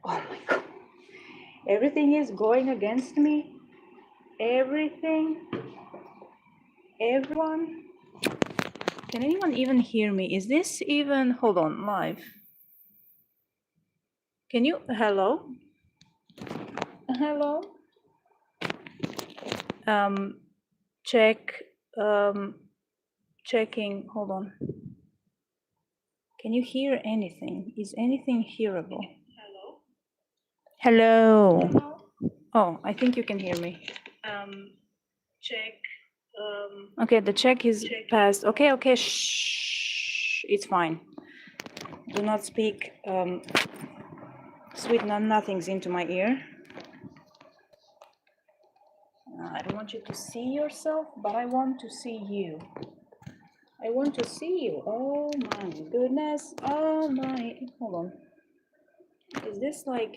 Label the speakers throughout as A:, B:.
A: Oh my God. Everything is going against me. Everything. Everyone. Can anyone even hear me? Is this even, hold on, live? Can you, hello? Hello? Um, check, um, checking, hold on. Can you hear anything? Is anything hearable? Hello? Hello? Oh, I think you can hear me. Check. Okay, the check is passed. Okay, okay, shh. It's fine. Do not speak sweet nothings into my ear. I don't want you to see yourself, but I want to see you. I want to see you. Oh my goodness. Oh my. Hold on. Is this like.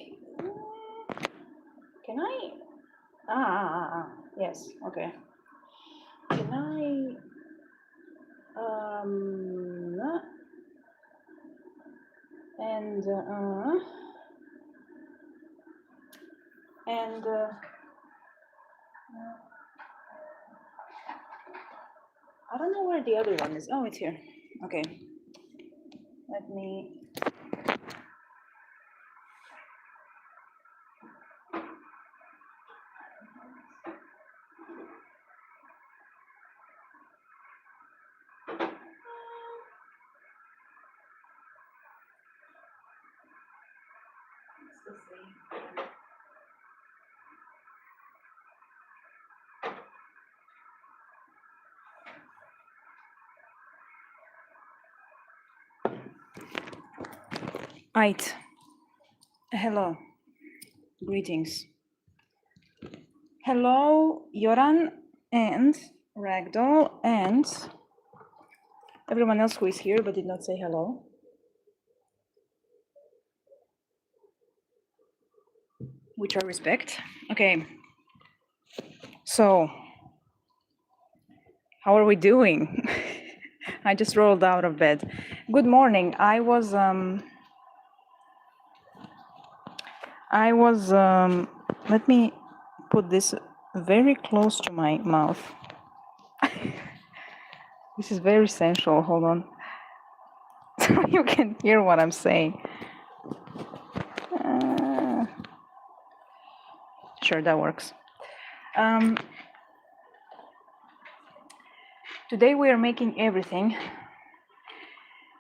A: Can I? Yes. Okay. Can I? And. And. I don't know where the other one is. Oh, it's here. Okay. Let me. Right. Hello. Greetings. Hello, Yoran and Ragdoll and everyone else who is here but did not say hello. Which I respect. Okay. So, how are we doing? I just rolled out of bed. Good morning. I was let me put this very close to my mouth. This is very sensual. Hold on. So you can hear what I'm saying. Sure, that works. Today we are making everything.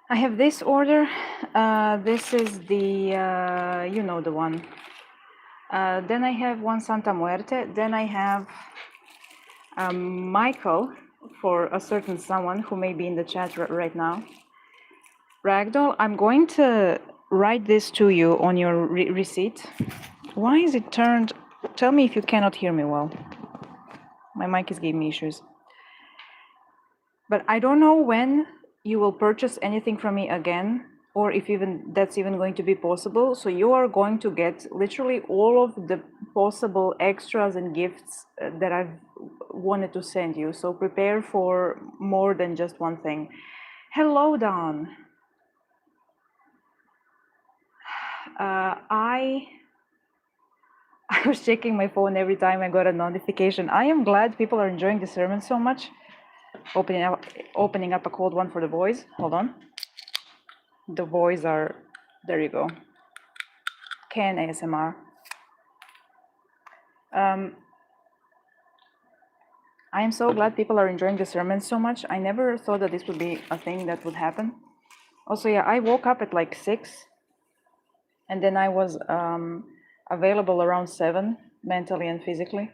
A: I have this order. This is the, you know the one. Then I have one Santa Muerte. Then I have Michael for a certain someone who may be in the chat right now. Ragdoll, I'm going to write this to you on your receipt. Why is it turned? Tell me if you cannot hear me well. My mic is giving me issues. But I don't know when you will purchase anything from me again, or if even that's even going to be possible. So you are going to get literally all of the possible extras and gifts that I've wanted to send you. So prepare for more than just one thing. Hello, Dawn. I was checking my phone every time I got a notification. I am glad people are enjoying the sermon so much. Opening up a cold one for the boys. Hold on. The boys are, there you go. Can ASMR. I am so glad people are enjoying the sermon so much. I never thought that this would be a thing that would happen. Also, yeah, I woke up at like 6, and then I was available around 7, mentally and physically.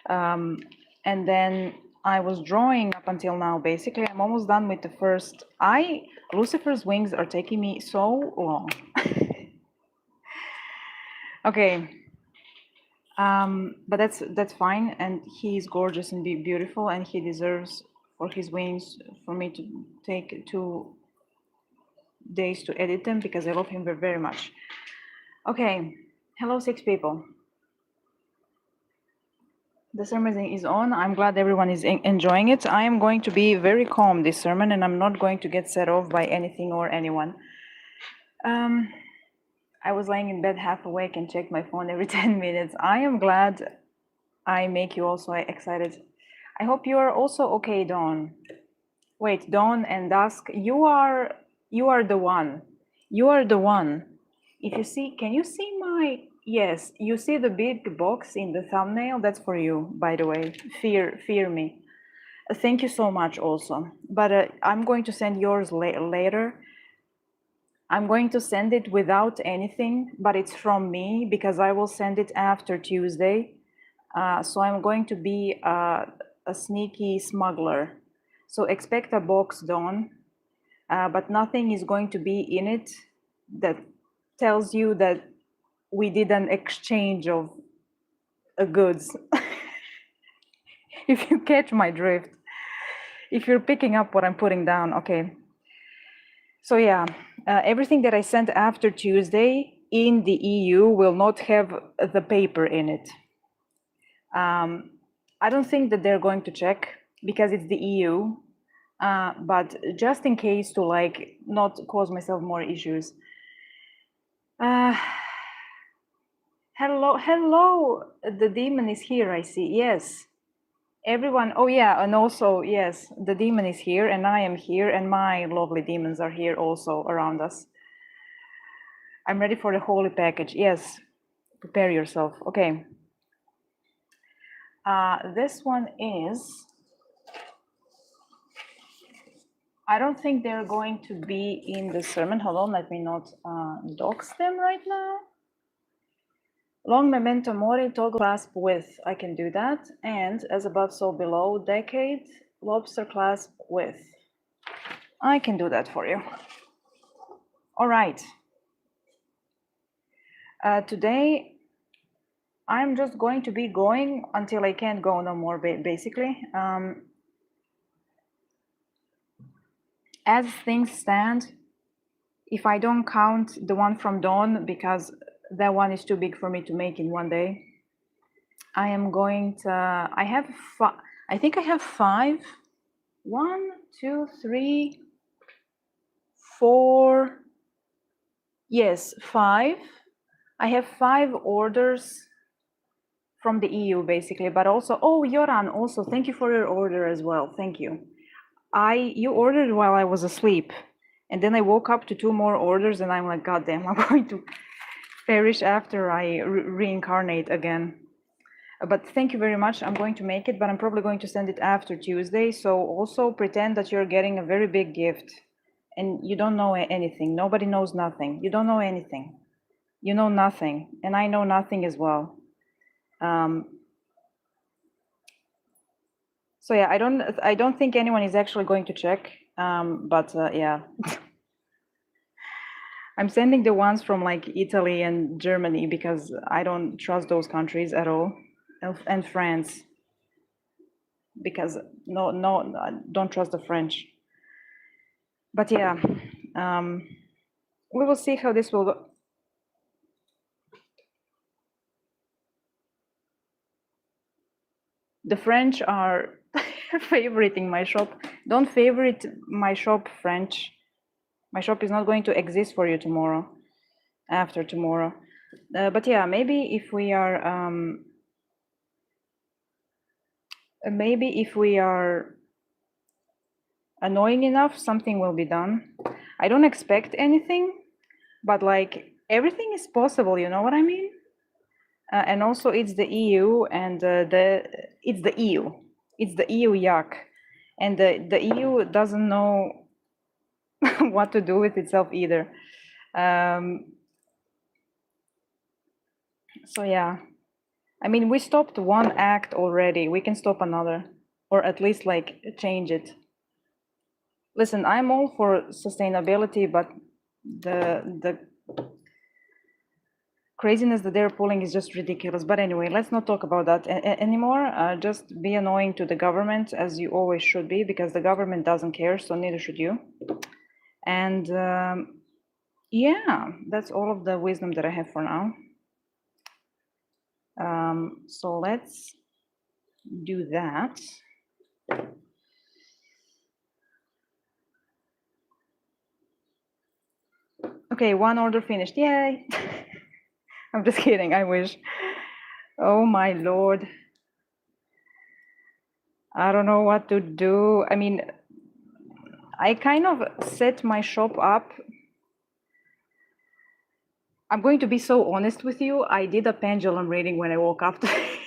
A: And then I was drawing up until now. Basically, I'm almost done with the first. Lucifer's wings are taking me so long. Okay. But that's fine, and he's gorgeous and beautiful, and he deserves for his wings for me to take 2 days to edit them because I love him very, very much. Okay, hello 6 people. The sermon is on. I'm glad everyone is enjoying it. I am going to be very calm this sermon, and I'm not going to get set off by anything or anyone. I was laying in bed half awake and checked my phone every 10 minutes. I am glad I make you also excited. I hope you are also okay, Dawn. Wait, Dawn and Dusk, you are the one. You are the one. If you see, can you see my, yes, you see the big box in the thumbnail? That's for you, by the way. Fear me. Thank you so much also. But I'm going to send yours later. I'm going to send it without anything, but it's from me because I will send it after Tuesday. So I'm going to be a sneaky smuggler. So expect a box, Dawn, but nothing is going to be in it that tells you that we did an exchange of goods. If you catch my drift, if you're picking up what I'm putting down, okay. So yeah, everything that I sent after Tuesday in the EU will not have the paper in it. I don't think that they're going to check because it's the EU, but just in case to like not cause myself more issues. Hello, the demon is here, I see, yes. Everyone, oh yeah, and also, yes, the demon is here and I am here and my lovely demons are here also around us. I'm ready for the holy package, yes, prepare yourself, okay. This one is, I don't think they're going to be in the sermon. Hold on, let me not dox them right now. Long memento mori, toggle clasp width. I can do that. And as above, so below, decade, lobster clasp width. I can do that for you. All right. Today, I'm just going to be going until I can't go no more, basically. As things stand, if I don't count the one from Dawn, because that one is too big for me to make in one day, I am going to, I think I have 5. 1, 2, 3, 4, yes, 5. I have 5 orders from the EU basically, but also, oh, Yoran, also, thank you for your order as well, thank you. You ordered while I was asleep, and then I woke up to 2 more orders and I'm like, God damn, I'm going to perish after I reincarnate again. But thank you very much. I'm going to make it, but I'm probably going to send it after Tuesday. So also pretend that you're getting a very big gift and you don't know anything. Nobody knows nothing. You don't know anything. You know nothing. And I know nothing as well. So yeah, I don't think anyone is actually going to check. Yeah. I'm sending the ones from like Italy and Germany because I don't trust those countries at all, and France, because no, I don't trust the French. But yeah, we will see how this will go. The French are favoriting my shop. Don't favorite my shop, French. My shop is not going to exist for you tomorrow, after tomorrow. But yeah, maybe if we are annoying enough, something will be done. I don't expect anything, but like everything is possible, you know what I mean? And also it's the EU and it's the EU. It's the EU yuck. And the EU doesn't know what to do with itself either. So yeah, I mean, we stopped one act already. We can stop another, or at least like change it. Listen, I'm all for sustainability, but the craziness that they're pulling is just ridiculous. But anyway, let's not talk about that anymore. Just be annoying to the government, as you always should be, because the government doesn't care, so neither should you. And yeah, that's all of the wisdom that I have for now. So let's do that. Okay, one order finished. Yay! I'm just kidding. I wish. Oh my lord. I don't know what to do. I mean, I kind of set my shop up. I'm going to be so honest with you. I did a pendulum reading when I woke up today.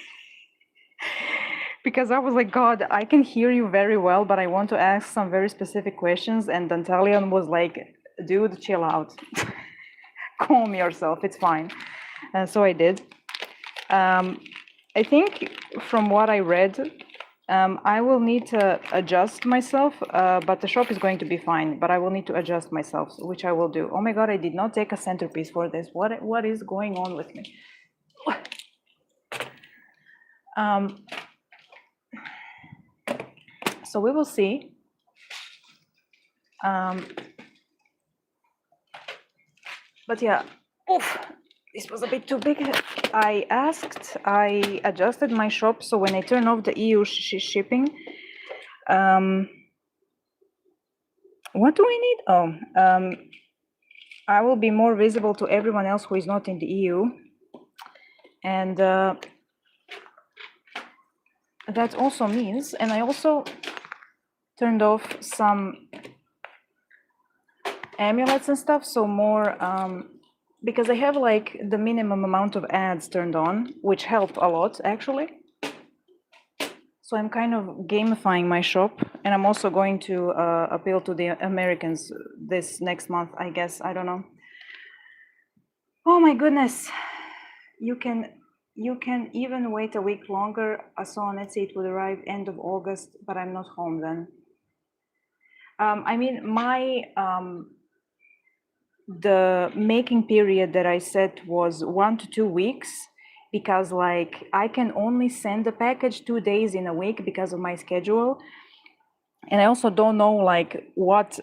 A: Because I was like, God, I can hear you very well, but I want to ask some very specific questions. And Dantalion was like, dude, chill out. Calm yourself. It's fine. So I did. I think from what I read, I will need to adjust myself, but the shop is going to be fine. But I will need to adjust myself, which I will do. Oh my God, I did not take a centerpiece for this. What is going on with me? So we will see. But yeah, oof, this was a bit too big. I adjusted my shop, so when I turn off the EU shipping, what do I need? Oh, I will be more visible to everyone else who is not in the EU. And that also means, and I also turned off some amulets and stuff, so more, because I have like the minimum amount of ads turned on, which helped a lot actually. So I'm kind of gamifying my shop, and I'm also going to appeal to the Americans this next month, I guess. I don't know. Oh my goodness, you can even wait a week longer. I saw on Etsy it would arrive end of August, but I'm not home then. I mean, my the making period that I set was 1 to 2 weeks, because like I can only send the package 2 days in a week because of my schedule. And I also don't know like what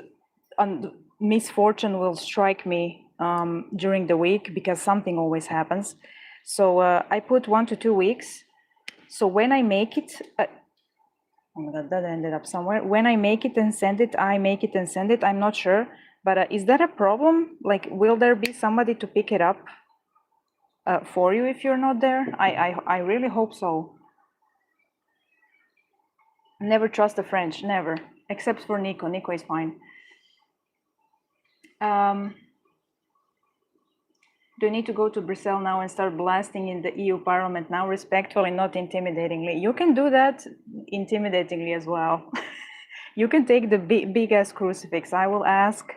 A: misfortune will strike me during the week, because something always happens. So I put 1 to 2 weeks. So when I make it, oh my God, that ended up somewhere. When I make it and send it, I make it and send it. I'm not sure, but is that a problem? Like, will there be somebody to pick it up for you if you're not there? I really hope so. Never trust the French, never, except for Nico. Nico is fine. Do you need to go to Brussels now and start blasting in the EU Parliament now, respectfully, not intimidatingly? You can do that intimidatingly as well. You can take the big ass crucifix. I will ask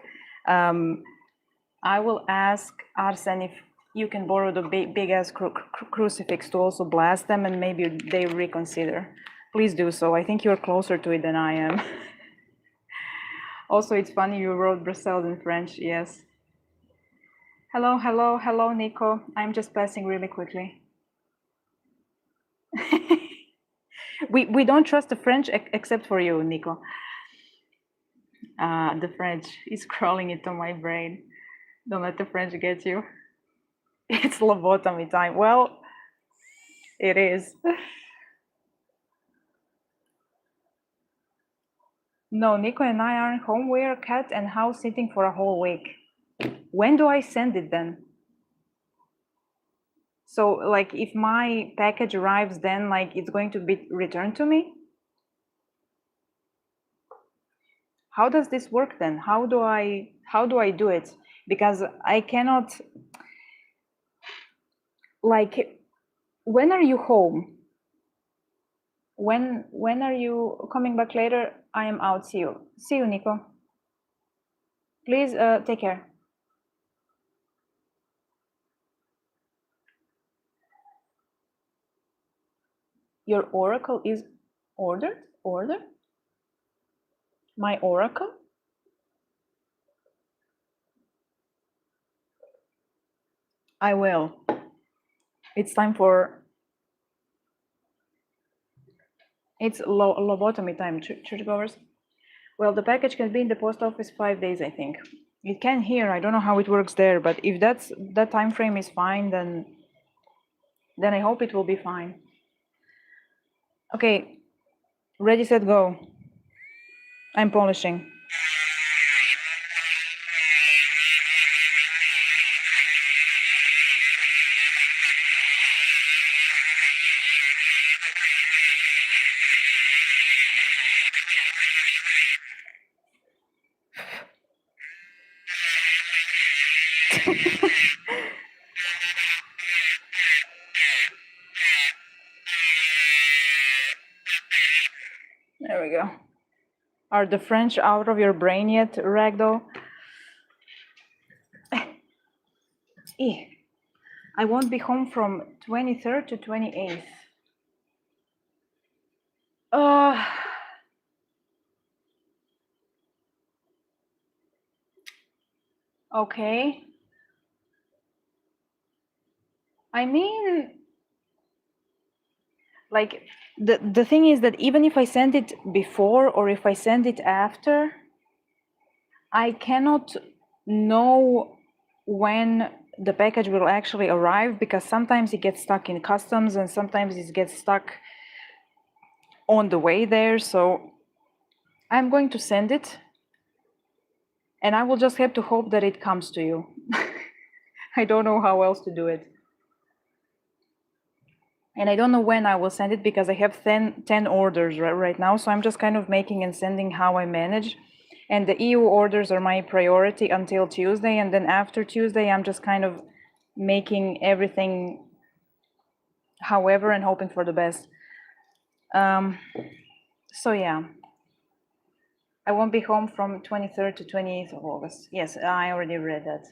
A: Arsen if you can borrow the big ass crucifix to also blast them, and maybe they reconsider. Please do so. I think you're closer to it than I am. Also, it's funny you wrote Brussels in French. Yes. Hello, hello, hello, Nico. I'm just passing really quickly. we don't trust the French except for you, Nico. The French is crawling into my brain. Don't let the French get you. It's lobotomy time. Well, it is. No, Nico and I aren't home. We're cat and house sitting for a whole week. When do I send it then? So like if my package arrives then, like it's going to be returned to me? How does this work then? How do I do it? Because I cannot, like, when are you home? When are you coming back later? I am out. See you. See you, Nico. Please take care. Your oracle is ordered? Order? My oracle? I will. It's time for, it's lobotomy time, churchgoers. Well, the package can be in the post office 5 days, I think. It can here. I don't know how it works there, but if that time frame is fine, then I hope it will be fine. Okay, ready, set, go. I'm polishing. There we go. Are the French out of your brain yet, Ragdoll? I won't be home from 23rd to 28th. Okay. I mean, like, the thing is that even if I send it before or if I send it after, I cannot know when the package will actually arrive, because sometimes it gets stuck in customs and sometimes it gets stuck on the way there. So I'm going to send it and I will just have to hope that it comes to you. I don't know how else to do it. And I don't know when I will send it because I have 10 orders right now. So I'm just kind of making and sending how I manage. And the EU orders are my priority until Tuesday. And then after Tuesday, I'm just kind of making everything however and hoping for the best. So yeah, I won't be home from 23rd to 28th of August. Yes, I already read that.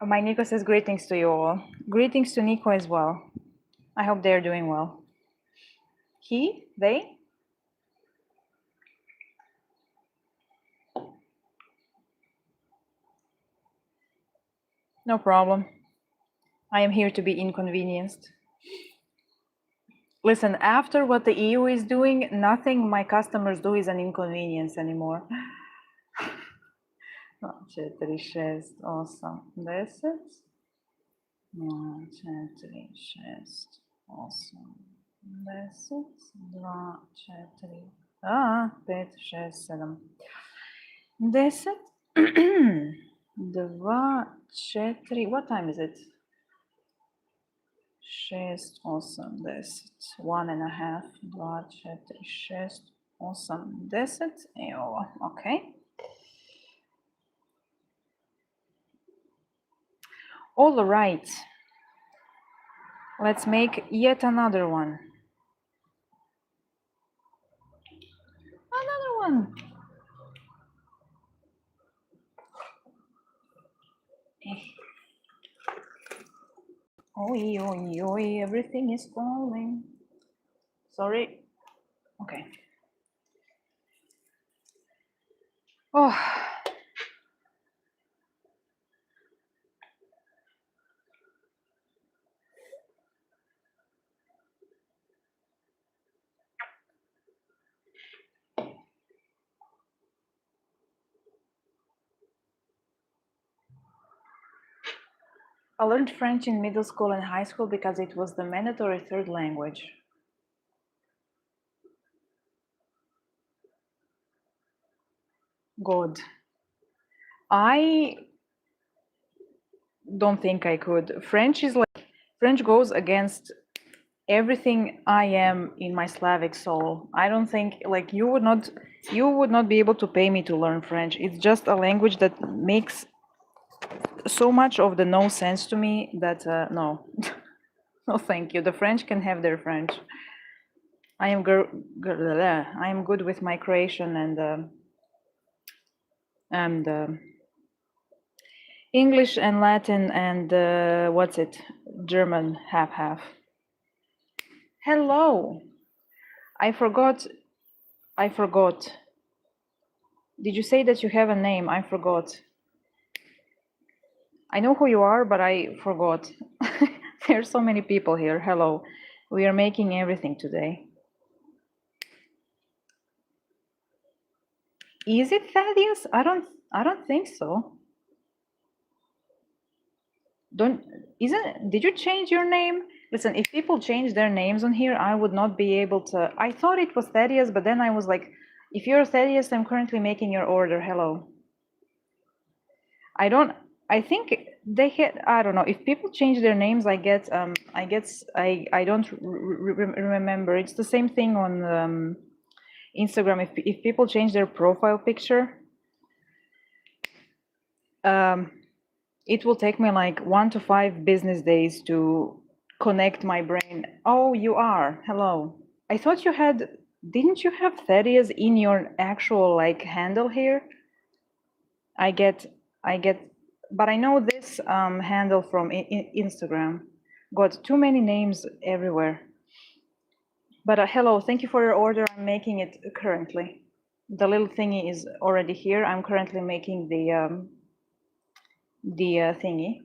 A: My Nico says greetings to you all. Greetings to Nico as well. I hope they're doing well. He? They? No problem. I am here to be inconvenienced. Listen, after what the EU is doing, nothing my customers do is an inconvenience anymore. 4, 6, 8, 10. 4, 6, 8, 10. 2, 4. 5, 6, 7. 10. 2, 4. What time is it? 6, 8, 10. 1.5. 2, 4, 6, 8, 10. Okay. All right. Let's make yet another one. Another one. Oi, oi, oi, everything is falling. Sorry. Okay. Oh. I learned French in middle school and high school because it was the mandatory third language. God. I don't think I could. French goes against everything I am in my Slavic soul. I don't think, like, you would not be able to pay me to learn French. It's just a language that makes so much of the no sense to me that no. No, thank you. The French can have their French. I am good with my Croatian and English and Latin and German half. Hello. I forgot. Did you say that you have a name? I forgot. I know who you are, but I forgot. There are so many people here. Hello. We are making everything today. Is it Thaddeus? I don't think so. Did you change your name? Listen, if people change their names on here, I would not be able to. I thought it was Thaddeus, but then I was like, if you're Thaddeus, I'm currently making your order. Hello. I think they had, I don't know, if people change their names, I don't remember. It's the same thing on Instagram. If people change their profile picture, It will take me like 1 to 5 business days to connect my brain. Oh, you are. Hello. I thought you had, didn't you have Thaddeus in your actual like handle here? I get, I get, but I know this handle from Instagram. Got too many names everywhere. But hello, thank you for your order. I'm making it currently. The little thingy is already here. I'm currently making the thingy,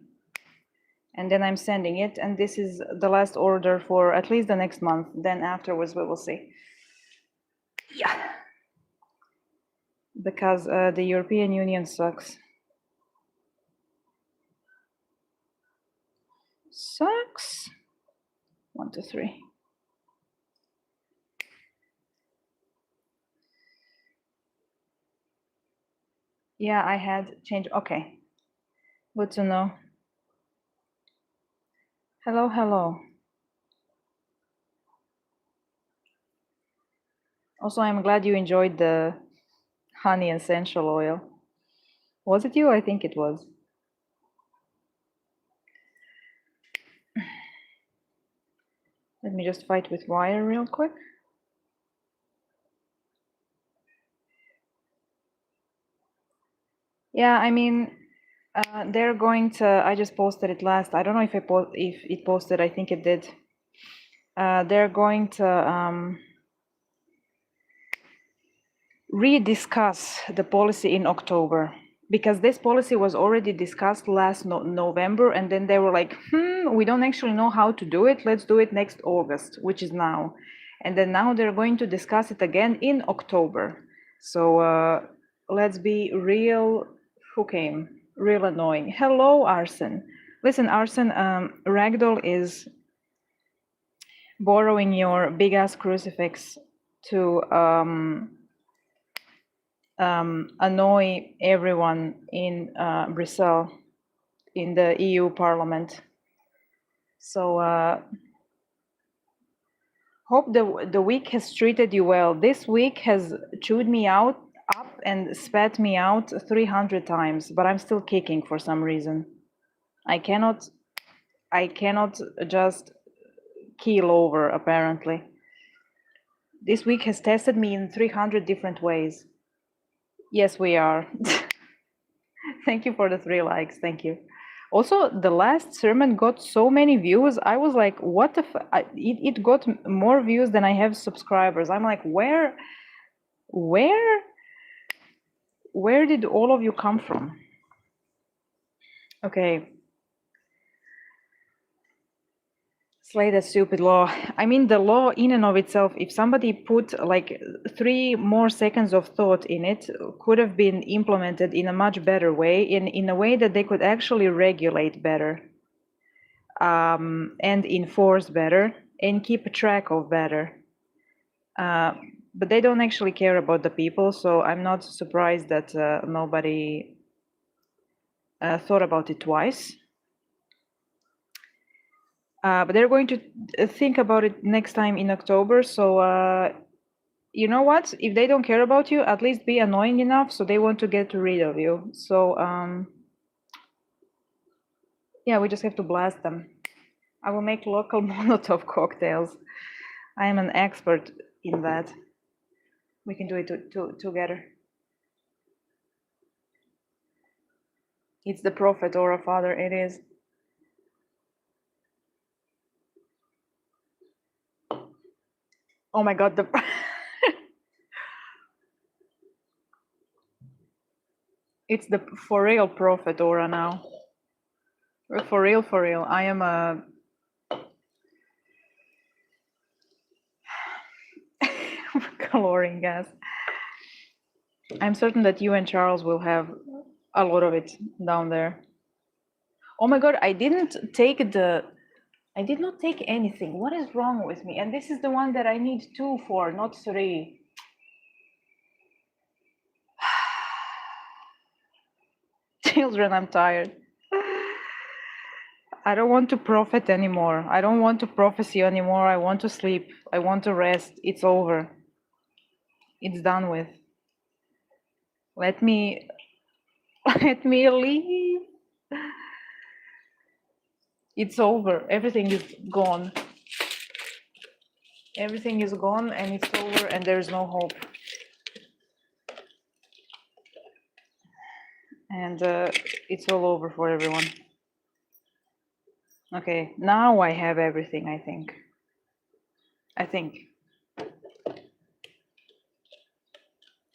A: and then I'm sending it. And this is the last order for at least the next month. Then afterwards we will see. Yeah, because the European Union sucks. Sucks. 1, 2, 3. Yeah, I had changed. Okay, good to know. Hello, hello. Also, I'm glad you enjoyed the honey essential oil. Was it you? I think it was. Let me just fight with wire real quick. Yeah, I mean, they're going to. I just posted it last. I don't know if if it posted. I think it did. They're going to rediscuss the policy in October, because this policy was already discussed last November, and then they were like, we don't actually know how to do it. Let's do it next August, which is now. And then now they're going to discuss it again in October. So let's be real. Who came? Real annoying. Hello, Arsen. Listen, Arsen, Ragdoll is borrowing your big ass crucifix to annoy everyone in Brussels, in the EU Parliament. So hope the week has treated you well. This week has chewed me up and spat me out 300 times, but I'm still kicking for some reason. I cannot just keel over, apparently. This week has tested me in 300 different ways. Yes, we are. Thank you for the 3 likes. Thank you. Also, the last sermon got so many views. I was like, what the it got more views than I have subscribers. I'm like, where did all of you come from? Okay. Slay that stupid law. I mean, the law in and of itself, if somebody put like 3 more seconds of thought in it, could have been implemented in a much better way, in a way that they could actually regulate better, and enforce better, and keep track of better. But they don't actually care about the people, so I'm not surprised that nobody thought about it twice. But they're going to think about it next time in October. So you know what? If they don't care about you, at least be annoying enough so they want to get rid of you. So yeah, we just have to blast them. I will make local Molotov cocktails. I am an expert in that. We can do it together. It's the prophet or a father. It is. Oh my God, the it's the for real prophet aura now. For real, for real. I am a chlorine gas. I'm certain that you and Charles will have a lot of it down there. Oh my God, I did not take anything. What is wrong with me? And this is the one that I need 2 for, not 3. Children, I'm tired. I don't want to prophet anymore. I don't want to prophecy anymore. I want to sleep. I want to rest. It's over. It's done with. Let me Let me leave. It's over. Everything is gone. Everything is gone and it's over and there's no hope. And it's all over for everyone. Okay, now I have everything, I think. I think.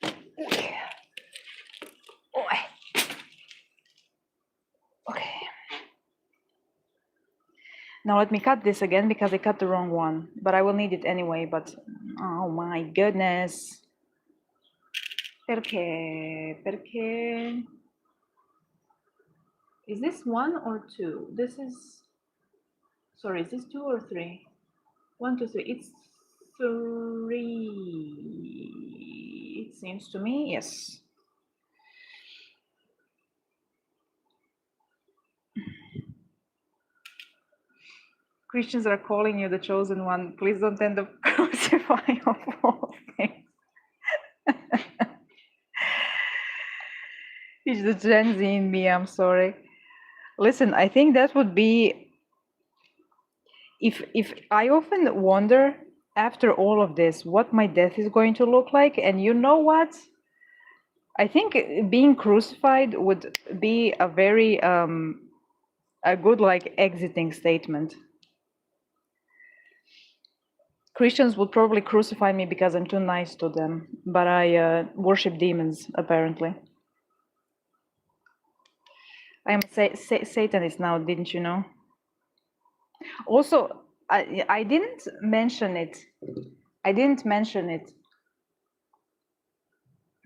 A: Okay. Okay. Now let me cut this again because I cut the wrong one, but I will need it anyway, but oh my goodness. Perché? Perché? Is this one or two? This is, sorry, is this 2 or 3? 1, 2, 3. It's 3. It seems to me, yes. Christians are calling you the chosen one. Please don't end up crucifying of all things. It's the Gen Z in me, I'm sorry. Listen, I think that would be, if I often wonder after all of this what my death is going to look like, and you know what? I think being crucified would be a very a good like exiting statement. Christians would probably crucify me because I'm too nice to them, but I worship demons apparently. I'm a Satanist now, didn't you know? Also, I didn't mention it. I didn't mention it.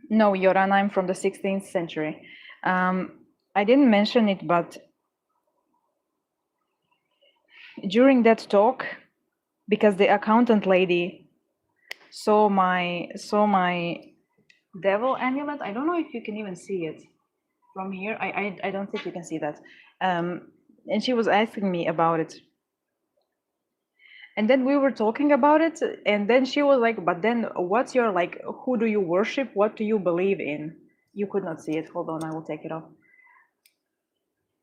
A: No, Yoran, I'm from the 16th century. I didn't mention it, but during that talk, because the accountant lady saw my devil amulet. I don't know if you can even see it from here. I don't think you can see that. And she was asking me about it. And then we were talking about it, and then she was like, but then what's your, like, who do you worship? What do you believe in? You could not see it. Hold on, I will take it off.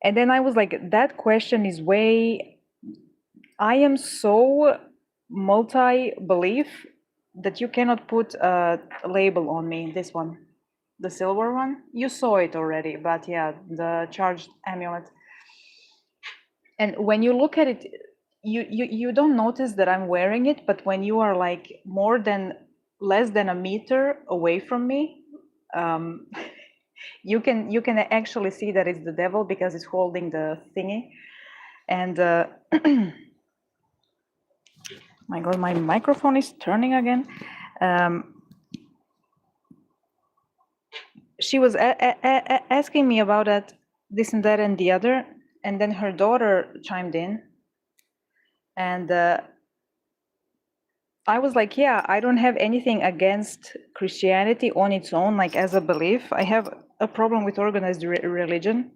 A: And then I was like, that question is way, I am so multi-belief that you cannot put a label on me. This one, the silver one, you saw it already, but yeah, the charged amulet. And when you look at it, you don't notice that I'm wearing it, but when you are like less than a meter away from me, you can actually see that it's the devil because it's holding the thingy. And my God, my microphone is turning again. She was asking me about that, this and that and the other, and then her daughter chimed in, and I was like, yeah, I don't have anything against Christianity on its own, like as a belief. I have a problem with organized religion.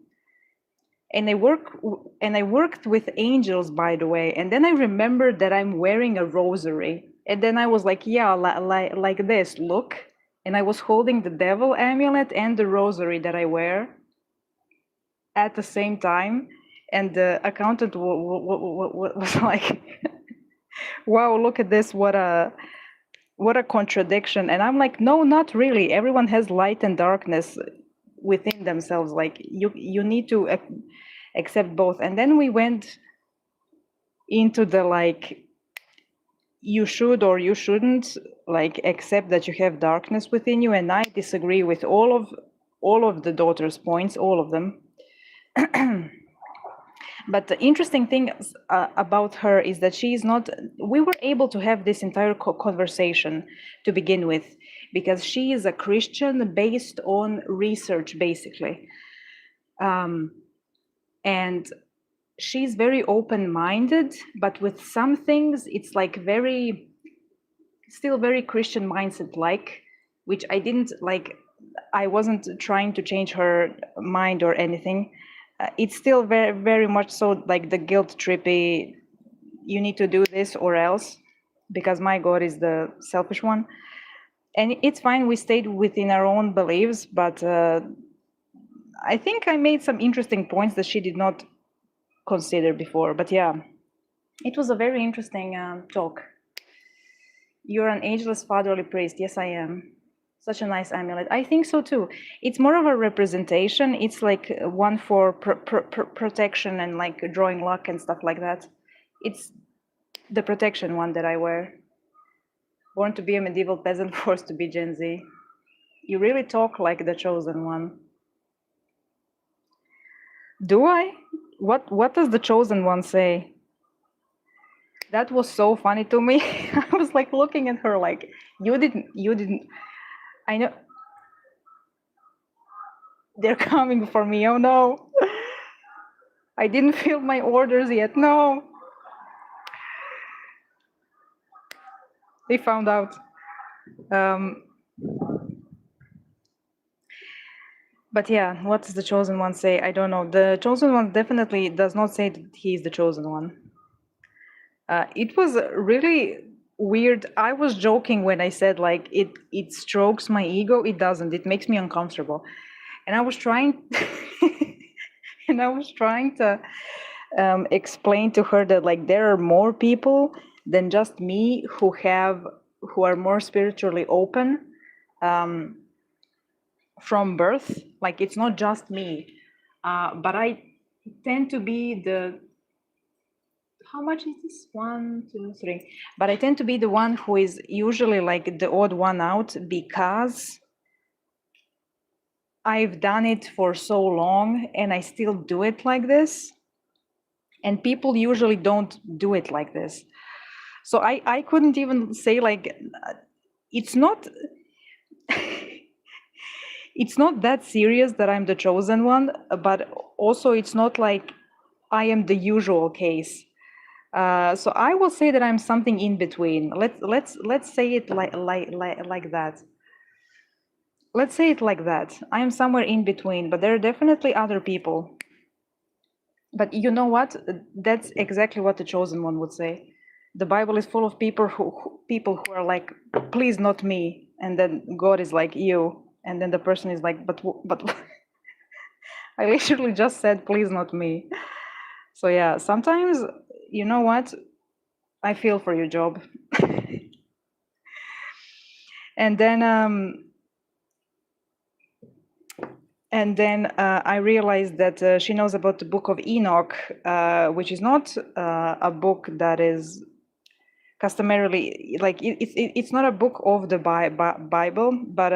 A: And I worked with angels, by the way. And then I remembered that I'm wearing a rosary. And then I was like, yeah, like this, look. And I was holding the devil amulet and the rosary that I wear at the same time. And the accountant was like, wow, look at this, what a contradiction. And I'm like, no, not really. Everyone has light and darkness within themselves. Like you need to accept both. And then we went into the like, you should or you shouldn't like accept that you have darkness within you. And I disagree with all of the daughter's points, all of them. But the interesting thing about her is that she is not, we were able to have this entire conversation to begin with, because she is a Christian based on research, basically. And she's very open-minded, but with some things, it's like still very Christian mindset-like, which I didn't like, I wasn't trying to change her mind or anything. It's still very, very much so like the guilt trippy, you need to do this or else, because my God is the selfish one. And it's fine, we stayed within our own beliefs, but I think I made some interesting points that she did not consider before. But yeah, it was a very interesting talk. You're an ageless fatherly priest. Yes, I am. Such a nice amulet. I think so too. It's more of a representation. It's like one for protection and like drawing luck and stuff like that. It's the protection one that I wear. Born to be a medieval peasant, forced to be Gen Z. You really talk like the chosen one. Do I? What does the chosen one say? That was so funny to me. I was like looking at her like, you didn't, I know, they're coming for me, oh no. I didn't fill my orders yet, no. They found out. But yeah, what does the chosen one say? I don't know. The chosen one definitely does not say that he is the chosen one. It was really weird. I was joking when I said like it strokes my ego. It doesn't. It makes me uncomfortable. And I was trying to explain to her that like there are more people than just me who are more spiritually open from birth. Like it's not just me, but I tend to be the, how much is this? 1, 2, 3. But I tend to be the one who is usually like the odd one out because I've done it for so long and I still do it like this. And people usually don't do it like this. So I couldn't even say like, it's not, it's not that serious that I'm the chosen one, but also it's not like I am the usual case. So I will say that I'm something in between. Let's say it like that. Let's say it like that. I am somewhere in between, but there are definitely other people. But you know what? That's exactly what the chosen one would say. The Bible is full of people who are like, please not me, and then God is like you, and then the person is like, but I literally just said, please not me. So yeah, sometimes, you know what? I feel for your job. And then I realized that she knows about the Book of Enoch, which is not a book that is customarily like it's not a book of the Bible, but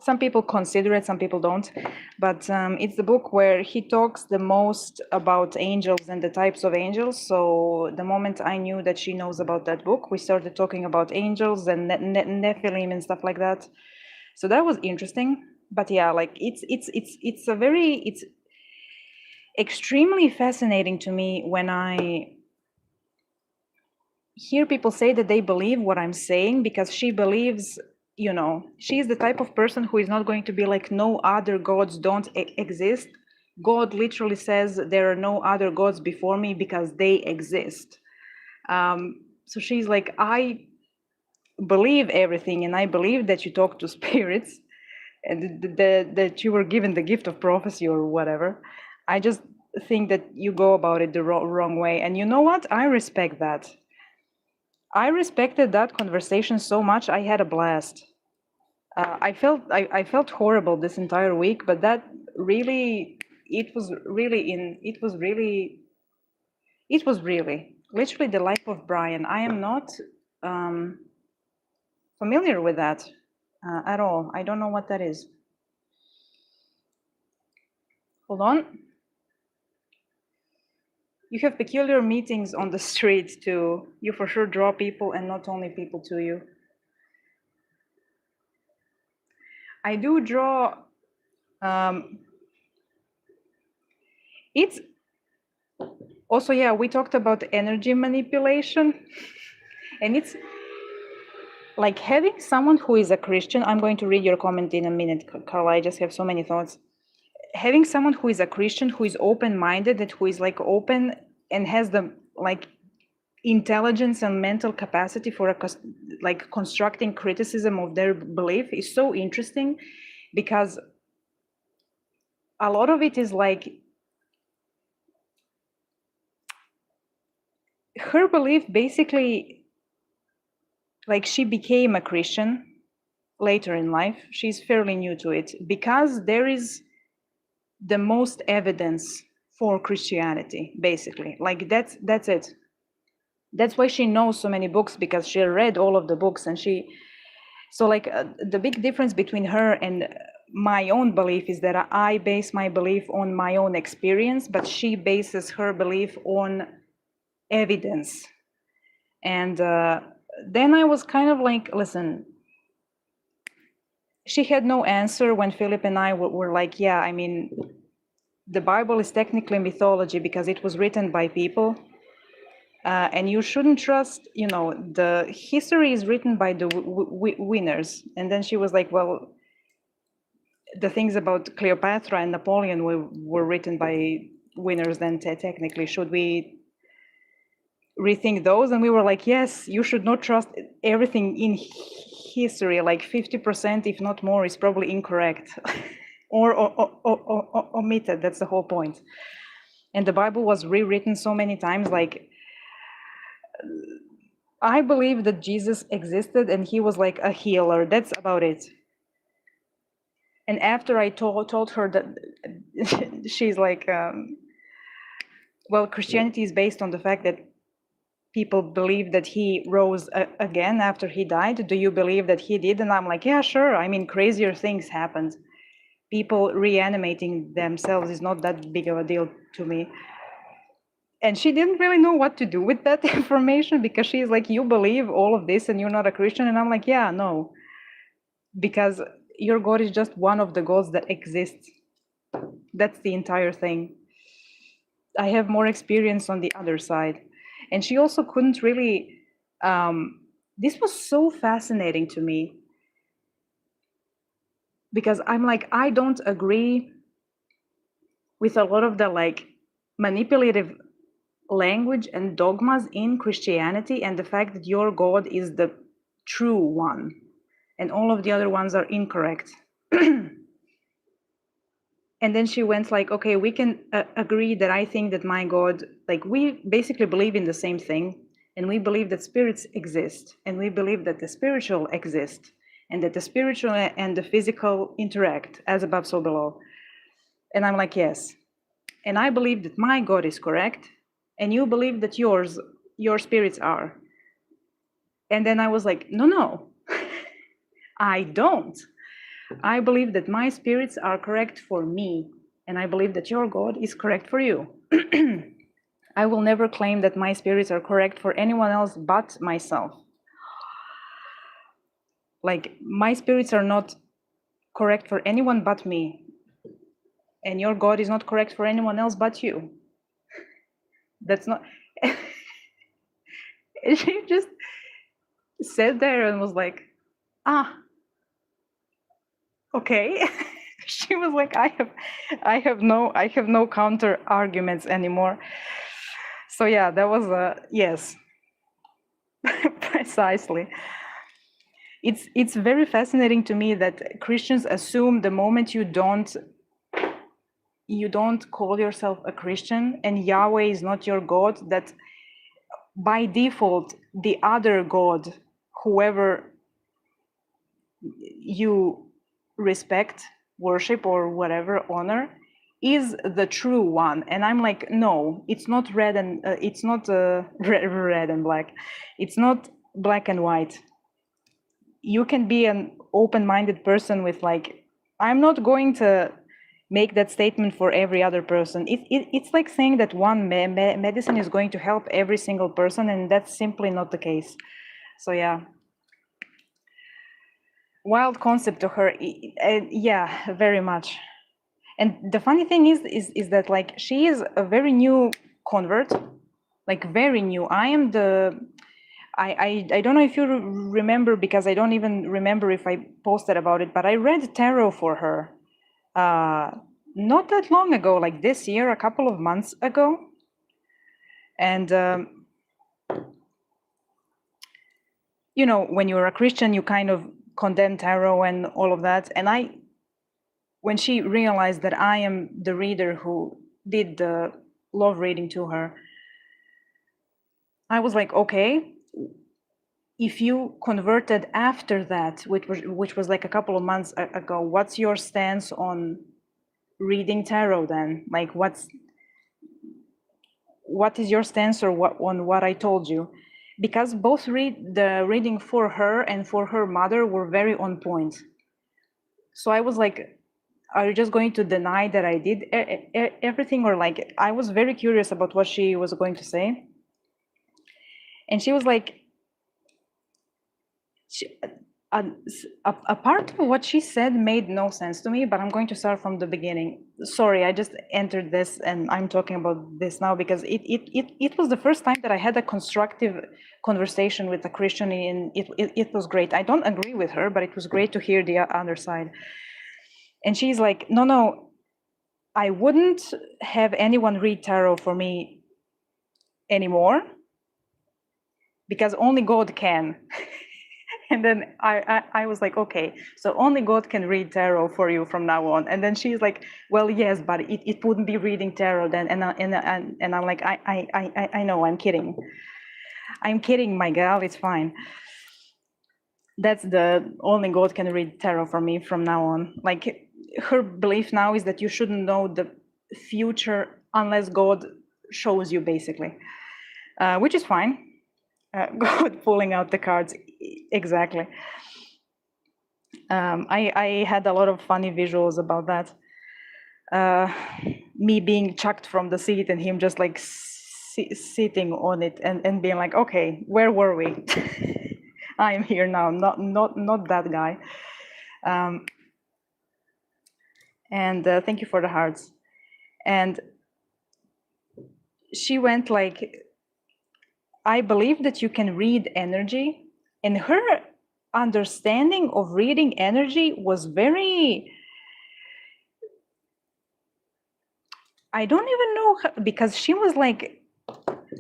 A: some people consider it, some people don't. But it's the book where he talks the most about angels and the types of angels. So the moment I knew that she knows about that book, we started talking about angels and Nephilim and stuff like that. So that was interesting. But yeah, like it's extremely fascinating to me when I hear people say that they believe what I'm saying, because she believes, you know, she's the type of person who is not going to be like, no other gods don't exist. God literally says there are no other gods before me because they exist. So she's like, I believe everything, and I believe that you talk to spirits and that you were given the gift of prophecy or whatever. I just think that you go about it the wrong way. And you know what? I respect that. I respected that conversation so much. I had a blast. I felt horrible this entire week, but that really, it was really literally the life of Brian. I am not familiar with that at all. I don't know what that is. Hold on. You have peculiar meetings on the street too. You for sure draw people, and not only people to you. I do draw. It's also, yeah, we talked about energy manipulation, and it's like having someone who is a Christian. I'm going to read your comment in a minute, Carla. I just have so many thoughts. Having someone who is a Christian, who is open-minded, that who is like open and has the like intelligence and mental capacity for like constructing criticism of their belief is so interesting, because a lot of it is like her belief basically, like she became a Christian later in life. She's fairly new to it because there is the most evidence for Christianity, basically. Like that's it. That's why she knows so many books, because she read all of the books. And so like the big difference between her and my own belief is that I base my belief on my own experience, but she bases her belief on evidence. And then I was kind of like, listen, she had no answer when Philip and I were like, yeah, I mean, the Bible is technically mythology because it was written by people. And you shouldn't trust, the history is written by the winners. And then she was like, well, the things about Cleopatra and Napoleon were written by winners, then technically, should we rethink those? And we were like, yes, you should not trust everything in history. Like 50%, if not more, is probably incorrect or omitted. That's the whole point. And the Bible was rewritten so many times. Like, I believe that Jesus existed and he was like a healer. That's about it. And after I told her that, she's like, well, Christianity is based on the fact that people believe that he rose again after he died. Do you believe that he did? And I'm like, yeah, sure. I mean, crazier things happened. People reanimating themselves is not that big of a deal to me. And she didn't really know what to do with that information, because she's like, you believe all of this and you're not a Christian? And I'm like, yeah, no. Because your God is just one of the gods that exists. That's the entire thing. I have more experience on the other side. And she also couldn't really, this was so fascinating to me, because I'm like, I don't agree with a lot of the like manipulative language and dogmas in Christianity, and the fact that your God is the true one and all of the other ones are incorrect. And then she went like, okay, we can agree that I think that my God, like we basically believe in the same thing, and we believe that spirits exist, and we believe that the spiritual exist, and that the spiritual and the physical interact, as above so below. And I'm like, yes. And I believe that my God is correct, and you believe that your spirits are. And then I was like, no, I don't. I believe that my spirits are correct for me, and I believe that your God is correct for you. I will never claim that my spirits are correct for anyone else but myself. Like, my spirits are not correct for anyone but me, and your God is not correct for anyone else but you. That's not... She just sat there and was like, okay. She was like, I have no counter arguments anymore. So yeah, that was yes. Precisely. It's very fascinating to me that Christians assume the moment you don't call yourself a Christian and Yahweh is not your God, that by default the other God, whoever you respect, worship, or whatever, honor, is the true one. And I'm like, no, it's not red and it's not red and black. It's not black and white. You can be an open-minded person with like, I'm not going to make that statement for every other person. It's like saying that one medicine is going to help every single person, and that's simply not the case. So yeah. Wild concept to her. Yeah, very much. And the funny thing is that like she is a very new convert, like very new. I am I don't know if you remember, because I don't even remember if I posted about it, but I read tarot for her not that long ago, like this year, a couple of months ago. And you know, when you're a Christian, you kind of condemn tarot and all of that. And I when she realized that I am the reader who did the love reading to her, I was like, okay, if you converted after that, which was like a couple of months ago, what's your stance on reading tarot then? Like, what is your stance or on what I told you? Because both the reading for her and for her mother were very on point. So I was like, are you just going to deny that I did everything? Or like, I was very curious about what she was going to say. And she was like, a part of what she said made no sense to me, but I'm going to start from the beginning. Sorry, I just entered this and I'm talking about this now because it was the first time that I had a constructive conversation with a Christian, and it was great. I don't agree with her, but it was great to hear the other side. And she's like, no, I wouldn't have anyone read tarot for me anymore because only God can. And then I was like, okay, so only God can read tarot for you from now on. And then she's like, well, yes, but it wouldn't be reading tarot then. And I'm like, I know, I'm kidding. I'm kidding, my gal, it's fine. That's the only God can read tarot for me from now on. Like, her belief now is that you shouldn't know the future unless God shows you, basically, which is fine. God pulling out the cards, exactly. I had a lot of funny visuals about that. Me being chucked from the seat and him just like sitting on it and being like, okay, where were we? I am here now, not that guy. And thank you for the hearts. And she went like, I believe that you can read energy, and her understanding of reading energy was very, I don't even know, because she was like,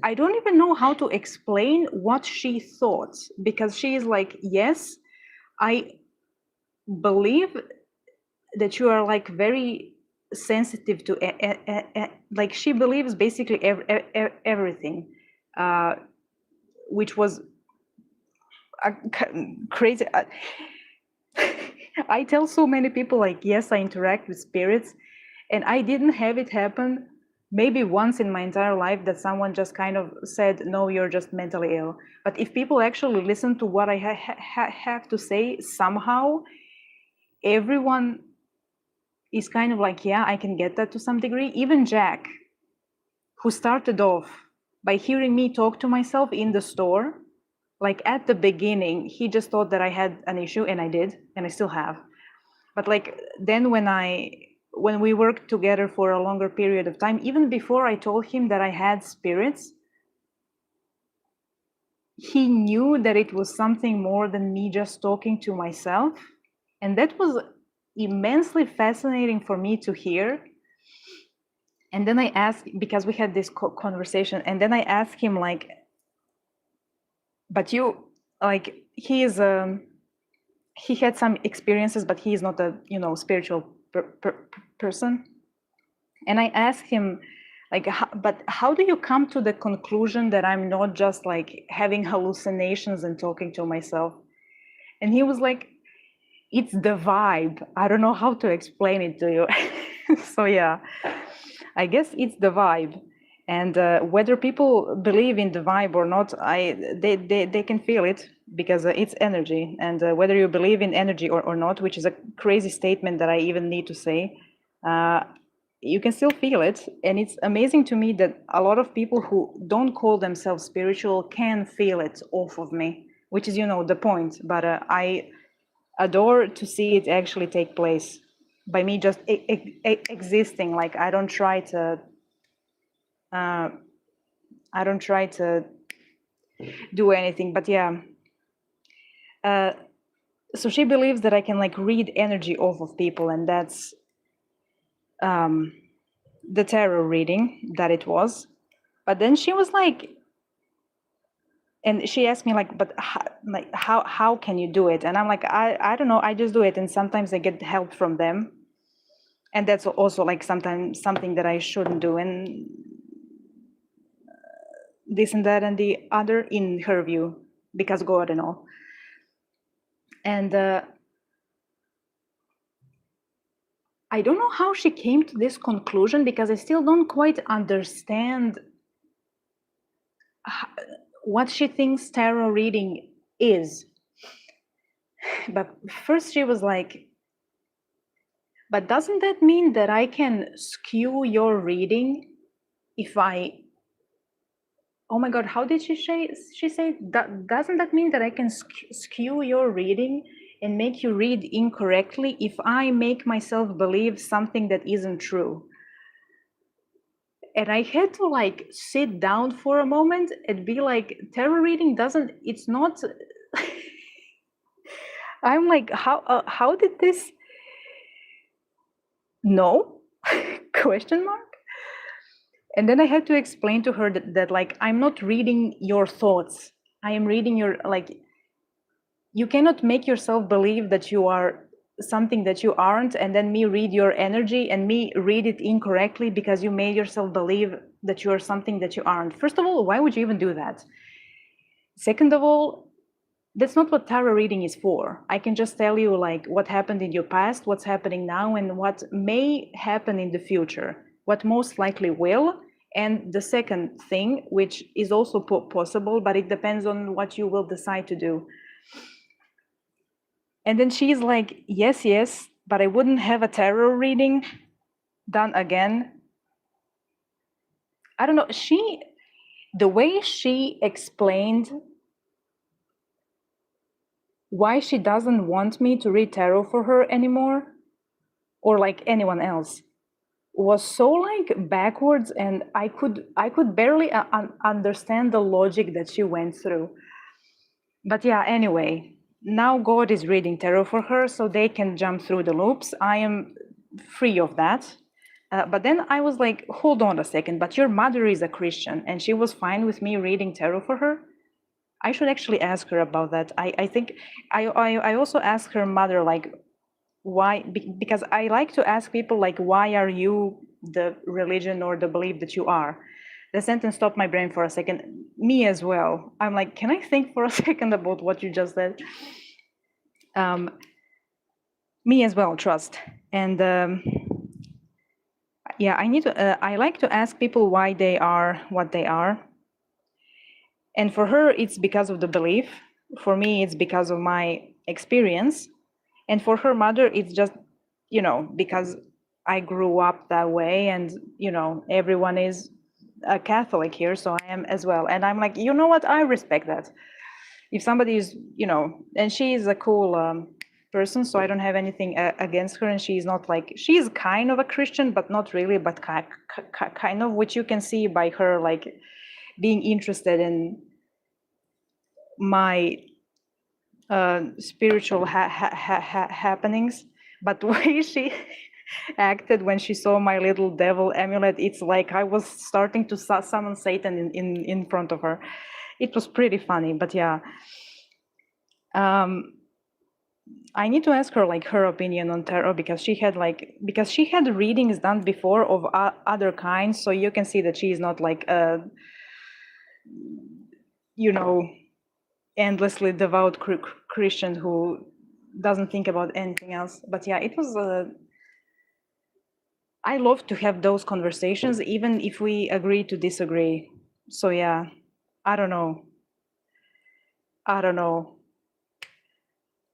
A: I don't even know how to explain what she thought, because she is like, yes, I believe that you are like very sensitive to, like, she believes basically everything, which was crazy. I tell so many people, like, yes, I interact with spirits, and I didn't have it happen maybe once in my entire life that someone just kind of said, no, you're just mentally ill. But if people actually listen to what I have to say, somehow everyone is kind of like, yeah, I can get that to some degree. Even Jack, who started off by hearing me talk to myself in the store, like at the beginning, he just thought that I had an issue, and I did, and I still have. But like, then when we worked together for a longer period of time, even before I told him that I had spirits, he knew that it was something more than me just talking to myself. And that was immensely fascinating for me to hear. And then I asked, because we had this conversation, and then I asked him, like, but you, like, he had some experiences, but he is not a, spiritual person. And I asked him, like, but how do you come to the conclusion that I'm not just like having hallucinations and talking to myself? And he was like, it's the vibe. I don't know how to explain it to you. So yeah, I guess it's the vibe. And whether people believe in the vibe or not, they can feel it, because it's energy. And whether you believe in energy or not, which is a crazy statement that I even need to say, you can still feel it. And it's amazing to me that a lot of people who don't call themselves spiritual can feel it off of me, which is, the point. But I adore to see it actually take place by me just existing. Like, I don't try to do anything. But yeah, so she believes that I can like read energy off of people, and that's the tarot reading that it was. But then she was like, and she asked me, like, but how can you do it? And I'm like, I don't know, I just do it, and sometimes I get help from them. and that's also like sometimes something that I shouldn't do, and this and that and the other in her view, because God and all. And I don't know how she came to this conclusion, because I still don't quite understand what she thinks tarot reading is. But first she was like, but doesn't that mean that I can skew your reading if I, oh my God, how did she say, doesn't that mean that I can skew your reading and make you read incorrectly if I make myself believe something that isn't true? And I had to like sit down for a moment and be like, tarot reading doesn't, it's not, I'm like, how did this, no, question mark? And then I had to explain to her that like, I'm not reading your thoughts. I am reading your, like, you cannot make yourself believe that you are something that you aren't, and then me read your energy and me read it incorrectly because you made yourself believe that you are something that you aren't. First of all, why would you even do that? Second of all, that's not what tarot reading is for. I can just tell you like what happened in your past, what's happening now, and what may happen in the future, what most likely will. And the second thing, which is also possible, but it depends on what you will decide to do. And then she's like, yes, but I wouldn't have a tarot reading done again. I don't know, the way she explained why she doesn't want me to read tarot for her anymore, or like anyone else, was so like backwards, and I could barely understand the logic that she went through. But yeah, anyway, now God is reading tarot for her, so they can jump through the loops. I am free of that. But then I was like, hold on a second, but your mother is a Christian, and she was fine with me reading tarot for her? I should actually ask her about that. I think I also asked her mother, like, why, because I like to ask people, like, why are you the religion or the belief that you are? The sentence stopped my brain for a second. Me as well. I'm like, can I think for a second about what you just said? Me as well, trust. And yeah, I like to ask people why they are what they are. And for her, it's because of the belief. For me, it's because of my experience. And for her mother, it's just, because I grew up that way, and, everyone is a Catholic here, so I am as well. And I'm like, you know what? I respect that. If somebody is, and she is a cool person, so I don't have anything against her. And she's not like, she's kind of a Christian, but not really, but kind of, which you can see by her, like, being interested in my spiritual happenings. But the way she acted when she saw my little devil amulet, it's like I was starting to summon Satan in front of her. It was pretty funny, but yeah. I need to ask her like her opinion on tarot, because she had readings done before of other kinds, so you can see that she is not like a endlessly devout Christian who doesn't think about anything else. But yeah, it was I love to have those conversations, even if we agree to disagree. So yeah, I don't know.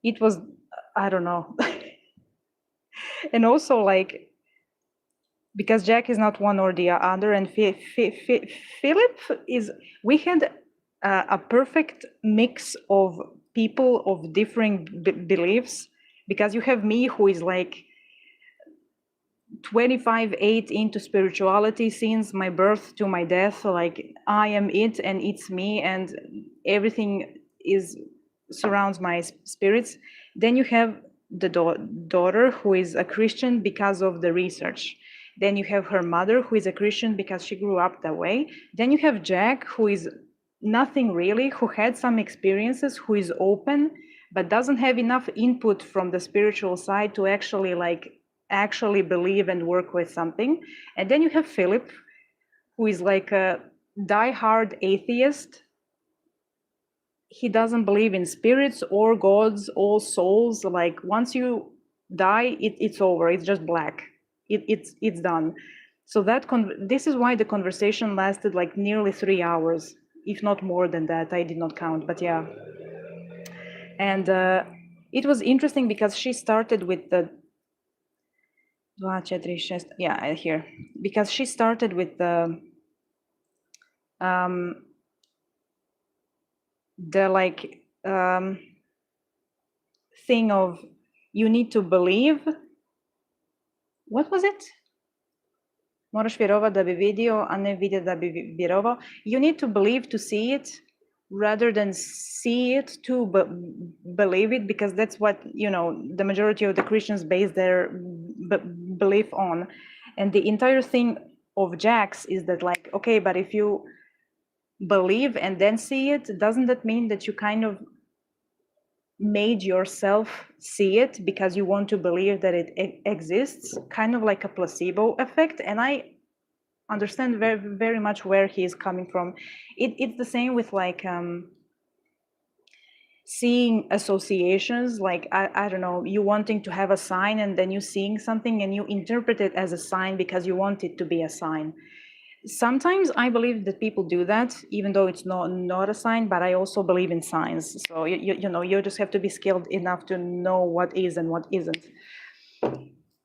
A: It was, I don't know. And also, like, because Jack is not one or the other, and Philip is, we had a perfect mix of people of differing beliefs, because you have me, who is like 25/8 into spirituality since my birth to my death. Like, I am it and it's me, and everything surrounds my spirits. Then you have the daughter, who is a Christian because of the research. Then you have her mother, who is a Christian because she grew up that way. Then you have Jack, who is nothing really, who had some experiences, who is open, but doesn't have enough input from the spiritual side to actually like actually believe and work with something. And then you have Philip, who is like a die-hard atheist. He doesn't believe in spirits or gods or souls. Like once you die, it's over. It's just black. It's done. So this is why the conversation lasted like nearly 3 hours, if not more than that. I did not count, but yeah. And it was interesting because she started with the yeah, here, because she started with the like thing of you need to believe. What was it? Moraš vjerovati da bi vidio, a ne vidjeti da bi vjerovao. You need to believe to see it rather than see it to believe it, because that's what, you know, the majority of the Christians base their belief on. And the entire thing of Jax is that like, okay, but if you believe and then see it, doesn't that mean that you kind of made yourself see it because you want to believe that it exists, kind of like a placebo effect? And I understand very, very much where he is coming from. It's the same with like seeing associations, like I don't know, you wanting to have a sign and then you seeing something and you interpret it as a sign because you want it to be a sign. Sometimes I believe that people do that, even though it's not a sign, but I also believe in signs. So, you know, you just have to be skilled enough to know what is and what isn't.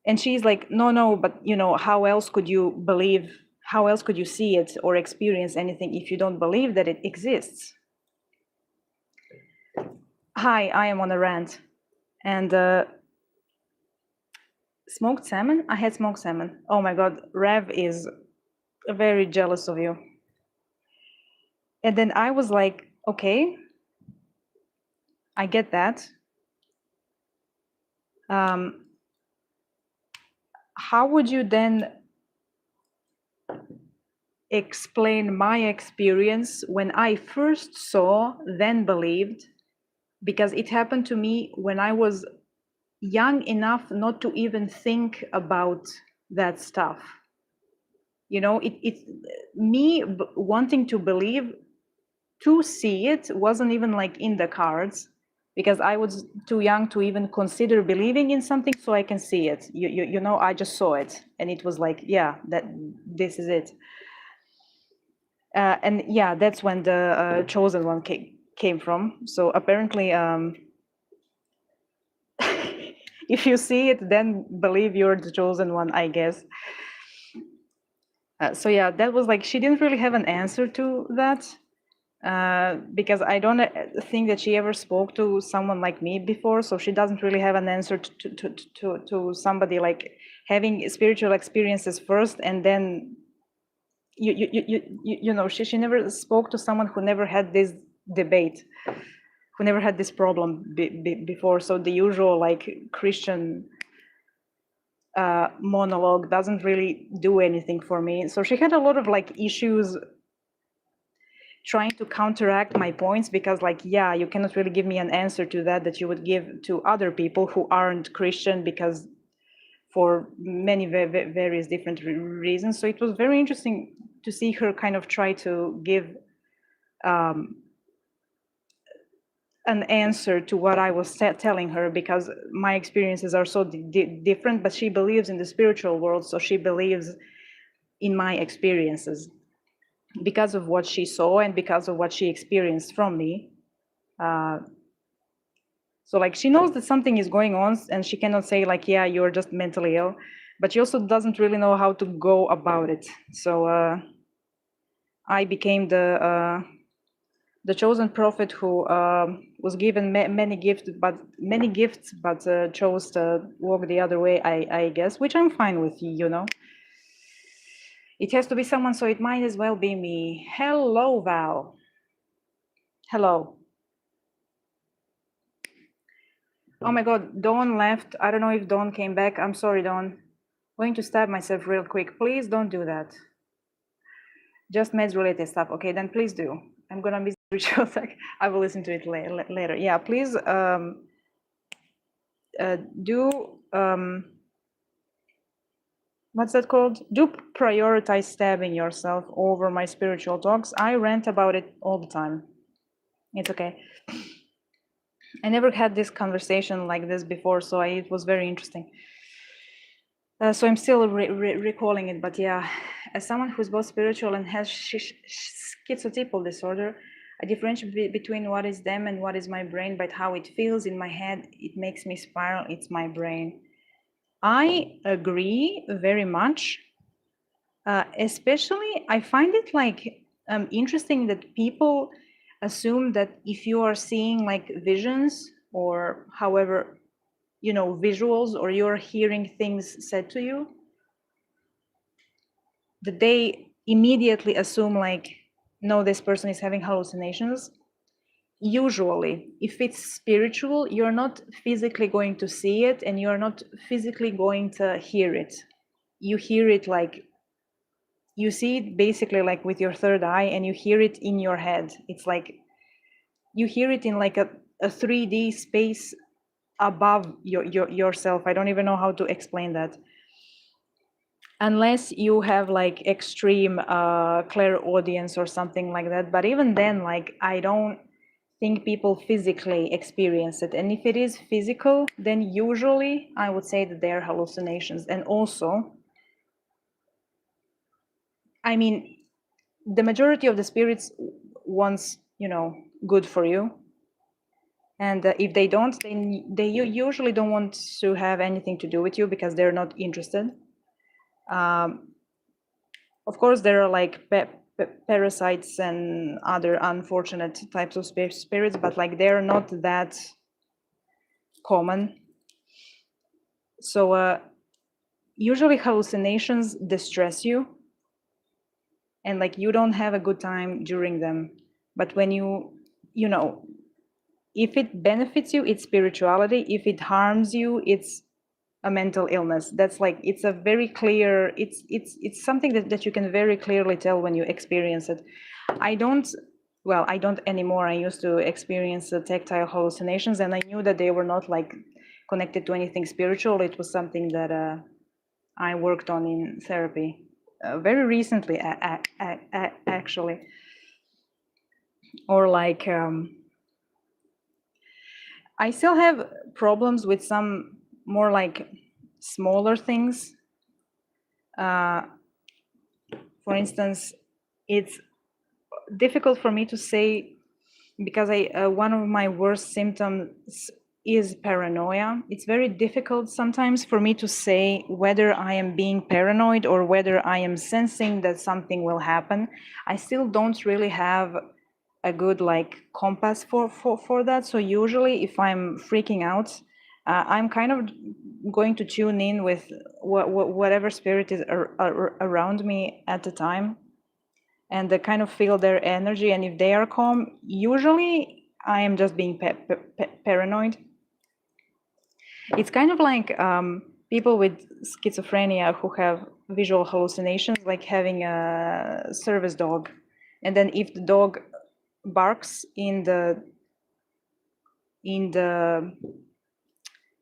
A: And she's like, no, but, you know, how else could you believe, how else could you see it or experience anything if you don't believe that it exists? Hi, I am on a rant. And smoked salmon? I had smoked salmon. Oh my God, Rev is very jealous of you. And then I was like, okay, I get that. How would you then explain my experience when I first saw, then believed? Because it happened to me when I was young enough not to even think about that stuff. You know, it's me wanting to believe, to see it wasn't even like in the cards, because I was too young to even consider believing in something so I can see it. You know, I just saw it and it was like, yeah, this is it. And yeah, that's when the chosen one came from. So apparently, if you see it, then believe you're the chosen one, I guess. So yeah, that was like, she didn't really have an answer to that. Because I don't think that she ever spoke to someone like me before, so she doesn't really have an answer to somebody like having spiritual experiences first, and then you know, she never spoke to someone who never had this debate, who never had this problem before. So the usual like Christian monologue doesn't really do anything for me. So she had a lot of like issues trying to counteract my points, because like, yeah, you cannot really give me an answer to that you would give to other people who aren't Christian, because for many various different reasons. So it was very interesting to see her kind of try to give an answer to what I was telling her, because my experiences are so different, but she believes in the spiritual world, so she believes in my experiences because of what she saw and because of what she experienced from me. So like, she knows that something is going on and she cannot say like, yeah, you're just mentally ill, but she also doesn't really know how to go about it. So I became the chosen prophet who was given many gifts, but chose to walk the other way, I guess, which I'm fine with, you know. It has to be someone, so it might as well be me. Hello, Val. Hello. Oh my God, Dawn left. I don't know if Dawn came back. I'm sorry, Dawn. Going to stab myself real quick. Please don't do that. Just meds related stuff. Okay, then please do. I'm gonna miss the ritual. I will listen to it later. Yeah, please do what's that called? Do prioritize stabbing yourself over my spiritual talks. I rant about it all the time. It's okay. I never had this conversation like this before, so it was very interesting. So I'm still recalling it, but yeah, as someone who's both spiritual and has schizotypal disorder, I differentiate between what is them and what is my brain, but how it feels in my head, it makes me spiral, it's my brain. I agree very much. Especially, I find it like interesting that people assume that if you are seeing like visions or however, you know, visuals, or you're hearing things said to you, that they immediately assume like, no, this person is having hallucinations. Usually, if it's spiritual, you're not physically going to see it and you're not physically going to hear it. You hear it like, you see it basically like with your third eye, and you hear it in your head. It's like you hear it in like a 3D space above yourself. I don't even know how to explain that. Unless you have like extreme clairaudience or something like that. But even then, like, I don't think people physically experience it. And if it is physical, then usually I would say that they are hallucinations. And also, I mean, the majority of the spirits wants, you know, good for you. And if they don't, then they usually don't want to have anything to do with you because they're not interested. Of course, there are like parasites and other unfortunate types of spirits, but like they're not that common. So usually hallucinations distress you, and like you don't have a good time during them. But when you know, if it benefits you, it's spirituality. If it harms you, it's a mental illness. That's like, it's a very clear, it's something that you can very clearly tell when you experience it. I don't anymore. I used to experience tactile hallucinations, and I knew that they were not like connected to anything spiritual. It was something that I worked on in therapy very recently, actually. Or like, I still have problems with some more like smaller things. For instance, it's difficult for me to say, because one of my worst symptoms is paranoia. It's very difficult sometimes for me to say whether I am being paranoid or whether I am sensing that something will happen. I still don't really have a good like compass for that. So usually if I'm freaking out, I'm kind of going to tune in with whatever spirit is around me at the time, and kind of feel their energy. And if they are calm, usually I am just being paranoid. It's kind of like people with schizophrenia who have visual hallucinations, like having a service dog, and then if the dog barks in the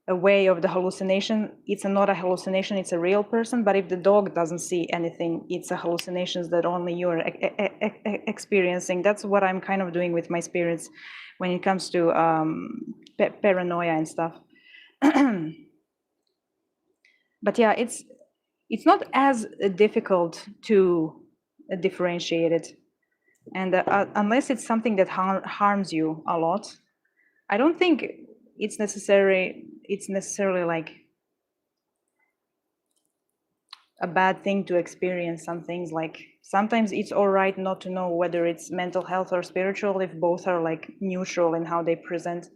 A: a way of the hallucination, it's not a hallucination, it's a real person. But if the dog doesn't see anything, it's a hallucination that only you're experiencing. That's what I'm kind of doing with my spirits when it comes to paranoia and stuff. But yeah, it's not as difficult to differentiate it. And unless it's something that harms you a lot, I don't think it's necessarily like a bad thing to experience some things. Like sometimes it's all right not to know whether it's mental health or spiritual if both are like neutral in how they present.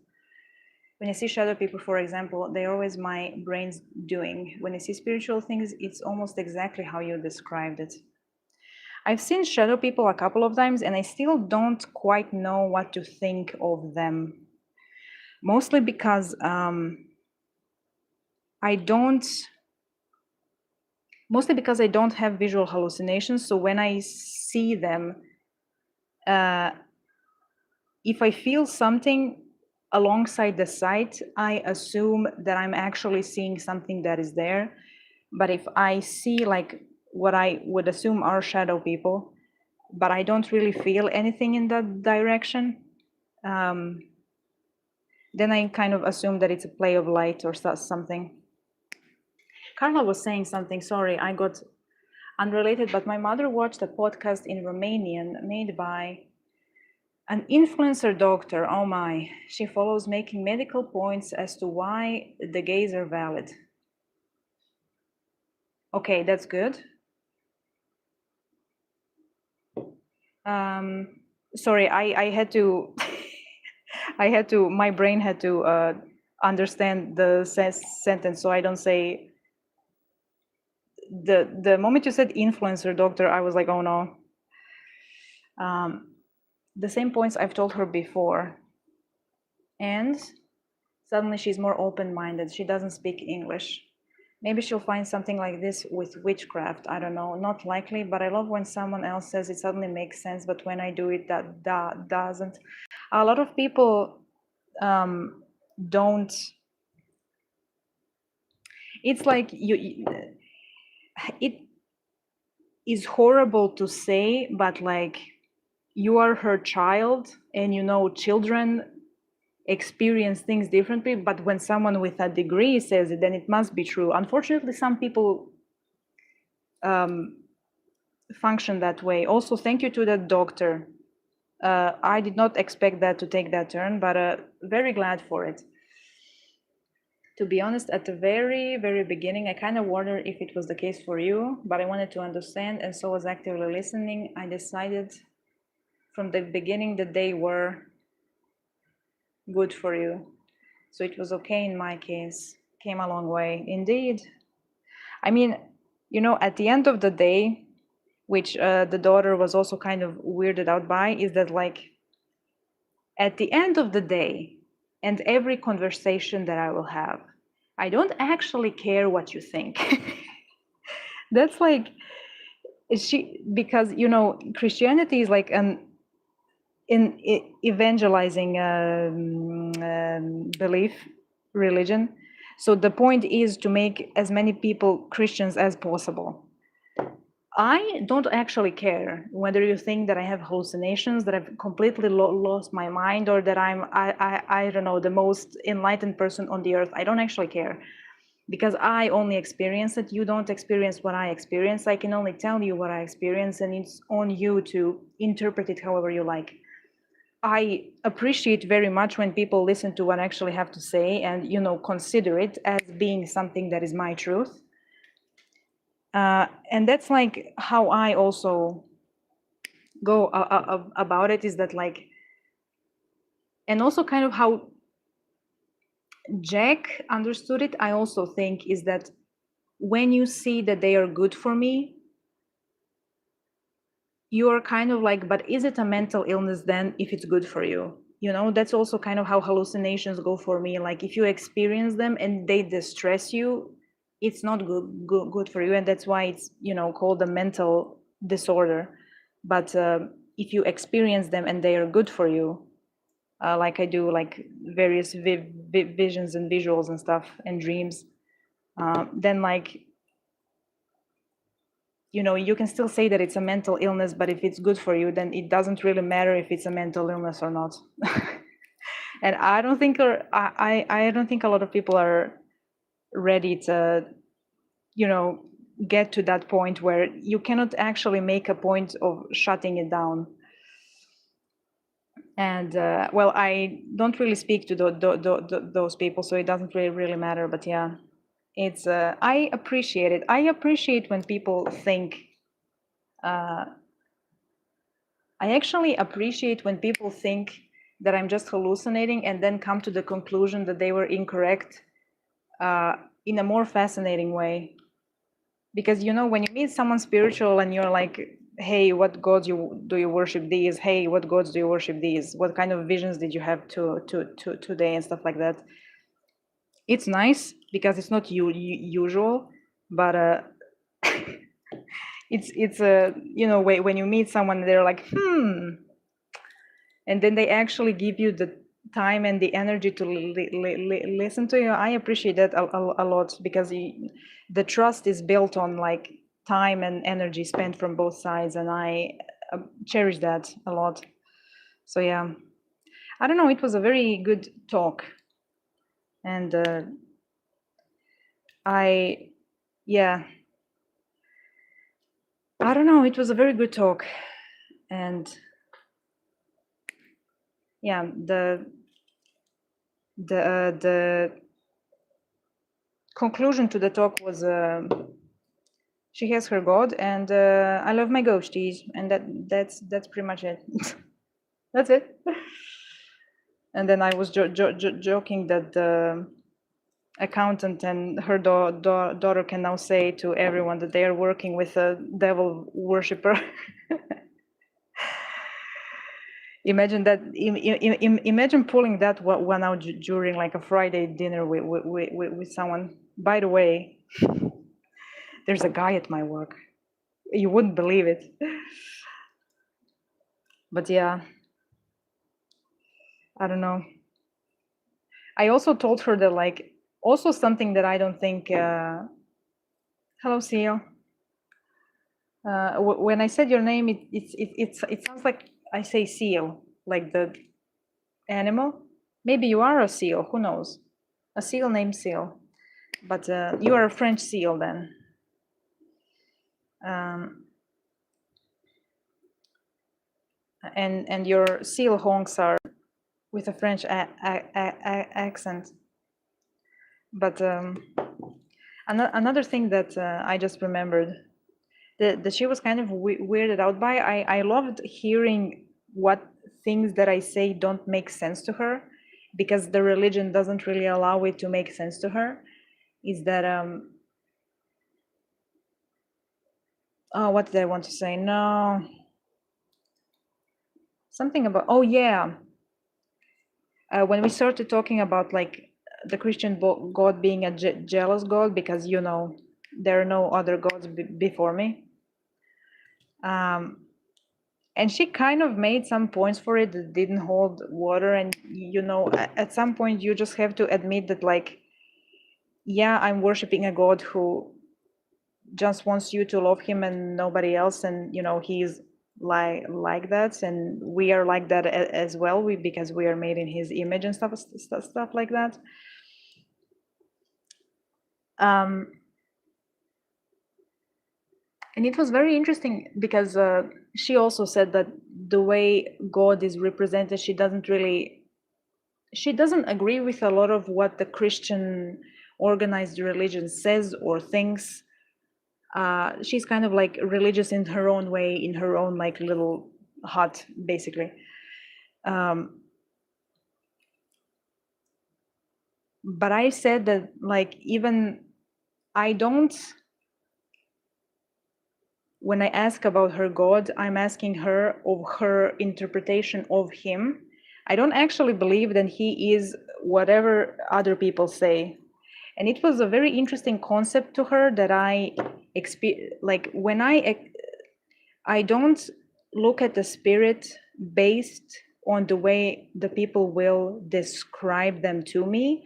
A: When I see shadow people, for example, they're always my brain's doing. When I see spiritual things, it's almost exactly how you described it. I've seen shadow people a couple of times, and I still don't quite know what to think of them. Mostly because I don't have visual hallucinations. So when I see them, if I feel something alongside the sight, I assume that I'm actually seeing something that is there. But if I see like what I would assume are shadow people, but I don't really feel anything in that direction, um, then I kind of assume that it's a play of light or something. Carla was saying something, sorry, I got unrelated, but my mother watched a podcast in Romanian made by an influencer doctor. Oh my, she follows making medical points as to why the gays are valid. Okay, that's good. Sorry, I had to, my brain had to understand the sentence so I don't say, the moment you said influencer doctor, I was like, oh no. The same points I've told her before. And suddenly she's more open-minded. She doesn't speak English. Maybe she'll find something like this with witchcraft. I don't know, not likely, but I love when someone else says it suddenly makes sense, but when I do it, that doesn't. A lot of people don't, it's like it is horrible to say, but like you are her child and you know children experience things differently, but when someone with a degree says it, then it must be true. Unfortunately, some people function that way. Also, thank you to that doctor. I did not expect that to take that turn, but very glad for it. To be honest, at the very, very beginning, I kind of wondered if it was the case for you, but I wanted to understand and so was actively listening. I decided from the beginning that they were good for you. So it was okay in my case. Came a long way. Indeed. I mean, you know, at the end of the day, which the daughter was also kind of weirded out by, is that like, at the end of the day, and every conversation that I will have, I don't actually care what you think. That's like, because, you know, Christianity is like an evangelizing belief, religion. So the point is to make as many people Christians as possible. I don't actually care whether you think that I have hallucinations, that I've completely lost my mind, or that I don't know, the most enlightened person on the earth. I don't actually care, because I only experience it. You don't experience what I experience. I can only tell you what I experience, and it's on you to interpret it however you like. I appreciate very much when people listen to what I actually have to say and, you know, consider it as being something that is my truth. And that's like how I also go about it, is that like, and also kind of how Jack understood it, I also think, is that when you see that they are good for me, you are kind of like, but is it a mental illness then if it's good for you? You know, that's also kind of how hallucinations go for me. Like if you experience them and they distress you, it's not good for you. And that's why it's, you know, called a mental disorder. But if you experience them and they are good for you, like I do, like various visions and visuals and stuff and dreams, then like, you know, you can still say that it's a mental illness, but if it's good for you, then it doesn't really matter if it's a mental illness or not. And I don't think, I don't think a lot of people are ready to, you know, get to that point where you cannot actually make a point of shutting it down. And well, I don't really speak to those people, so it doesn't really matter. But yeah, it's I appreciate it. I appreciate when people think. I actually appreciate when people think that I'm just hallucinating and then come to the conclusion that they were incorrect in a more fascinating way. Because, you know, when you meet someone spiritual and you're like, hey, what gods do you worship these? Hey, what gods do you worship these? What kind of visions did you have today and stuff like that? It's nice because it's not usual, but it's a, you know, when you meet someone, they're like, and then they actually give you time and the energy to listen to you. I appreciate that a lot, because the trust is built on like time and energy spent from both sides, and I cherish that a lot. So yeah, I don't know, it was a very good talk, and yeah, I don't know, it was a very good talk, and yeah, the conclusion to the talk was she has her God, and I love my ghosties, and that's pretty much it. That's it. And then I was joking that the accountant and her daughter can now say to everyone that they are working with a devil worshipper. Imagine that. Imagine pulling that one out during like a Friday dinner with someone. By the way, there's a guy at my work. You wouldn't believe it. But yeah, I don't know. I also told her that, like, also something that I don't think. Hello, Seal. When I said your name, it sounds like I say seal, like the animal. Maybe you are a seal. Who knows? A seal named Seal, but you are a French seal then. And your seal honks are with a French accent. But another thing that I just remembered, that she was kind of weirded out by. I loved hearing what things that I say don't make sense to her, because the religion doesn't really allow it to make sense to her. Is that oh, what did I want to say? No, something about, oh yeah, when we started talking about like the Christian God being a jealous God, because you know there are no other gods before me. And she kind of made some points for it that didn't hold water. And, you know, at some point you just have to admit that, like, yeah, I'm worshiping a God who just wants you to love him and nobody else. And, you know, he's like that. And we are like that as well, because we are made in his image and stuff like that. And it was very interesting because she also said that the way God is represented, she doesn't agree with a lot of what the Christian organized religion says or thinks. She's kind of like religious in her own way, in her own like little hut, basically. But I said that, like, even I don't, when I ask about her God, I'm asking her of her interpretation of him. I don't actually believe that he is whatever other people say. And it was a very interesting concept to her that I like when I don't look at the spirit based on the way the people will describe them to me.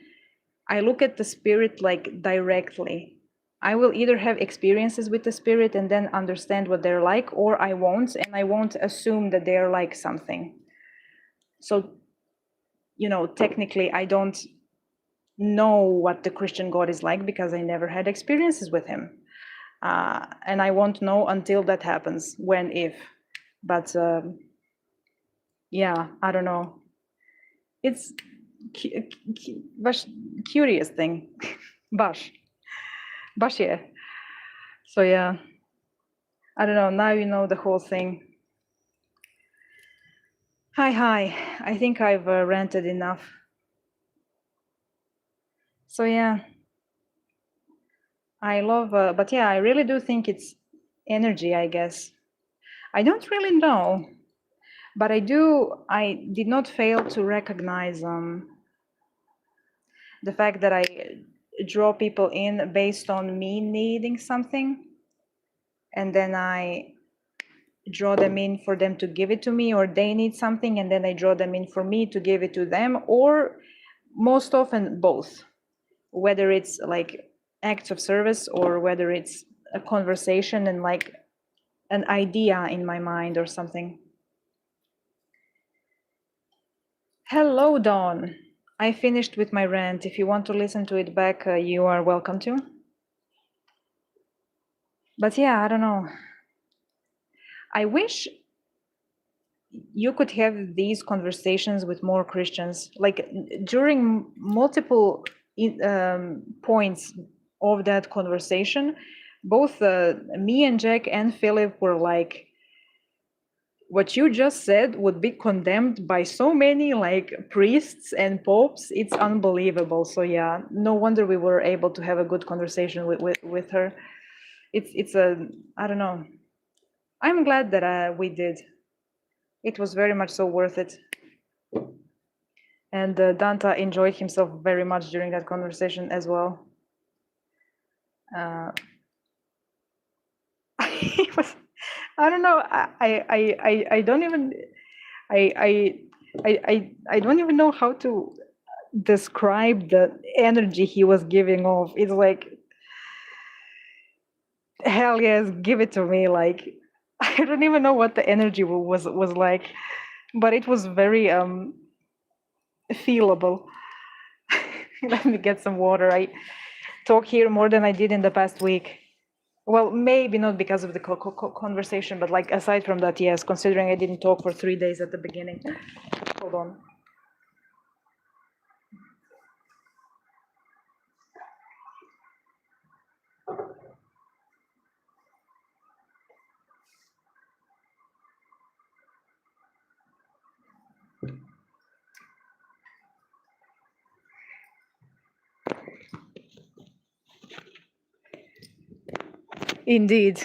A: I look at the spirit like directly. I will either have experiences with the spirit and then understand what they're like, or I won't, and I won't assume that they're like something. So, you know, technically I don't know what the Christian God is like because I never had experiences with him. And I won't know until that happens, when, if. But yeah, I don't know. It's curious thing. Bash, yeah. So yeah, I don't know. Now you know the whole thing. Hi. I think I've ranted enough. So yeah, I love, but yeah, I really do think it's energy, I guess. I don't really know, but I did not fail to recognize the fact that I draw people in based on me needing something. And then I draw them in for them to give it to me, or they need something and then I draw them in for me to give it to them, or most often both, whether it's like acts of service or whether it's a conversation and like an idea in my mind or something. Hello, Dawn. I finished with my rant. If you want to listen to it back, you are welcome to. But yeah, I don't know. I wish you could have these conversations with more Christians. Like during multiple points of that conversation, both me and Jack and Philip were like, what you just said would be condemned by so many like priests and popes. It's unbelievable. So yeah, no wonder we were able to have a good conversation with her. It's a, I don't know. I'm glad that we did. It was very much so worth it. And Danta enjoyed himself very much during that conversation as well. He was, I don't know. I don't even. I don't even know how to describe the energy he was giving off. It's like, hell yes, give it to me. Like, I don't even know what the energy was like, but it was very feelable. Let me get some water. I talk here more than I did in the past week. Well, maybe not because of the conversation, but like aside from that, yes, considering I didn't talk for 3 days at the beginning. Hold on. Indeed,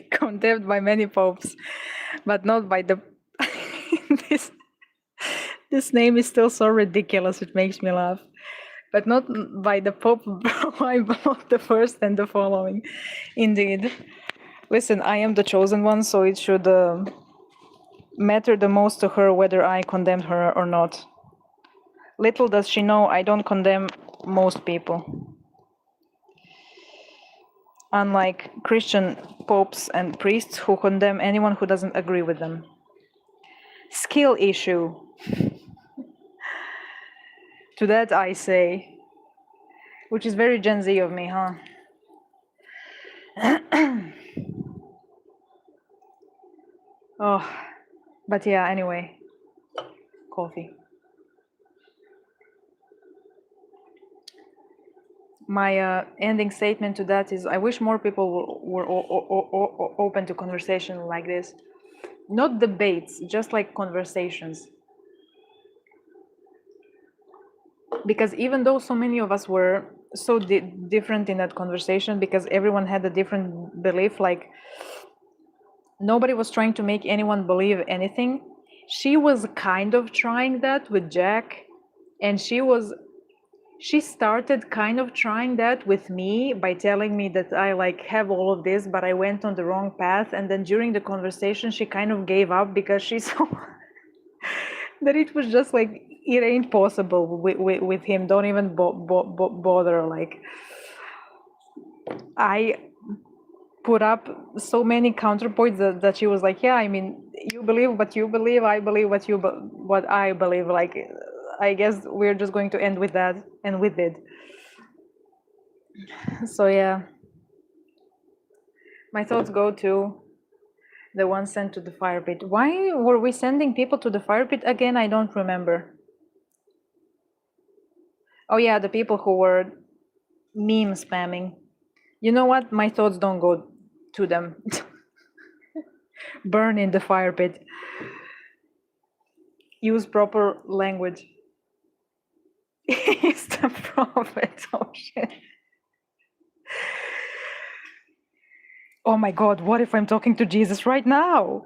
A: condemned by many popes, but not by the. This name is still so ridiculous, it makes me laugh. But not by the Pope Bible of the first and the following. Indeed. Listen, I am the chosen one, so it should matter the most to her whether I condemned her or not. Little does she know I don't condemn most people. Unlike Christian popes and priests who condemn anyone who doesn't agree with them. Skill issue. To that I say, which is very Gen Z of me, huh? Oh, but yeah, anyway, coffee. My ending statement to that is I wish more people were open to conversation like this. Not debates, just like conversations. Because even though so many of us were so different in that conversation, because everyone had a different belief, like nobody was trying to make anyone believe anything. She was kind of trying that with Jack, and she started kind of trying that with me by telling me that I like have all of this, but I went on the wrong path. And then during the conversation, she kind of gave up because she saw that it was just like, it ain't possible with him. Don't even bother. Like, I put up so many counterpoints that she was like, yeah, I mean, you believe what you believe, I believe what I believe. Like, I guess we're just going to end with that, and we did. So yeah, my thoughts go to the one sent to the fire pit. Why were we sending people to the fire pit again? I don't remember. Oh yeah, the people who were meme spamming. You know what? My thoughts don't go to them. Burn in the fire pit. Use proper language. He's the prophet. Oh shit. Oh my God, what if I'm talking to Jesus right now?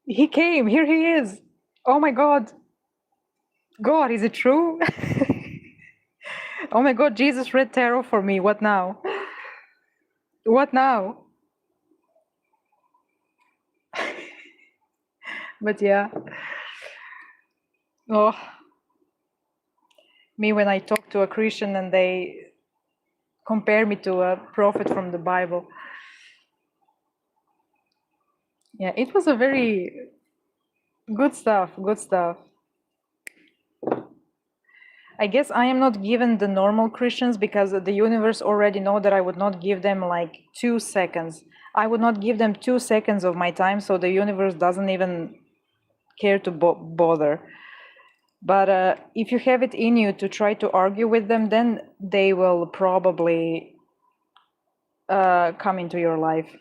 A: He came, here he is. Oh my God. God, is it true? Oh my God, Jesus read tarot for me. What now? What now? But yeah, oh, me when I talk to a Christian and they compare me to a prophet from the Bible. Yeah, it was a very good stuff, good stuff. I guess I am not given the normal Christians because the universe already know that I would not give them like 2 seconds. I would not give them 2 seconds of my time, so the universe doesn't even care to bother. But if you have it in you to try to argue with them, then they will probably come into your life.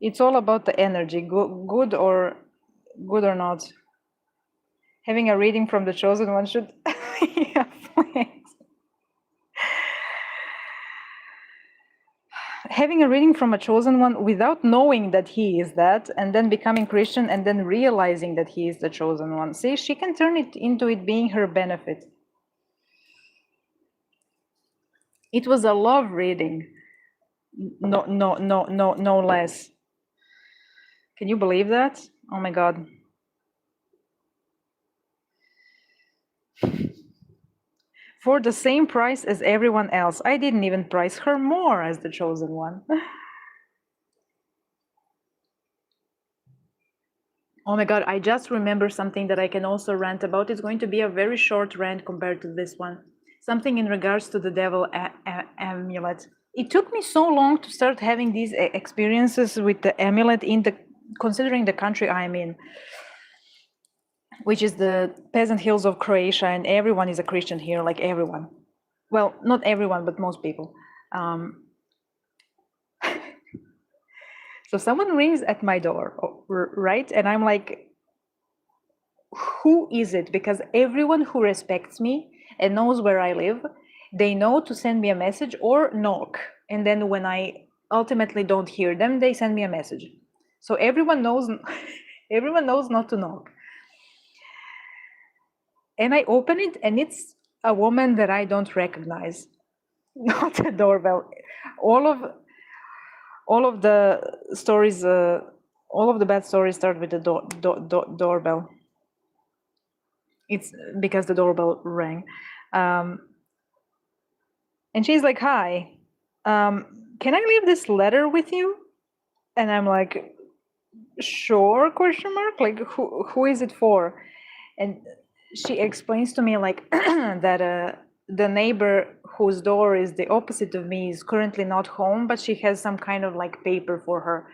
A: It's all about the energy, good or not. Having a reading from the chosen one should, yeah, thanks. Having a reading from a chosen one without knowing that he is that, and then becoming Christian and then realizing that he is the chosen one. See, she can turn it into it being her benefit. It was a love reading, no less. Can you believe that? Oh my God. For the same price as everyone else. I didn't even price her more as the chosen one. Oh my God, I just remember something that I can also rant about. It's going to be a very short rant compared to this one. Something in regards to the devil amulet. It took me so long to start having these experiences with the amulet considering the country I'm in, which is the peasant hills of Croatia, and everyone is a Christian here, like everyone. Well, not everyone, but most people. So someone rings at my door, right? And I'm like, who is it? Because everyone who respects me and knows where I live, they know to send me a message or knock. And then when I ultimately don't hear them, they send me a message. So everyone knows, everyone knows not to knock. And I open it and it's a woman that I don't recognize. Not a doorbell. All of the stories, all of the bad stories start with the doorbell. It's because the doorbell rang. And she's like, hi, can I leave this letter with you? And I'm like, sure, question mark? Like, who is it for? And she explains to me like that the neighbor whose door is the opposite of me is currently not home, but she has some kind of like paper for her.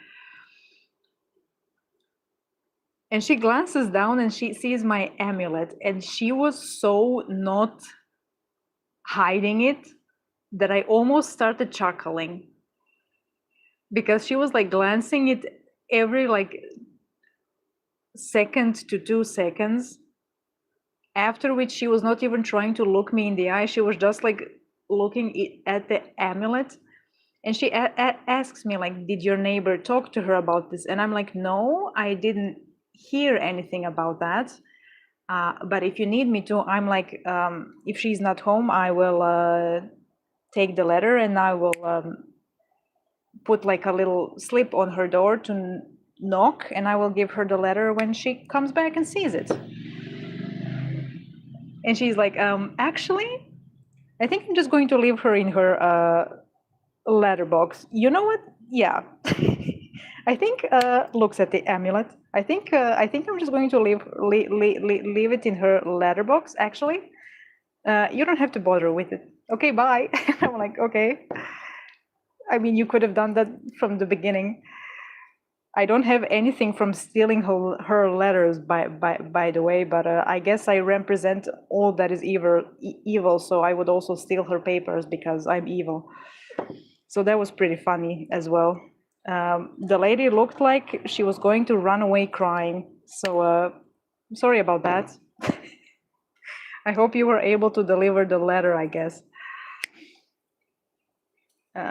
A: And she glances down and she sees my amulet, and she was so not hiding it that I almost started chuckling, because she was like glancing it every like second to 2 seconds, after which she was not even trying to look me in the eye. She was just like looking at the amulet, and she asks me like, did your neighbor talk to her about this? And I'm like, no, I didn't hear anything about that. But if you need me to, I'm like, if she's not home, I will take the letter and I will put like a little slip on her door to knock, and I will give her the letter when she comes back and sees it. And she's like, actually, I think I'm just going to leave her in her letterbox. You know what? Yeah. I think looks at the amulet. I think I'm just going to leave it in her letterbox. Actually, you don't have to bother with it. Okay, bye. I'm like, okay. I mean, you could have done that from the beginning. I don't have anything from stealing her letters, by the way, but I guess I represent all that is evil, so I would also steal her papers because I'm evil. So that was pretty funny as well. The lady looked like she was going to run away crying, so sorry about that. I hope you were able to deliver the letter, I guess.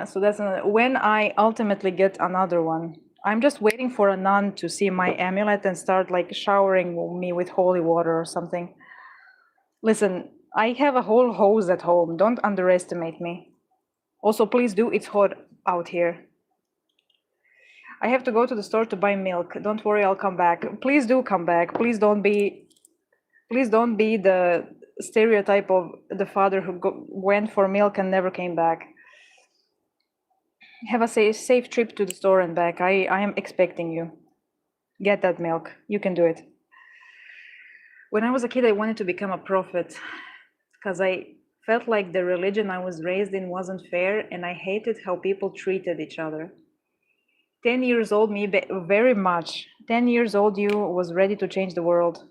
A: So that's when I ultimately get another one. I'm just waiting for a nun to see my amulet and start like showering me with holy water or something. Listen, I have a whole hose at home. Don't underestimate me. Also, please do. It's hot out here. I have to go to the store to buy milk. Don't worry, I'll come back. Please do come back. Please don't be the stereotype of the father who went for milk and never came back. Have a safe trip to the store and back. I am expecting you. Get that milk. You can do it. When I was a kid, I wanted to become a prophet because I felt like the religion I was raised in wasn't fair, and I hated how people treated each other. 10 years old me, very much. 10 years old you was ready to change the world.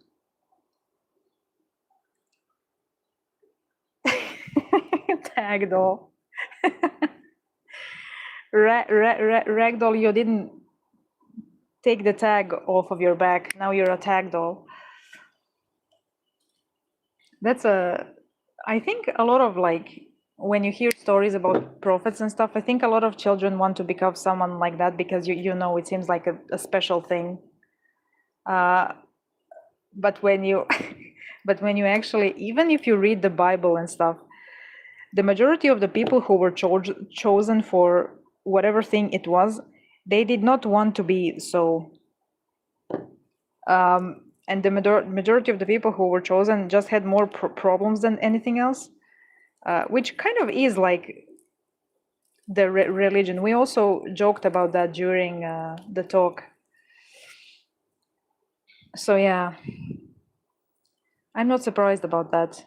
A: Ragdoll. Ragdoll, you didn't take the tag off of your back. Now you're a tag doll. That's I think a lot of like, when you hear stories about prophets and stuff, I think a lot of children want to become someone like that because you know, it seems like a special thing. But when you, but when you actually, even if you read the Bible and stuff, the majority of the people who were chosen for whatever thing it was, they did not want to be so. And the majority of the people who were chosen just had more problems than anything else, which kind of is like the religion. We also joked about that during the talk. So yeah, I'm not surprised about that.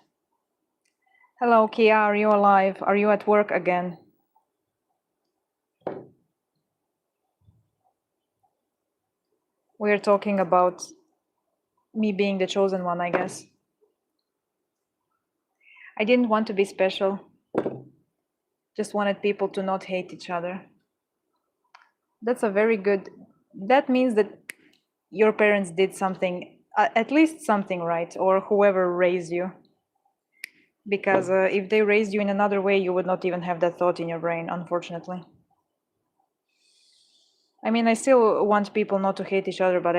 A: Hello, Kia, are you alive? Are you at work again? We're talking about me being the chosen one, I guess. I didn't want to be special. Just wanted people to not hate each other. That's a very good, that means that your parents did something, at least something right, or whoever raised you. Because if they raised you in another way, you would not even have that thought in your brain, unfortunately. I mean, I still want people not to hate each other, but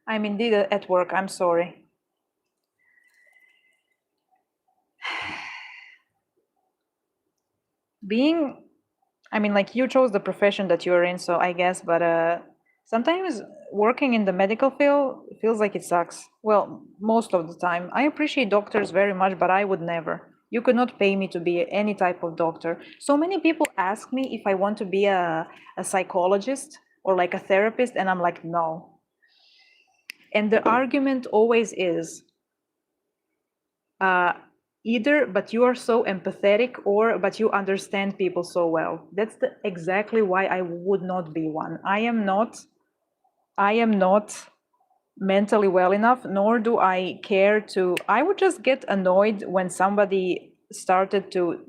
A: I'm indeed at work, I'm sorry. Being, I mean, like, you chose the profession that you're in, so I guess, but sometimes working in the medical field feels like it sucks. Well, most of the time. I appreciate doctors very much, but I would never. You could not pay me to be any type of doctor. So many people ask me if I want to be a psychologist or like a therapist, and I'm like, no. And the argument always is, either, but you are so empathetic, or, but you understand people so well. That's exactly why I would not be one. I am not mentally well enough, nor do I care to, I would just get annoyed when somebody started to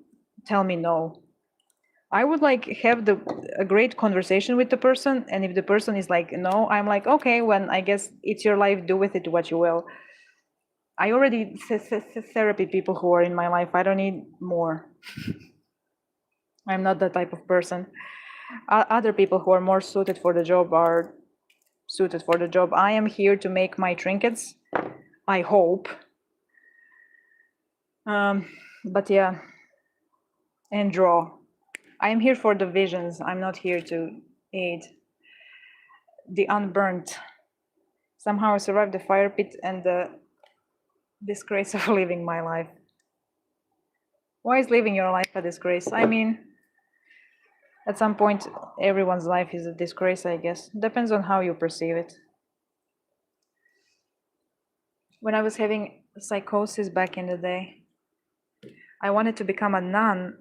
A: tell me no. I would like have a great conversation with the person, and if the person is like, no, I'm like, okay, when I guess it's your life, do with it what you will. I already therapy people who are in my life. I don't need more. I'm not that type of person. Other people who are more suited for the job are suited for the job. I am here to make my trinkets, I hope. But yeah, and draw. I am here for the visions. I'm not here to aid. The unburnt. Somehow I survived the fire pit and the disgrace of living my life. Why is living your life a disgrace? I mean, at some point, everyone's life is a disgrace, I guess. Depends on how you perceive it. When I was having psychosis back in the day, I wanted to become a nun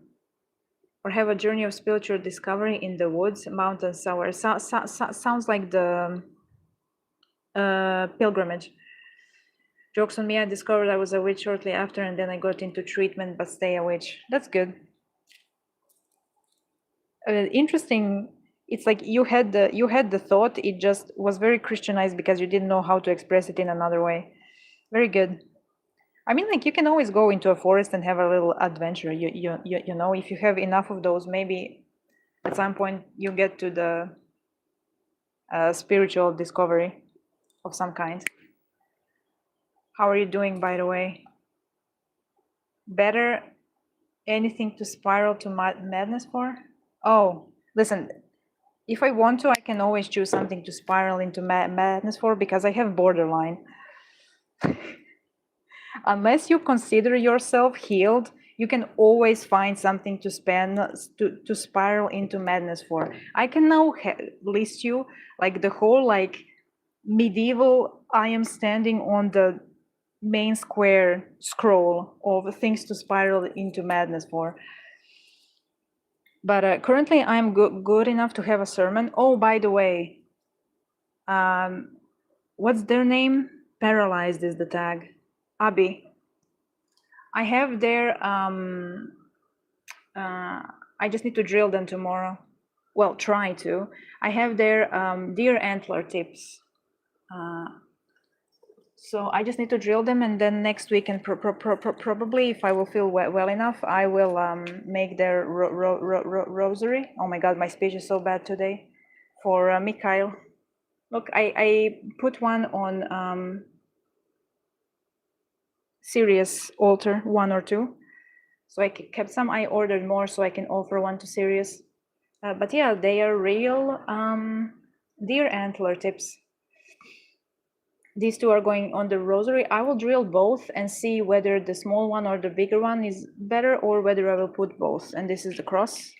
A: or have a journey of spiritual discovery in the woods, mountains, somewhere. Sounds like the pilgrimage. Jokes on me, I discovered I was a witch shortly after, and then I got into treatment, but stay a witch. That's good. Interesting. It's like you had the thought, it just was very Christianized because you didn't know how to express it in another way. Very good. I mean, like, you can always go into a forest and have a little adventure. You know, if you have enough of those, maybe at some point you get to the spiritual discovery of some kind. How are you doing, by the way? Better? Anything to spiral to madness for? Oh, listen, if I want to, I can always choose something to spiral into madness for, because I have borderline. Unless you consider yourself healed, you can always find something to spend to spiral into madness for. I can now list you like the whole like medieval I am standing on the main square scroll of things to spiral into madness for. But currently I'm good enough to have a sermon. Oh, by the way, what's their name? Paralyzed is the tag. Abby. I have their I just need to drill them tomorrow. Well, try to. I have their deer antler tips. So I just need to drill them, and then next week, and probably, if I will feel well enough, I will make their rosary. Oh my God, my speech is so bad today. For Mikhail. Look, I put one on Sirius altar, 1 or 2. So I kept some. I ordered more so I can offer one to Sirius. But yeah, they are real deer antler tips. These two are going on the rosary. I will drill both and see whether the small one or the bigger one is better, or whether I will put both. And this is the cross.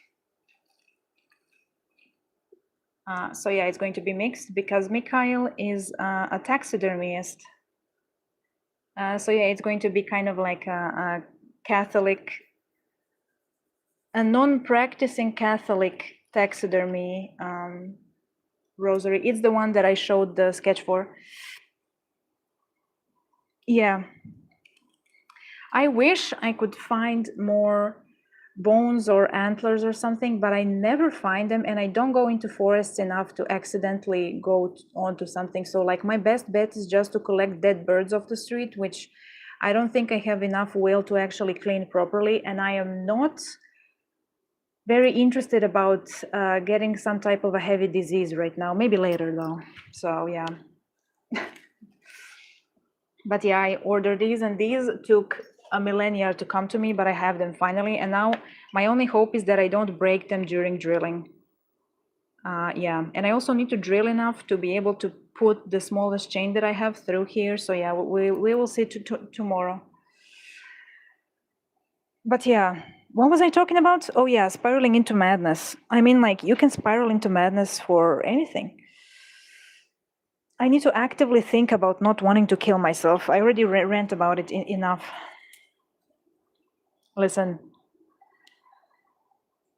A: So yeah, it's going to be mixed because Mikhail is a taxidermist. So yeah, it's going to be kind of like a Catholic, a non-practicing Catholic taxidermy rosary. It's the one that I showed the sketch for. Yeah. I wish I could find more bones or antlers or something, but I never find them, and I don't go into forests enough to accidentally go onto something. So like my best bet is just to collect dead birds off the street, which I don't think I have enough will to actually clean properly, and I am not very interested about getting some type of a heavy disease right now. Maybe later though. So yeah. But yeah, I ordered these, and these took a millennia to come to me, but I have them finally. And now my only hope is that I don't break them during drilling. Yeah, and I also need to drill enough to be able to put the smallest chain that I have through here. So yeah, we will see tomorrow. But yeah, what was I talking about? Oh yeah, spiraling into madness. I mean, like, you can spiral into madness for anything. I need to actively think about not wanting to kill myself. I already rant about it enough. Listen,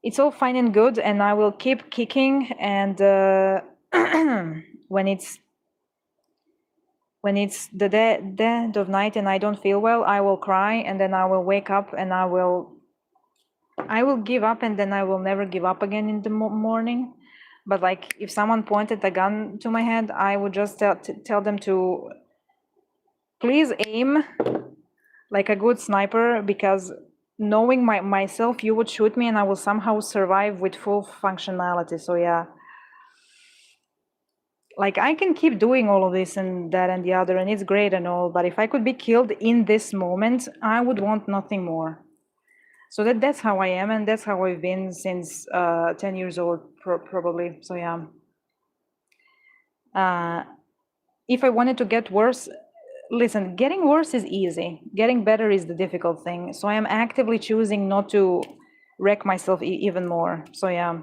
A: it's all fine and good, and I will keep kicking, and when it's the dead of night and I don't feel well, I will cry, and then I will wake up, and I will give up, and then I will never give up again in the morning. But like, if someone pointed a gun to my head, I would just tell them to please aim like a good sniper, because knowing myself, you would shoot me and I will somehow survive with full functionality. So yeah, like, I can keep doing all of this and that and the other, and it's great and all, but if I could be killed in this moment, I would want nothing more. So that's how I am, and that's how I've been since 10 years old, probably. So yeah. If I wanted to get worse, listen, getting worse is easy. Getting better is the difficult thing. So I am actively choosing not to wreck myself even more. So yeah.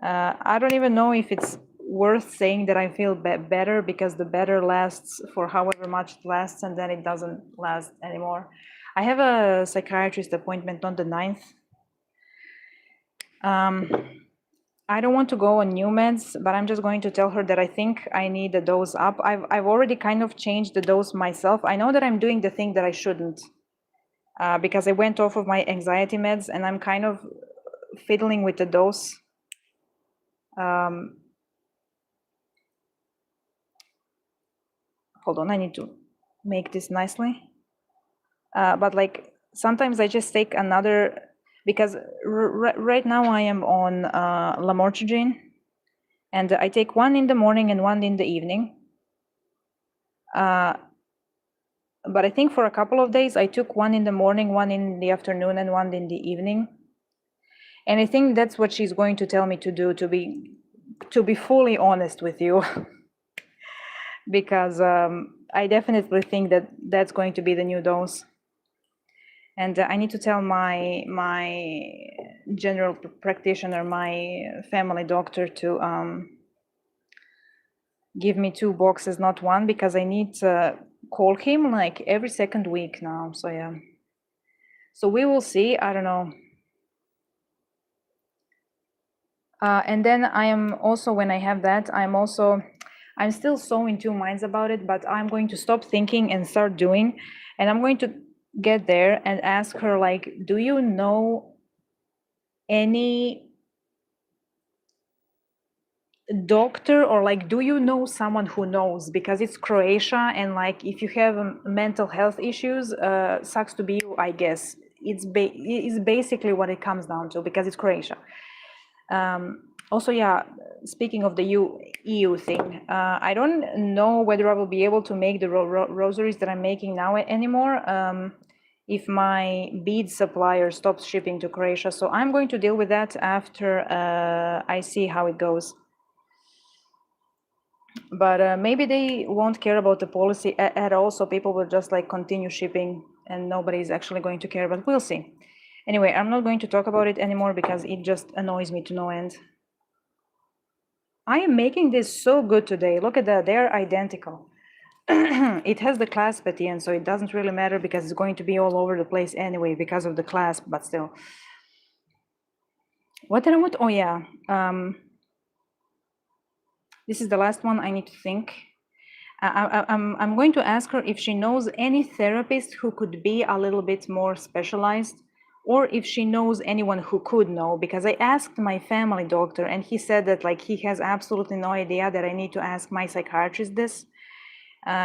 A: I don't even know if it's worth saying that I feel better, because the better lasts for however much it lasts, and then it doesn't last anymore. I have a psychiatrist appointment on the 9th. I don't want to go on new meds, but I'm just going to tell her that I think I need a dose up. I've already kind of changed the dose myself. I know that I'm doing the thing that I shouldn't, because I went off of my anxiety meds, and I'm kind of fiddling with the dose. Hold on, I need to make this nicely. But like, sometimes I just take another, because right now I am on lamotrigine, and I take one in the morning and one in the evening. But I think for a couple of days I took one in the morning, one in the afternoon, and one in the evening. And I think that's what she's going to tell me to do, to be fully honest with you, because I definitely think that that's going to be the new dose. And I need to tell my general practitioner, my family doctor, to give me 2 boxes, not 1, because I need to call him like every second week now. So yeah. So we will see. I don't know. And then I am also, when I have that, I'm still so in 2 minds about it, but I'm going to stop thinking and start doing. And I'm going to get there and ask her, like, do you know any doctor, or like, do you know someone who knows? Because it's Croatia, and like, if you have mental health issues, sucks to be you, I guess. It's basically what it comes down to, because it's Croatia. Also, yeah, speaking of the EU thing, I don't know whether I will be able to make the rosaries that I'm making now anymore, if my bead supplier stops shipping to Croatia. So I'm going to deal with that after I see how it goes. But maybe they won't care about the policy at all, so people will just like continue shipping and nobody's actually going to care, but we'll see. Anyway, I'm not going to talk about it anymore because it just annoys me to no end. I am making this so good today. Look at that, they're identical. It has the clasp at the end, so it doesn't really matter because it's going to be all over the place anyway because of the clasp, but still. What did I want? Oh yeah. This is the last one I need to think. I'm going to ask her if she knows any therapist who could be a little bit more specialized, or if she knows anyone who could know, because I asked my family doctor and he said that like he has absolutely no idea, that I need to ask my psychiatrist this.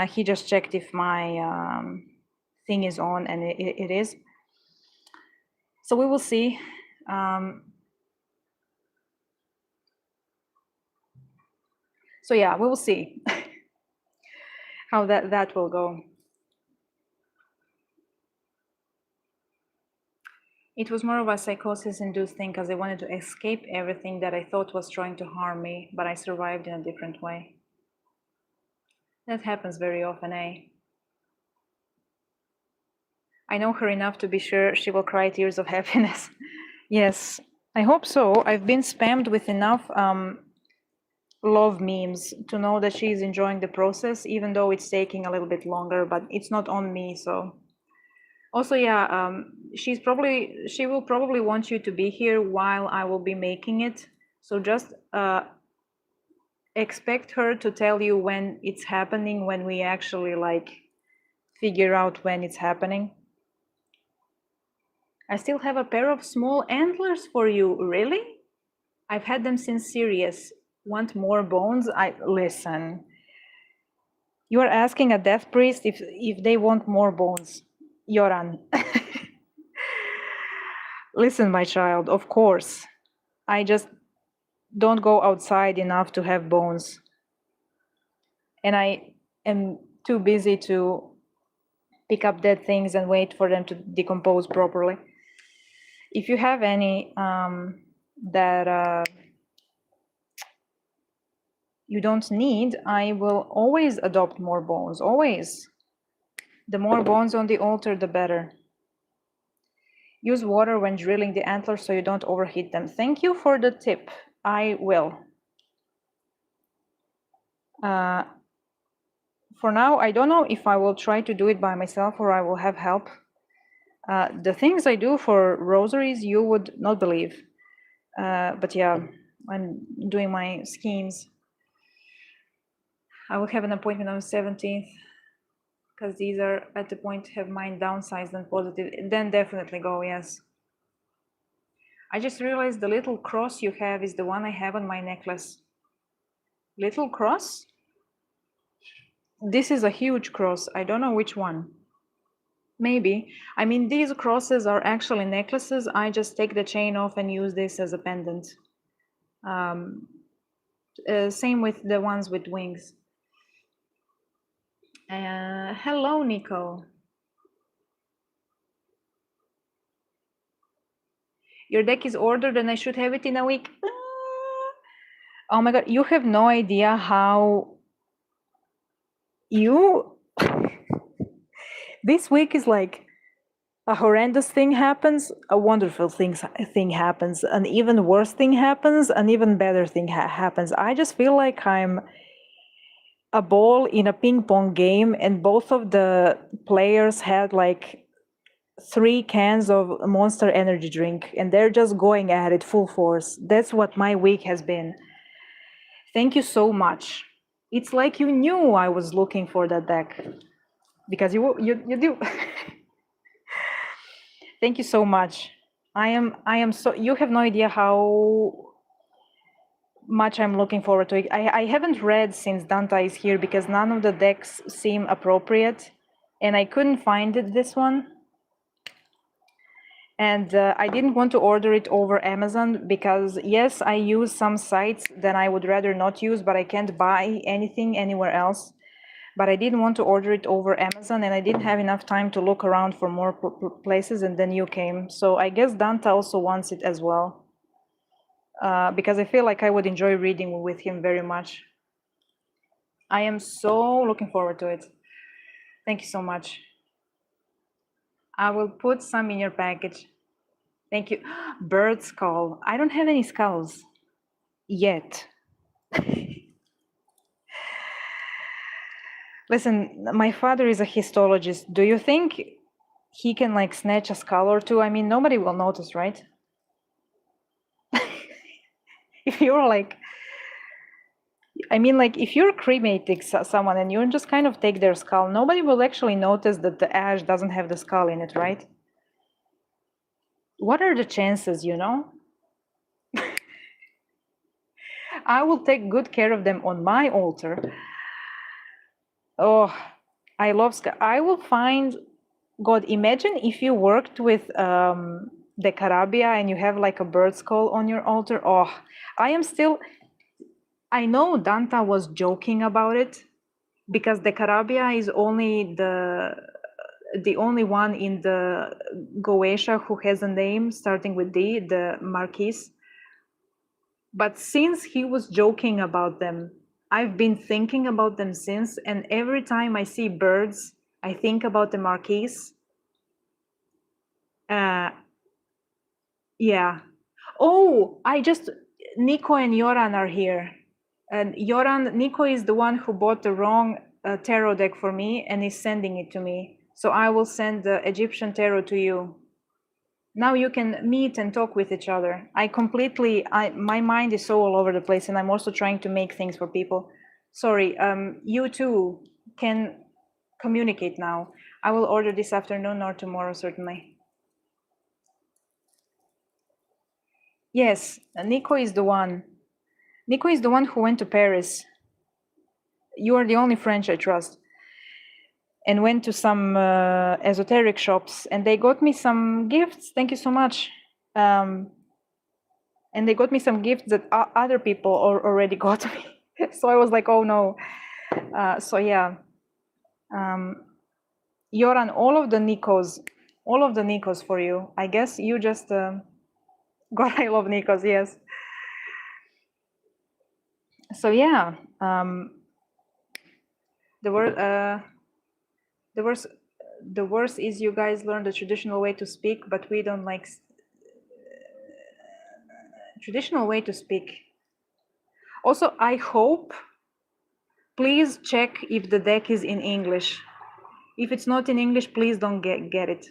A: He just checked if my thing is on, and it is. So we will see. So yeah, we will see how that will go. It was more of a psychosis-induced thing because I wanted to escape everything that I thought was trying to harm me, but I survived in a different way. That happens very often, eh? I know her enough to be sure she will cry tears of happiness. Yes, I hope so. I've been spammed with enough love memes to know that she's enjoying the process, even though it's taking a little bit longer, but it's not on me, so. Also, yeah, she will probably want you to be here while I will be making it. So just expect her to tell you when it's happening, when we actually like figure out when it's happening. I still have a pair of small antlers for you. Really? I've had them since Sirius. Want more bones? Listen. You are asking a death priest if they want more bones. Yoran. Listen, my child, of course. I just don't go outside enough to have bones. And I am too busy to pick up dead things and wait for them to decompose properly. If you have any that you don't need, I will always adopt more bones, always. The more bones on the altar, the better. Use water when drilling the antlers so you don't overheat them. Thank you for the tip. I will. For now, I don't know if I will try to do it by myself or I will have help. The things I do for rosaries, you would not believe. But yeah, I'm doing my schemes. I will have an appointment on the 17th because these are at the point have mine downsized and positive. Then definitely go, yes. I just realized the little cross you have is the one I have on my necklace. Little cross? This is a huge cross. I don't know which one. Maybe. I mean, these crosses are actually necklaces. I just take the chain off and use this as a pendant. Same with the ones with wings. Hello, Nico. Your deck is ordered and I should have it in a week. Oh my god, you have no idea how you... This week is like a horrendous thing happens, a wonderful thing happens, an even worse thing happens, an even better thing happens. I just feel like I'm a ball in a ping pong game and both of the players had like 3 cans of Monster energy drink and they're just going at it full force. That's what my week has been. Thank you so much. It's like you knew I was looking for that deck because you do. Thank you so much. I am so, you have no idea how much I'm looking forward to it. I haven't read since Danta is here because none of the decks seem appropriate and I couldn't find it, this one. And I didn't want to order it over Amazon because yes, I use some sites that I would rather not use, but I can't buy anything anywhere else. But I didn't want to order it over Amazon and I didn't have enough time to look around for more places and then you came. So I guess Danta also wants it as well. Because I feel like I would enjoy reading with him very much. I am so looking forward to it. Thank you so much. I will put some in your package. Thank you. Bird skull. I don't have any skulls yet. Listen, my father is a histologist. Do you think he can like snatch a skull or two? I mean, nobody will notice, right? If you're like, I mean, like if you're cremating someone and you just kind of take their skull, nobody will actually notice that the ash doesn't have the skull in it, right? What are the chances, you know? I will take good care of them on my altar. Oh, I love skull. I will find, God, imagine if you worked with the Carabia and you have like a bird skull on your altar. Oh, I am still, I know Danta was joking about it because the Carabia is only the only one in the Goetia who has a name starting with D, the Marquise. But since he was joking about them, I've been thinking about them since, and every time I see birds, I think about the Marquise. Yeah. Oh, Nico and Joran are here. And Nico is the one who bought the wrong tarot deck for me and is sending it to me. So I will send the Egyptian tarot to you. Now you can meet and talk with each other. My mind is so all over the place and I'm also trying to make things for people. Sorry, you too can communicate now. I will order this afternoon or tomorrow, certainly. Yes, Nico is the one. Nico is the one who went to Paris. You are the only French I trust. And went to some esoteric shops and they got me some gifts. Thank you so much. And they got me some gifts that other people already got me. So I was like, oh no. So yeah. Joran, all of the Nikos for you. I guess you just, God, I love Nikos, yes. So yeah, the worst is you guys learn the traditional way to speak, but we don't like traditional way to speak. Also, I hope, please check if the deck is in English. If it's not in English, please don't get it.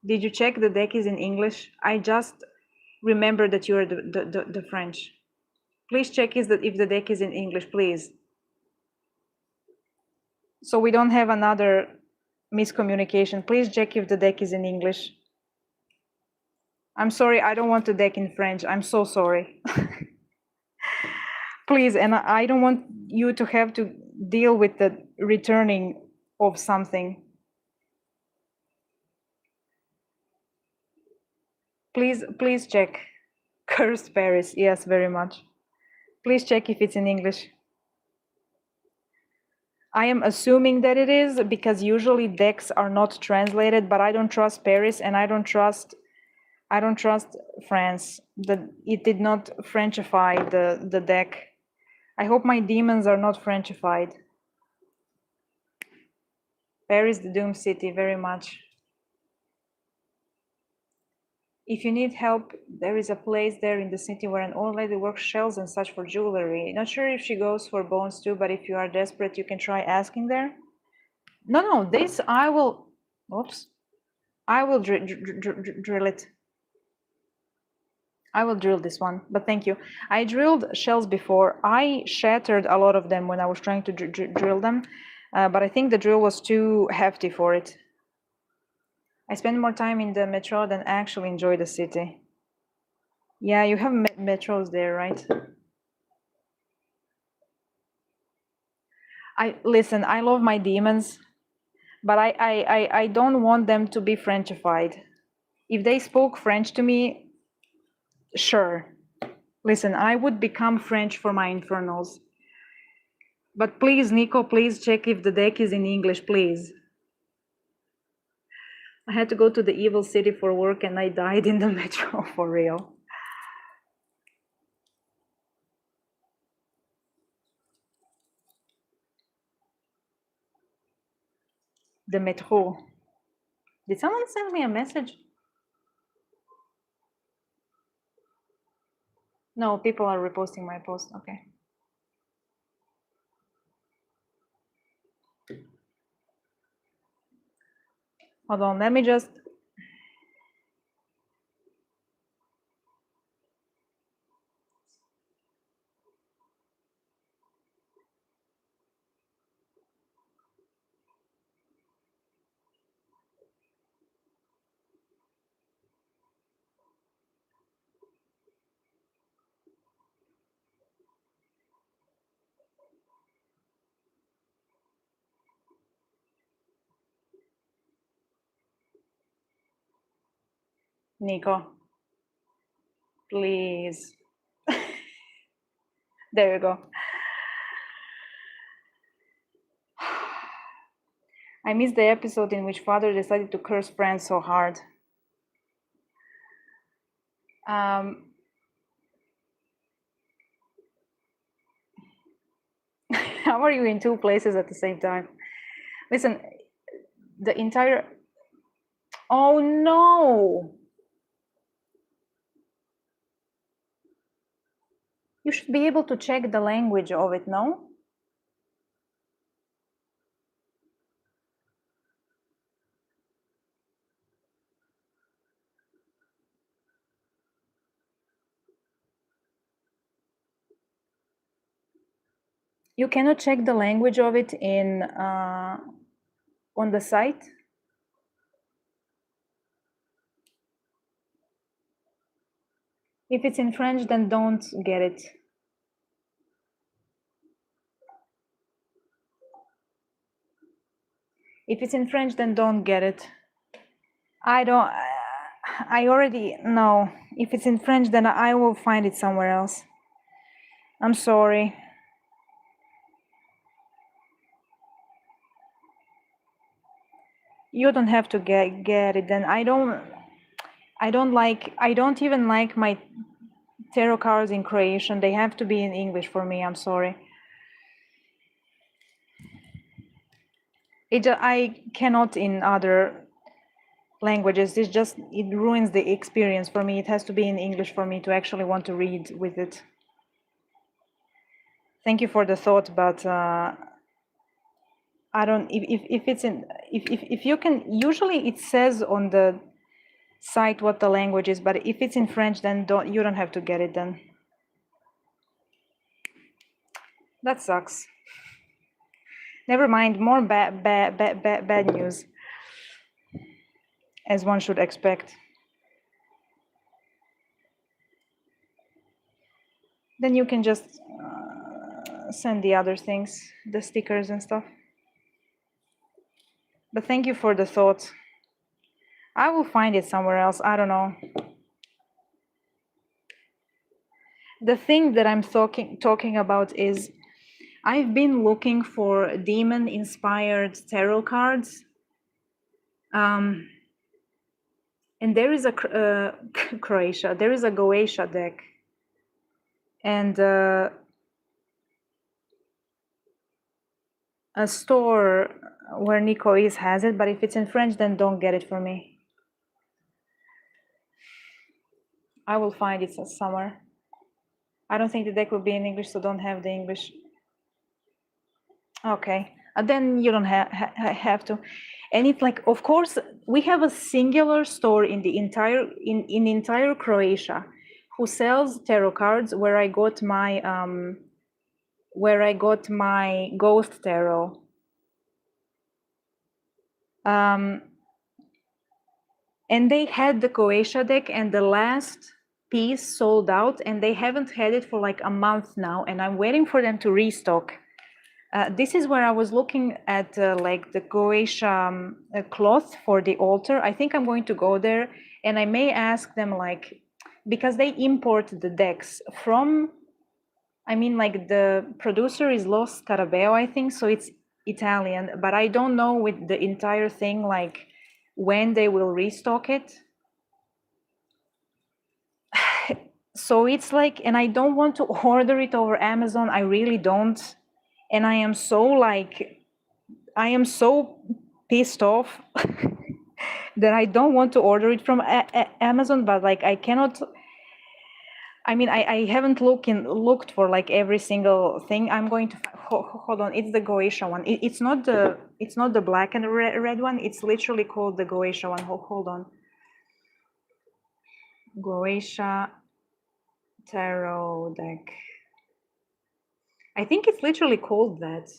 A: Did you check the deck is in English? I just remember that you are the French. Please check if the deck is in English, please. So we don't have another miscommunication. Please check if the deck is in English. I'm sorry, I don't want the deck in French. I'm so sorry. Please, and I don't want you to have to deal with the returning of something. Please check. Cursed Paris, yes, very much. Please check if it's in English. I am assuming that it is because usually decks are not translated, but I don't trust Paris and I don't trust I don't trust France. It did not Frenchify the deck. I hope my demons are not Frenchified. Paris, the Doom City, very much. If you need help, there is a place there in the city where an old lady works shells and such for jewelry. Not sure if she goes for bones too, but if you are desperate, you can try asking there. No, this I will. Oops. I will drill it. I will drill this one, but thank you. I drilled shells before. I shattered a lot of them when I was trying to drill them, but I think the drill was too hefty for it. I spend more time in the metro than actually enjoy the city. Yeah, you have metros there, right? Listen, I love my demons, but I don't want them to be Frenchified. If they spoke French to me, sure. Listen, I would become French for my infernals. But please, Nico, please check if the deck is in English, please. I had to go to the evil city for work and I died in the metro, for real. The metro. Did someone send me a message? No, people are reposting my post, okay. Hold on, let me just... Nico, please. There you go. I missed the episode in which father decided to curse friends so hard. How are you in two places at the same time? Listen, the entire... Oh no! You should be able to check the language of it, no? You cannot check the language of it in on the site? If it's in French, then don't get it. If it's in French, then don't get it. I already know. If it's in French, then I will find it somewhere else. I'm sorry. You don't have to get it then. I don't even like my tarot cards in Croatian. They have to be in English for me. I'm sorry. I cannot in other languages. It ruins the experience for me. It has to be in English for me to actually want to read with it. Thank you for the thought, but I don't. If you can, usually it says on the site what the language is, but if it's in French, then you don't have to get it then. That sucks. Never mind. More bad news, as one should expect. Then you can just send the other things, the stickers and stuff. But thank you for the thought. I will find it somewhere else. I don't know. The thing that I'm talking about is I've been looking for demon-inspired tarot cards. And And there is a Croatia. There is a Goetia deck, and a store where Nico is has it. But if it's in French, then don't get it for me. I will find it somewhere. I don't think the deck will be in English, so don't have the English. Okay, then you don't have to. And it's like, of course, we have a singular store in the entire Croatia who sells tarot cards, where I got my ghost tarot. And they had the Croatia deck, and the last piece sold out, and they haven't had it for like a month now, and I'm waiting for them to restock. This is where I was looking at like the Croatia cloth for the altar. I think I'm going to go there, and I may ask them, like, because they import the decks from, I mean, like the producer is Lo Scarabeo, I think, so it's Italian, but I don't know with the entire thing, like when they will restock it. So it's like, and I don't want to order it over Amazon. I really don't. And I am so pissed off that I don't want to order it from Amazon, but like I cannot. I mean, I haven't looked for like every single thing. I'm going to hold on. It's the Goetia one. It's not the black and red one. It's literally called the Goetia one. Hold on. Goetia tarot deck. I think it's literally called that.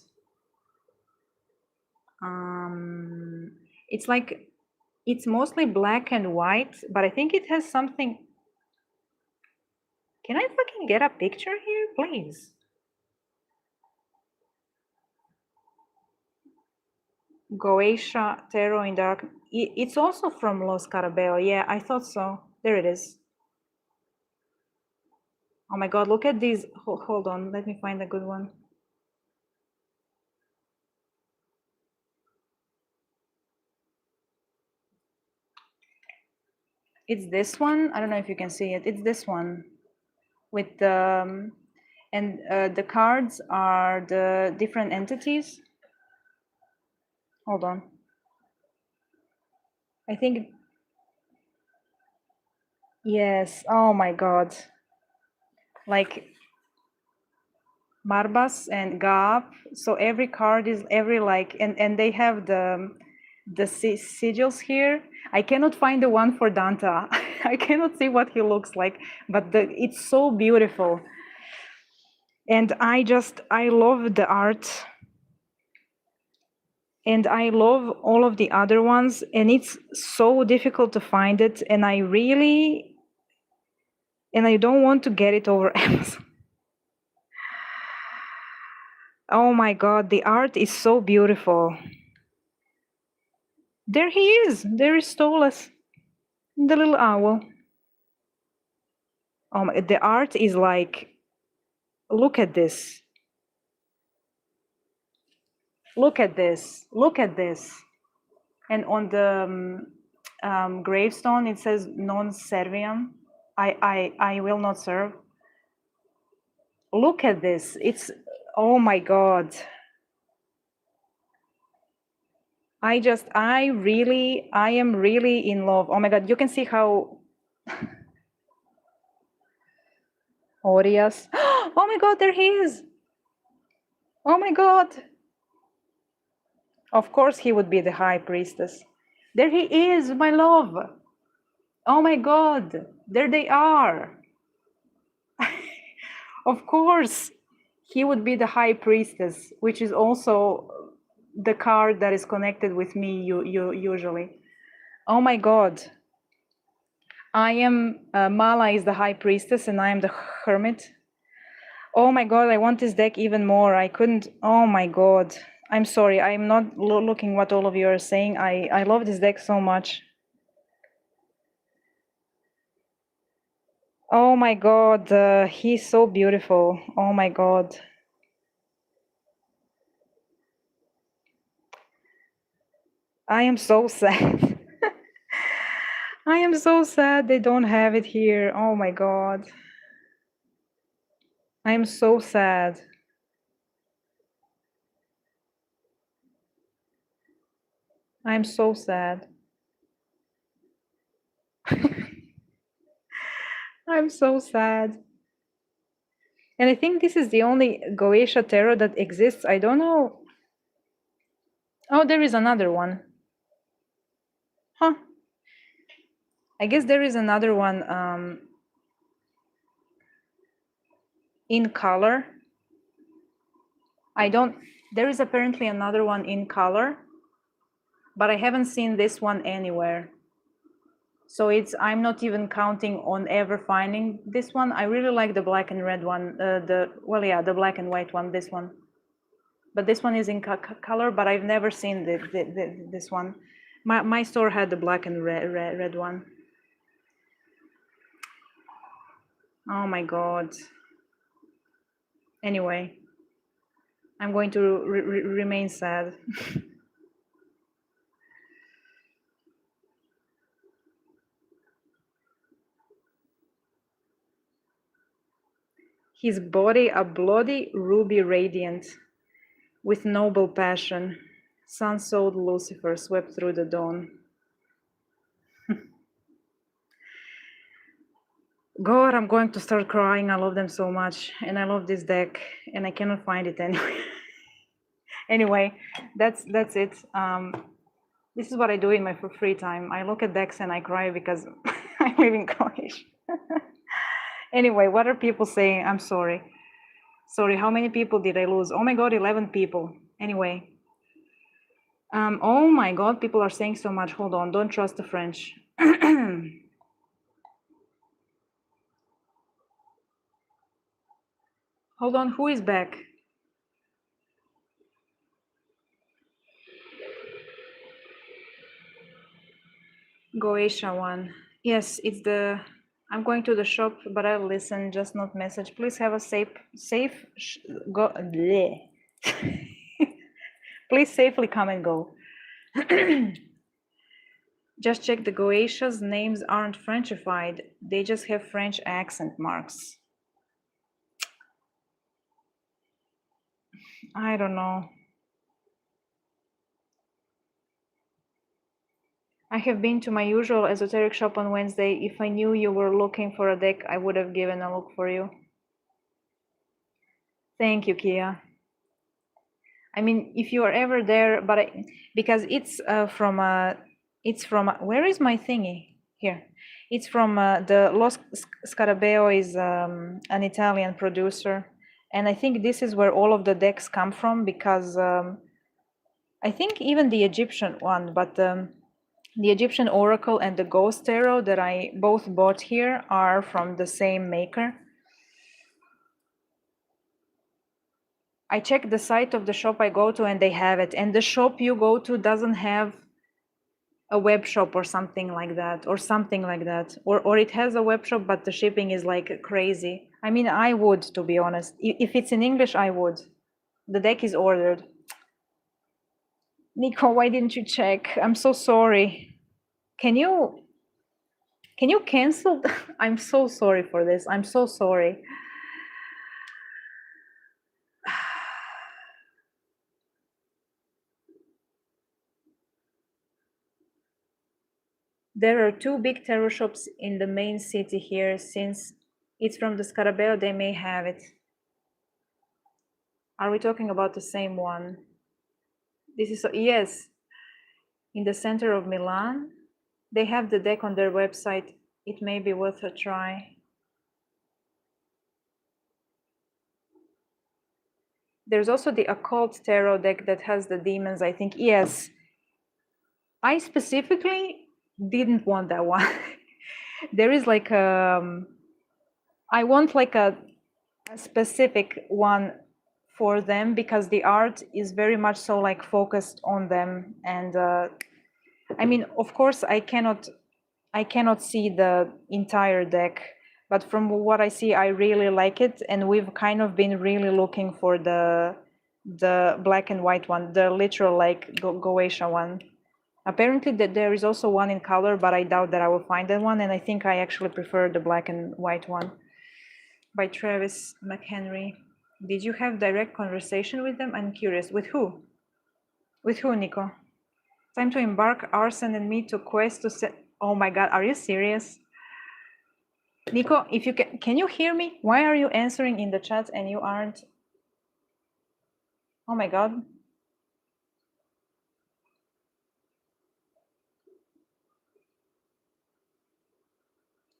A: It's like, it's mostly black and white, but I think it has something. Can I fucking get a picture here, please? Goetia Tarot in Dark. It's also from Lo Scarabeo. Yeah, I thought so. There it is. Oh my god, look at these. Hold on, let me find a good one. It's this one. I don't know if you can see it. It's this one with the and the cards are the different entities. Hold on. I think, yes. Oh my god. Like Marbas and Gap. So every card is every like, and they have the sigils here. I cannot find the one for Danta. I cannot see what he looks like, but it's so beautiful. And I love the art. And I love all of the other ones, and it's so difficult to find it. And I don't want to get it over Amazon. Oh my god, the art is so beautiful. There he is. There is Stolas, the little owl. Oh my, the art is like, look at this. Look at this. Look at this. And on the gravestone, it says non serviam. I will not serve. Look at this. It's, oh my god. I am really in love. Oh my god, you can see how Orias. Oh my god, there he is. Oh my god. Of course he would be the high priestess. There he is, my love. Oh my god, there they are. Of course, he would be the high priestess, which is also the card that is connected with me usually. Oh my god. I am, Mala is the high priestess and I am the hermit. Oh my god, I want this deck even more. I couldn't, oh my god. I'm sorry, I'm not looking what all of you are saying. I love this deck so much. Oh my god, he's so beautiful. Oh my god. I am so sad. I am so sad they don't have it here. Oh my God. I am so sad. I'm so sad. I'm so sad. And I think this is the only Goetia tarot that exists. I don't know. Oh, there is another one. Huh. I guess there is another one in color. I don't, there is apparently another one in color, but I haven't seen this one anywhere. So I'm not even counting on ever finding this one. I really like the black and red one, the black and white one, this one. But this one is in color, but I've never seen this one. My store had the black and red one. Oh my God. Anyway, I'm going to remain sad. His body a bloody ruby radiant, with noble passion, sun-souled Lucifer swept through the dawn. God, I'm going to start crying. I love them so much, and I love this deck, and I cannot find it anyway. Anyway, that's it. This is what I do in my free time. I look at decks and I cry because I live in Croatia. Anyway, what are people saying? I'm sorry. Sorry, how many people did I lose? Oh my God, 11 people. Anyway. Oh my God, people are saying so much. Hold on, don't trust the French. Hold on, who is back? Goetia one. Yes, it's the, I'm going to the shop, but I'll listen, just not message. Please have a go, bleh. Please safely come and go. Just check the Goetias, names aren't Frenchified. They just have French accent marks. I don't know. I have been to my usual esoteric shop on Wednesday. If I knew you were looking for a deck, I would have given a look for you. Thank you, Kia. I mean, if you are ever there, but because it's from where is my thingy? Here. It's from the Los Scarabeo is an Italian producer. And I think this is where all of the decks come from because I think even the Egyptian one, but the Egyptian Oracle and the Ghost Tarot that I both bought here are from the same maker. I check the site of the shop I go to and they have it. And the shop you go to doesn't have a web shop or something like that, or something like that. Or it has a web shop, but the shipping is like crazy. I mean, I would, to be honest. If it's in English, I would. The deck is ordered. Nico, why didn't you check? I'm so sorry. Can you cancel? I'm so sorry for this. I'm so sorry. There are two big tarot shops in the main city here. Since it's from the Scarabeo, they may have it. Are we talking about the same one? This is, yes, in the center of Milan. They have the deck on their website. It may be worth a try. There's also the occult tarot deck that has the demons, I think. Yes. I specifically didn't want that one. There is like I want like a specific one for them because the art is very much so like focused on them. And I mean, of course, I cannot see the entire deck, but from what I see, I really like it. And we've kind of been really looking for the black and white one, the literal like Goetia one. Apparently that there is also one in color, but I doubt that I will find that one. And I think I actually prefer the black and white one by Travis McHenry. Did you have direct conversation with them? I'm curious. With who? With who, Nico? Time to embark Arsen and me to quest to set. Oh my God, are you serious? Nico, if you can you hear me? Why are you answering in the chat and you aren't? Oh my God.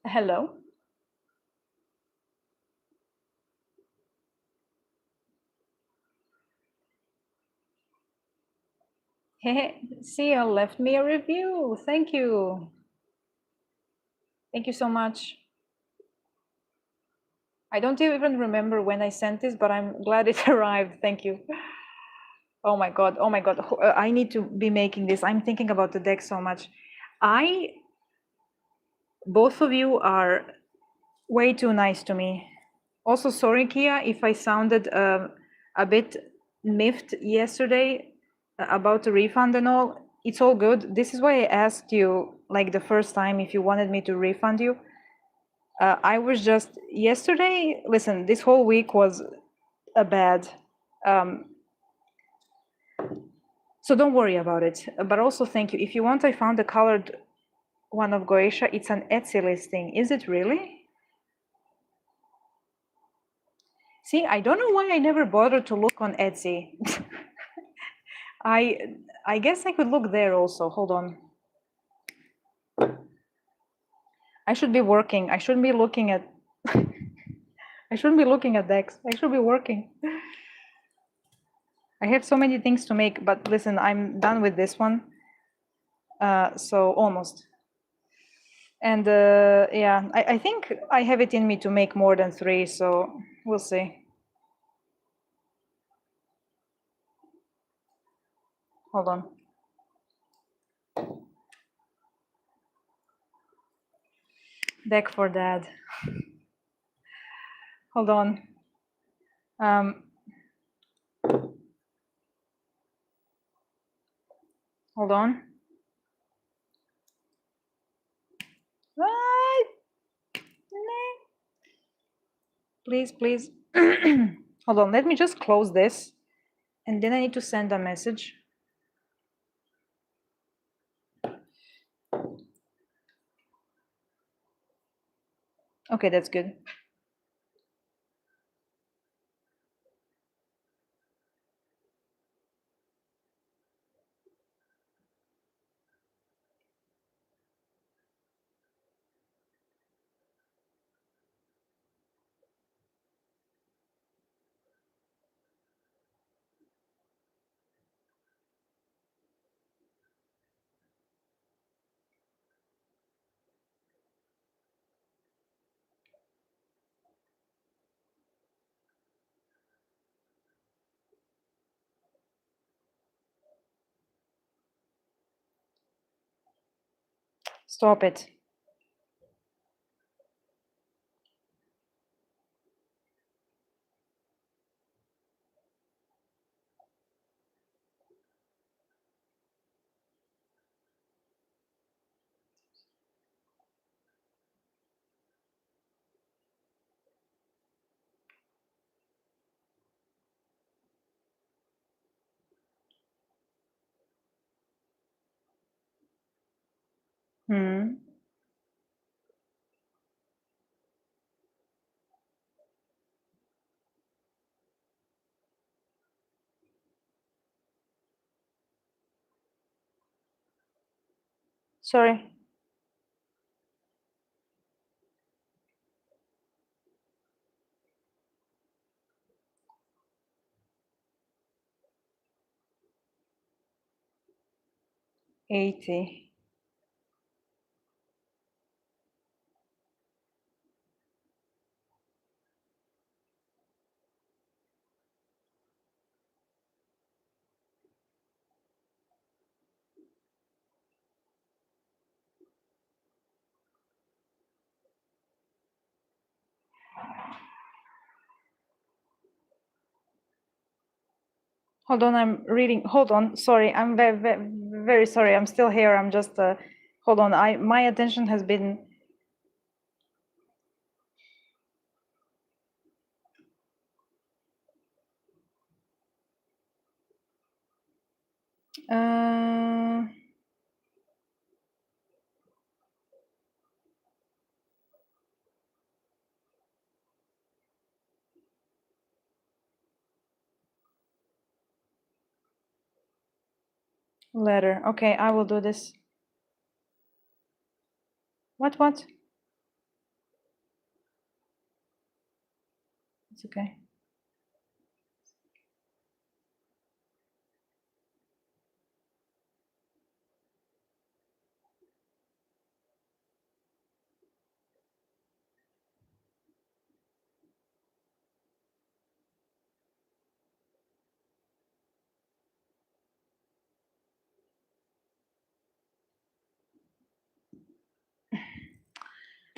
A: Hello? Hey, Sia left me a review. Thank you. Thank you so much. I don't even remember when I sent this, but I'm glad it arrived. Thank you. Oh my God. Oh my God. I need to be making this. I'm thinking about the deck so much. Both of you are way too nice to me. Also, sorry, Kia, if I sounded a bit miffed yesterday about the refund and all. It's all good. This is why I asked you, like the first time, if you wanted me to refund you. I was just yesterday. Listen, this whole week was a bad. Um, so don't worry about it. But also, thank you. If you want, I found the colored one of Goetia. It's an Etsy listing. Is it really? See, I don't know why I never bothered to look on Etsy. I I guess I could look there also. Hold on. I should be working. I shouldn't be looking at I shouldn't be looking at decks. I should be working. I have so many things to make, but listen, I'm done with this one. So almost. And yeah, I think I have it in me to make more than 3, so we'll see. Hold on. Deck for dad. Hold on. Hold on. Ah, please, please. Hold on, let me just close this. And then I need to send a message. Okay, that's good. Stop it. Hmm. Sorry. $80. Hold on, I'm reading. Hold on. Sorry, I'm very, very, very sorry. I'm still here. I'm just hold on. My attention has been letter. Okay, I will do this. What? It's okay.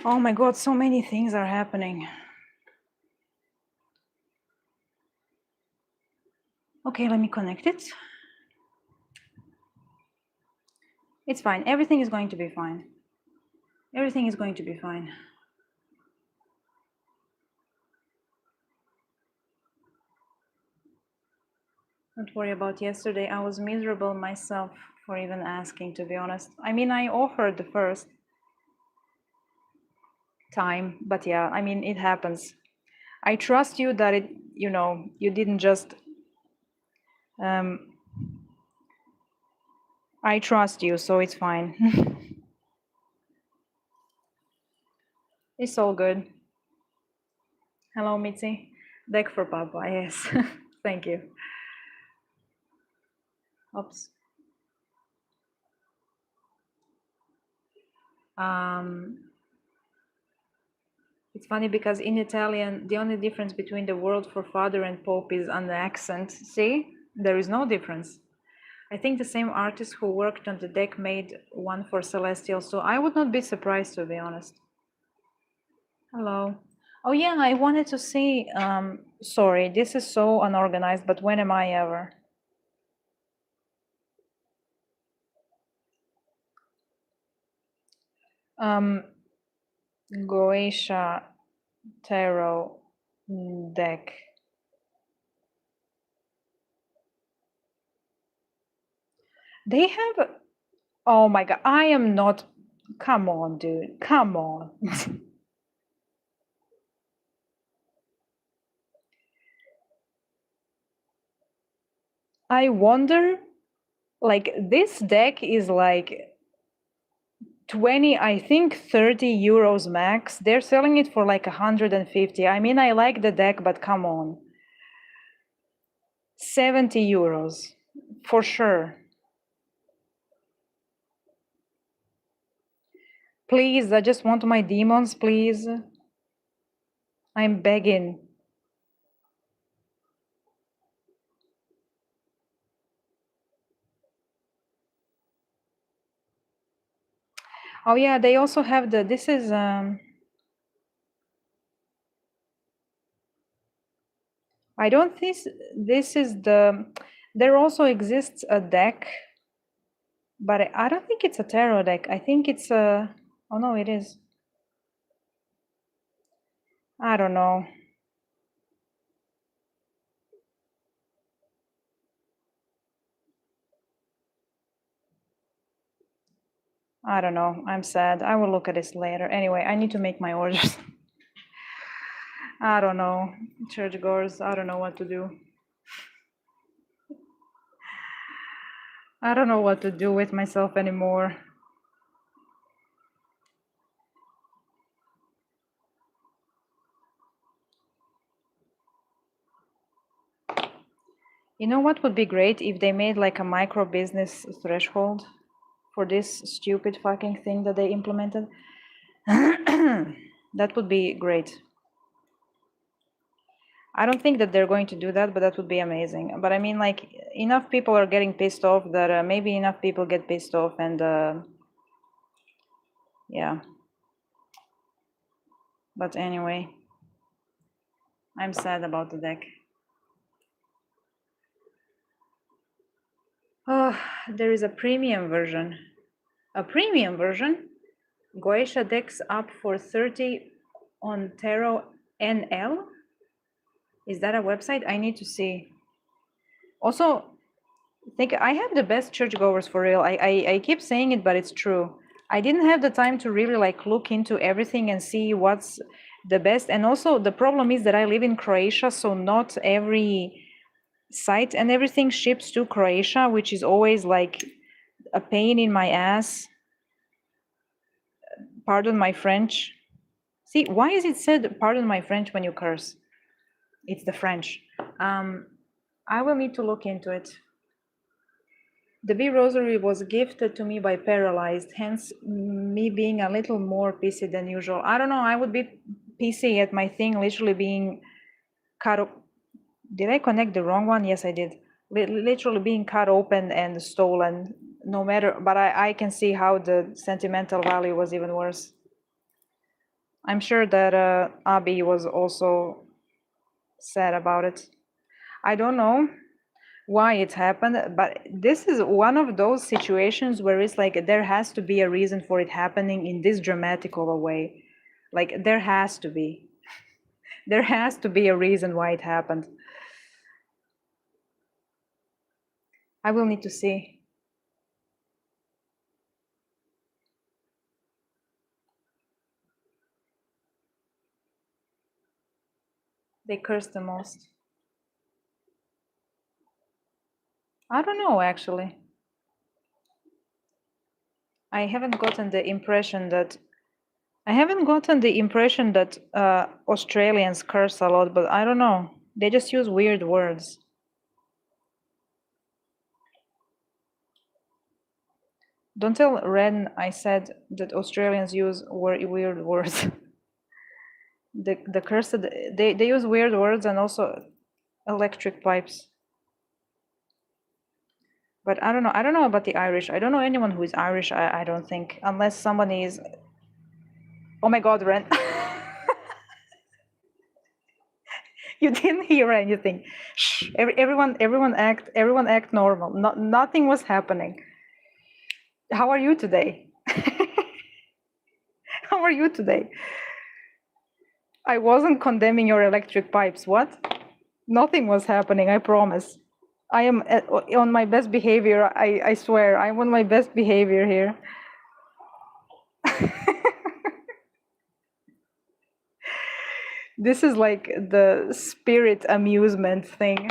A: Oh my God, so many things are happening. Okay, let me connect it. It's fine. Everything is going to be fine. Everything is going to be fine. Don't worry about yesterday. I was miserable myself for even asking, to be honest. I mean, I offered the first time, but yeah, I mean, it happens. I trust you that it, you know, you didn't just, um, I trust you, so it's fine. It's all good. Hello, Mitzi. Deck for Papa, yes. Thank you. Oops. Um, it's funny because in Italian, the only difference between the word for father and Pope is on the accent. See, there is no difference. I think the same artist who worked on the deck made one for Celestial, so I would not be surprised, to be honest. Hello. Oh yeah, I wanted to say, sorry, this is so unorganized, but when am I ever? Goetia Tarot deck. They have, oh my God, I am not, come on, dude, come on. I wonder, like, this deck is like 20, I think 30 euros max. They're selling it for like 150. I mean, I like the deck, but come on. 70 euros, for sure. Please, I just want my demons, please. I'm begging. Oh yeah, they also have the, this is, I don't think this is the, there also exists a deck, but I don't think it's a tarot deck. I think it's a, oh no, it is. I don't know. I don't know. I'm sad. I will look at this later. Anyway, I need to make my orders. I don't know. Churchgoers, I don't know what to do. I don't know what to do with myself anymore. You know what would be great if they made like a micro business threshold for this stupid fucking thing that they implemented? That would be great. I don't think that they're going to do that, but that would be amazing. But I mean, like, enough people are getting pissed off that maybe enough people get pissed off and yeah. But anyway, I'm sad about the deck. Oh, there is a premium version. A premium version. Goetia decks up for 30 on Tarot NL. Is that a website? I need to see. Also, think I have the best churchgoers for real. I keep saying it, but it's true. I didn't have the time to really like look into everything and see what's the best. And also the problem is that I live in Croatia, so not every site and everything ships to Croatia, which is always like a pain in my ass. Pardon my French. See, why is it said pardon my French when you curse? It's the French. I will need to look into it. The bee rosary was gifted to me by Paralyzed, hence me being a little more pissy than usual. I don't know, I would be pissy at my thing literally being cut up. Did I connect the wrong one? Yes, I did. Literally being cut open and stolen, no matter, but I can see how the sentimental value was even worse. I'm sure that Abby was also sad about it. I don't know why it happened, but this is one of those situations where it's like there has to be a reason for it happening in this dramatic of a way. Like there has to be. There has to be a reason why it happened. I will need to see. They cursed the most. I don't know actually. I haven't gotten the impression that Australians curse a lot, but I don't know. They just use weird words. Don't tell Ren I said that Australians use weird words. The cursed, they use weird words and also electric pipes. But I don't know. I don't know about the Irish. I don't know anyone who is Irish, I don't think. Unless somebody is... Oh my God, Ren. You didn't hear anything. Shh. Everyone act normal. Nothing was happening. How are you today? How are you today? I wasn't condemning your electric pipes. What? Nothing was happening, I promise. I am on my best behavior. I swear, I'm on my best behavior here. This is like the spirit amusement thing.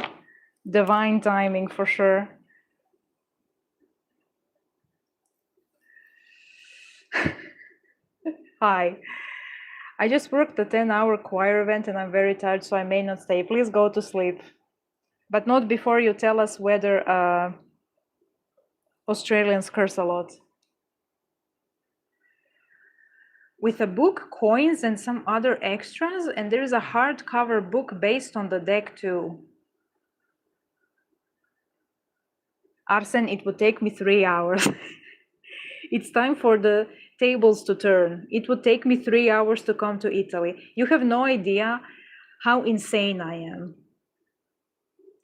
A: Divine timing for sure. Hi. I just worked a 10-hour choir event and I'm very tired, so I may not stay. Please go to sleep. But not before you tell us whether Australians curse a lot. With a book, coins, and some other extras, and there is a hardcover book based on the deck too. Arsen, it would take me 3 hours. It's time for the tables to turn. It would take me 3 hours to come to Italy. You have no idea how insane I am.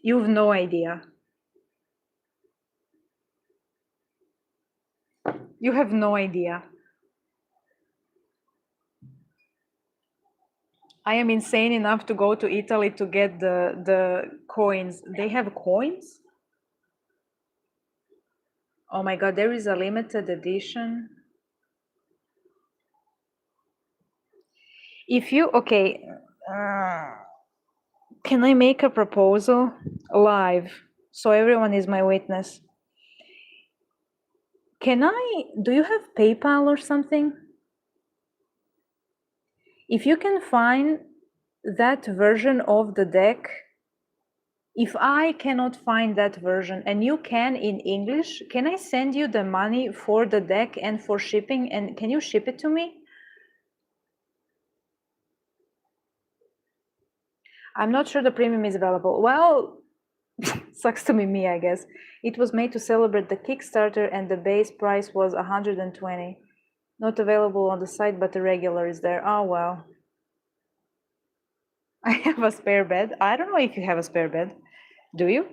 A: You have no idea. You have no idea. I am insane enough to go to Italy to get the coins. They have coins? Oh my God, there is a limited edition. If you, okay, can I make a proposal live so everyone is my witness? Do you have PayPal or something? If you can find that version of the deck, if I cannot find that version and you can in English, can I send you the money for the deck and for shipping, and can you ship it to me? I'm not sure the premium is available. Well, sucks to be me, I guess. It was made to celebrate the Kickstarter and the base price was 120. Not available on the site, but the regular is there. Oh, well. I have a spare bed. I don't know if you have a spare bed. Do you?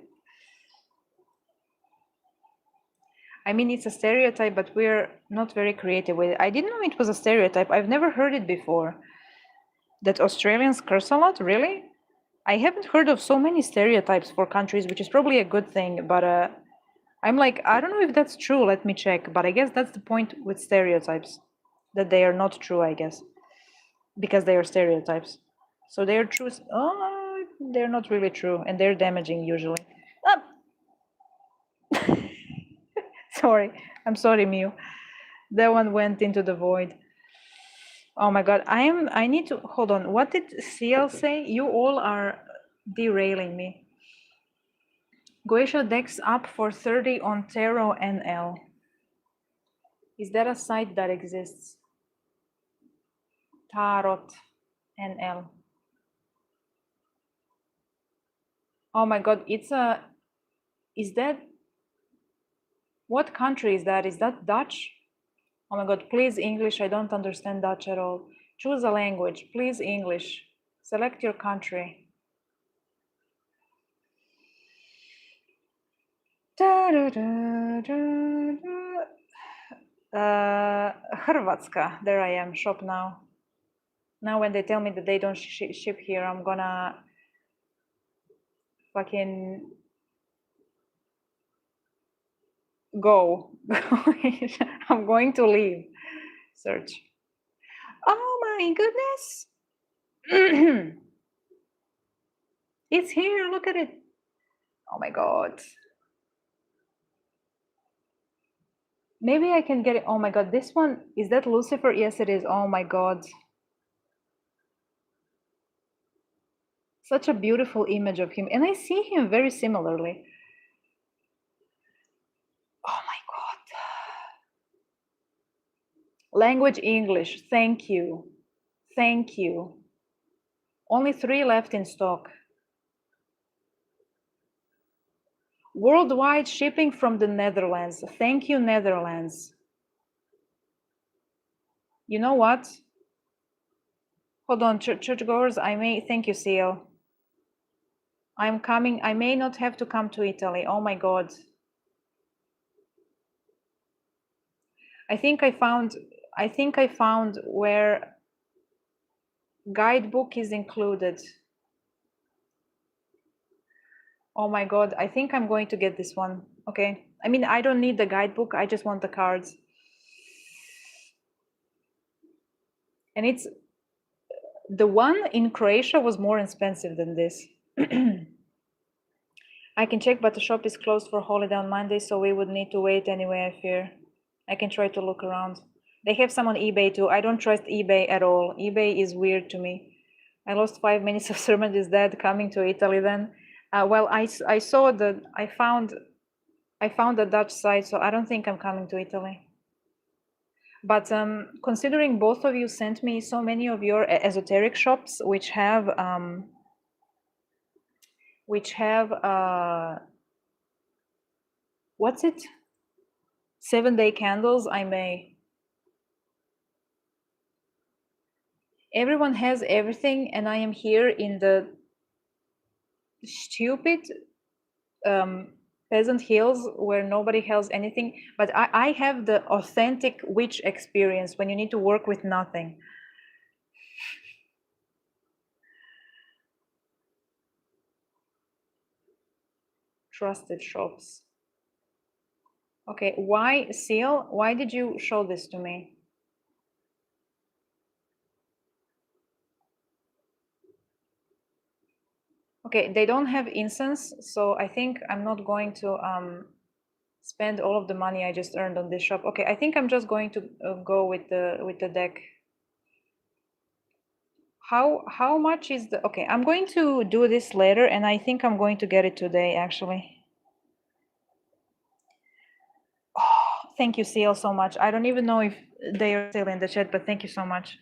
A: I mean, it's a stereotype, but we're not very creative with it. I didn't know it was a stereotype. I've never heard it before. That Australians curse a lot, really? I haven't heard of so many stereotypes for countries, which is probably a good thing, but I'm like, I don't know if that's true. Let me check. But I guess that's the point with stereotypes, that they are not true, I guess, because they are stereotypes. So they're true. Oh, they're not really true, and they're damaging usually. Ah, sorry. I'm sorry, Mew. That one went into the void. Oh my God. I need to hold on. What did CL say? You all are derailing me. Goetia Dex up for 30 on Tarot NL. Is that a site that exists? Tarot NL. Oh my God, it's a, is that, what country is that? Is that Dutch? Oh my God, please English, I don't understand Dutch at all. Choose a language, please English. Select your country. Hrvatska, there I am, shop now. Now when they tell me that they don't ship here, I'm gonna fucking go. I'm going to leave. Search. Oh my goodness. It's here. Look at it. Oh my God. Maybe I can get it. Oh my God. This one, is that Lucifer? Yes, it is. Oh my God. Such a beautiful image of him. And I see him very similarly. Oh my God. Language English. Thank you. Thank you. Only 3 left in stock. Worldwide shipping from the Netherlands. Thank you, Netherlands. You know what? Hold on, churchgoers, I may, thank you, CL. I'm coming, I may not have to come to Italy. Oh my God. I think I found where guidebook is included. Oh my God, I think I'm going to get this one. Okay. I mean, I don't need the guidebook. I just want the cards. And it's, the one in Croatia was more expensive than this. I can check, but the shop is closed for holiday on Monday, so we would need to wait anyway, I fear. I can try to look around. They have some on eBay too. I don't trust eBay at all. eBay is weird to me. I lost 5 minutes of sermon is dead coming to Italy then. Well, I saw that, I found a Dutch site, so I don't think I'm coming to Italy. But considering both of you sent me so many of your esoteric shops, which have what's it? 7-day candles, I may. Everyone has everything, and I am here in the stupid peasant hills where nobody has anything. But I have the authentic witch experience when you need to work with nothing. Trusted shops. Okay, why, Seal? Why did you show this to me? Okay, they don't have incense, so I think I'm not going to spend all of the money I just earned on this shop. Okay, I think I'm just going to go with the deck. How much is the, okay, I'm going to do this later, and I think I'm going to get it today, actually. Oh, thank you, CL, so much. I don't even know if they are still in the chat, but thank you so much.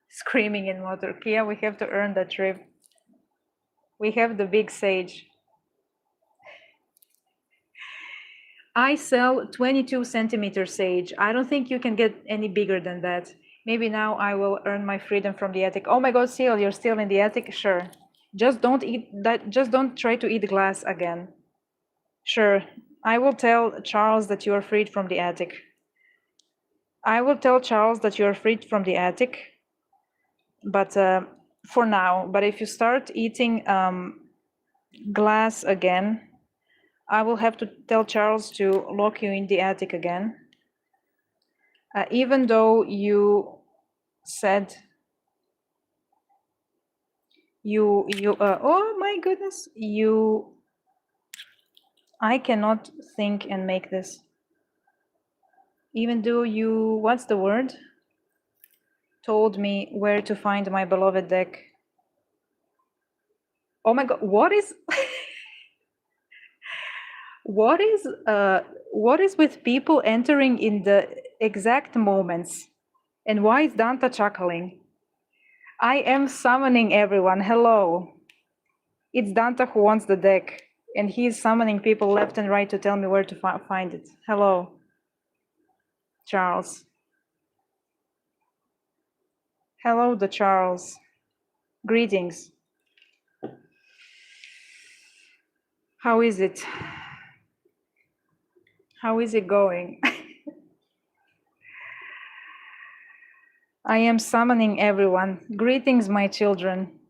A: Screaming in water. Kia, we have to earn that trip. We have the big sage. I sell 22 centimeter sage. I don't think you can get any bigger than that. Maybe now I will earn my freedom from the attic. Oh my God, Seal, you're still in the attic? Sure. Just don't eat that. Just don't try to eat glass again. Sure, I will tell Charles that you are freed from the attic. I will tell Charles that you are freed from the attic, but for now. But if you start eating glass again, I will have to tell Charles to lock you in the attic again. Even though you said oh my goodness, I cannot think and make this. Even though you, what's the word? Told me where to find my beloved deck. Oh my God, what is what is with people entering in the exact moments? And why is Danta chuckling? I am summoning everyone. Hello. It's Danta who wants the deck, and he's summoning people left and right to tell me where to find it. Hello, Charles. Hello, the Charles. Greetings. How is it? How is it going? I am summoning everyone. Greetings, my children.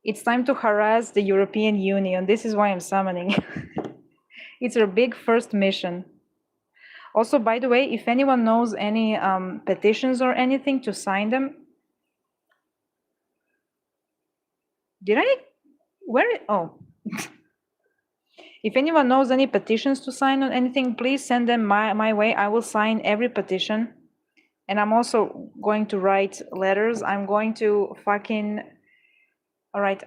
A: It's time to harass the European Union. This is why I'm summoning. It's our big first mission. Also, by the way, if anyone knows any petitions or anything to sign them, did I? Where? Oh. If anyone knows any petitions to sign on anything, please send them my way. I will sign every petition. And I'm also going to write letters. I'm going to fucking... All right.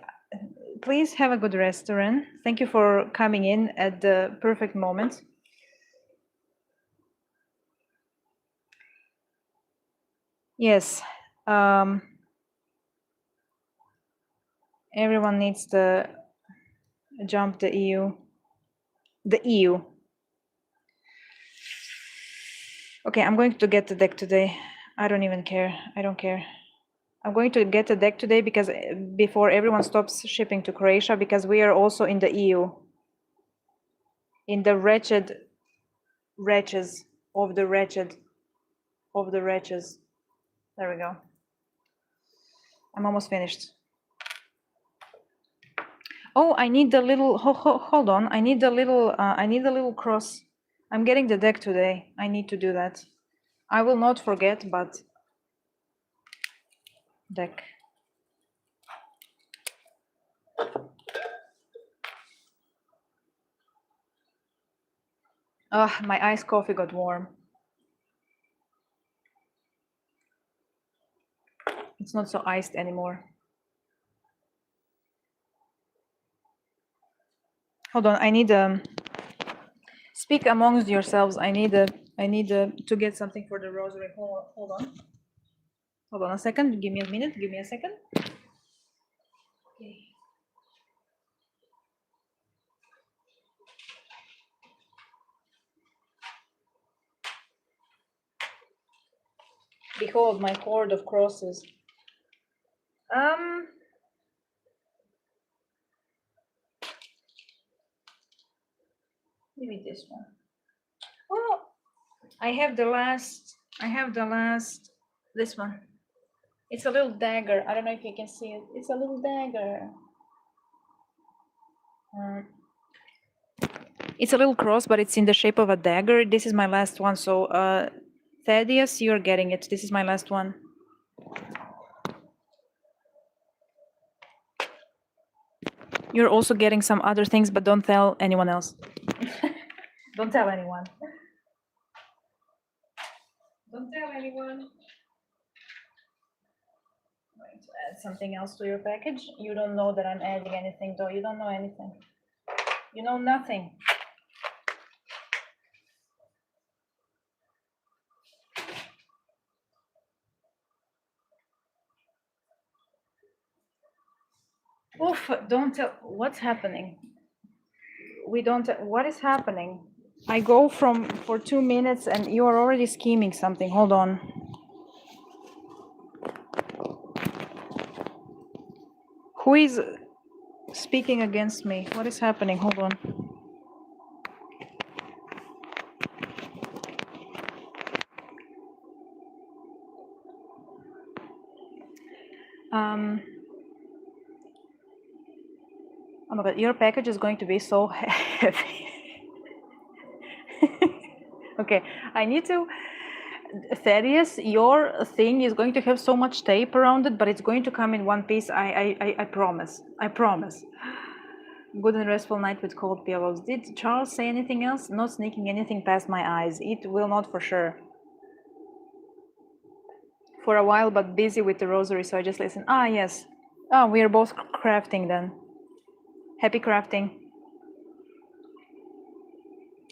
A: Please have a good rest, Ren. Thank you for coming in at the perfect moment. Yes. Everyone needs to jump the EU. The EU. Okay, I'm going to get the deck today. I don't even care. I don't care. I'm going to get a deck today because before everyone stops shipping to Croatia, because we are also in the EU. In the wretches of the wretched of the wretches. There we go. I'm almost finished. Oh, I need the little, hold on. I need the little cross. I'm getting the deck today. I need to do that. I will not forget, but deck. Ah, my iced coffee got warm. It's not so iced anymore. Hold on, I need speak amongst yourselves. I need to get something for the rosary. Hold on. Hold on a second. Give me a minute. Give me a second. Okay. Behold my hoard of crosses. Maybe this one. Oh, I have the last. This one. It's a little dagger. I don't know if you can see it. It's a little dagger. It's a little cross, but it's in the shape of a dagger. This is my last one. So, Thaddeus, you're getting it. This is my last one. You're also getting some other things, but don't tell anyone else. Don't tell anyone. Don't tell anyone. I'm going to add something else to your package. You don't know that I'm adding anything, though. You don't know anything. You know nothing. Oof, don't tell. What's happening? What is happening? I go for 2 minutes and you are already scheming something. Hold on. Who is speaking against me. What is happening? Hold on. Oh my god, your package is going to be so heavy. Okay, I need to. Thaddeus, your thing is going to have so much tape around it, but it's going to come in one piece. I promise. I promise. Good and restful night with cold pillows. Did Charles say anything else? Not sneaking anything past my eyes. It will not for sure. For a while, but busy with the rosary, so I just listen. Ah, yes. Ah, we are both crafting then. Happy crafting.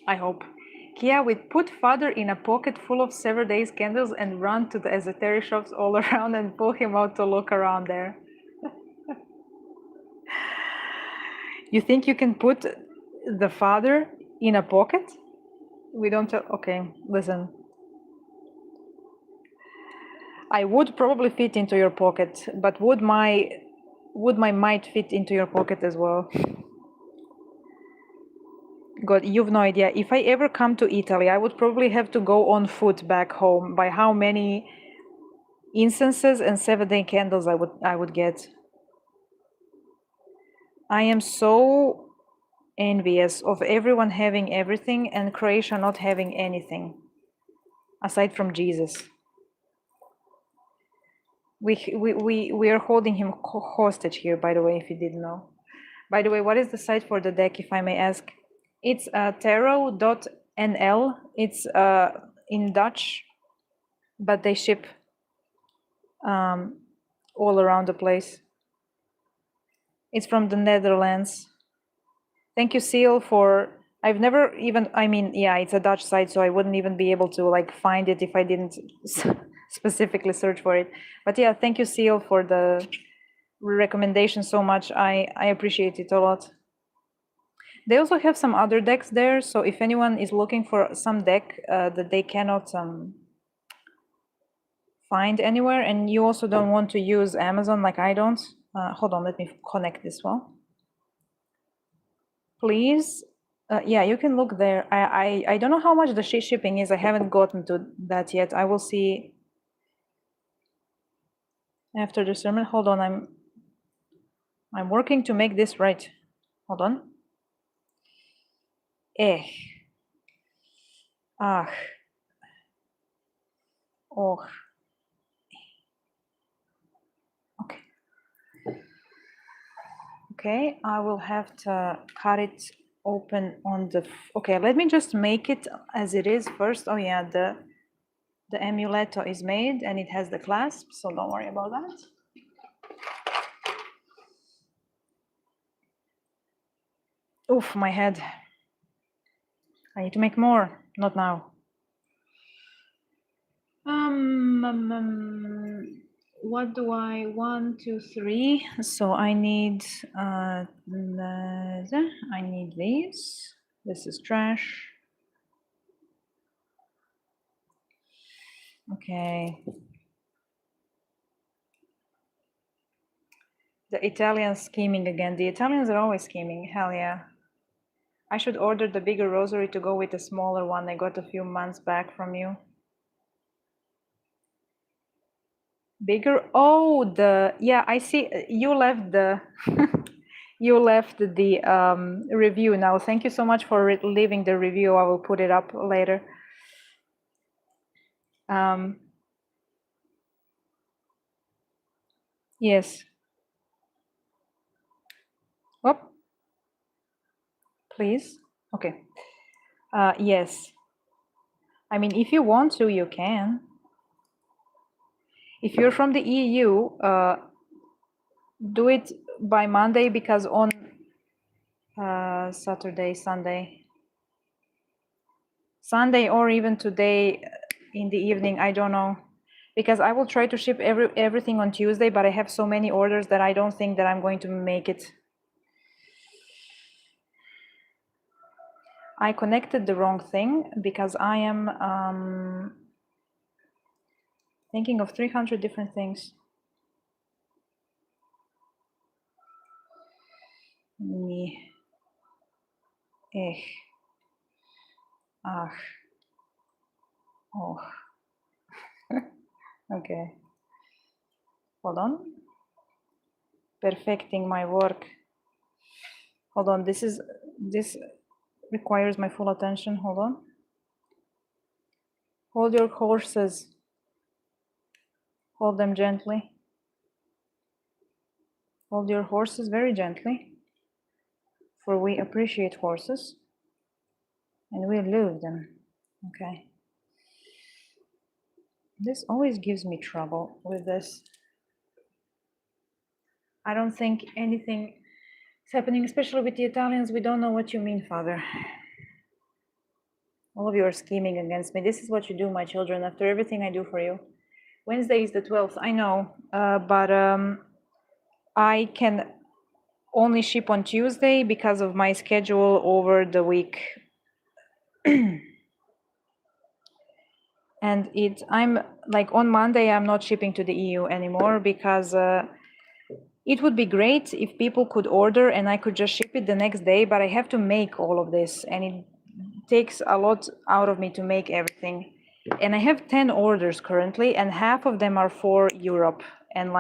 A: I hope. Kia would put father in a pocket full of Severed Days candles and run to the esoteric shops all around and pull him out to look around there. You think you can put the father in a pocket? We don't tell. Okay, listen. I would probably fit into your pocket, but would my might fit into your pocket as well? God, you've no idea. If I ever come to Italy, I would probably have to go on foot back home by how many incenses and 7-day candles I would get. I am so envious of everyone having everything and Croatia not having anything aside from Jesus. We are holding him hostage here, by the way, if you didn't know. By the way, what is the site for the deck, if I may ask? It's tarot.nl. It's in Dutch, but they ship all around the place. It's from the Netherlands. Thank you, Seal, for... I've never even... I mean, yeah, it's a Dutch site, so I wouldn't even be able to like find it if I didn't specifically search for it. But yeah, thank you, Seal, for the recommendation so much. I appreciate it a lot. They also have some other decks there, so if anyone is looking for some deck that they cannot find anywhere, and you also don't want to use Amazon like I don't, hold on, let me connect this one. Please, yeah, you can look there. I don't know how much the shipping is. I haven't gotten to that yet. I will see after the sermon. Hold on, I'm working to make this right. Hold on. Ah, oh, okay. Okay, I will have to cut it open on the... Okay, let me just make it as it is first. Oh yeah, the amuletto is made and it has the clasp, so don't worry about that. Oof, my head. I need to make more, not now. What do I... 1, 2, 3. So I need I need these. This is trash. Okay. The Italians scheming again. The Italians are always scheming. Hell yeah. I should order the bigger rosary to go with the smaller one I got a few months back from you. Bigger? Oh, yeah, I see. You left the you left the review now. Thank you so much for leaving the review. I will put it up later. Yes. Whoop. Please. Okay. Yes. I mean, if you want to, you can. If you're from the EU, do it by Monday, because on Saturday, Sunday, or even today in the evening, I don't know, because I will try to ship everything on Tuesday, but I have so many orders that I don't think that I'm going to make it. I connected the wrong thing because I am thinking of 300 different things. Ni, ach, oh. Okay, hold on. Perfecting my work. Hold on, this requires my full attention. Hold on. Hold your horses. Hold them gently. Hold your horses very gently, for we appreciate horses and we love them. Okay. This always gives me trouble with this. I don't think anything is happening, especially with the Italians. We don't know what you mean, Father. All of you are scheming against me. This is what you do, my children, after everything I do for you. Wednesday is the 12th, I know, but I can only ship on Tuesday because of my schedule over the week. And I'm like on Monday, I'm not shipping to the EU anymore because it would be great if people could order and I could just ship it the next day, but I have to make all of this and it takes a lot out of me to make everything. And I have 10 orders currently and half of them are for Europe. And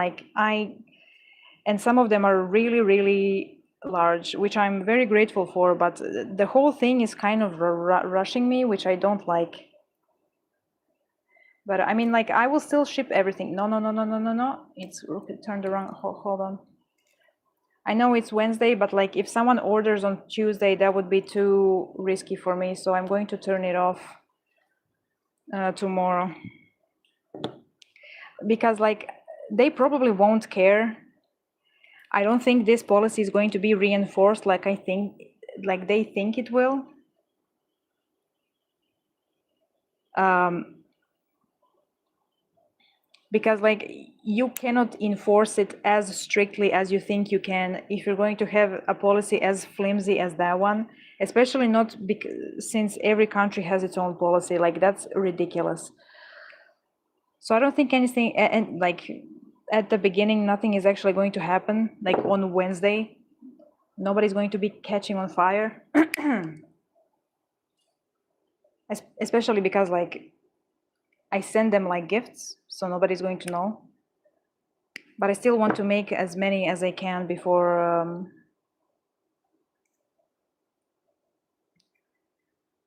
A: and some of them are really, really large, which I'm very grateful for, but the whole thing is kind of rushing me, which I don't like. But I mean, like, I will still ship everything. No, no, no, no, no, no, no. It's turned around. Hold on. I know it's Wednesday, but like if someone orders on Tuesday, that would be too risky for me. So I'm going to turn it off tomorrow. Because like they probably won't care. I don't think this policy is going to be reinforced like they think it will. Because like you cannot enforce it as strictly as you think you can if you're going to have a policy as flimsy as that one, especially not since every country has its own policy. Like that's ridiculous. So I don't think anything, and like at the beginning, nothing is actually going to happen. Like on Wednesday, nobody's going to be catching on fire. Especially because like I send them like gifts, so nobody's going to know. But I still want to make as many as I can before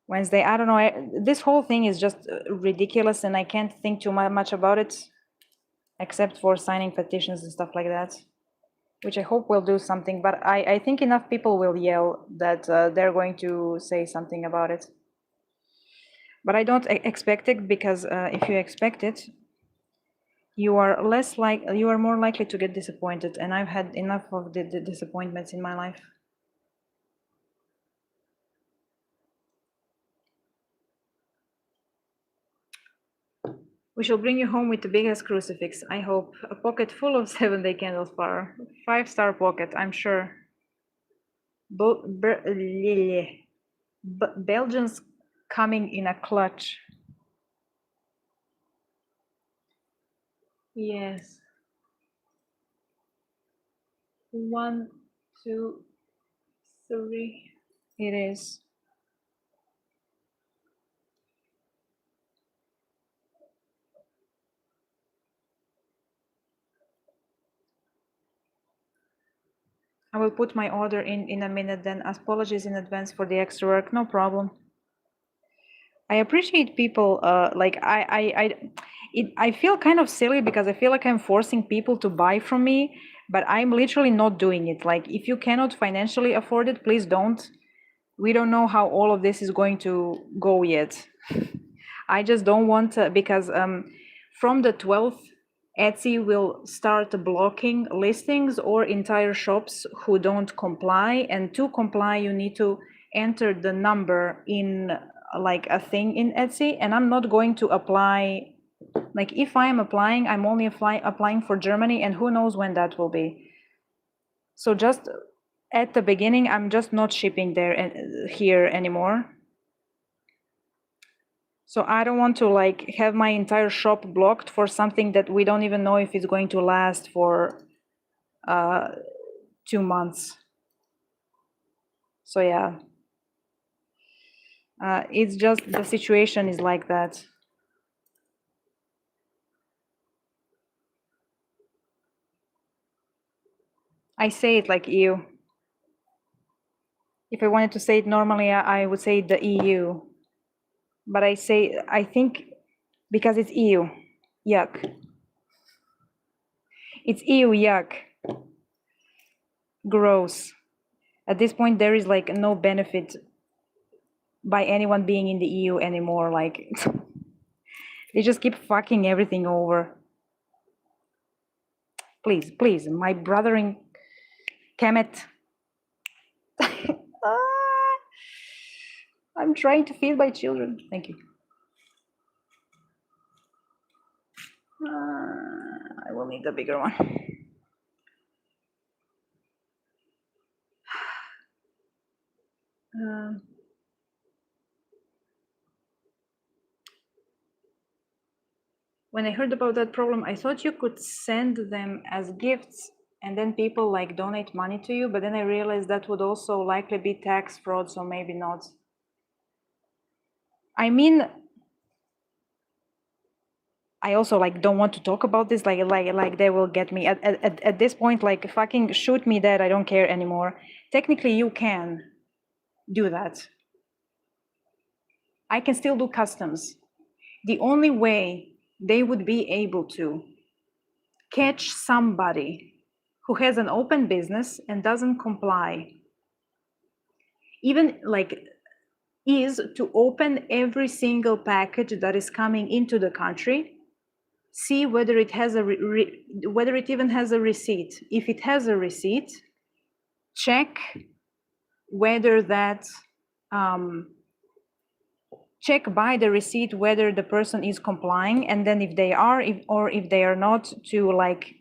A: Wednesday. I don't know. This whole thing is just ridiculous, and I can't think too much about it, except for signing petitions and stuff like that, which I hope will do something. But I think enough people will yell that they're going to say something about it. But I don't expect it, because if you expect it, you are more likely to get disappointed, and I've had enough of the disappointments in my life. We shall bring you home with the biggest crucifix, I hope. A pocket full of 7-day candles power. 5-star pocket, I'm sure. Belgians coming in a clutch. Yes. 1, 2, 3. It is. I will put my order in a minute then. Apologies in advance for the extra work, no problem. I appreciate people, I feel kind of silly because I feel like I'm forcing people to buy from me, but I'm literally not doing it. Like, if you cannot financially afford it, please don't. We don't know how all of this is going to go yet. I just don't want to, because from the 12th, Etsy will start blocking listings or entire shops who don't comply. And to comply, you need to enter the number in like a thing in Etsy. And I'm not going to apply. Like, if I'm applying, I'm only applying for Germany, and who knows when that will be. So just at the beginning, I'm just not shipping here anymore. So I don't want to like have my entire shop blocked for something that we don't even know if it's going to last for 2 months. So yeah, it's just the situation is like that. I say it like EU. If I wanted to say it normally, I would say the EU. But I think because it's EU, yuck. It's EU, yuck. Gross. At this point, there is like no benefit by anyone being in the EU anymore. Like, they just keep fucking everything over. Please, please, my brother in Kemet. I'm trying to feed my children. Thank you. I will need a bigger one. When I heard about that problem, I thought you could send them as gifts and then people like donate money to you, but then I realized that would also likely be tax fraud, so maybe not. I mean, I also like don't want to talk about this, like they will get me at this point, like fucking shoot me dead, I don't care anymore. Technically you can do that. I can still do customs. The only way they would be able to catch somebody who has an open business and doesn't comply, even like, is to open every single package that is coming into the country, see whether it has whether it even has a receipt. If it has a receipt, check whether that check by the receipt whether the person is complying, and then if they are, if they are not, to like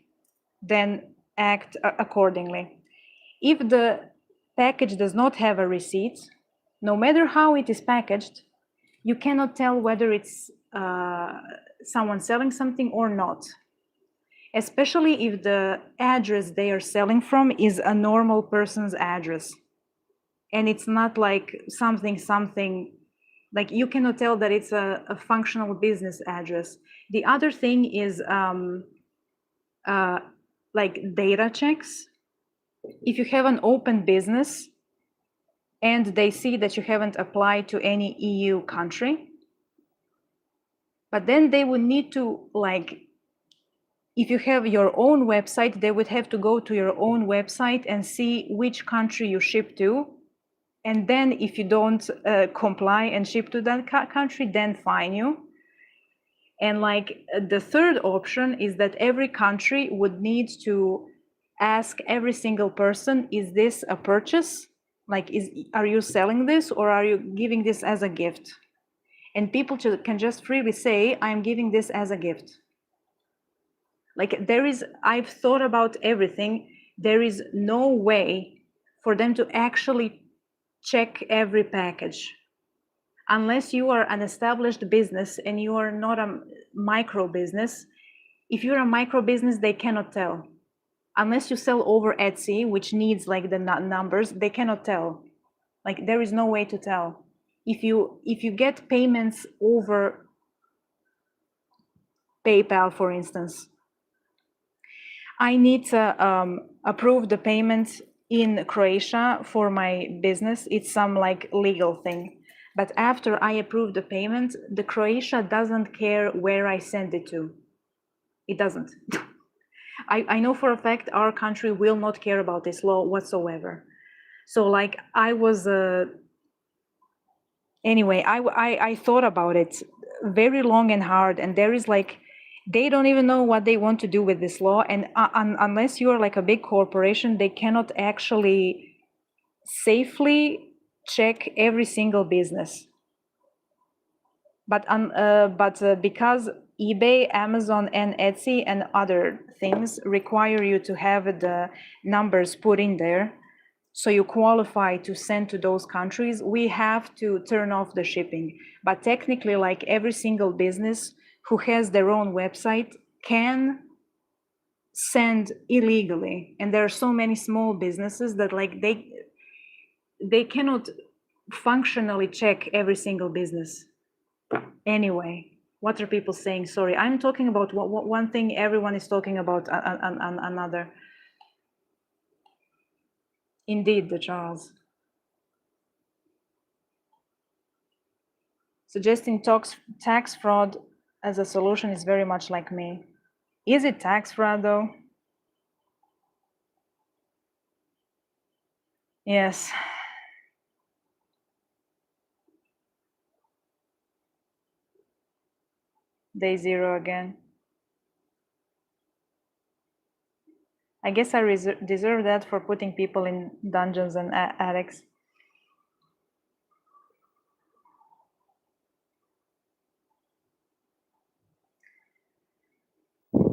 A: then act accordingly. If the package does not have a receipt, no matter how it is packaged, you cannot tell whether it's someone selling something or not, especially if the address they are selling from is a normal person's address and it's not like something, like you cannot tell that it's a functional business address. The other thing is like data checks. If you have an open business and they see that you haven't applied to any EU country, but then they would need to, like, if you have your own website, they would have to go to your own website and see which country you ship to. And then if you don't comply and ship to that country, then fine you. And like the third option is that every country would need to ask every single person, is this a purchase? Like, are you selling this or are you giving this as a gift? And people can just freely say, I'm giving this as a gift. Like I've thought about everything. There is no way for them to actually check every package. Unless you are an established business and you are not a micro business. If you're a micro business, they cannot tell. Unless you sell over Etsy, which needs like the numbers, they cannot tell. Like there is no way to tell. If you get payments over PayPal, for instance, I need to approve the payment in Croatia for my business. It's some like legal thing. But after I approve the payment, the Croatia doesn't care where I send it to. It doesn't. I know for a fact our country will not care about this law whatsoever. So like I was, anyway, I thought about it very long and hard, and there is like, they don't even know what they want to do with this law. And unless you are like a big corporation, they cannot actually safely check every single business. But because eBay, Amazon, and Etsy and other things require you to have the numbers put in there, so you qualify to send to those countries, we have to turn off the shipping. But technically, like every single business who has their own website can send illegally. And there are so many small businesses that like they cannot functionally check every single business. Anyway, what are people saying? Sorry, I'm talking about one thing, everyone is talking about another. Indeed, the Charles. Suggesting tax fraud as a solution is very much like me. Is it tax fraud though? Yes. Day zero again. I guess I deserve that for putting people in dungeons and attics.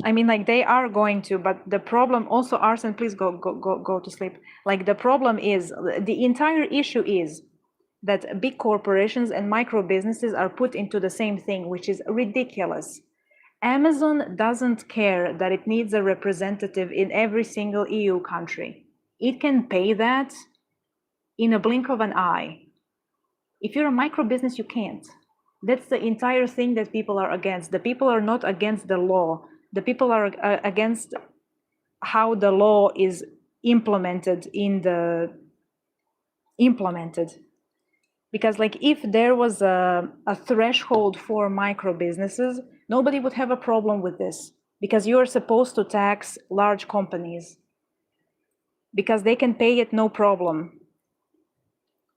A: I mean, like they are going to, but the problem also, Arsen, please go to sleep. Like the problem is, the entire issue is that big corporations and micro businesses are put into the same thing, which is ridiculous. Amazon doesn't care that it needs a representative in every single EU country. It can pay that in a blink of an eye. If you're a micro business, you can't. That's the entire thing that people are against. The people are not against the law. The people are against how the law is implemented because like if there was a threshold for micro businesses, nobody would have a problem with this, because you are supposed to tax large companies because they can pay it no problem.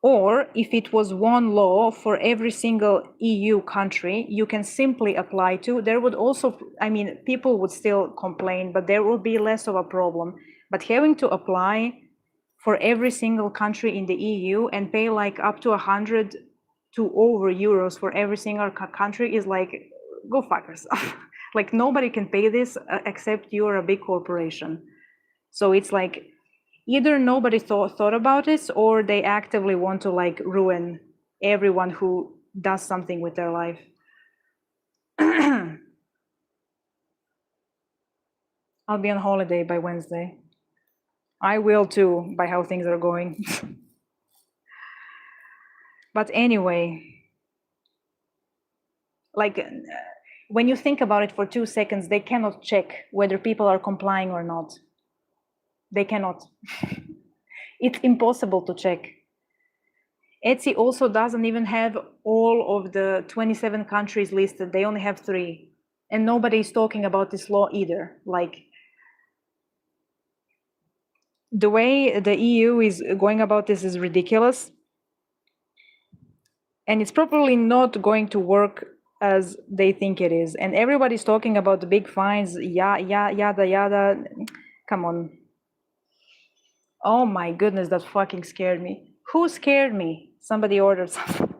A: Or if it was one law for every single EU country, you can simply apply to, there would also, I mean, people would still complain, but there would be less of a problem. But having to apply for every single country in the EU and pay like up to 100 to over euros for every single country is like, go fuck yourself. Like nobody can pay this except you're a big corporation. So it's like, either nobody thought about this, or they actively want to like ruin everyone who does something with their life. I'll be on holiday by Wednesday. I will too, by how things are going. But anyway, like when you think about it for 2 seconds, they cannot check whether people are complying or not. They cannot. It's impossible to check. Etsy also doesn't even have all of the 27 countries listed. They only have 3. And nobody is talking about this law either. Like, the way the EU is going about this is ridiculous. And it's probably not going to work as they think it is. And everybody's talking about the big fines, yada, yada. Come on. Oh my goodness, that fucking scared me. Who scared me? Somebody ordered something.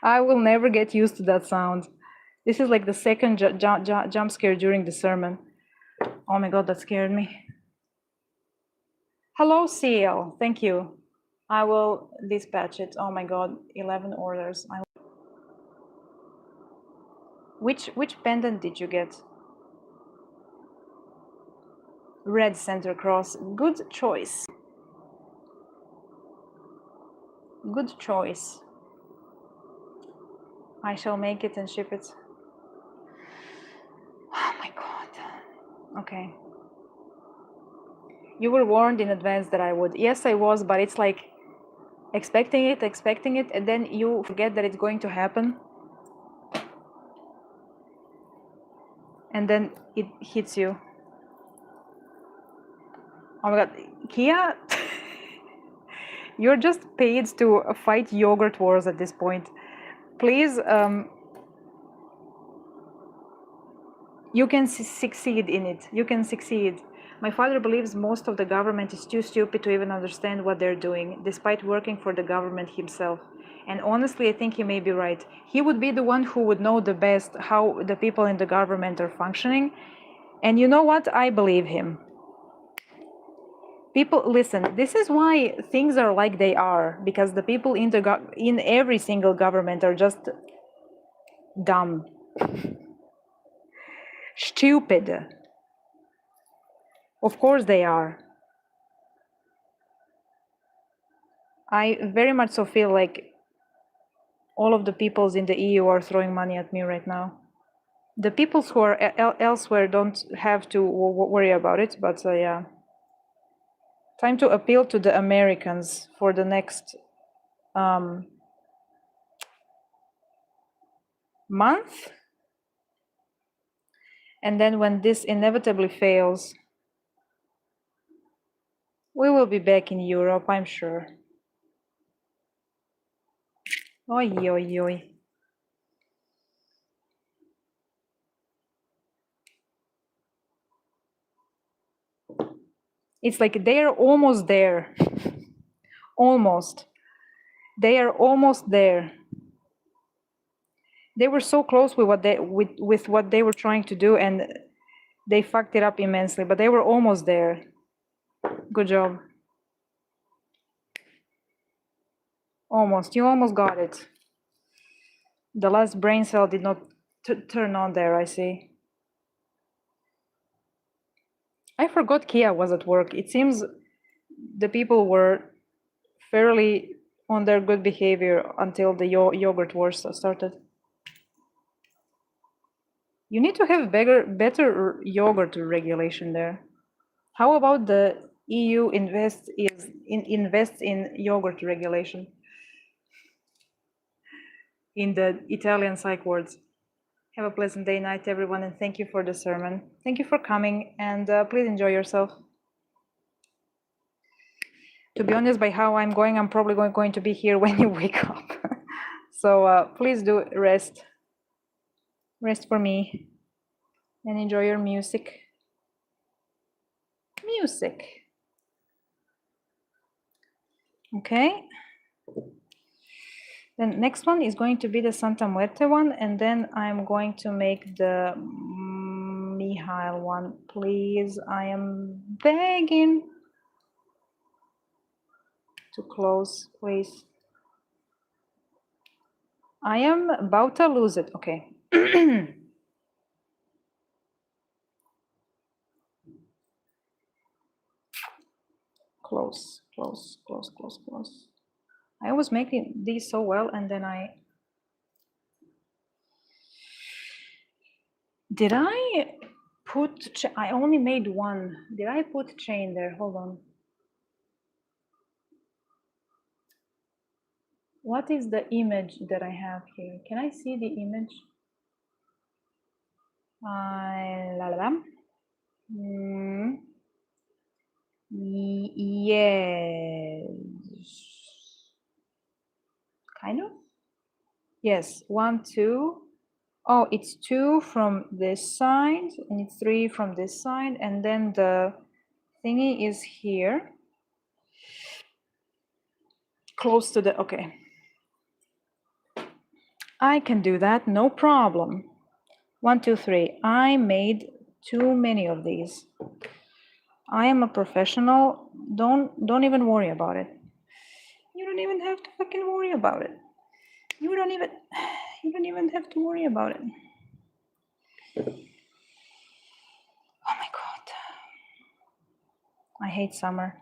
A: I will never get used to that sound. This is like the second jump scare during the sermon. Oh my God, that scared me. Hello, CL. Thank you. I will dispatch it. Oh my God, 11 orders. Which pendant did you get? Red center cross. Good choice. Good choice. I shall make it and ship it. Oh my God. Okay. You were warned in advance that I would. Yes, I was, but it's like expecting it, and then you forget that it's going to happen. And then it hits you. Oh my God, Kia, you're just paid to fight yogurt wars at this point. Please, you can succeed in it. You can succeed. My father believes most of the government is too stupid to even understand what they're doing, despite working for the government himself. And honestly, I think he may be right. He would be the one who would know the best how the people in the government are functioning. And you know what? I believe him. People, listen, this is why things are like they are, because the people in every single government are just dumb. Stupid. Of course they are. I very much so feel like all of the peoples in the EU are throwing money at me right now. The peoples who are elsewhere don't have to worry about it, but yeah. Time to appeal to the Americans for the next month. And then when this inevitably fails, we will be back in Europe, I'm sure. Oi, oi, oi. It's like they're almost there. Almost. They are almost there. They were so close with what they were trying to do, and they fucked it up immensely, but they were almost there. Good job. Almost. You almost got it. The last brain cell did not turn on there, I see. I forgot Kia was at work. It seems the people were fairly on their good behavior until the yogurt wars started. You need to have better yogurt regulation there. How about the EU invests in yogurt regulation in the Italian psych wards? Have a pleasant day, night, everyone, and thank you for the sermon. Thank you for coming, and please enjoy yourself. To be honest, by how I'm going, I'm probably going to be here when you wake up. So please do rest. Rest for me. And enjoy your music. Music. Okay. Then next one is going to be the Santa Muerte one, and then I'm going to make the Mihail one. Please, I am begging to close, please. I am about to lose it. Okay. Close, close, close, close, close. I was making these so well, and then did I put, I only made one. Did I put chain there? Hold on. What is the image that I have here? Can I see the image? La la la. Yes. Kind of? Yes. 1, 2. Oh, it's 2 from this side, and it's 3 from this side, and then the thingy is here. Close to the, okay. I can do that, no problem. 1, 2, 3. I made too many of these. I am a professional. Don't even worry about it. You don't even have to fucking worry about it. You don't even have to worry about it. Oh my God. I hate summer,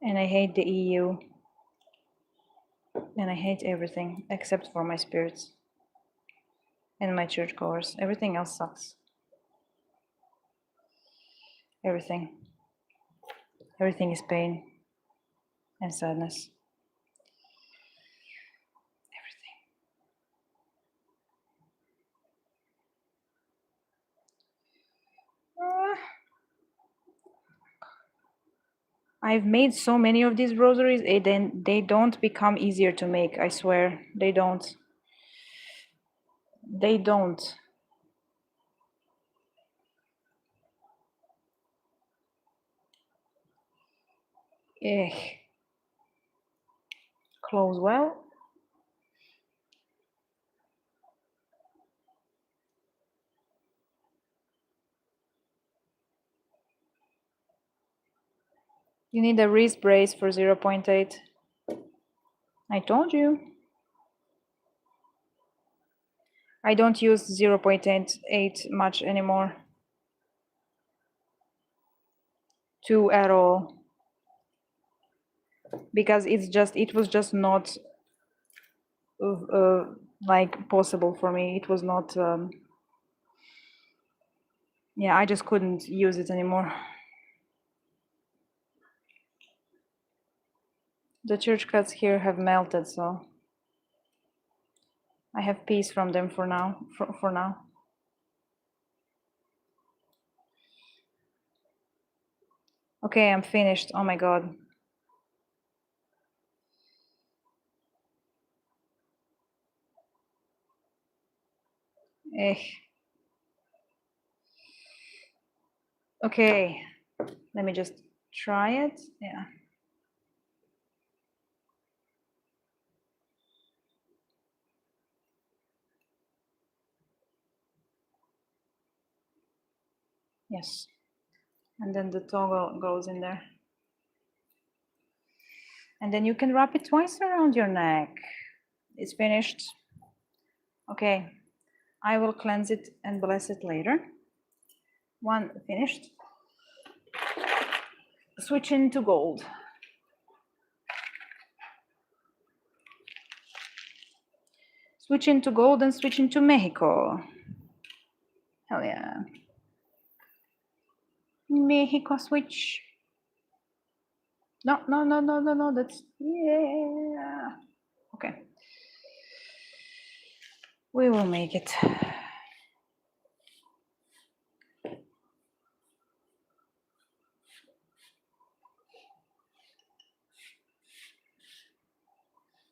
A: and I hate the EU, and I hate everything except for my spirits and my churchgoers. Everything else sucks. Everything. Everything is pain and sadness. Everything. I've made so many of these rosaries, they don't become easier to make, I swear. They don't. They don't. Eh. Close well. You need a wrist brace for 0.8. I told you. I don't use 0.8 much anymore. 2 at all. because it was just not like possible for me. It was not, yeah, I just couldn't use it anymore. The church cuts here have melted, so I have peace from them for now. For now. Okay, I'm finished. Oh my God. Eh. Okay, let me just try it. Yeah. Yes. And then the toggle goes in there. And then you can wrap it twice around your neck. It's finished. Okay, I will cleanse it and bless it later. One finished. Switch into gold. Switch into gold and switch into Mexico. Hell yeah. Mexico switch. No, no, no, no, no, no, that's, yeah. Okay. We will make it.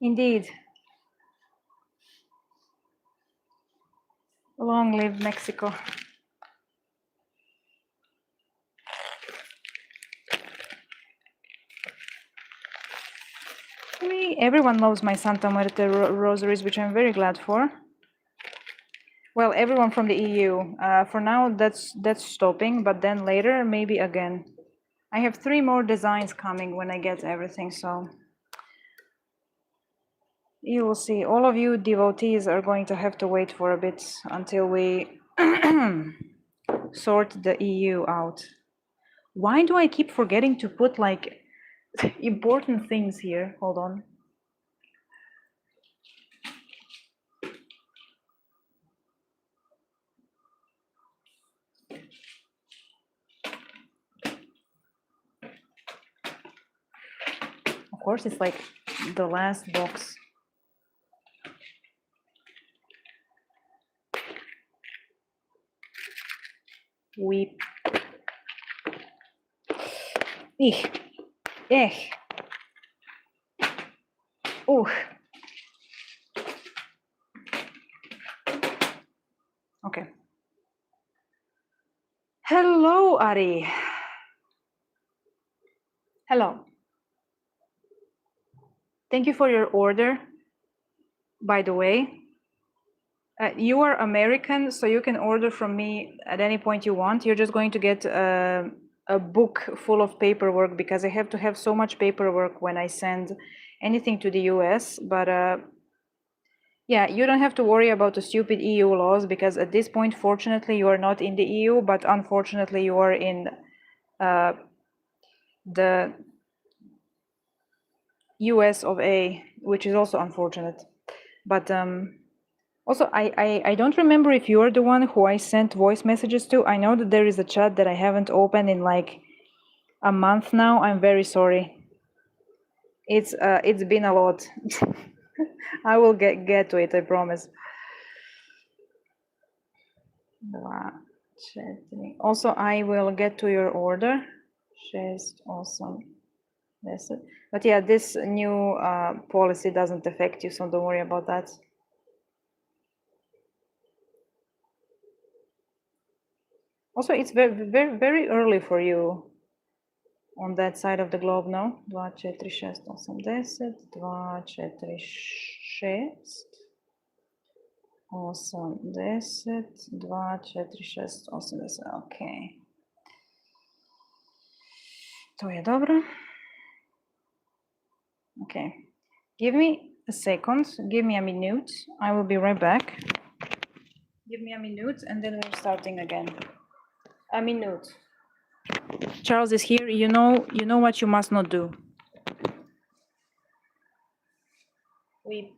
A: Indeed. Long live Mexico. Everyone loves my Santa Muerte rosaries, which I'm very glad for. Well, everyone from the EU. For now, that's stopping, but then later, maybe again. I have 3 more designs coming when I get everything, so you will see. All of you devotees are going to have to wait for a bit until we sort the EU out. Why do I keep forgetting to put like important things here? Hold on. Of course, it's like the last box. Weep. Ich. Ich. Oh. Okay. Hello, Ari. Hello. Thank you for your order, by the way. You are American, so you can order from me at any point you want. You're just going to get a book full of paperwork because I have to have so much paperwork when I send anything to the US. But yeah, you don't have to worry about the stupid EU laws because at this point, fortunately, you are not in the EU, but unfortunately, you are in the US of A, which is also unfortunate. But also, I don't remember if you're the one who I sent voice messages to. I know that there is a chat that I haven't opened in like a month now. I'm very sorry. It's been a lot. I will get to it, I promise. Also, I will get to your order. Just awesome. That's it. But yeah, this new policy doesn't affect you, so don't worry about that. Also, it's very early for you on that side of the globe, no? 2, 4, 6, 8, 10, 2, 4, 6, 8, 10, 2, 4, 6, 8, 10. Okay. To je dobro. Okay. Give me a second. Give me a minute. I will be right back. Give me a minute and then we're starting again. A minute. Charles is here. You know what you must not do. We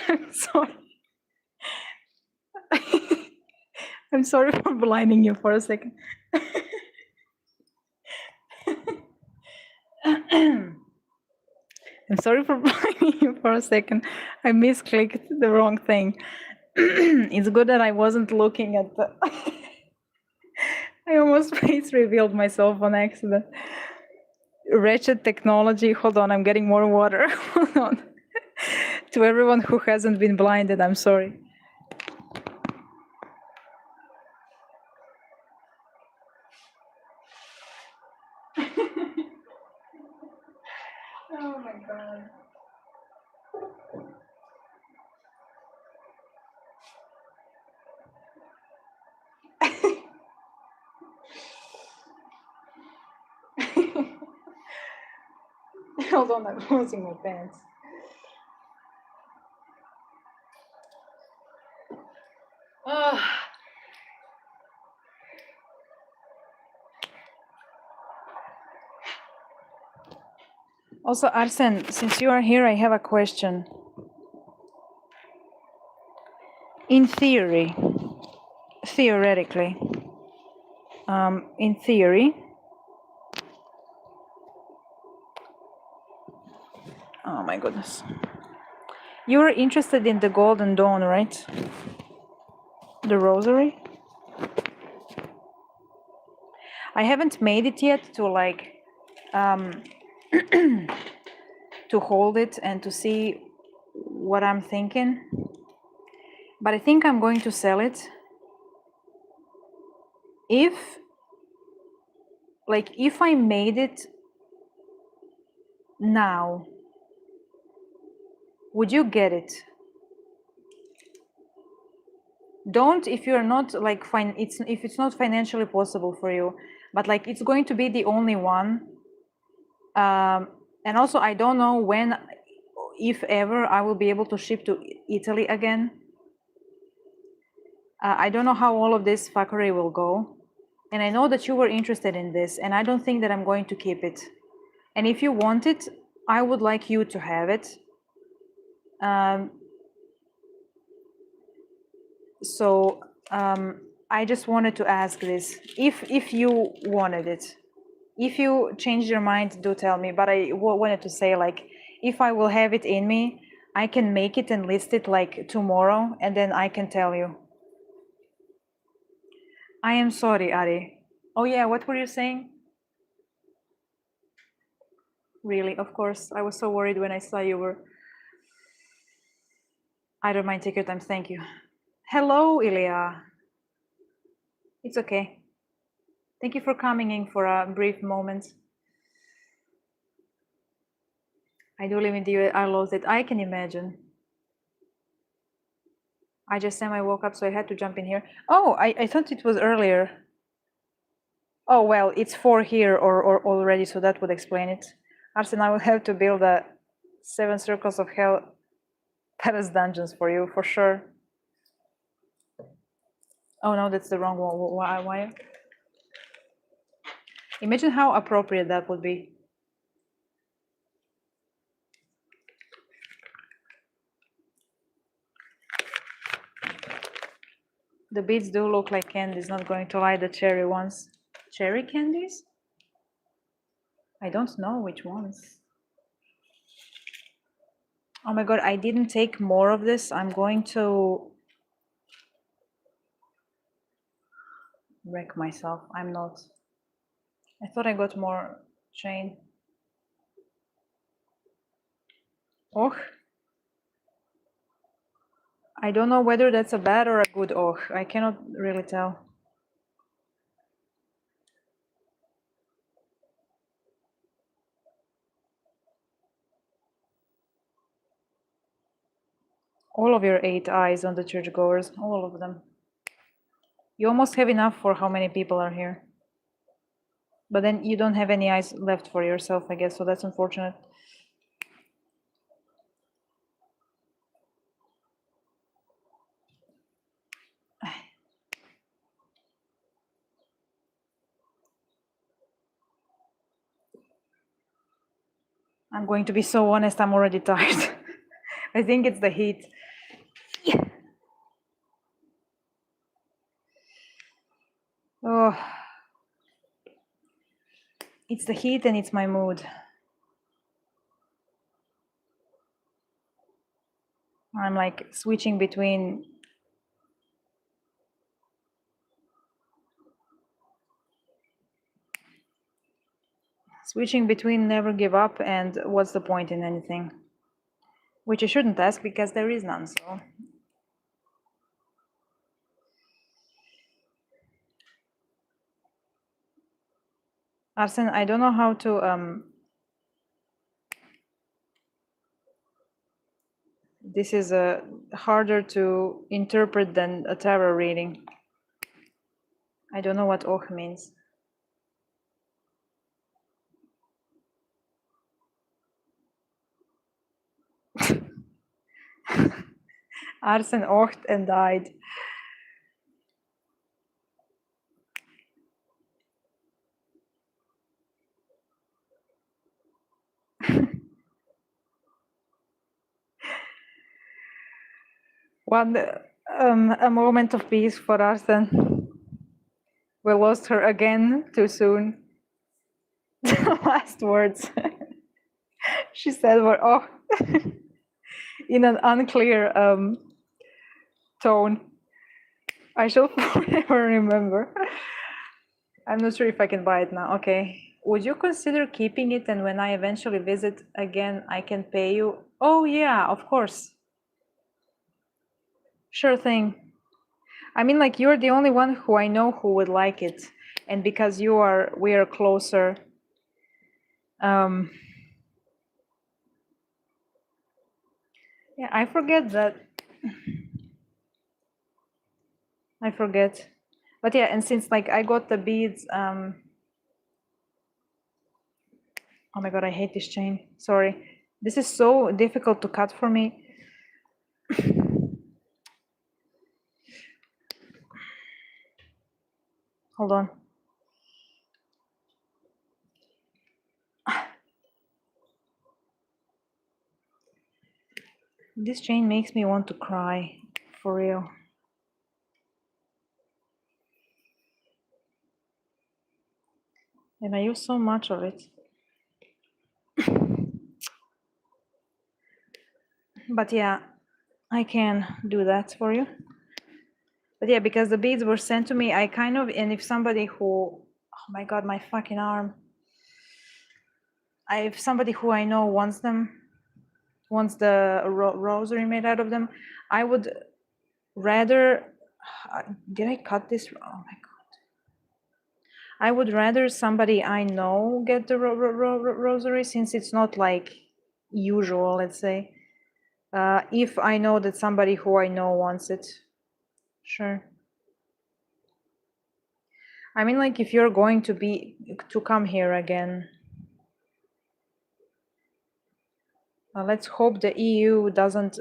A: I'm sorry. I'm sorry for blinding you for a second. I'm sorry for blinding you for a second. I misclicked the wrong thing. It's good that I wasn't looking at the. I almost face revealed myself on accident. Wretched technology. Hold on, I'm getting more water. Hold on. To everyone who hasn't been blinded, I'm sorry. Oh my god. Hold on, I'm losing my pants. Ah. Also, Arsen, since you are here, I have a question. In theory, theoretically, in theory, oh my goodness. You were interested in the Golden Dawn, right? The rosary? I haven't made it yet to like, to hold it and to see what I'm thinking. But I think I'm going to sell it. If, like, if I made it now, would you get it? Don't if you're not like fine. It's if it's not financially possible for you, but like it's going to be the only one. And also, I don't know when, if ever, I will be able to ship to Italy again. I don't know how all of this fuckery will go. And I know that you were interested in this, and I don't think that I'm going to keep it. And if you want it, I would like you to have it. So I just wanted to ask this: if you wanted it, if you changed your mind, do tell me. But I wanted to say, like, if I will have it in me, I can make it and list it like tomorrow, and then I can tell you. I am sorry, Ari. Oh yeah, what were you saying? Really, of course. I was so worried when I saw you were. I don't mind, take your time, thank you. Hello, Ilya. It's okay. Thank you for coming in for a brief moment. I do live in the US, I lost it, I can imagine. I just woke up, so I had to jump in here. Oh, I thought it was earlier. Oh, well, it's 4 here or already, so that would explain it. Arsen, I will have to build a 7 Circles of Hell Palace dungeons for you, for sure. Oh no, that's the wrong one. Why? Imagine how appropriate that would be. The beads do look like candies, not going to lie, the cherry ones. Cherry candies? I don't know which ones. Oh my god, I didn't take more of this. I'm going to wreck myself. I'm not. I thought I got more chain. Oh. I don't know whether that's a bad or a good oh. I cannot really tell. All of your 8 eyes on the churchgoers, all of them. You almost have enough for how many people are here. But then you don't have any eyes left for yourself, I guess, so that's unfortunate. I'm going to be so honest, I'm already tired. I think it's the heat. Yeah. Oh, it's the heat and it's my mood. I'm like switching between never give up and what's the point in anything, which I shouldn't ask because there is none. So Arsen, I don't know how to this is harder to interpret than a tarot reading. I don't know what Och means. Arsen ocht and died. One a moment of peace for Arsen. We lost her again too soon. The last words she said were oh in an unclear tone. I shall forever remember. I'm not sure if I can buy it now. Okay. Would you consider keeping it, and when I eventually visit again, I can pay you? Oh yeah, of course. Sure thing. I mean, like, you're the only one who I know who would like it, and because we are closer. Yeah, I forget that. I forget. But yeah, and since like I got the beads, oh my god, I hate this chain. Sorry. This is so difficult to cut for me. Hold on. This chain makes me want to cry, for real. And I use so much of it. But yeah, I can do that for you. But yeah, because the beads were sent to me, I kind of, and if somebody who, oh my god, my fucking arm. If somebody who I know wants them, wants the rosary made out of them. I would rather, did I cut this? Oh my God. I would rather somebody I know get the rosary, since it's not like usual, let's say. If I know that somebody who I know wants it, sure. I mean, like, if you're going to come here again, let's hope the EU doesn't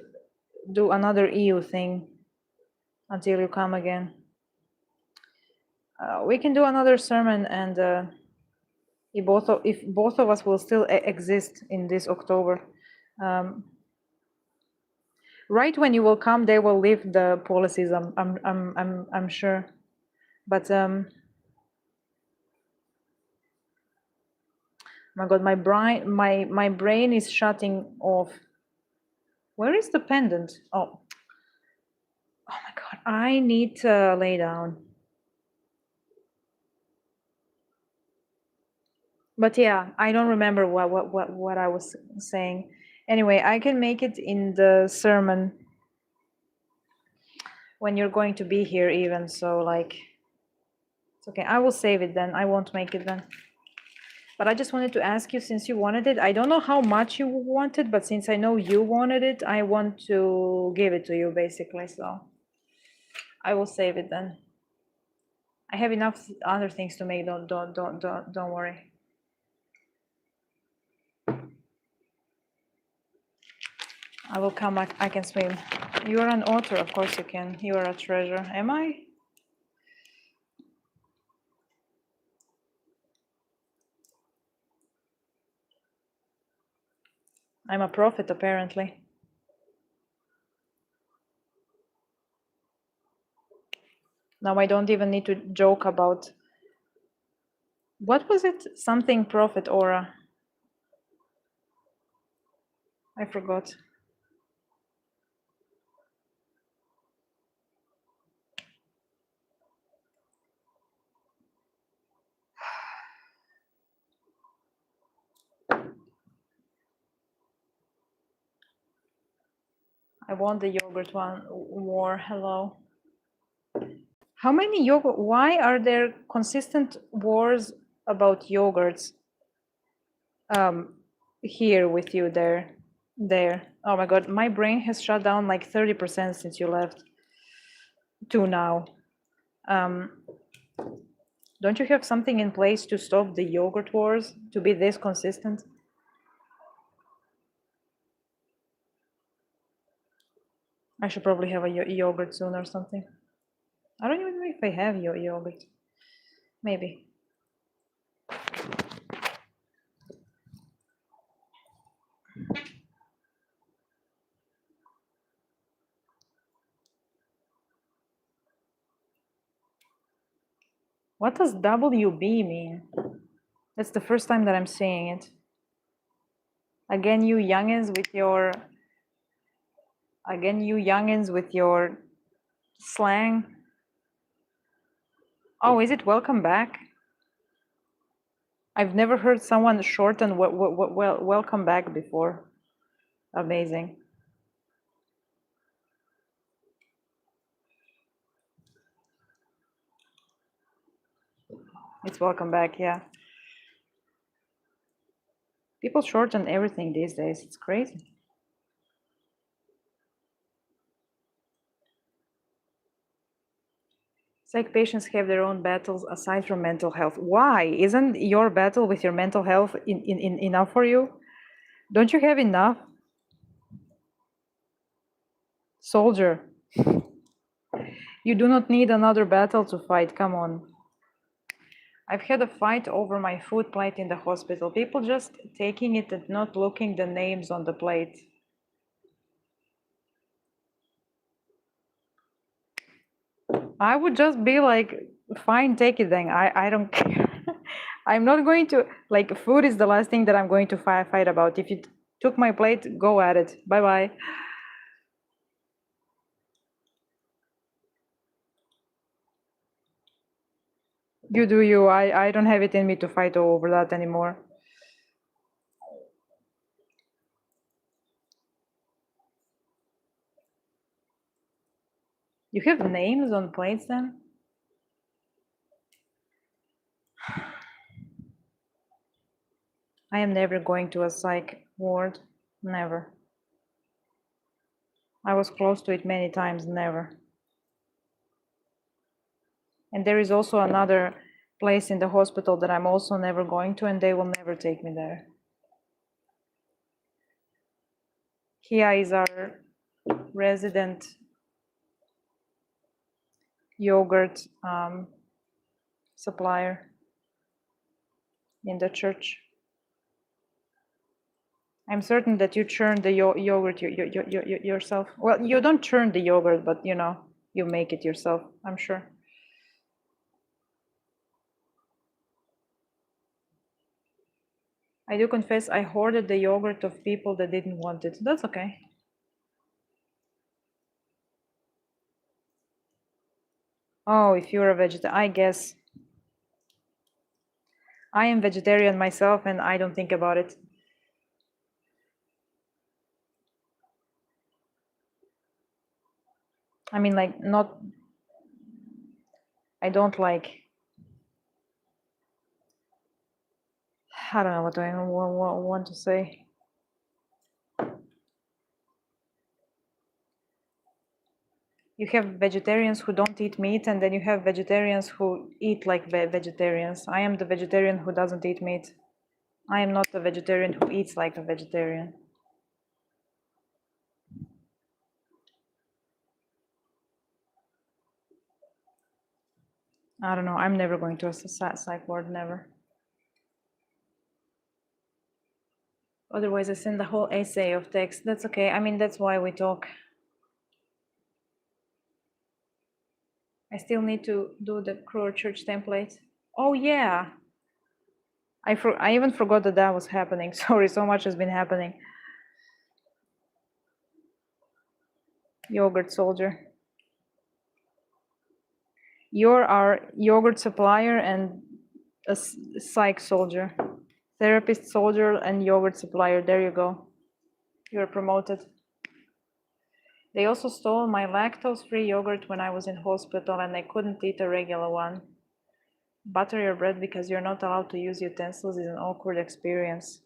A: do another EU thing until you come again. We can do another sermon, and if both of us will still exist in this October. Right when you will come, they will leave the policies. I'm sure, but my God, my brain is shutting off. Where is the pendant? Oh my God, I need to lay down. But yeah, I don't remember what I was saying. Anyway, I can make it in the sermon when you're going to be here even, so like, it's okay. I will save it then. I won't make it then. But I just wanted to ask you, since you wanted it, I don't know how much you wanted, but since I know you wanted it, I want to give it to you basically, so I will save it then. I have enough other things to make, don't worry. I will come, I can swim. You are an otter, of course you can. You are a treasure. Am I? I'm a prophet, apparently. Now I don't even need to joke about, what was it? Something prophet aura. I forgot. I won the yogurt one war. Hello. How many yogurt? Why are there consistent wars about yogurts? Here with you, there. Oh my God, my brain has shut down like 30% since you left to now. Don't you have something in place to stop the yogurt wars, to be this consistent? I should probably have a yogurt soon or something. I don't even know if I have yogurt. Maybe. What does WB mean? That's the first time that I'm seeing it. Again, you youngins with your slang. Oh, is it welcome back? I've never heard someone shorten welcome back before. Amazing. It's welcome back, yeah. People shorten everything these days. It's crazy. Psych patients have their own battles aside from mental health. Why? Isn't your battle with your mental health enough for you? Don't you have enough? Soldier. You do not need another battle to fight. Come on. I've had a fight over my food plate in the hospital. People just taking it and not looking the names on the plate. I would just be like, fine, take it then. I don't care. I'm not going to, like, food is the last thing that I'm going to fight about. If you took my plate, go at it. Bye-bye. You do you. I don't have it in me to fight over that anymore. You have names on plates then? I am never going to a psych ward. Never. I was close to it many times. Never. And there is also another place in the hospital that I'm also never going to, and they will never take me there. Kia is our resident yogurt supplier in the church. I'm certain that you churn the yogurt yourself. Well, you don't churn the yogurt, but you know, you make it yourself, I'm sure. I do confess I hoarded the yogurt of people that didn't want it. That's okay. Oh, if you're a vegetarian, I guess. I am vegetarian myself and I don't think about it. I mean, like, not, I don't like, I don't know what I want to say. You have vegetarians who don't eat meat, and then you have vegetarians who eat like vegetarians. I am the vegetarian who doesn't eat meat. I am not the vegetarian who eats like a vegetarian. I don't know. I'm never going to a psych ward, never. Otherwise, I send the whole essay of text. That's okay. I mean, that's why we talk. I still need to do the Crow Church template. Oh, yeah. I even forgot that that was happening. Sorry, so much has been happening. Yogurt soldier. You're our yogurt supplier and a psych soldier. Therapist soldier and yogurt supplier. There you go. You're promoted. They also stole my lactose-free yogurt when I was in hospital and I couldn't eat a regular one. Butter your bread because you're not allowed to use utensils is an awkward experience.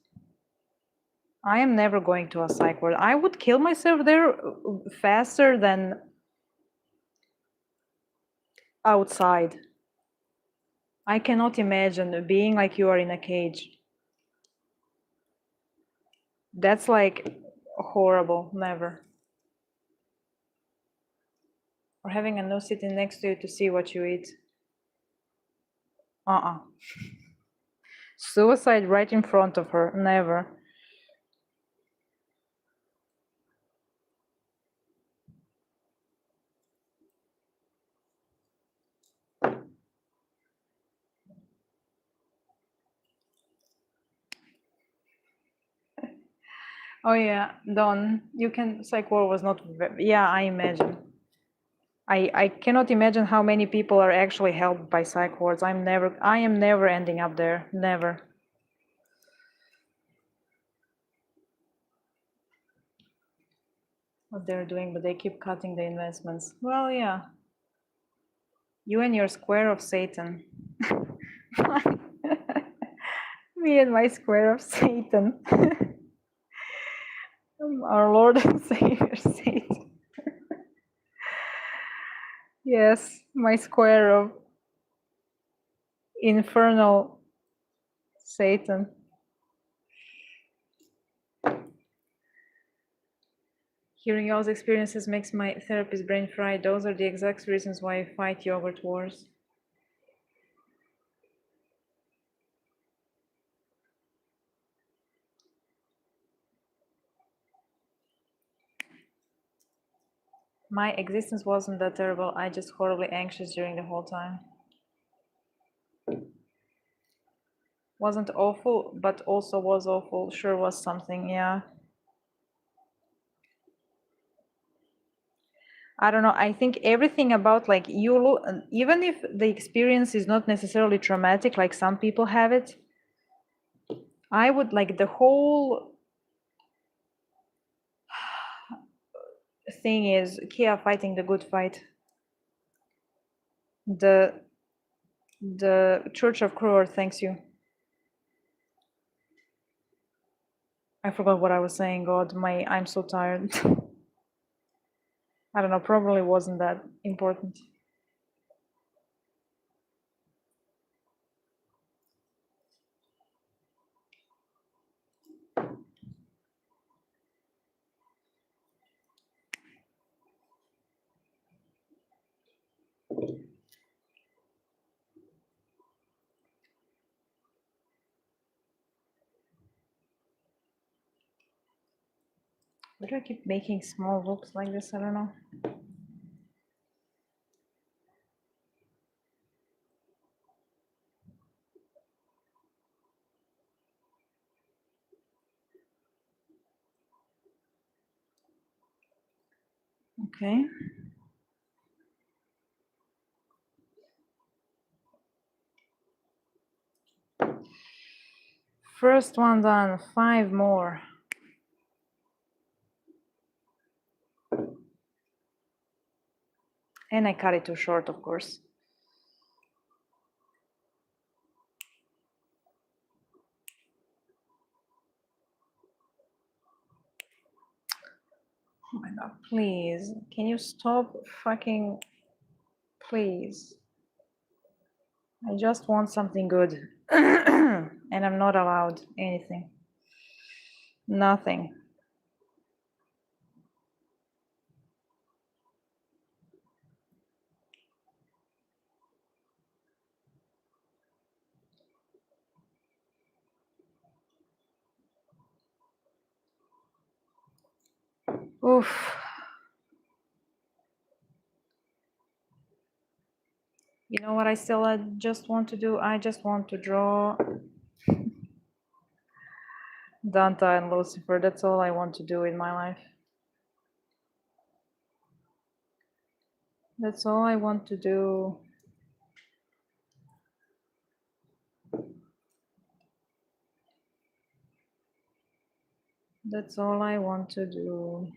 A: I am never going to a psych ward. I would kill myself there faster than outside. I cannot imagine being like you are in a cage. That's like horrible. Never. Or having a nurse sitting next to you to see what you eat. Suicide right in front of her. Never. Oh yeah, Don, you can, psych ward was not, yeah, I imagine. I cannot imagine how many people are actually helped by psych wards. I am never ending up there, never. What they're doing, but they keep cutting the investments. Well, yeah. You and your square of Satan. Me and my square of Satan. Our Lord and Savior Satan. Yes, my square of infernal Satan. Hearing y'all's experiences makes my therapist's brain fry. Those are the exact reasons why I fight yogurt wars. My existence wasn't that terrible. I just horribly anxious during the whole time. Wasn't awful, but also was awful. Sure was something, yeah. I don't know. I think everything about like you, even if the experience is not necessarily traumatic, like some people have it, I would like the whole thing is Kia fighting the good fight. The Church of Crower thanks you. I forgot what I was saying. God, I'm so tired. I don't know, probably wasn't that important. Why do I keep making small looks like this? I don't know. Okay. First one done, 5 more. And I cut it too short, of course. Oh my God, please. Can you stop fucking, please? I just want something good. And I'm not allowed anything. Nothing. Oof. You know what I just want to do? I just want to draw Dante and Lucifer. That's all I want to do in my life. That's all I want to do. That's all I want to do.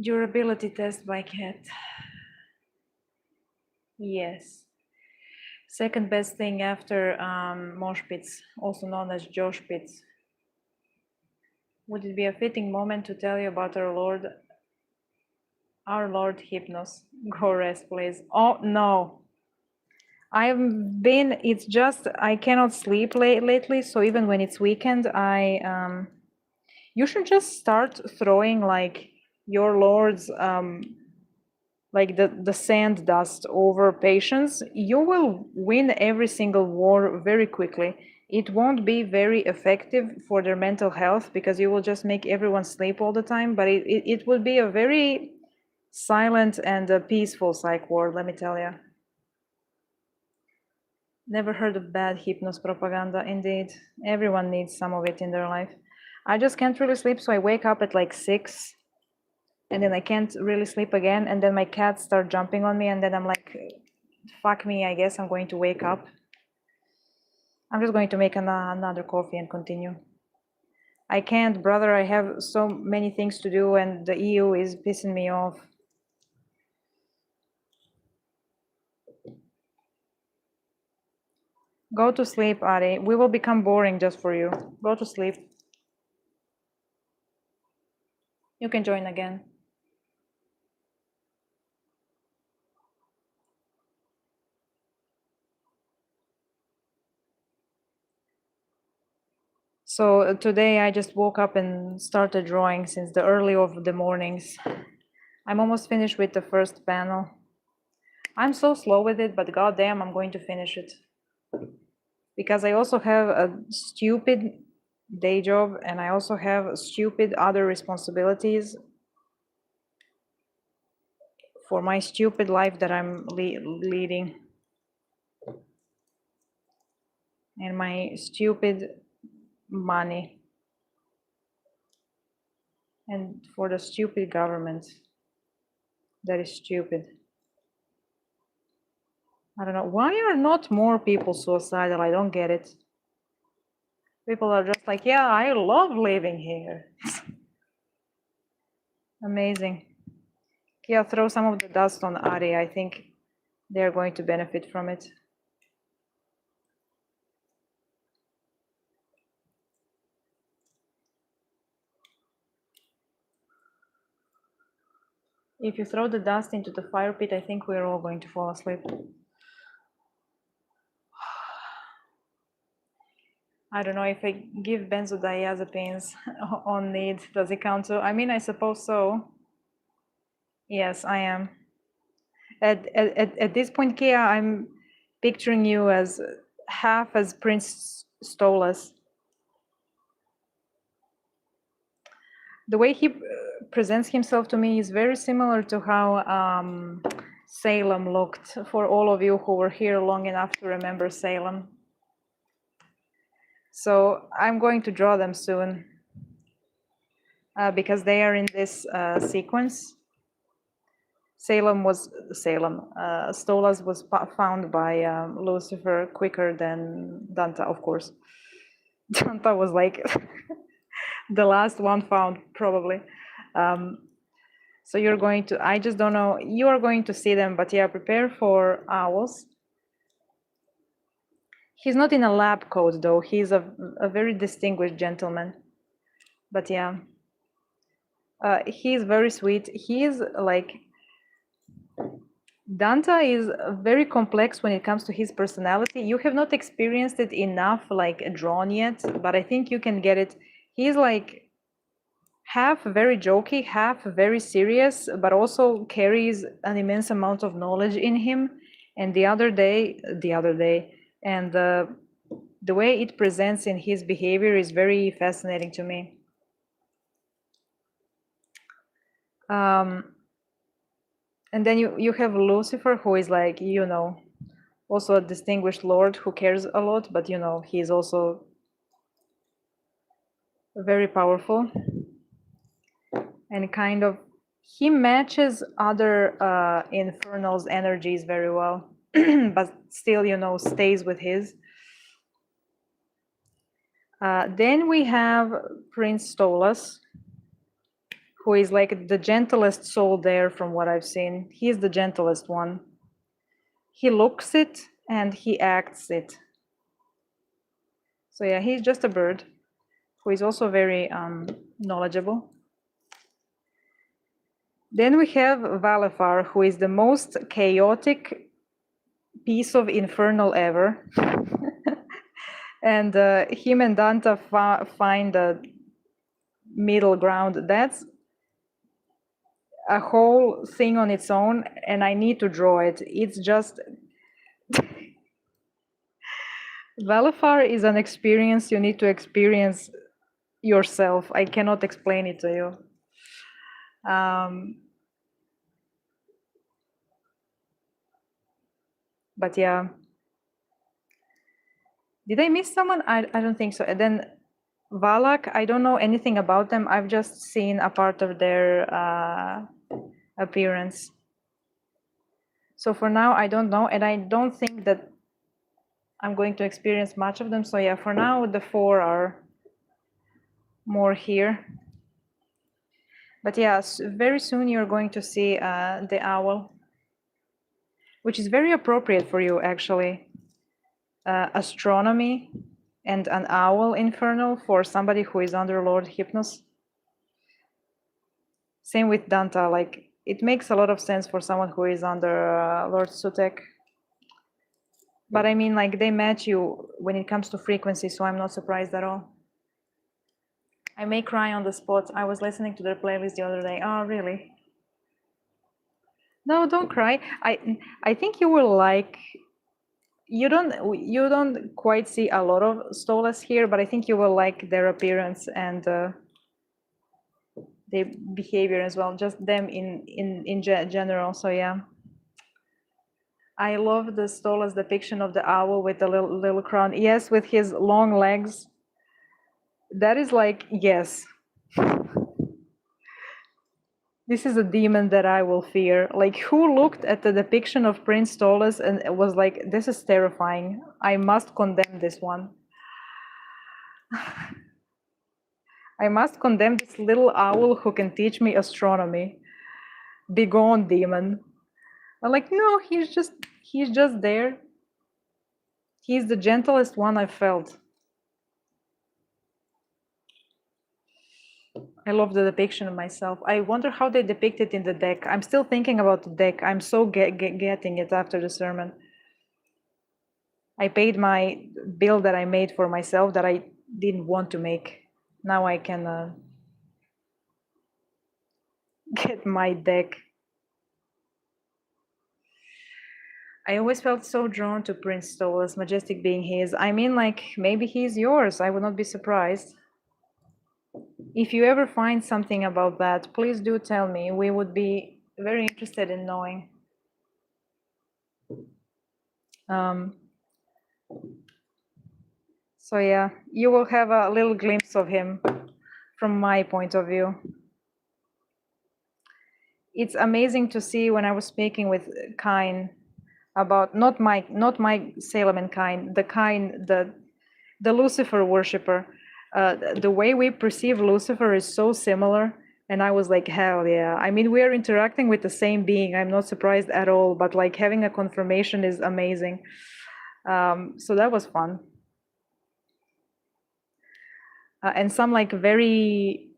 A: Durability test by cat. Yes. Second best thing after mosh pits, also known as Josh pits. Would it be a fitting moment to tell you about our Lord Hypnos? Go rest, please. Oh no. It's just I cannot sleep lately, so even when it's weekend, you should just start throwing like your Lord's like the sand dust over patients. You will win every single war very quickly. It won't be very effective for their mental health because you will just make everyone sleep all the time, but it will be a very silent and a peaceful psych ward, let me tell you. Never heard of bad hypnos propaganda. Indeed, everyone needs some of it in their life. I just can't really sleep, so I wake up at like 6, and then I can't really sleep again, and then my cats start jumping on me, and then I'm like, fuck me, I guess I'm going to wake up. I'm just going to make another coffee and continue. I can't, brother, I have so many things to do, and the EU is pissing me off. Go to sleep, Ari. We will become boring just for you. Go to sleep. You can join again. So today I just woke up and started drawing since the early of the mornings. I'm almost finished with the first panel. I'm so slow with it, but goddamn, I'm going to finish it. Because I also have a stupid day job and I also have stupid other responsibilities for my stupid life that I'm leading. And my stupid money. And for the stupid government that is stupid. I don't know. Why are not more people suicidal? I don't get it. People are just like, yeah, I love living here. Amazing. Yeah, throw some of the dust on Ari. I think they're going to benefit from it. If you throw the dust into the fire pit, I think we're all going to fall asleep. I don't know if I give benzodiazepines on need. Does it count too? I mean, I suppose so. Yes, I am. At this point, Kia, I'm picturing you as half as Prince Stolas. The way he presents himself to me is very similar to how Salem looked, for all of you who were here long enough to remember Salem. So I'm going to draw them soon because they are in this sequence. Stolas was found by Lucifer quicker than Danta, of course. Danta was like the last one found, probably. So you're going to, I just don't know, you are going to see them, but yeah, prepare for owls. He's not in a lab coat though, he's a very distinguished gentleman. But yeah, he's very sweet. He's like, Danta is very complex when it comes to his personality. You have not experienced it enough, like drawn yet, but I think you can get it. He's like half very jokey, half very serious, but also carries an immense amount of knowledge in him. And the way it presents in his behavior is very fascinating to me. And then you have Lucifer, who is like, you know, also a distinguished lord who cares a lot, but you know, he's also very powerful and kind of, he matches other infernal's energies very well, but still, you know, stays with his. Then we have Prince Stolas, who is like the gentlest soul there from what I've seen. He's the gentlest one. He looks it and he acts it. So yeah, he's just a bird who is also very knowledgeable. Then we have Valefar, who is the most chaotic piece of infernal ever. And him and Danta find a middle ground. That's a whole thing on its own, and I need to draw it. It's just Valefar is an experience you need to experience yourself. I cannot explain it to you. But yeah, did I miss someone? I don't think so. And then Valak, I don't know anything about them. I've just seen a part of their appearance. So for now, I don't know, and I don't think that I'm going to experience much of them. So yeah, for now, the 4 are more here. But yeah, very soon you're going to see the owl, which is very appropriate for you, actually. Astronomy and an owl infernal for somebody who is under Lord Hypnos. Same with Danta, like it makes a lot of sense for someone who is under Lord Sutek. But I mean, like they match you when it comes to frequency, so I'm not surprised at all. I may cry on the spot. I was listening to their playlist the other day. Oh, really? No, don't cry. I think you will like. You don't quite see a lot of Stolas here, but I think you will like their appearance and their behavior as well. Just them in general. So yeah. I love the Stolas depiction of the owl with the little crown. Yes, with his long legs. That is like, yes. This is a demon that I will fear. Like, who looked at the depiction of Prince Stolas and was like, this is terrifying. I must condemn this one. I must condemn this little owl who can teach me astronomy. Begone, demon. I'm like, no, he's just there. He's the gentlest one I've felt. I love the depiction of myself. I wonder how they depict it in the deck. I'm still thinking about the deck. I'm so getting it after the sermon. I paid my bill that I made for myself that I didn't want to make. Now I can get my deck. I always felt so drawn to Prince Stolas, majestic being his. I mean, like, maybe he's yours. I would not be surprised. If you ever find something about that, please do tell me. We would be very interested in knowing. So yeah, you will have a little glimpse of him from my point of view. It's amazing to see when I was speaking with Kain about not my Salem and Kain, the Lucifer worshipper. The way we perceive Lucifer is so similar, and I was like, hell yeah. I mean, we are interacting with the same being. I'm not surprised at all, but like having a confirmation is amazing. So that was fun. And some like very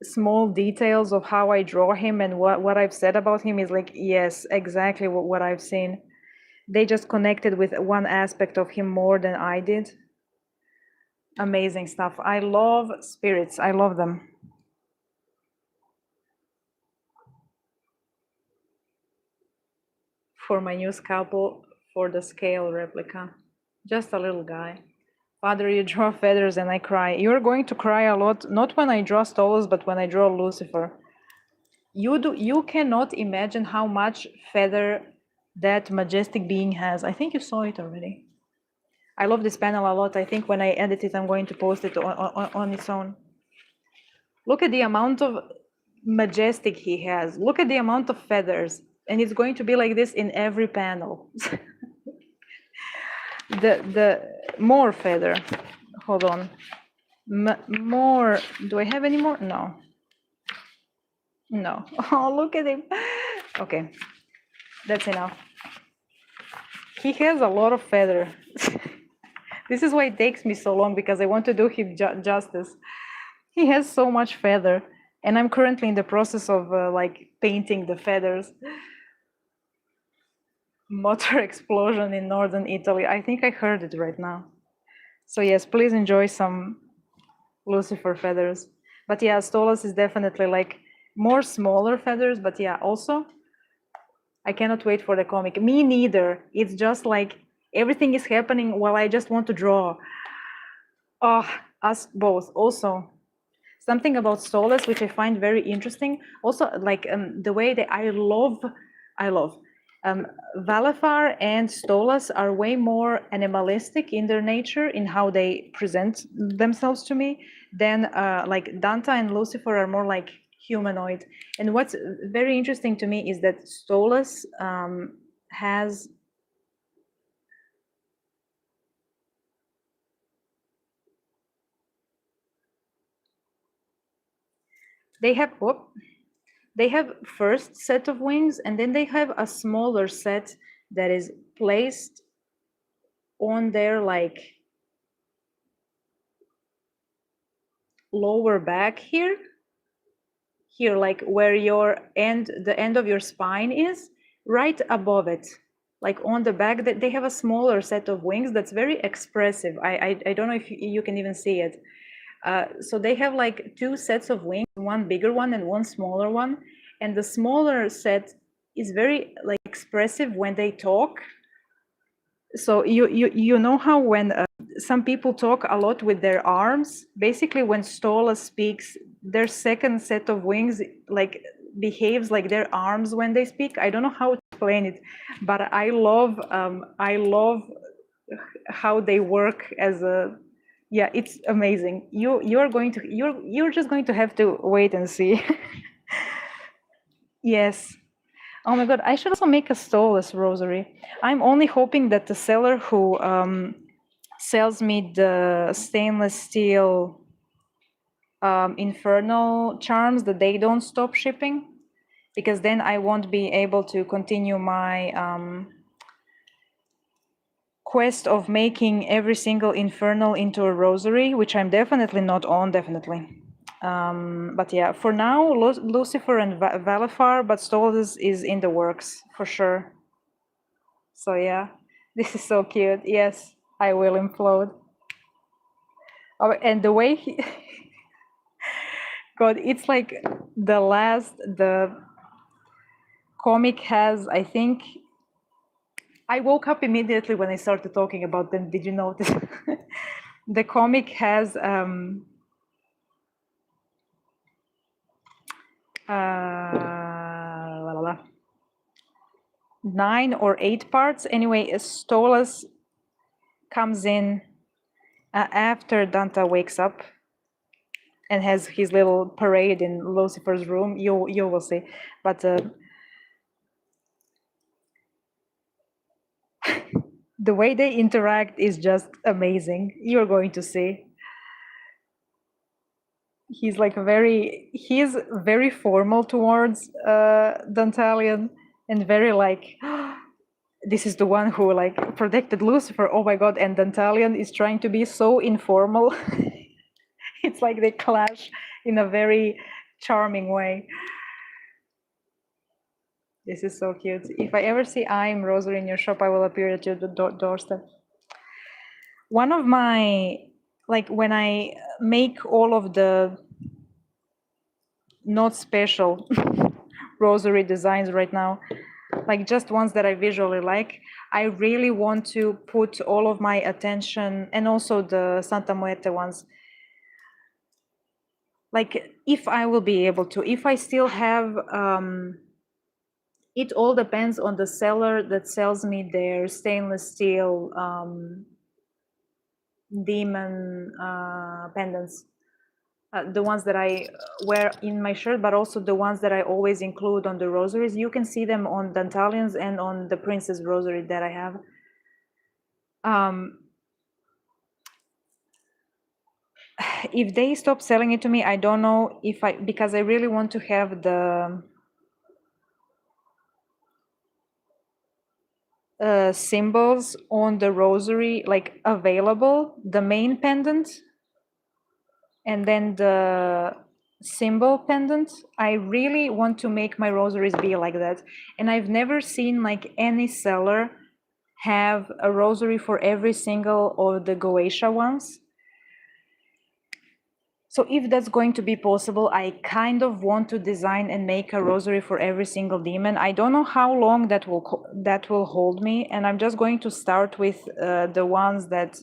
A: small details of how I draw him and what I've said about him is like, yes, exactly what I've seen. They just connected with one aspect of him more than I did. Amazing stuff. I love spirits. I love them. For my new scalpel for the scale replica. Just a little guy. Father, you draw feathers and I cry. You're going to cry a lot, not when I draw Stolas, but when I draw Lucifer. You cannot imagine how much feather that majestic being has. I think you saw it already. I love this panel a lot. I think when I edit it, I'm going to post it on its own. Look at the amount of majestic he has. Look at the amount of feathers. And it's going to be like this in every panel. the more feather. Hold on. More. Do I have any more? No. No. Oh, look at him. Okay. That's enough. He has a lot of feather. This is why it takes me so long, because I want to do him justice. He has so much feather, and I'm currently in the process of like painting the feathers. Motor explosion in northern Italy. I think I heard it right now. So yes, please enjoy some Lucifer feathers. But yeah, Stolas is definitely like more smaller feathers, but yeah, also I cannot wait for the comic. Me neither. It's just like everything is happening while I just want to draw. Oh, us both. Also, something about Stolas which I find very interesting. Also, like the way that I love Valafar and Stolas are way more animalistic in their nature, in how they present themselves to me, than like Danta and Lucifer are more like humanoid. And what's very interesting to me is that Stolas has they have first set of wings, and then they have a smaller set that is placed on their like lower back here, like where the end of your spine is, right above it, like on the back. That they have a smaller set of wings that's very expressive. I don't know if you can even see it. So they have like two sets of wings, one bigger one and one smaller one, and the smaller set is very like expressive when they talk. So you know how when some people talk a lot with their arms, basically when Stola speaks, their second set of wings like behaves like their arms when they speak. I don't know how to explain it, but I love how they work as a, yeah, it's amazing. You're just going to have to wait and see. Yes. Oh my God, I should also make a Stolas rosary. I'm only hoping that the seller who sells me the stainless steel infernal charms, that they don't stop shipping, because then I won't be able to continue my quest of making every single infernal into a rosary, which I'm definitely not on, definitely. But yeah, for now, Lucifer and Valifar, but Stolz is in the works for sure. So yeah, this is so cute. Yes, I will implode. Oh, and the way he, God, it's like the comic has, I think, I woke up immediately when I started talking about them. Did you notice? The comic has la, la, la, 9 or 8 parts. Anyway, Stolas comes in after Danta wakes up and has his little parade in Lucifer's room. You will see, but the way they interact is just amazing. You're going to see. He's very formal towards Dantalion and very like, this is the one who like protected Lucifer. Oh my God. And Dantalion is trying to be so informal. It's like they clash in a very charming way. This is so cute. If I ever see I'm Rosary in your shop, I will appear at your doorstep. One of my, like when I make all of the not special rosary designs right now, like just ones that I visually like, I really want to put all of my attention, and also the Santa Muerte ones, like if I will be able to, if I still have, it all depends on the seller that sells me their stainless steel demon pendants. The ones that I wear in my shirt, but also the ones that I always include on the rosaries. You can see them on Dantalions and on the Princess Rosary that I have. If they stop selling it to me, I don't know if because I really want to have the symbols on the rosary, like available, the main pendant, and then the symbol pendant. I really want to make my rosaries be like that. And I've never seen like any seller have a rosary for every single of the Goetia ones. So if that's going to be possible, I kind of want to design and make a rosary for every single demon. I don't know how long that will hold me, and I'm just going to start with the ones that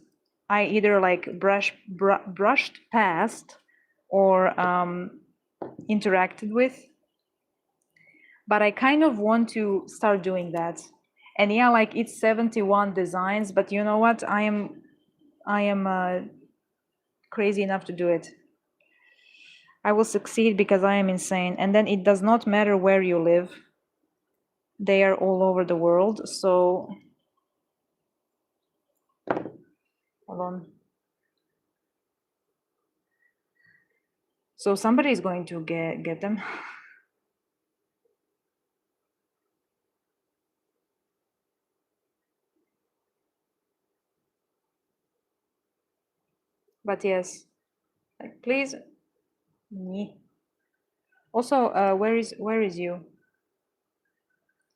A: I either like brushed past or interacted with. But I kind of want to start doing that. And yeah, like it's 71 designs, but you know what? I am crazy enough to do it. I will succeed because I am insane. And then it does not matter where you live. They are all over the world. So, hold on. So somebody is going to get them. But yes, like, please. Me. Also, where is you?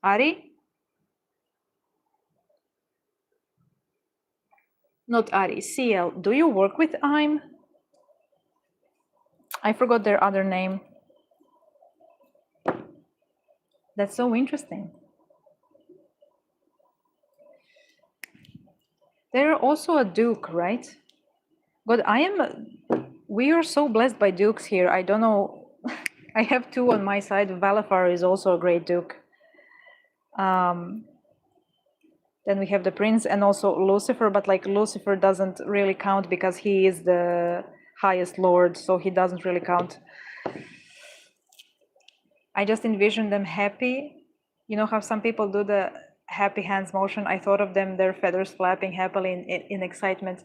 A: Ari? Not Ari. CL. Do you work with IM? I forgot their other name. That's so interesting. They're also a duke, right? But we are so blessed by dukes here. I don't know. I have 2 on my side. Valafar is also a great duke. Then we have the prince and also Lucifer, but like Lucifer doesn't really count because he is the highest lord, so he doesn't really count. I just envision them happy. You know how some people do the happy hands motion? I thought of them, their feathers flapping happily in excitement.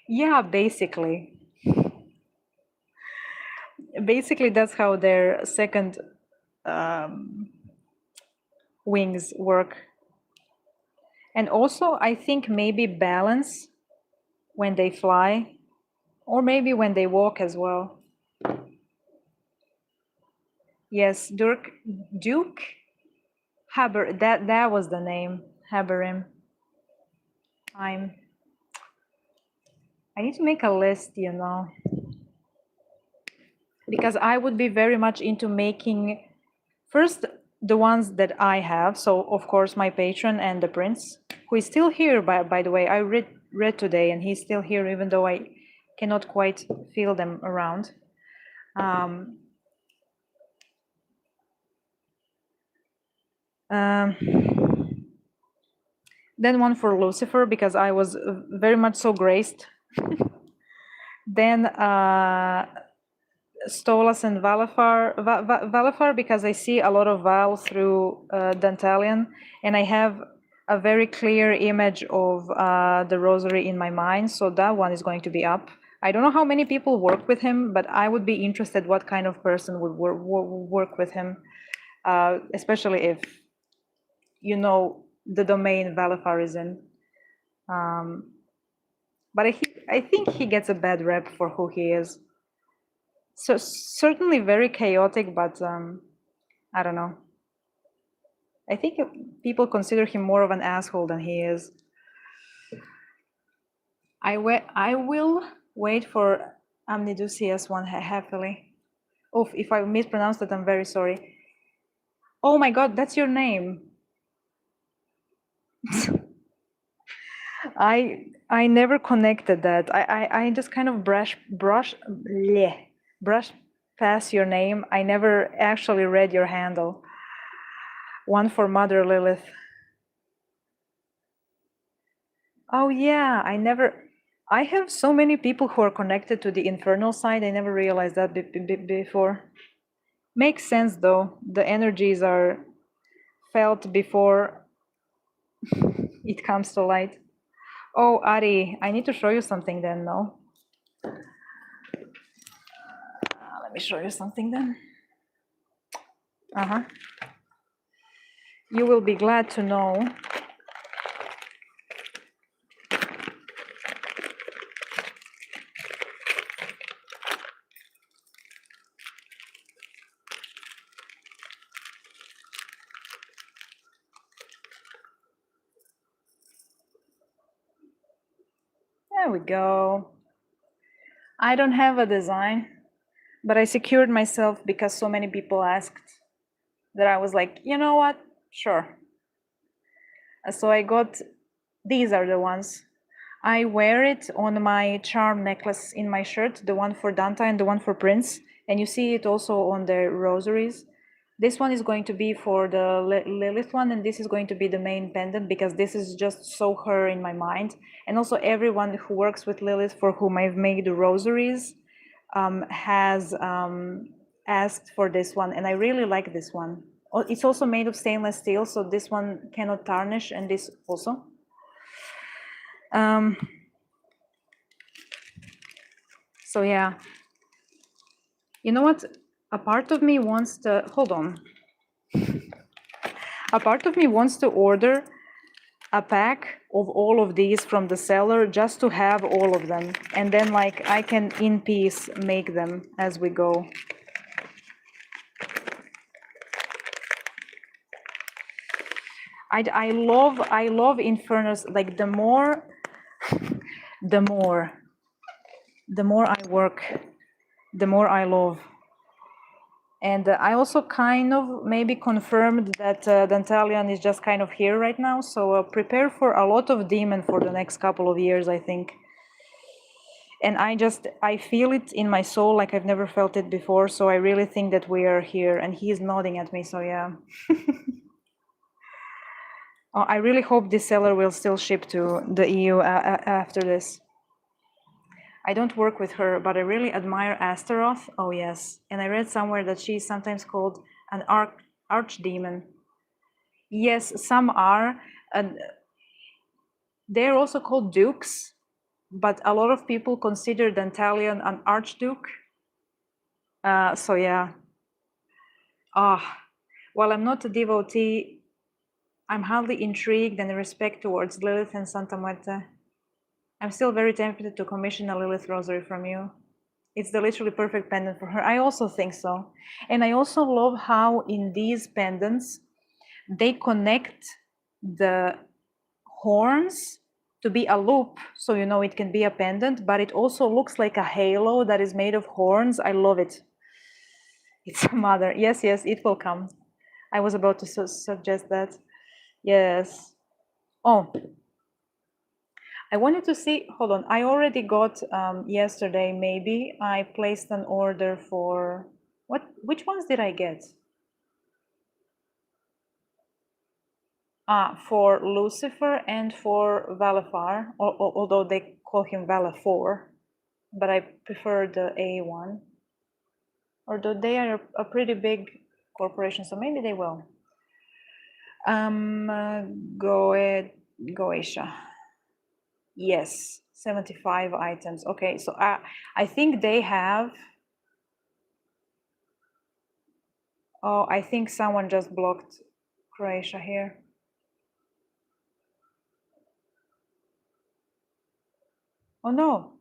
A: Yeah, basically. Basically, that's how their second wings work. And also, I think maybe balance when they fly, or maybe when they walk as well. Yes, Duke Haber, that was the name, Haberim. I need to make a list, you know, because I would be very much into making first the ones that I have. So of course my patron and the prince, who is still here, by the way. I read today and he's still here, even though I cannot quite feel them around. Um, um, then one for Lucifer, because I was very much so graced. Then Stolas and Valafar, because I see a lot of Val through Dantalion, and I have a very clear image of the rosary in my mind, so that one is going to be up. I don't know how many people work with him, but I would be interested what kind of person would work with him, especially if you know the domain Valafar is in. But I think he gets a bad rep for who he is. So certainly very chaotic, but I don't know. I think people consider him more of an asshole than he is. I will wait for Amnidusias one happily. Oh, if I mispronounced it, I'm very sorry. Oh my God, that's your name. I never connected that. I just kind of brush past your name. I never actually read your handle. One for Mother Lilith. Oh yeah, I have so many people who are connected to the infernal side. I never realized that before. Makes sense though. The energies are felt before it comes to light. Oh, Ari, I need to show you something then, no? Let me show you something then. Uh-huh. You will be glad to know. There we go. I don't have a design, but I secured myself because so many people asked that I was like, you know what? Sure. So I got, these are the ones. I wear it on my charm necklace in my shirt, the one for Danta and the one for Prince. And you see it also on the rosaries. This one is going to be for the Lilith one, and this is going to be the main pendant because this is just so her in my mind. And also everyone who works with Lilith for whom I've made the rosaries has asked for this one, and I really like this one. It's also made of stainless steel, so this one cannot tarnish, and this also. So yeah, you know what? A part of me wants to, hold on. A part of me wants to order a pack of all of these from the seller just to have all of them. And then like I can in peace make them as we go. I love Infernus. Like the more I work, the more I love. And I also kind of maybe confirmed that Dantalion is just kind of here right now. So prepare for a lot of demon for the next couple of years, I think. And I feel it in my soul like I've never felt it before. So I really think that we are here, and he's nodding at me. So yeah. I really hope this seller will still ship to the EU after this. I don't work with her, but I really admire Astaroth. Oh yes, and I read somewhere that she's sometimes called an archdemon. Yes, some are. And they're also called dukes, but a lot of people consider Dantalion an archduke. So yeah. Well, I'm not a devotee I'm hardly intrigued and respect towards Lilith and Santa Muerte. I'm still very tempted to commission a Lilith rosary from you. It's the literally perfect pendant for her. I also think so. And I also love how in these pendants, they connect the horns to be a loop. So, you know, it can be a pendant, but it also looks like a halo that is made of horns. I love it. It's a mother. Yes, yes, it will come. I was about to suggest that. Yes. Oh, I wanted to see, hold on, I already got yesterday, maybe, I placed an order for, which ones did I get? For Lucifer and for Valafar, although they call him Valafor, but I prefer the A one. Although they are a pretty big corporation, so maybe they will. Goetia. Yes, 75 items. Okay, so I think they have. Oh, I think someone just blocked Croatia here. Oh no,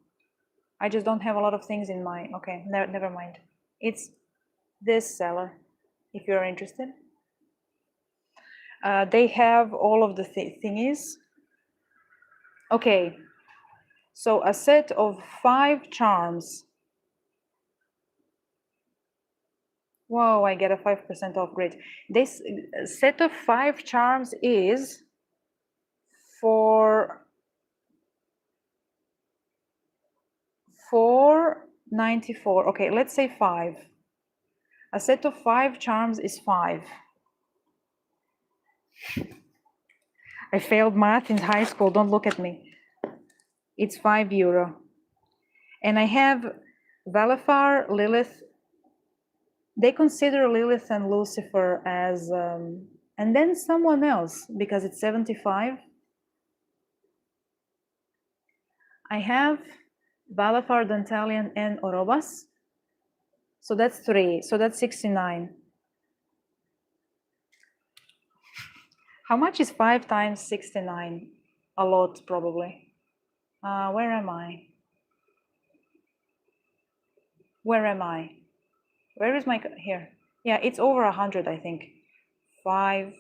A: I just don't have a lot of things in my. Okay, never mind. It's this seller, if you're interested. They have all of the thingies. Okay, so a set of 5 charms. Whoa, I get a 5% off. Great. This set of 5 charms is for $4.94. Okay, let's say 5. A set of 5 charms is 5. I failed math in high school. Don't look at me. It's €5. And I have Valafar, Lilith. They consider Lilith and Lucifer as, and then someone else, because it's 75. I have Valafar, Dantalian, and Orobas. So that's 3. So that's 69. How much is 5 times 69? A lot, probably. Where am I? Where am I? Where is my, here? Yeah, it's over 100, I think. 5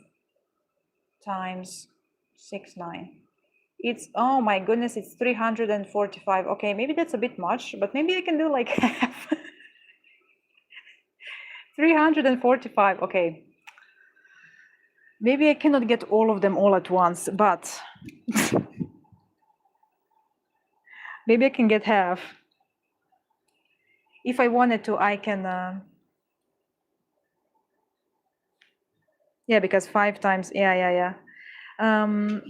A: times 69. It's, oh my goodness, it's 345. Okay, maybe that's a bit much, but maybe I can do like half. 345, okay. Maybe I cannot get all of them all at once, but maybe I can get half. If I wanted to, I can, yeah, because 5 times, yeah.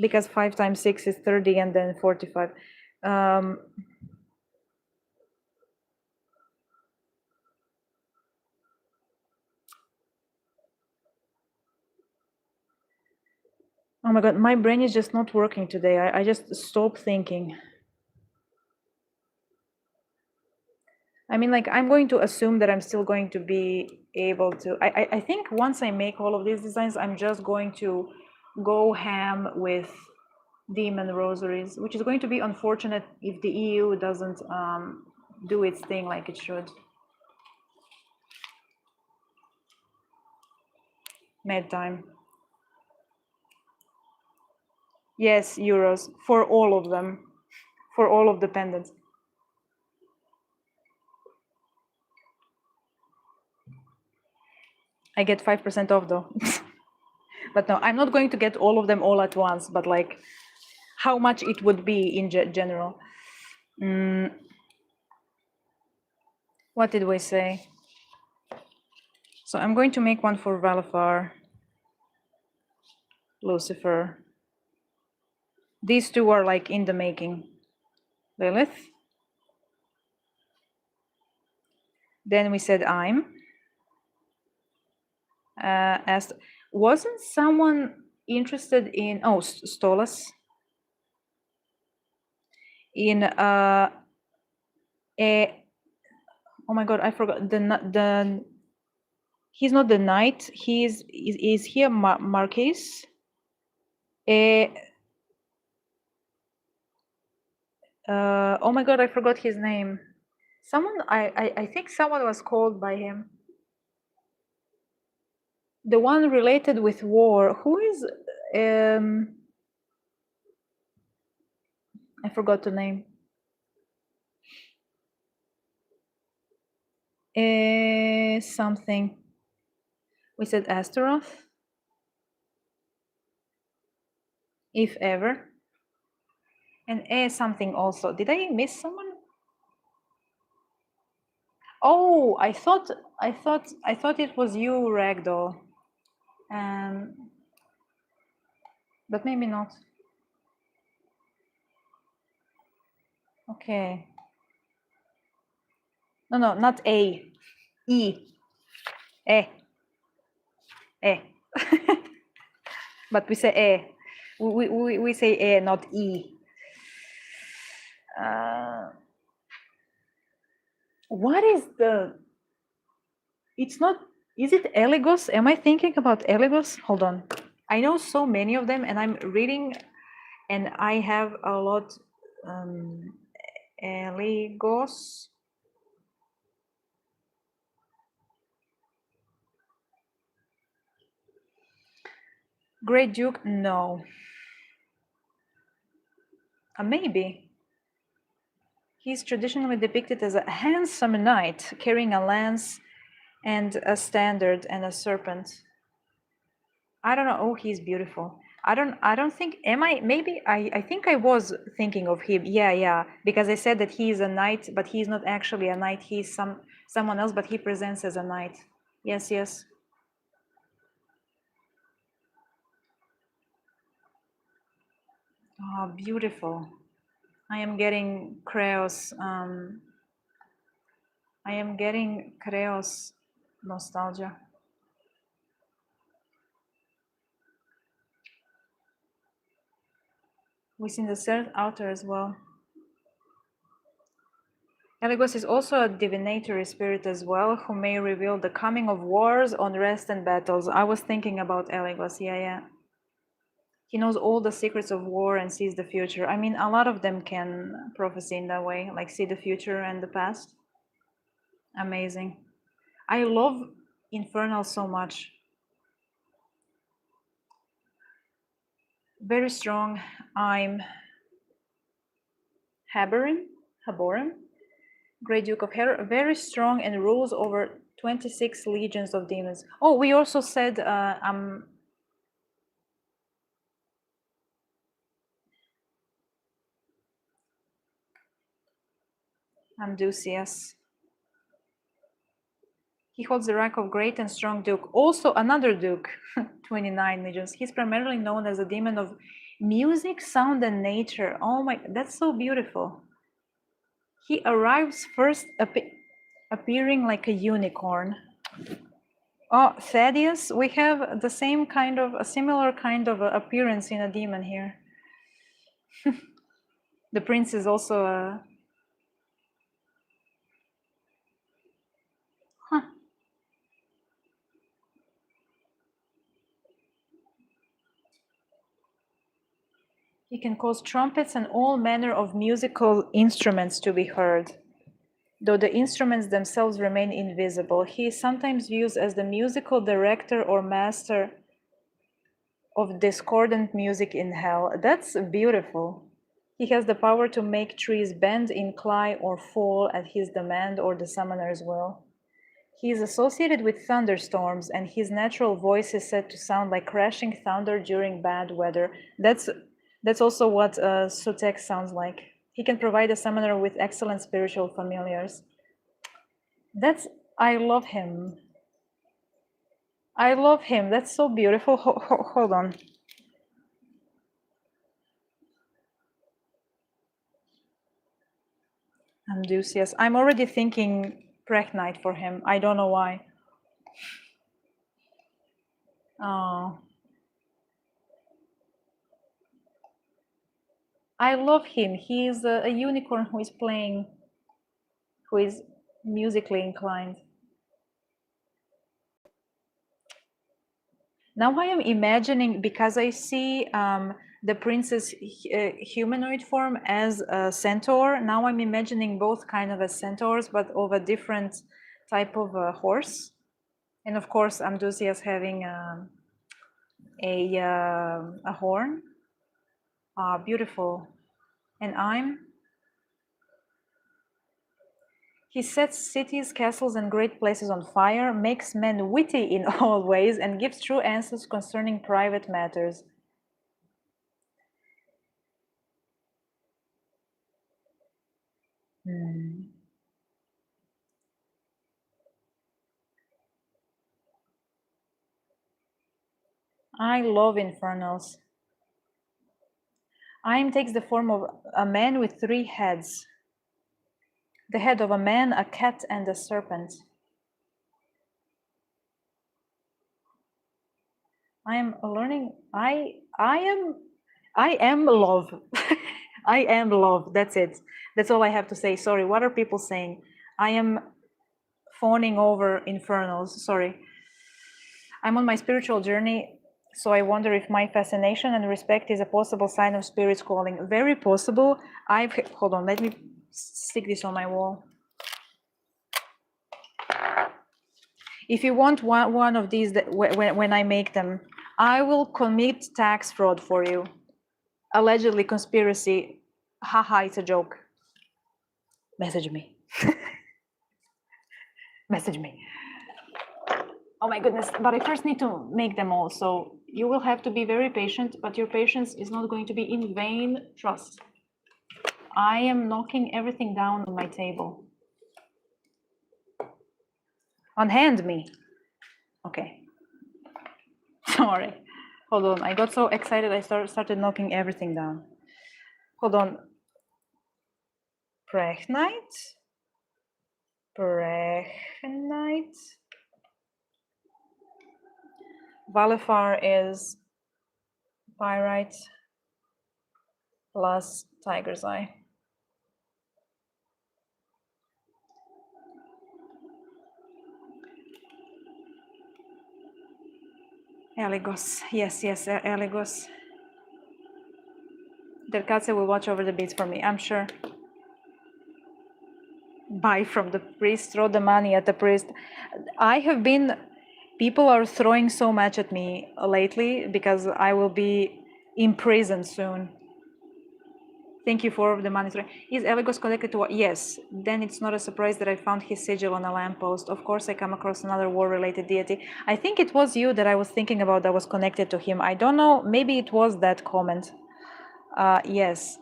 A: Because 5 times 6 is 30 and then 45. Oh my God, my brain is just not working today. I just stopped thinking. I mean, like, I'm going to assume that I'm still going to be able to, I think once I make all of these designs, I'm just going to go ham with demon rosaries, which is going to be unfortunate if the EU doesn't do its thing like it should. Mad time. Yes, euros for all of them, for all of the pendants. I get 5% off though. But no, I'm not going to get all of them all at once, but like how much it would be in general. What did we say? So I'm going to make one for Valafar, Lucifer. These two are like in the making. Lilith. Then we said I'm. Asked, wasn't someone interested in, oh, Stolas? In oh my God, I forgot he's not the knight. Is he a Marquis? Eh, oh my God, I forgot his name. Someone, I think someone was called by him. The one related with war. Who is? I forgot the name. Something. We said Astaroth, if ever, and something also. Did I miss someone? Oh, I thought it was you, Ragdoll. But maybe not. Okay. No, not A. E. E. E. But we say E. We say E, not E. What is the? It's not. Is it Eligos? Am I thinking about Eligos? Hold on. I know so many of them, and I'm reading, and I have a lot. Eligos. Great Duke? No. Maybe. He's traditionally depicted as a handsome knight carrying a lance and a standard and a serpent. I don't know. Oh, he's beautiful. I don't think, am I? Maybe I think I was thinking of him. Yeah. Because I said that he is a knight, but he's not actually a knight. He's someone else, but he presents as a knight. Yes. Oh, beautiful. I am getting Kreos. I am getting Kreos nostalgia. Within the third outer as well. Eligos is also a divinatory spirit as well, who may reveal the coming of wars, unrest, and battles. I was thinking about Eligos, yeah. He knows all the secrets of war and sees the future. I mean, a lot of them can prophesy in that way, like see the future and the past. Amazing. I love Infernal so much. Very strong. I'm Haborim, Great Duke of Hera, very strong and rules over 26 legions of demons. Oh, we also said Amdusias. He holds the rank of Great and Strong Duke. Also another Duke, 29 legions. He's primarily known as a demon of music, sound, and nature. Oh my, that's so beautiful. He arrives first appearing like a unicorn. Oh, Thaddeus, we have the same kind of, a similar kind of appearance in a demon here. The prince is also a... Huh. He can cause trumpets and all manner of musical instruments to be heard. Though the instruments themselves remain invisible, he is sometimes used as the musical director or master of discordant music in hell. That's beautiful. He has the power to make trees bend, incline, or fall at his demand or the summoner's will. He is associated with thunderstorms, and his natural voice is said to sound like crashing thunder during bad weather. That's also what Sutek sounds like. He can provide a summoner with excellent spiritual familiars. I love him. I love him. That's so beautiful. Hold on. Amdusias. I'm already thinking Preknight for him. I don't know why. Oh. I love him. He is a unicorn who is playing, who is musically inclined. Now I am imagining, because I see the princess humanoid form as a centaur. Now I'm imagining both kind of as centaurs, but of a different type of horse. And of course, Amdusias having a horn. Beautiful. And he sets cities, castles, and great places on fire, makes men witty in all ways, and gives true answers concerning private matters. I love infernals. Aim takes the form of a man with 3 heads. The head of a man, a cat, and a serpent. I am learning. I am love. I am love. That's it. That's all I have to say. Sorry. What are people saying? I am phoning over infernals. Sorry. I'm on my spiritual journey, so I wonder if my fascination and respect is a possible sign of spirit's calling. Very possible. Hold on. Let me stick this on my wall. If you want one of these, that when I make them, I will commit tax fraud for you. Allegedly conspiracy. Haha, it's a joke. Message me. Message me. Oh my goodness, but I first need to make them all. So you will have to be very patient, but your patience is not going to be in vain. Trust. I am knocking everything down on my table. Unhand me. Okay. Sorry. Hold on. I got so excited I started knocking everything down. Hold on. Pregnite. Pregnite. Valifar is pyrite plus tiger's eye. Eligos. Yes, Eligos. Derkatse will watch over the beads for me, I'm sure. Buy from the priest, throw the money at the priest. People are throwing so much at me lately because I will be in prison soon. Thank you for the money. Is Eligos connected to what? Yes. Then it's not a surprise that I found his sigil on a lamppost. Of course, I come across another war-related deity. I think it was you that I was thinking about that was connected to him. I don't know. Maybe it was that comment. Yes.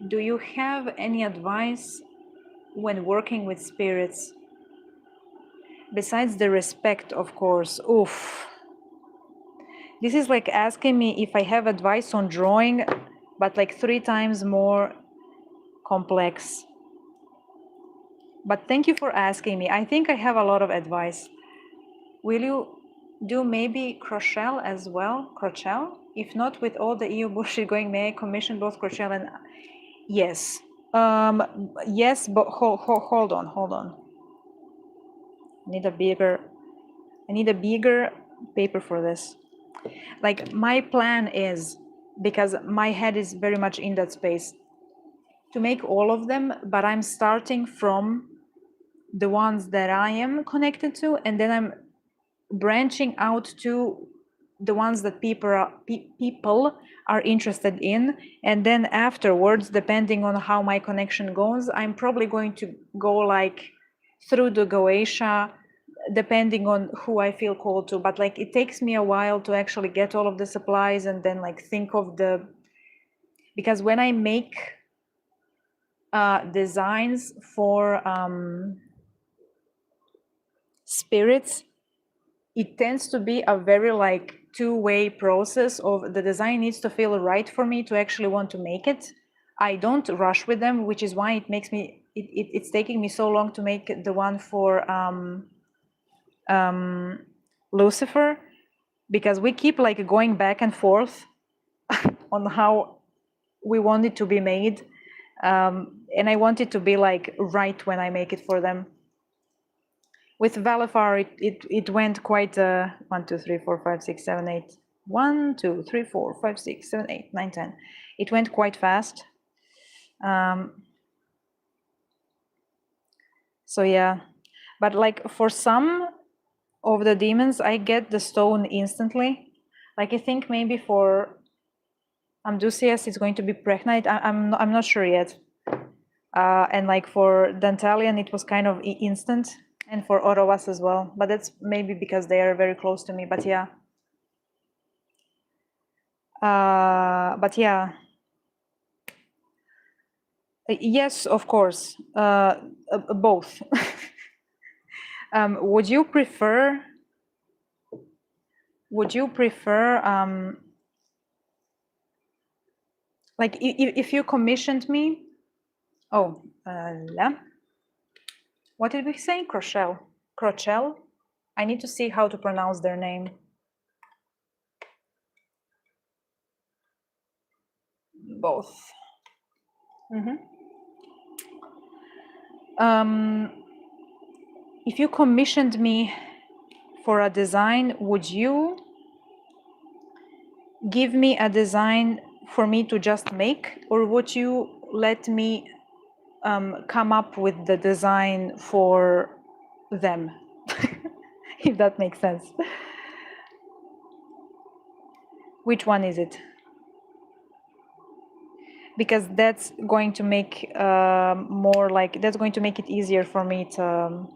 A: Do you have any advice when working with spirits? Besides the respect, of course. Oof. This is like asking me if I have advice on drawing, but like 3 times more complex. But thank you for asking me. I think I have a lot of advice. Will you do maybe Crochelle as well? Crochelle? If not, with all the EU bullshit going, may I commission both Crochelle and... Yes. Yes, but hold on. I need a bigger paper for this. Like, my plan is, because my head is very much in that space, to make all of them, but I'm starting from the ones that I am connected to, and then I'm branching out to the ones that people are interested in, and then afterwards, depending on how my connection goes, I'm probably going to go like through the Goetia, depending on who I feel called to. But like, it takes me a while to actually get all of the supplies and then like think of because when I make designs for spirits, it tends to be a very like 2-way process of the design needs to feel right for me to actually want to make it. I don't rush with them, which is why it makes me, it's taking me so long to make the one for Lucifer, because we keep like going back and forth on how we want it to be made. And I want it to be like right when I make it for them. With Valifar, it went quite 1, 2, 3, 4, 5, 6, 7, 8. 1, 2, 3, 4, 5, 6, 7, 8, 9, 10. It went quite fast. So yeah, but like for some of the demons, I get the stone instantly. Like I think maybe for Amdusias, it's going to be pregnant. I'm not sure yet. And like for Dantalian, it was kind of instant, and for Orovas as well. But that's maybe because they are very close to me. But yeah. But yeah. Yes, of course. Both. Would you prefer? Would you prefer? Like if you commissioned me? Oh, what did we say? Crochel. Crochel. I need to see how to pronounce their name. Both. If you commissioned me for a design, would you give me a design for me to just make, or would you let me come up with the design for them? If that makes sense. Which one is it? Because that's going to make more like, that's going to make it easier for me to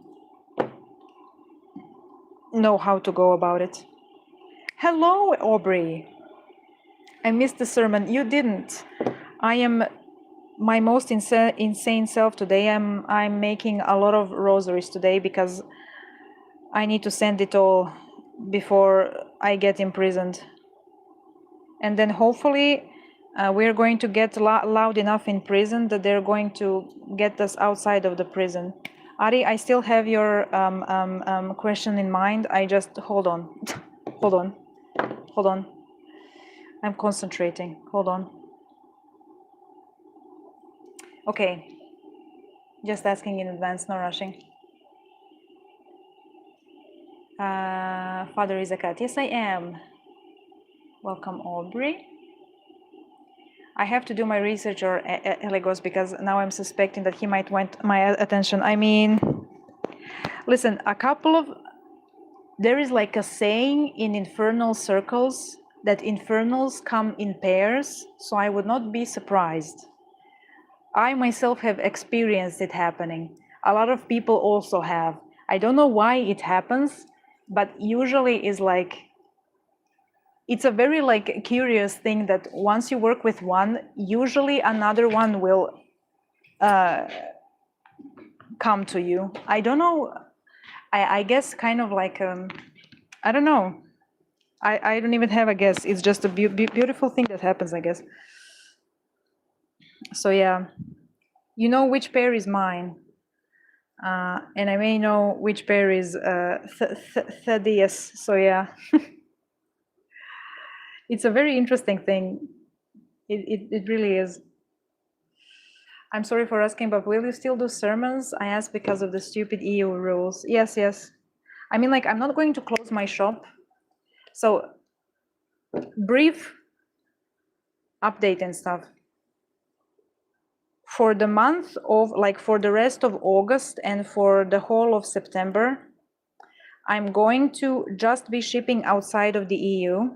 A: know how to go about it. Hello, Aubrey. I missed the sermon. You didn't. I am my most insane self today. I'm making a lot of rosaries today because I need to send it all before I get imprisoned. And then hopefully we're going to get loud enough in prison that they're going to get us outside of the prison. Ari, I still have your question in mind. I just, hold on. Hold on. Hold on. I'm concentrating. Hold on. Okay. Just asking in advance, no rushing. Father is a cat. Yes, I am. Welcome, Aubrey. I have to do my research or Elegos because now I'm suspecting that he might want my attention. I mean, listen, there is like a saying in infernal circles that infernals come in pairs, so I would not be surprised. I myself have experienced it happening. A lot of people also have. I don't know why it happens, but usually is like, it's a very like curious thing that once you work with one, usually another one will come to you. I don't know. I guess kind of like, I don't know. I don't even have a guess. It's just a beautiful thing that happens, I guess. So yeah, you know which pair is mine. And I may know which pair is Thaddeus. So yeah, it's a very interesting thing. It really is. I'm sorry for asking, but will you still do sermons? I asked because of the stupid EU rules. Yes, yes. I mean, like, I'm not going to close my shop. So, brief update and stuff. For the month of, like, for the rest of August and for the whole of September, I'm going to just be shipping outside of the EU.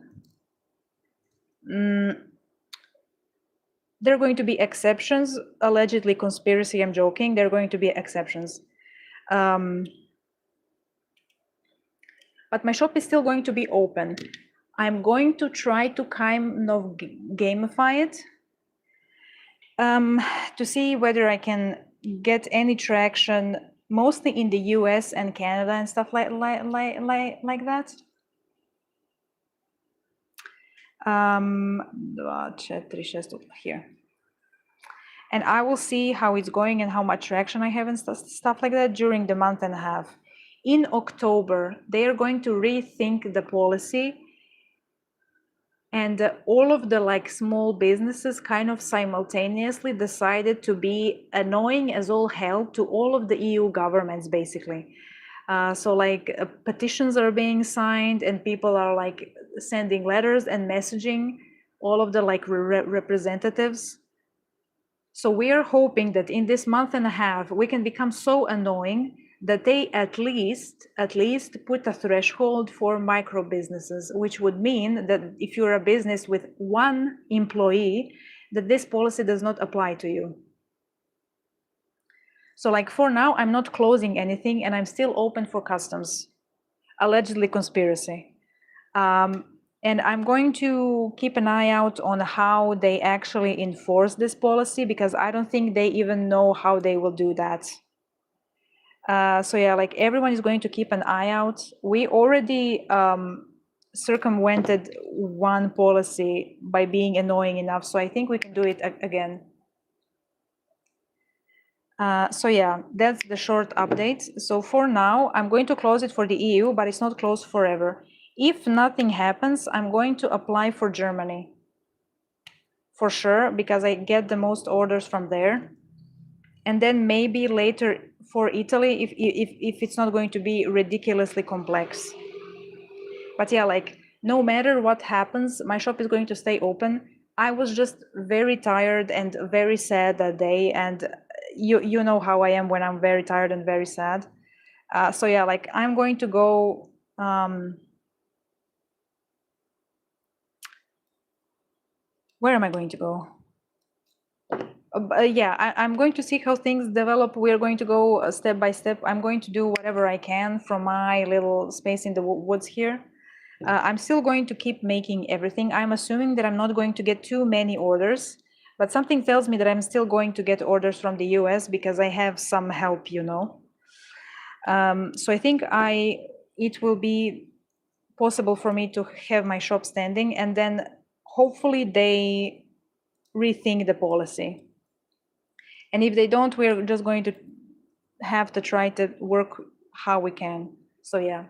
A: There are going to be exceptions, allegedly conspiracy, I'm joking. There are going to be exceptions. But my shop is still going to be open. I'm going to try to kind of gamify it to see whether I can get any traction, mostly in the US and Canada and stuff like that. Here. And I will see how it's going and how much traction I have and stuff like that during the month and a half. In October, they are going to rethink the policy, and all of the like small businesses kind of simultaneously decided to be annoying as all hell to all of the EU governments, basically. So like petitions are being signed and people are like sending letters and messaging all of the like representatives. So we are hoping that in this month and a half, we can become so annoying that they at least put a threshold for micro businesses, which would mean that if you're a business with one employee, that this policy does not apply to you. So like for now, I'm not closing anything and I'm still open for customs, allegedly conspiracy. And I'm going to keep an eye out on how they actually enforce this policy, because I don't think they even know how they will do that. So yeah, like everyone is going to keep an eye out. We already circumvented one policy by being annoying enough, so I think we can do it again. So yeah, that's the short update. So for now, I'm going to close it for the EU, but it's not closed forever. If nothing happens, I'm going to apply for Germany for sure, because I get the most orders from there. And then maybe later for Italy, if it's not going to be ridiculously complex. But yeah, like no matter what happens, my shop is going to stay open. I was just very tired and very sad that day, and you know how I am when I'm very tired and very sad. So yeah, like I'm going to go. Where am I going to go? Yeah, I'm going to see how things develop. We're going to go step by step. I'm going to do whatever I can from my little space in the woods here. I'm still going to keep making everything. I'm assuming that I'm not going to get too many orders, but something tells me that I'm still going to get orders from the US because I have some help, you know. So I think it will be possible for me to have my shop standing, and then hopefully they rethink the policy. And if they don't, we're just going to have to try to work how we can. So yeah,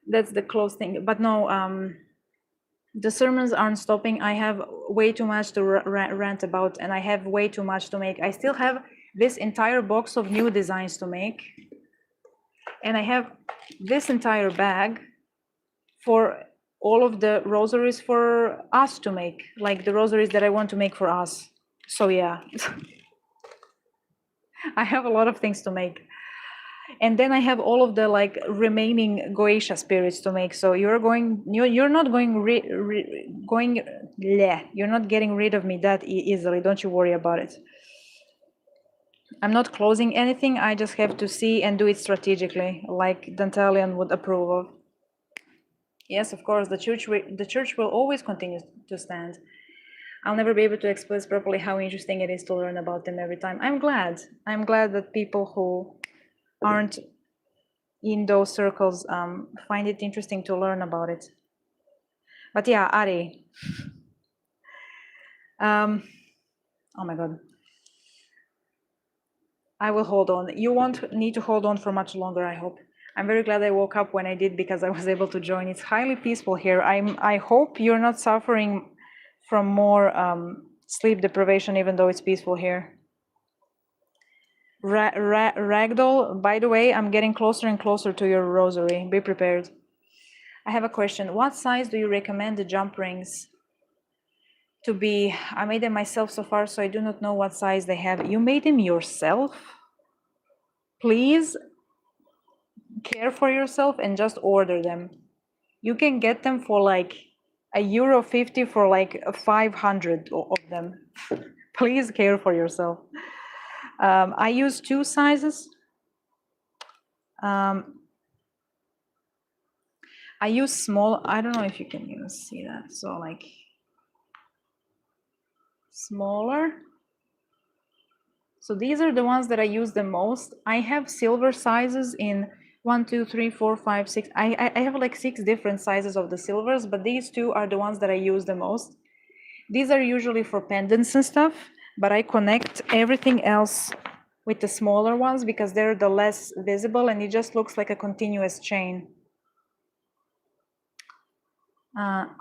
A: that's the close thing. But no, the sermons aren't stopping. I have way too much to rant about, and I have way too much to make. I still have this entire box of new designs to make, and I have this entire bag for all of the rosaries for us to make, like the rosaries that I want to make for us. So yeah, I have a lot of things to make. And then I have all of the like remaining Goetia spirits to make. So you're not you're not getting rid of me that easily. Don't you worry about it. I'm not closing anything. I just have to see and do it strategically, like Dantalian would approve of. Yes, of course, the church will always continue to stand. I'll never be able to express properly how interesting it is to learn about them every time. I'm glad that people who aren't in those circles find it interesting to learn about it. But yeah, Ari. Oh my God. I will hold on. You won't need to hold on for much longer, I hope. I'm very glad I woke up when I did, because I was able to join. It's highly peaceful here. I hope you're not suffering from more sleep deprivation, even though it's peaceful here. Ragdoll, by the way, I'm getting closer and closer to your rosary. Be prepared. I have a question. What size do you recommend the jump rings to be? I made them myself so far, so I do not know what size they have. You made them yourself? Please care for yourself and just order them. You can get them for like €1.50 for like 500 of them. Please care for yourself. I use 2 sizes. I use small. I don't know if you can even see that. So like smaller. So these are the ones that I use the most. I have silver sizes in 1, 2, 3, 4, 5, 6. I have like 6 different sizes of the silvers, but these 2 are the ones that I use the most. These are usually for pendants and stuff, but I connect everything else with the smaller ones because they're the less visible and it just looks like a continuous chain.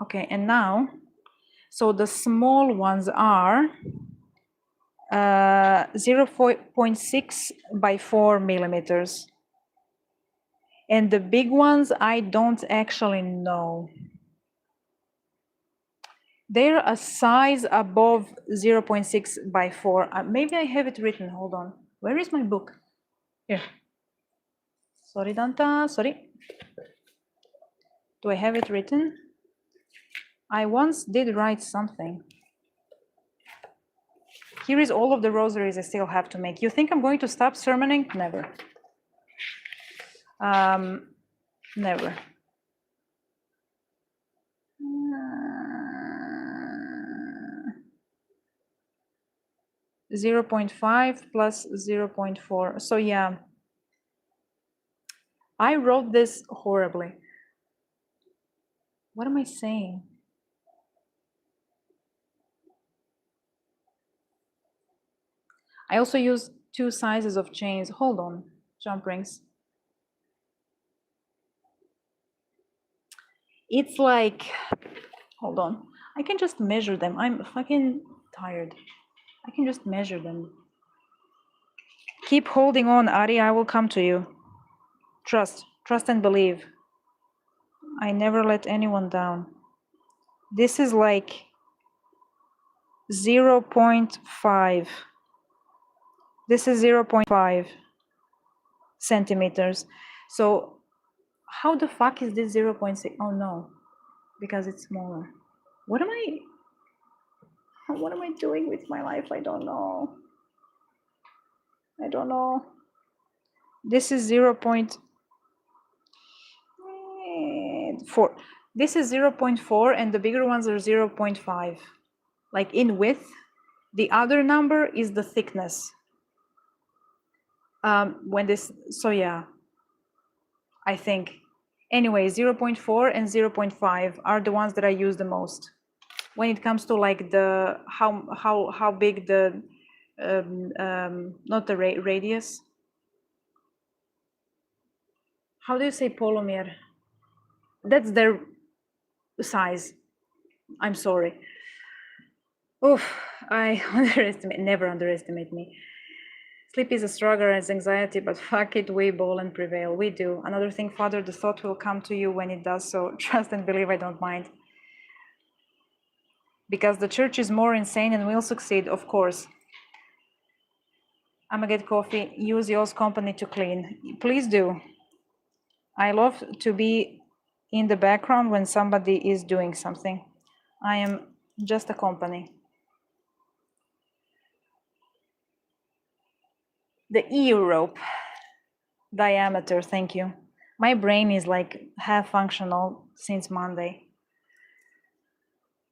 A: Okay, and now, so the small ones are 0.6 by 4 millimeters. And the big ones, I don't actually know. They're a size above 0.6 by 4. Maybe I have it written. Hold on. Where is my book? Here. Sorry, Danta. Sorry. Do I have it written? I once did write something. Here is all of the rosaries I still have to make. You think I'm going to stop sermoning? Never. Never. 0.5 plus 0.4. So yeah, I wrote this horribly. What am I saying? I also use 2 sizes of chains. Hold on, jump rings. It's like, hold on. I can just measure them. I'm fucking tired. I can just measure them. Keep holding on, Ari. I will come to you. Trust and believe. I never let anyone down. This is like 0.5. This is 0.5 centimeters. So how the fuck is this 0.6? Oh no, because it's smaller. What am I doing with my life? I don't know. This is 0.4. This is 0.4 and the bigger ones are 0.5. Like in width. The other number is the thickness. So yeah, I think. Anyway, 0.4 and 0.5 are the ones that I use the most. When it comes to like the how big the not the radius. How do you say polymer? That's their size. I'm sorry. Oof, I never underestimate me. Sleep is a struggle as anxiety, but fuck it, we bowl and prevail. We do. Another thing, Father, the thought will come to you when it does so. Trust and believe I don't mind. Because the church is more insane and will succeed, of course. I'ma get coffee. Use yours company to clean. Please do. I love to be in the background when somebody is doing something. I am just a company. The Europe diameter, thank you. My brain is like half functional since Monday.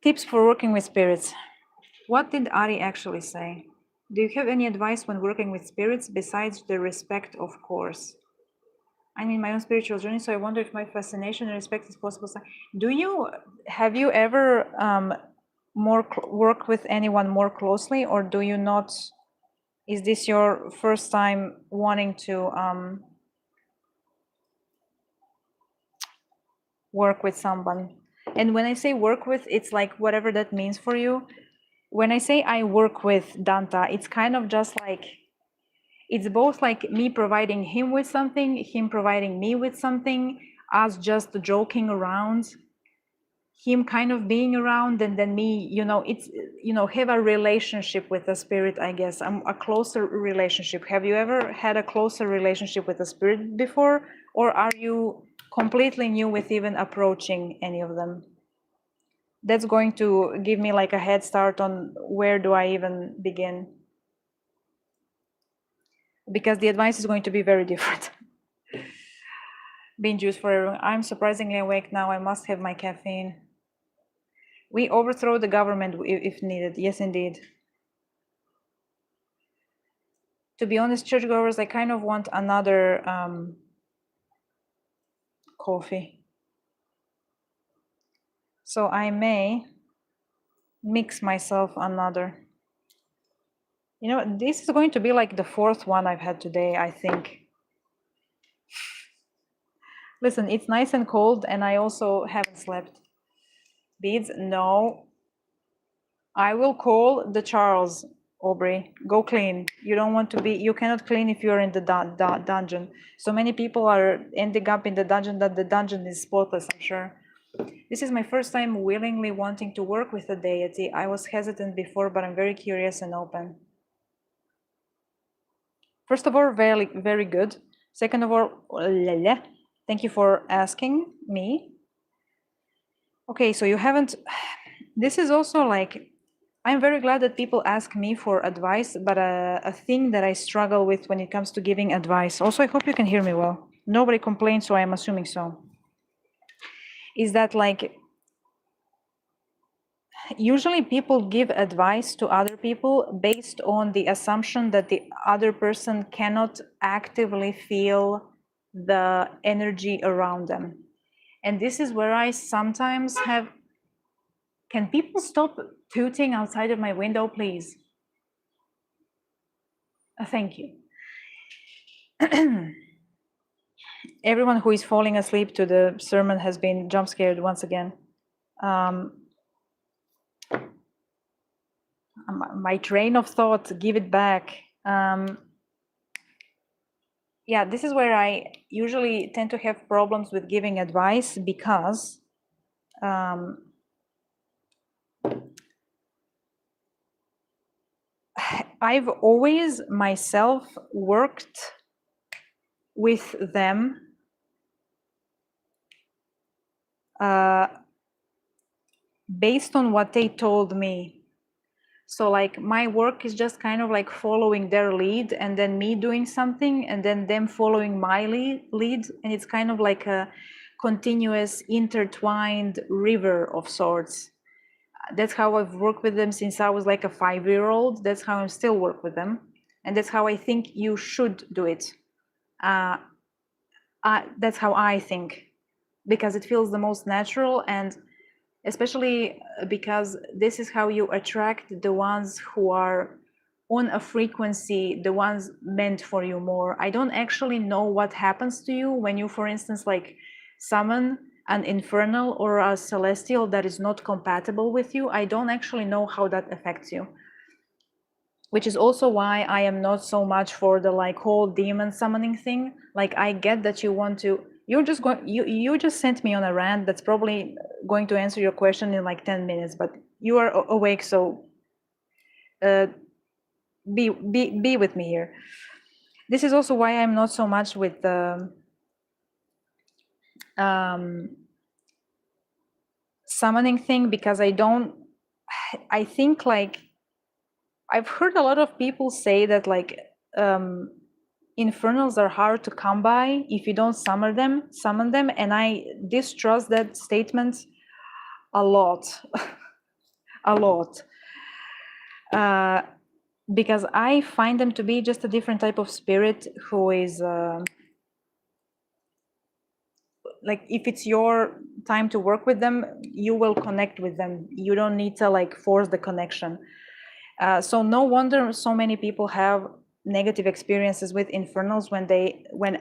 A: Tips for working with spirits. What did Ari actually say? Do you have any advice when working with spirits besides the respect, of course? I'm in my own spiritual journey, so I wonder if my fascination and respect is possible. Have you ever work with anyone more closely, or do you not? Is this your first time wanting to work with someone? And when I say work with, it's like whatever that means for you. When I say I work with Danta, it's kind of just like, it's both like me providing him with something, him providing me with something, us just joking around, him kind of being around, and then me, it's, have a relationship with the spirit, I guess. A closer relationship. Have you ever had a closer relationship with the spirit before? Or are you completely new with even approaching any of them? That's going to give me like a head start on where do I even begin. Because the advice is going to be very different. Bean juice for everyone. I'm surprisingly awake now. I must have my caffeine. We overthrow the government if needed. Yes, indeed. To be honest, churchgoers, I kind of want another coffee. So I may mix myself another. This is going to be like the 4th one I've had today, I think. Listen, it's nice and cold, and I also haven't slept. Beads, no. I will call the Charles. Aubrey. Go clean. You don't want to be, you cannot clean if you're in the dungeon. So many people are ending up in the dungeon that the dungeon is spotless, I'm sure. This is my first time willingly wanting to work with a deity. I was hesitant before, but I'm very curious and open. First of all, very, very good. Second of all, thank you for asking me. Okay, so you haven't, this is also like, I'm very glad that people ask me for advice, but a thing that I struggle with when it comes to giving advice, also I hope you can hear me well. Nobody complains, so I'm assuming so. Is that like, usually people give advice to other people based on the assumption that the other person cannot actively feel the energy around them. And this is where I sometimes have, can people stop tooting outside of my window, please? Thank you. Everyone who is falling asleep to the sermon has been jump scared once again. My train of thought, give it back. Yeah, this is where I usually tend to have problems with giving advice because I've always myself worked with them based on what they told me. So like my work is just kind of like following their lead and then me doing something and then them following my lead. And it's kind of like a continuous intertwined river of sorts. That's how I've worked with them since I was like a 5-year-old. That's how I still work with them. And that's how I think you should do it. That's how I think, because it feels the most natural, and especially because this is how you attract the ones who are on a frequency, the ones meant for you more. I don't actually know what happens to you when you, for instance, like summon an infernal or a celestial that is not compatible with you. I don't actually know how that affects you, which is also why I am not so much for the like whole demon summoning thing. Like I get that you want to, you're just going, you just sent me on a rant that's probably going to answer your question in like 10 minutes, but you are awake, so be with me here. This is also why I'm not so much with the summoning thing, because I think like, I've heard a lot of people say that like infernals are hard to come by if you don't summon them, and I distrust that statement a lot. A lot. Because I find them to be just a different type of spirit who is like, if it's your time to work with them, you will connect with them. You don't need to like force the connection. So no wonder so many people have negative experiences with infernals when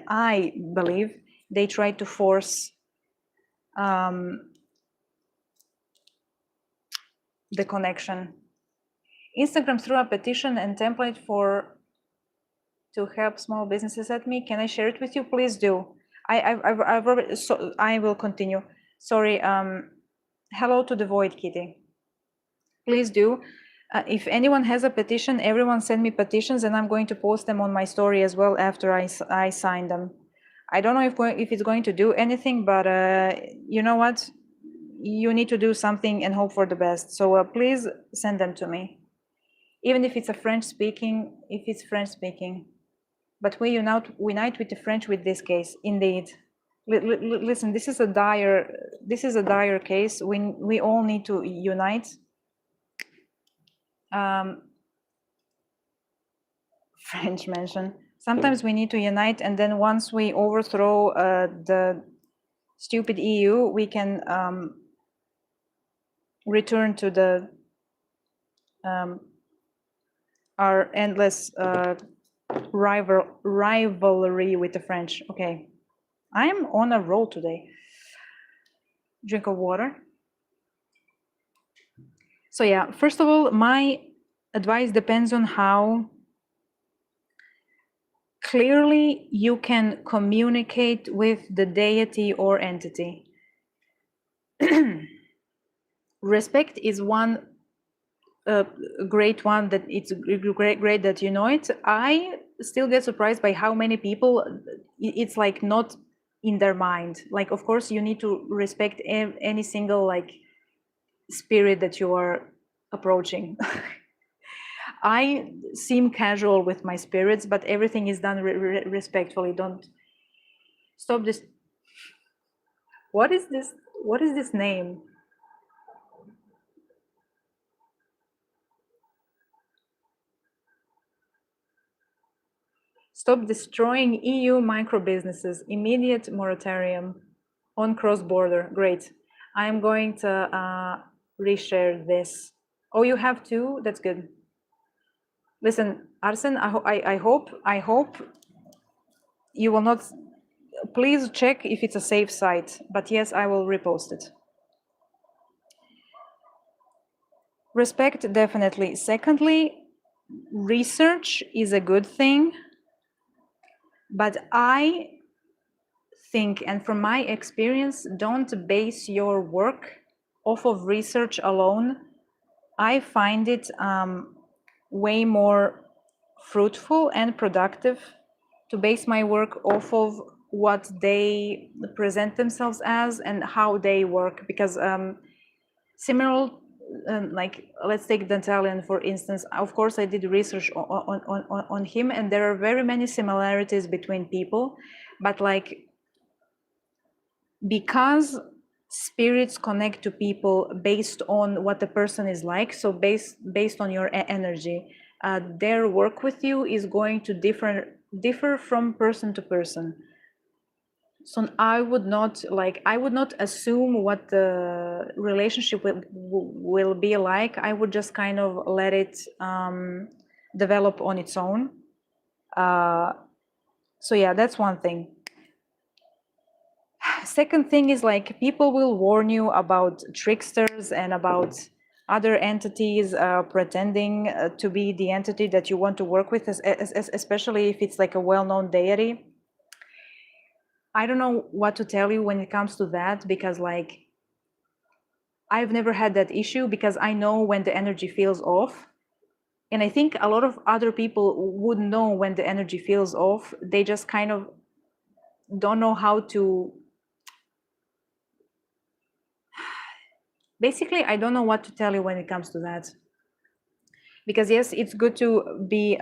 A: I believe they try to force the connection. Instagram threw a petition and template to help small businesses at me. Can I share it with you? Please do. I've already, so I will continue. Sorry. Hello to the void, Kitty. Please do. If anyone has a petition, everyone send me petitions, and I'm going to post them on my story as well after I sign them. I don't know if it's going to do anything, but you know what? You need to do something and hope for the best. So please send them to me, even if it's French speaking. But we unite with the French with this case, indeed. Listen, this is a dire case. We all need to unite. French mention. Sometimes we need to unite, and then once we overthrow the stupid EU, we can return to the our endless rivalry with the French. Okay, I am on a roll today. Drink of water. So yeah, first of all, my advice depends on how clearly you can communicate with the deity or entity. Respect is one great one that it's great that you know it. I still get surprised by how many people it's like not in their mind. Like, of course, you need to respect any single like spirit that you are approaching. I seem casual with my spirits, but everything is done respectfully. Don't stop this. What is this? What is this name? Stop destroying EU micro businesses. Immediate moratorium on cross-border. Great. I'm going to reshare this. Oh, you have two? That's good. Listen, Arsen, I hope you will not. Please check if it's a safe site. But yes, I will repost it. Respect, definitely. Secondly, research is a good thing, but I think, and from my experience, don't base your work off of research alone. I find it way more fruitful and productive to base my work off of what they present themselves as and how they work, because similar, like let's take Dantalian for instance. Of course, I did research on him, and there are very many similarities between people, but like because spirits connect to people based on what the person is like, so based on your energy, their work with you is going to differ from person to person. So I would not assume what the relationship will be like. I would just kind of let it develop on its own. So yeah, that's one thing. Second thing is like people will warn you about tricksters and about other entities pretending to be the entity that you want to work with, especially if it's like a well-known deity. I don't know what to tell you when it comes to that, because like I've never had that issue, because I know when the energy feels off. And I think a lot of other people would know when the energy feels off. They just kind of don't know how to. Basically, I don't know what to tell you when it comes to that. Because yes, it's good to be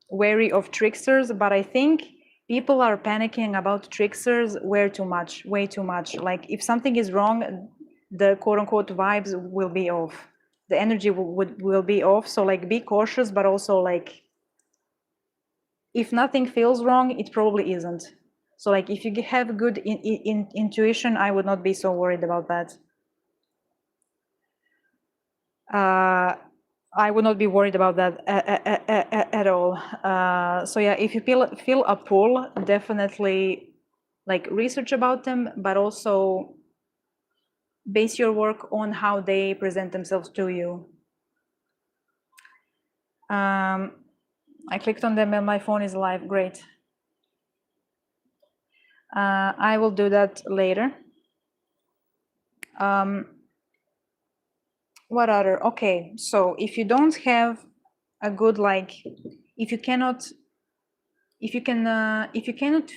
A: wary of tricksters, but I think people are panicking about tricksters way too much. Like if something is wrong, the quote unquote vibes will be off. The energy will be off. So like be cautious, but also like if nothing feels wrong, it probably isn't. So like if you have good intuition, I would not be so worried about that. I would not be worried about that at all. So yeah, if you feel a pull, definitely like research about them, but also base your work on how they present themselves to you. I clicked on them and my phone is live. Great. I will do that later. What other? Okay, so if you don't have a good like, if you cannot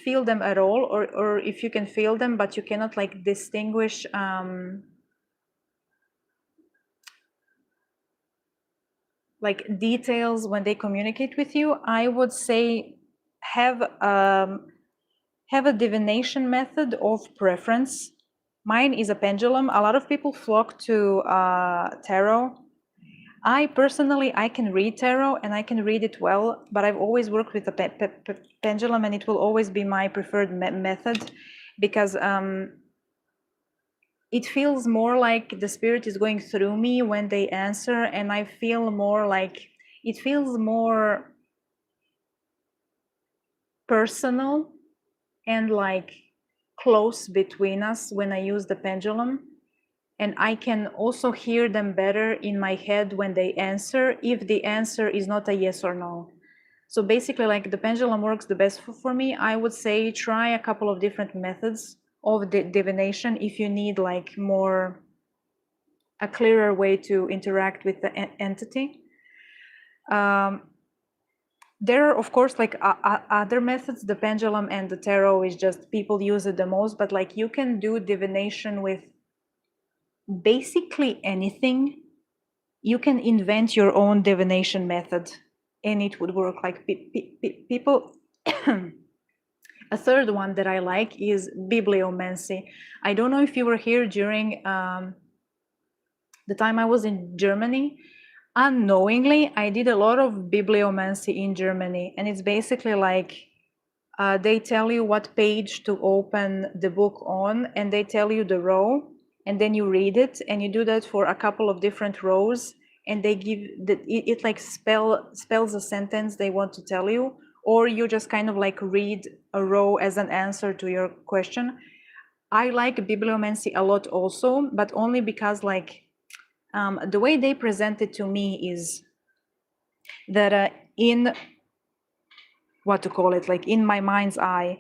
A: feel them at all, or if you can feel them but you cannot like distinguish like details when they communicate with you, I would say have a divination method of preference. Mine is a pendulum. A lot of people flock to tarot. I personally, I can read tarot and I can read it well, but I've always worked with a pendulum, and it will always be my preferred method, because it feels more like the spirit is going through me when they answer, and I feel more like it feels more personal and like close between us when I use the pendulum. and I can also hear them better in my head when they answer, if the answer is not a yes or no. So basically, like, the pendulum works the best for me. I would say try a couple of different methods of divination if you need like a clearer way to interact with the entity. There are, of course, like other methods. The pendulum and the tarot is just people use it the most, but like you can do divination with basically anything. You can invent your own divination method and it would work. Like people. A third one that I like is bibliomancy. I don't know if you were here during the time I was in Germany. Unknowingly, I did a lot of bibliomancy in Germany, and it's basically like they tell you what page to open the book on, and they tell you the row, and then you read it, and you do that for a couple of different rows, and they give it like spells a sentence they want to tell you, or you just kind of like read a row as an answer to your question. I like bibliomancy a lot also, but only because like the way they present it to me is that in what to call it, like in my mind's eye,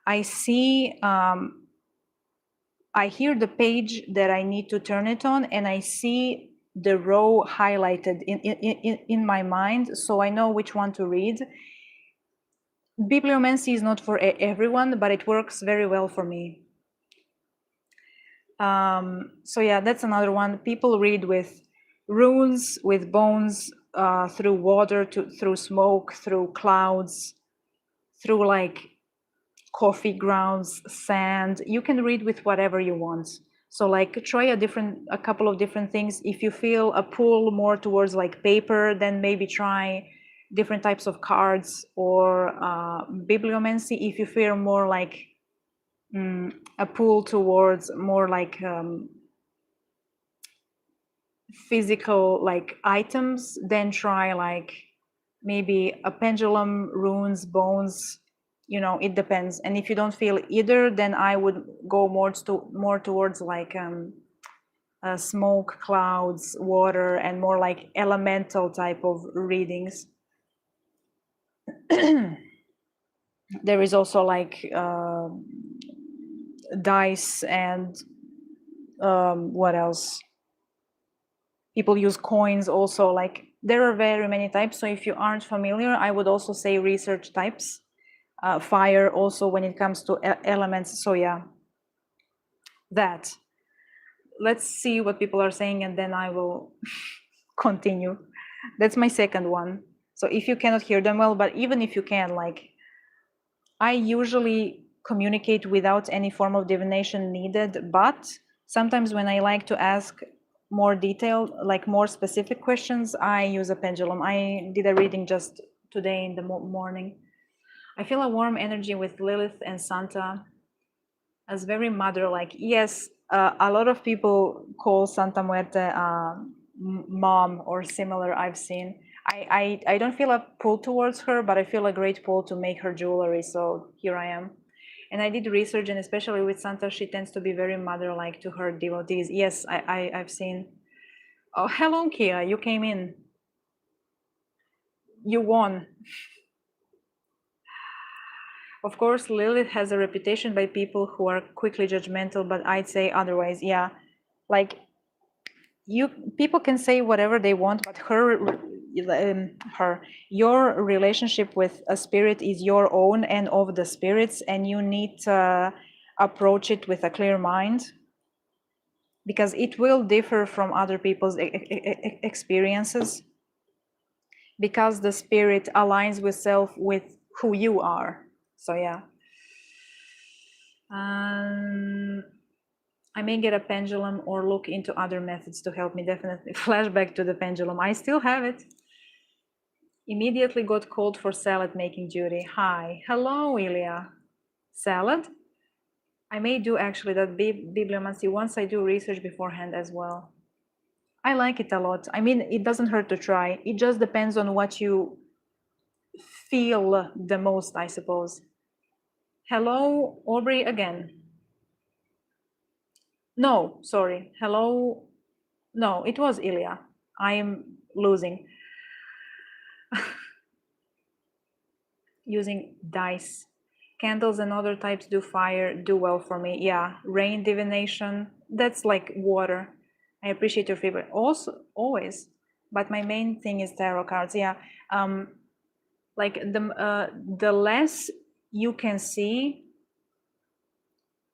A: I see, I hear the page that I need to turn it on, and I see the row highlighted in my mind, so I know which one to read. Bibliomancy is not for everyone, but it works very well for me. So yeah, that's another one. People read with runes, with bones, through water, through smoke, through clouds, through like coffee grounds, sand. You can read with whatever you want. So like try a couple of different things. If you feel a pull more towards like paper, then maybe try different types of cards or bibliomancy. If you feel more like a pull towards more like physical like items, then try like maybe a pendulum, runes, bones, you know, it depends. And if you don't feel either, then I would go more towards like smoke, clouds, water, and more like elemental type of readings. There is also like dice and what else? People use coins also. Like there are very many types. So if you aren't familiar, I would also say research types. Fire also when it comes to elements. So yeah, that. Let's see what people are saying and then I will continue. That's my second one. So if you cannot hear them well, but even if you can, like, I usually communicate without any form of divination needed, but sometimes when I like to ask more detailed, like more specific questions, I use a pendulum. I did a reading just today in the morning. I feel a warm energy with Lilith and Santa as very mother-like. Yes, a lot of people call Santa Muerte mom or similar, I've seen. I don't feel a pull towards her, but I feel a great pull to make her jewelry, so here I am. And I did research, and especially with Santa, she tends to be very mother-like to her devotees. Yes, I've seen. Oh, hello, Kia, you came in. You won. Of course, Lilith has a reputation by people who are quickly judgmental, but I'd say otherwise. Yeah, like people can say whatever they want, but your relationship with a spirit is your own and of the spirits, and you need to approach it with a clear mind, because it will differ from other people's experiences, because the spirit aligns with self with who you are. So yeah. I may get a pendulum or look into other methods to help me. Definitely. Flashback to the pendulum. I still have it. Immediately got called for salad making duty. Hi. Hello, Ilya. Salad? I may do actually that bibliomancy once I do research beforehand as well. I like it a lot. I mean, it doesn't hurt to try. It just depends on what you feel the most, I suppose. Hello, Aubrey again. No, sorry. Hello. No, it was Ilya. I am losing. Using dice. Candles and other types do fire, do well for me. Yeah, rain divination, that's like water. I appreciate your favorite. Also, always. But my main thing is tarot cards. Yeah. Like the less you can see,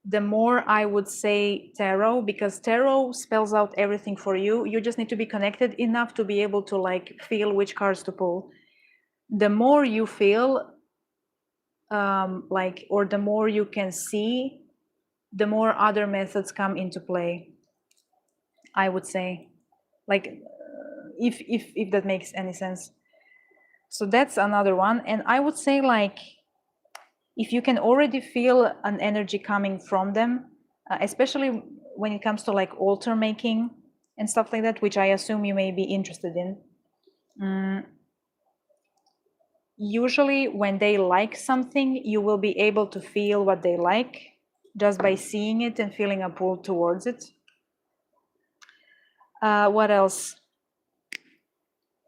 A: the more I would say tarot, because tarot spells out everything for you. You just need to be connected enough to be able to like feel which cards to pull. The more you feel, like, or the more you can see, the more other methods come into play, I would say, like, if that makes any sense. So that's another one. And I would say, like, if you can already feel an energy coming from them, especially when it comes to like altar making and stuff like that, which I assume you may be interested in. Usually when they like something, you will be able to feel what they like just by seeing it and feeling a pull towards it. What else?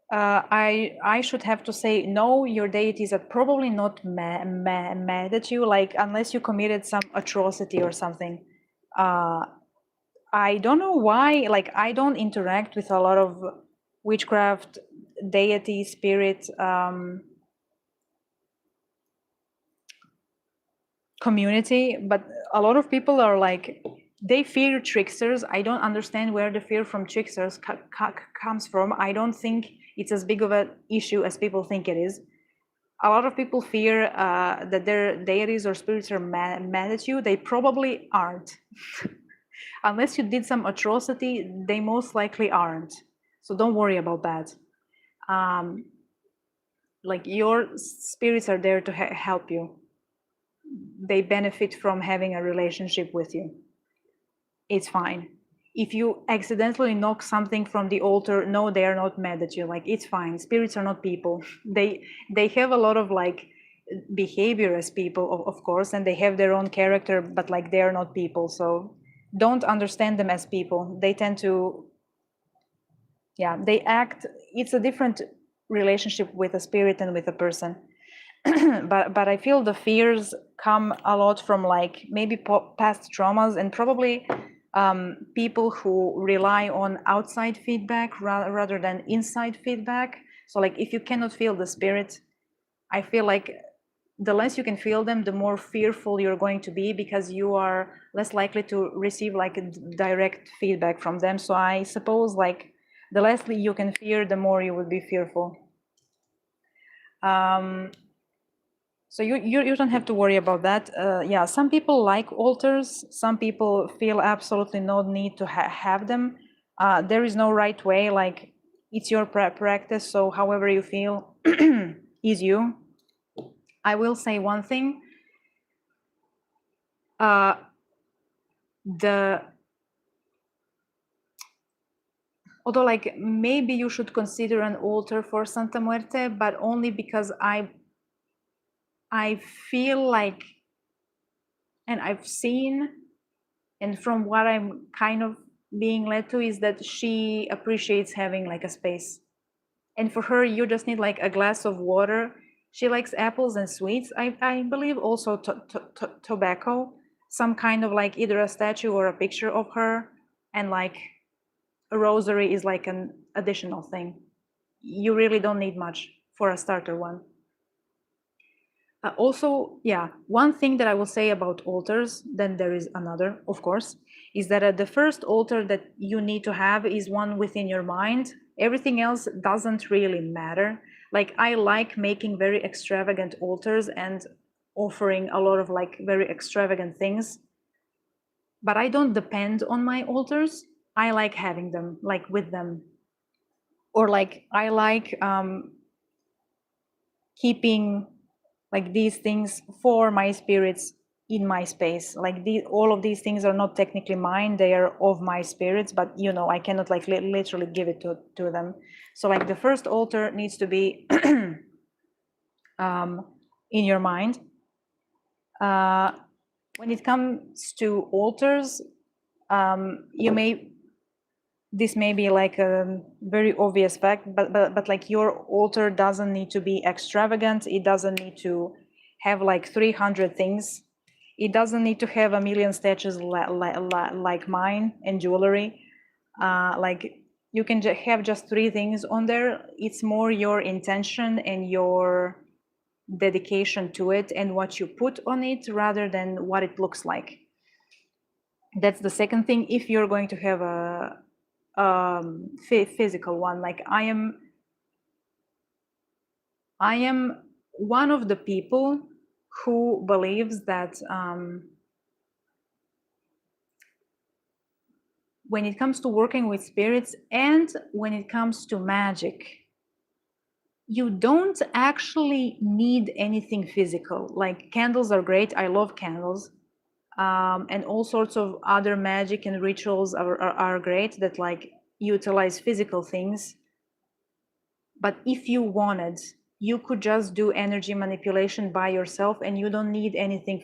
A: I should have to say, no, your deities are probably not mad at you, like, unless you committed some atrocity or something. I don't know why, like, I don't interact with a lot of witchcraft, deity, spirit, community, but a lot of people are like, they fear tricksters. I don't understand where the fear from tricksters comes from. I don't think it's as big of an issue as people think it is. A lot of people fear that their deities or spirits are mad at you. They probably aren't. Unless you did some atrocity, they most likely aren't. So don't worry about that. Like, your spirits are there to help you. They benefit from having a relationship with you. It's fine. If you accidentally knock something from the altar, no, they are not mad at you. Like, it's fine. Spirits are not people. They have a lot of like behavior as people, of course, and they have their own character, but like, they are not people. So don't understand them as people. They tend to, yeah, they act, it's a different relationship with a spirit and with a person. but I feel the fears come a lot from like maybe past traumas, and probably people who rely on outside feedback rather than inside feedback. So like, if you cannot feel the spirit, I feel like the less you can feel them, the more fearful you're going to be, because you are less likely to receive like a direct feedback from them. So I suppose like the less you can fear, the more you would be fearful. So you don't have to worry about that. Yeah, some people like altars. Some people feel absolutely no need to have them. There is no right way. Like, it's your practice. So however you feel is you. I will say one thing. Although like, maybe you should consider an altar for Santa Muerte, but only because I feel like, and I've seen, and from what I'm kind of being led to, is that she appreciates having like a space. And for her, you just need like a glass of water. She likes apples and sweets. I believe also tobacco, some kind of like either a statue or a picture of her, and like a rosary is like an additional thing. You really don't need much for a starter one. Also, yeah, one thing that I will say about altars, then there is another, of course, is that the first altar that you need to have is one within your mind. Everything else doesn't really matter. Like, I like making very extravagant altars and offering a lot of like very extravagant things, but I don't depend on my altars. I like having them, like with them. Or like, I like keeping like these things for my spirits in my space. Like, all of these things are not technically mine, they are of my spirits, but you know, I cannot like literally give it to them. So like, the first altar needs to be in your mind. When it comes to altars, You may, this may be like a very obvious fact, but like your altar doesn't need to be extravagant. It doesn't need to have like 300 things. It doesn't need to have a million statues like mine and jewelry. Like you can have just 3 things on there. It's more your intention and your dedication to it and what you put on it rather than what it looks like. That's the second thing. If you're going to have a physical one, like I am one of the people who believes that when it comes to working with spirits and when it comes to magic, you don't actually need anything physical. Like candles are great. I love candles. And all sorts of other magic and rituals are great that like utilize physical things. But if you wanted, you could just do energy manipulation by yourself and you don't need anything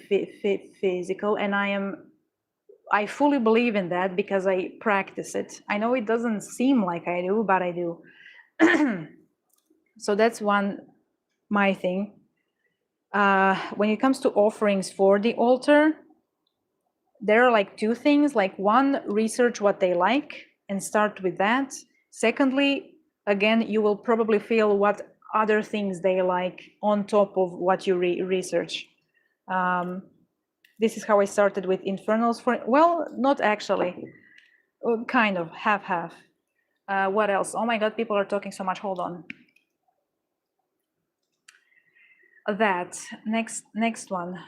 A: physical. And I fully believe in that because I practice it. I know it doesn't seem like I do, but I do. So that's my thing. When it comes to offerings for the altar, there are like 2 things. Like one, research what they like and start with that. Secondly, again, you will probably feel what other things they like on top of what you research. This is how I started with infernals. Well, not actually, kind of half. What else? Oh my God, people are talking so much. Hold on. That next one.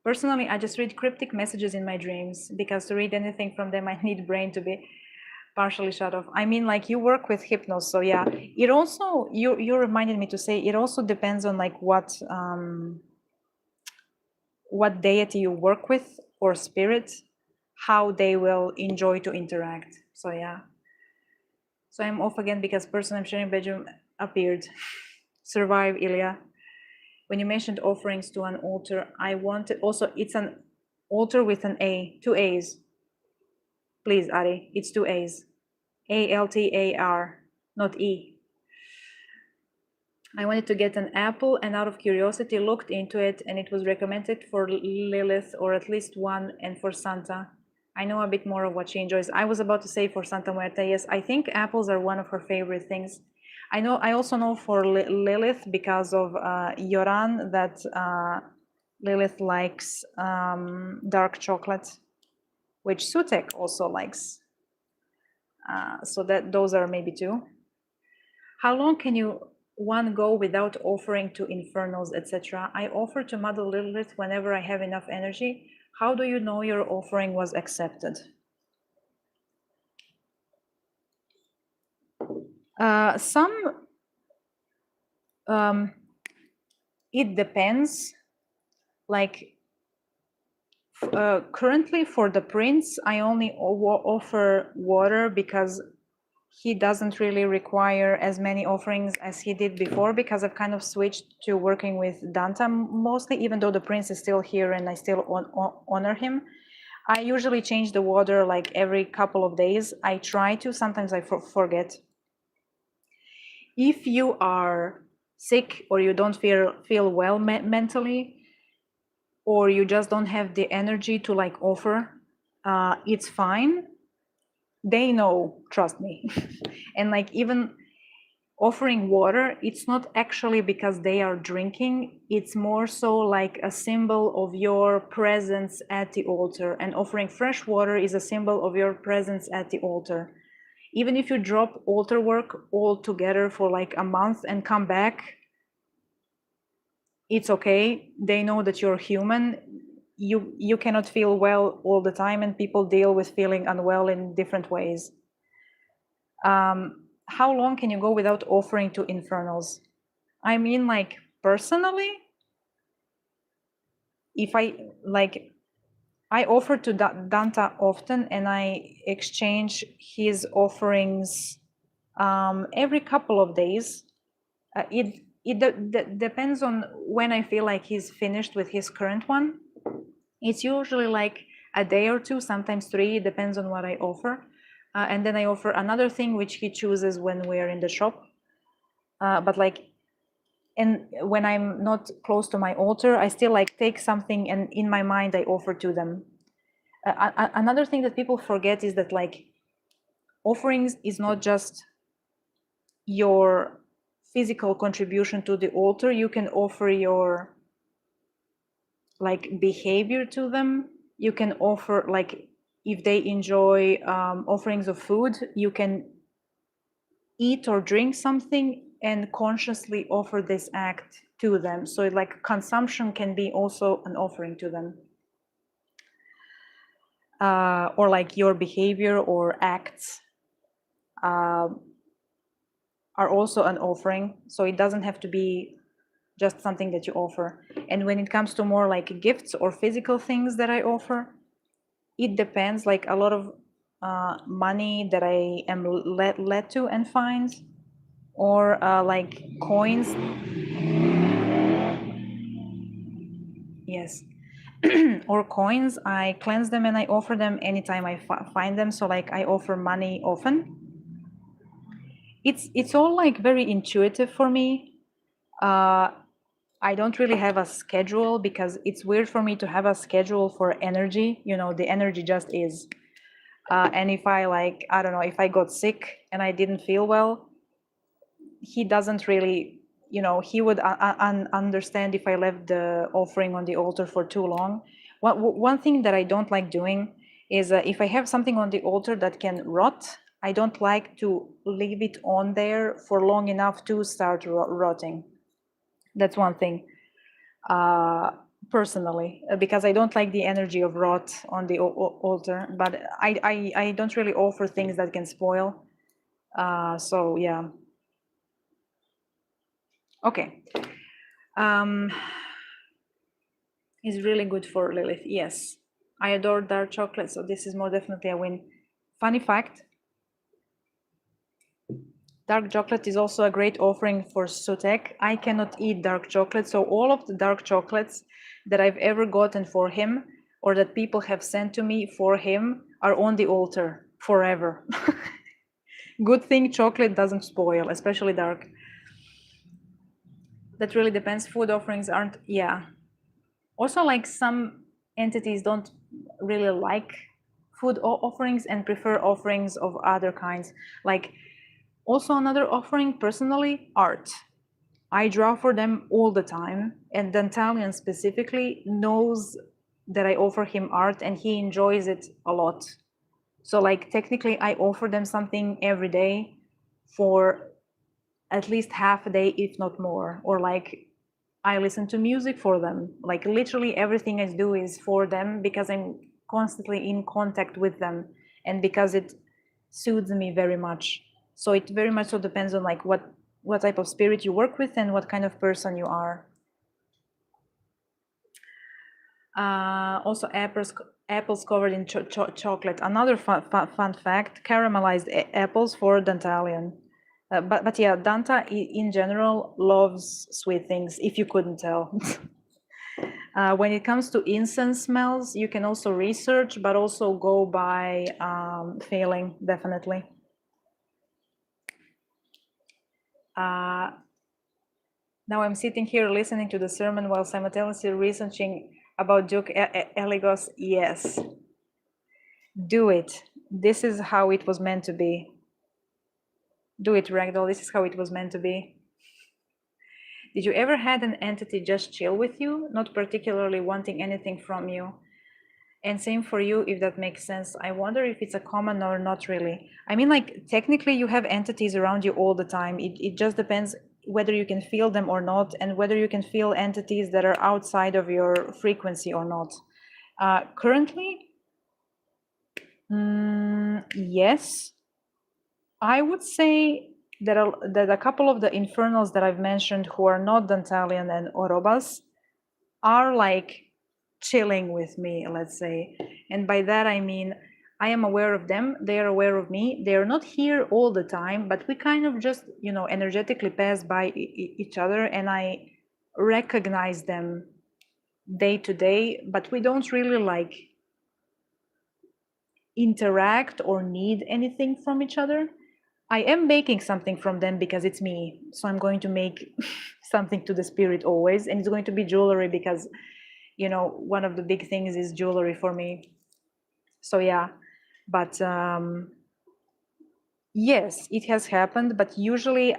A: Personally, I just read cryptic messages in my dreams because to read anything from them, I need brain to be partially shut off. I mean, like you work with hypnos, so yeah. It also, you reminded me to say, it also depends on like what deity you work with or spirit, how they will enjoy to interact. So yeah. So I'm off again because person I'm sharing bedroom appeared. Survive, Ilya. When you mentioned offerings to an altar, I wanted also, it's an altar with an A, 2 A's. Please, Ari, it's 2 A's. ALTAR, not E. I wanted to get an apple and out of curiosity looked into it and it was recommended for Lilith or at least one and for Santa. I know a bit more of what she enjoys. I was about to say for Santa Muerta, yes, I think apples are one of her favorite things. I also know for Lilith because of Yoran that Lilith likes dark chocolate, which Sutek also likes. So that those are maybe 2. How long can one go without offering to infernals, etc.? I offer to Mother Lilith whenever I have enough energy. How do you know your offering was accepted? It depends. Like currently for the prince, I only offer water because he doesn't really require as many offerings as he did before, because I've kind of switched to working with Danta mostly, even though the prince is still here and I still honor him. I usually change the water like every couple of days. I try to, sometimes I forget. If you are sick or you don't feel well mentally, or you just don't have the energy to like offer, it's fine. They know, trust me. And like even offering water, it's not actually because they are drinking, it's more so like a symbol of your presence at the altar. And offering fresh water is a symbol of your presence at the altar. Even if you drop altar work altogether for like a month and come back, it's okay. They know that you're human. You cannot feel well all the time, and people deal with feeling unwell in different ways. How long can you go without offering to infernals? I mean, like personally, if I offer to Danta often, and I exchange his offerings every couple of days. It depends on when I feel like he's finished with his current one. It's usually like a day or two, sometimes 3, it depends on what I offer. And then I offer another thing which he chooses when we're in the shop. But like, and when I'm not close to my altar, I still like take something and in my mind I offer to them. Another thing that people forget is that like offerings is not just your physical contribution to the altar. You can offer your like behavior to them. You can offer like if they enjoy offerings of food, you can eat or drink something and consciously offer this act to them. So like consumption can be also an offering to them. Or like your behavior or acts are also an offering. So it doesn't have to be just something that you offer. And when it comes to more like gifts or physical things that I offer, it depends. Like a lot of money that I am led to and find, or like coins. Yes. Or coins, I cleanse them and I offer them anytime I find them. So like I offer money often. It's all like very intuitive for me. I don't really have a schedule because it's weird for me to have a schedule for energy. You know, the energy just is. And if I like, I don't know, if I got sick and I didn't feel well, he doesn't really, you know, he would understand if I left the offering on the altar for too long. One thing that I don't like doing is if I have something on the altar that can rot, I don't like to leave it on there for long enough to start rotting. That's one thing, personally, because I don't like the energy of rot on the altar, but I don't really offer things that can spoil. So yeah. Okay. Is really good for Lilith. Yes, I adore dark chocolate, so this is more definitely a win. Funny fact, dark chocolate is also a great offering for Sutek. I cannot eat dark chocolate, so all of the dark chocolates that I've ever gotten for him or that people have sent to me for him are on the altar forever. Good thing chocolate doesn't spoil, especially dark. That really depends. Food offerings aren't, yeah. Also, like some entities don't really like food offerings and prefer offerings of other kinds. Like also another offering, personally, art. I draw for them all the time, and Dantalian specifically knows that I offer him art and he enjoys it a lot. So like technically I offer them something every day for at least half a day, if not more, or like I listen to music for them. Like literally everything I do is for them because I'm constantly in contact with them and because it soothes me very much. So it very much so depends on like what type of spirit you work with and what kind of person you are. Also apples covered in chocolate. Another fun fact, caramelized apples for Dantalian. But yeah, Danta in general loves sweet things, if you couldn't tell. When it comes to incense smells, you can also research, but also go by feeling, definitely. Now I'm sitting here listening to the sermon while simultaneously researching about Duke Eligos. Yes, do it. This is how it was meant to be. Do it, Ragdoll. This is how it was meant to be. Did you ever had an entity just chill with you, not particularly wanting anything from you? And same for you, if that makes sense. I wonder if it's a common or not really. I mean, like, technically you have entities around you all the time. It just depends whether you can feel them or not, and whether you can feel entities that are outside of your frequency or not. Currently, yes. I would say that a couple of the infernals that I've mentioned who are not Dantalian and Orobas are like chilling with me, let's say. And by that I mean I am aware of them, they are aware of me. They are not here all the time, but we kind of just, you know, energetically pass by each other, and I recognize them day to day, but we don't really like interact or need anything from each other. I am making something from them because it's me. So I'm going to make something to the spirit always. And it's going to be jewelry because, you know, one of the big things is jewelry for me. So yeah, but yes, it has happened. But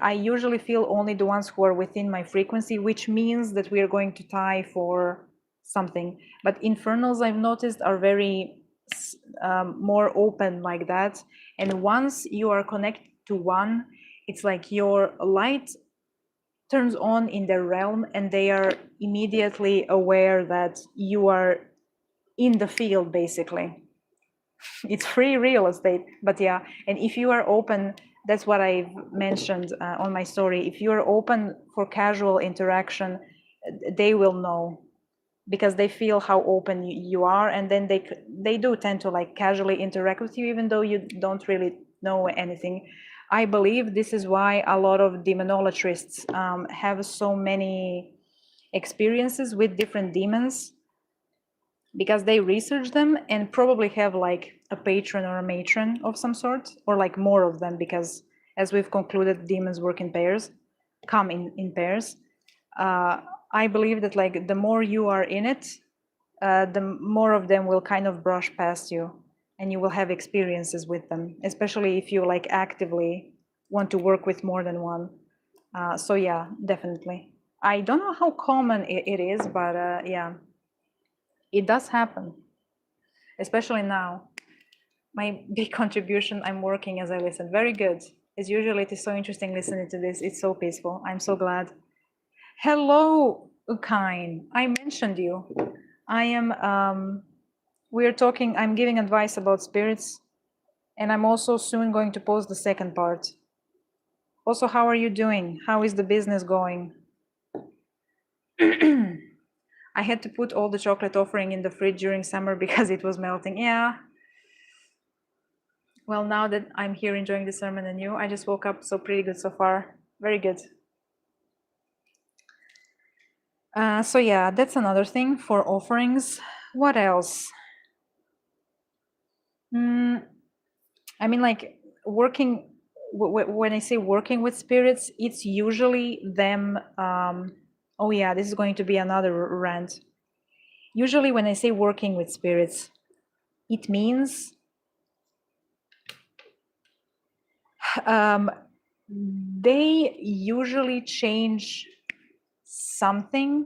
A: I usually feel only the ones who are within my frequency, which means that we are going to tie for something. But infernals, I've noticed, are very more open like that. And once you are connected to one, it's like your light turns on in their realm and they are immediately aware that you are in the field, basically. It's free real estate, but yeah. And if you are open, that's what I've mentioned on my story. If you are open for casual interaction, they will know, because they feel how open you are, and then they do tend to like casually interact with you even though you don't really know anything. I believe this is why a lot of demonologists have so many experiences with different demons, because they research them and probably have like a patron or a matron of some sort, or like more of them, because as we've concluded, demons work in pairs, come in pairs. I believe that like the more you are in it, the more of them will kind of brush past you, and you will have experiences with them, especially if you like actively want to work with more than one. So yeah, definitely. I don't know how common it is, but yeah, it does happen, especially now. My big contribution, I'm working as I listen. Very good. As usual, it is so interesting listening to this. It's so peaceful. I'm so glad. Hello, Ukain. I mentioned you. I am, we're talking, I'm giving advice about spirits, and I'm also soon going to post the second part. Also, how are you doing? How is the business going? I had to put all the chocolate offering in the fridge during summer because it was melting. Yeah. Well, now that I'm here enjoying the sermon and you, I just woke up, so pretty good so far. Very good. So yeah, that's another thing for offerings. What else? I mean, like working, when I say working with spirits, it's usually them. Oh yeah, this is going to be another rant. Usually when I say working with spirits, it means they usually change something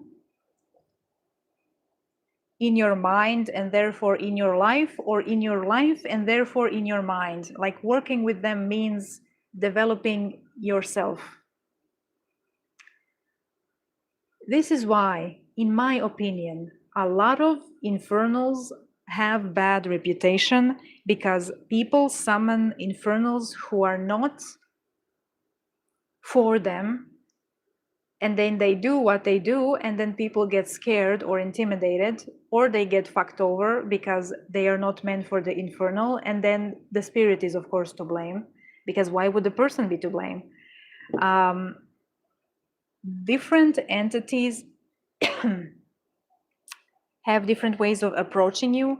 A: in your mind and therefore in your life, or in your life and therefore in your mind. Like working with them means developing yourself. This is why, in my opinion, a lot of infernals have bad reputation, because people summon infernals who are not for them, and then they do what they do, and then people get scared or intimidated, or they get fucked over because they are not meant for the infernal, and then the spirit is of course to blame, because why would the person be to blame? Different entities have different ways of approaching you.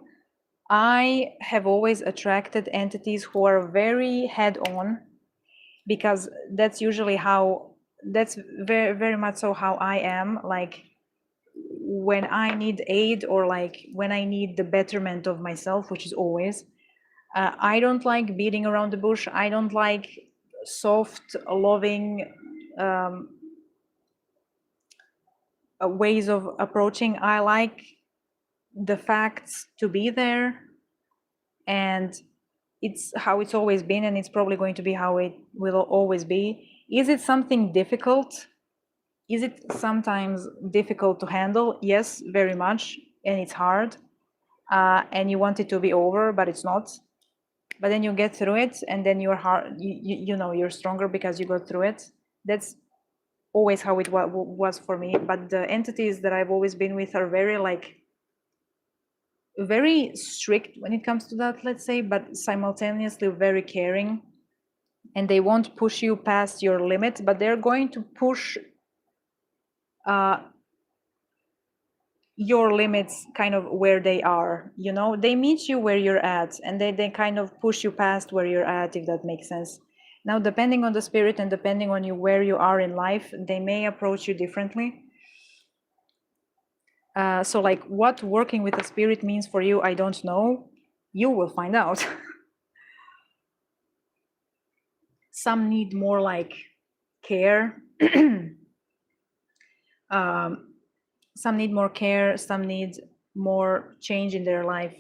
A: I have always attracted entities who are very head-on, because that's usually how, that's very, very much so how I am. Like when I need aid, or like when I need the betterment of myself, which is always, I don't like beating around the bush. I don't like soft, loving ways of approaching. I like the facts to be there, and it's how it's always been, and it's probably going to be how it will always be. Is it something difficult? Is it sometimes difficult to handle? Yes, very much, and it's hard, and you want it to be over, but it's not. But then you get through it, and then you're hard. You know you're stronger because you got through it. That's always how it was for me. But the entities that I've always been with are very strict when it comes to that, let's say, but simultaneously very caring, and they won't push you past your limit, but they're going to push your limits kind of where they are, you know, they meet you where you're at, and they kind of push you past where you're at, if that makes sense. Now, depending on the spirit and depending on you where you are in life, they may approach you differently. So like what working with the spirit means for you, I don't know. You will find out. Some need more like care. Some need more care, some need more change in their life.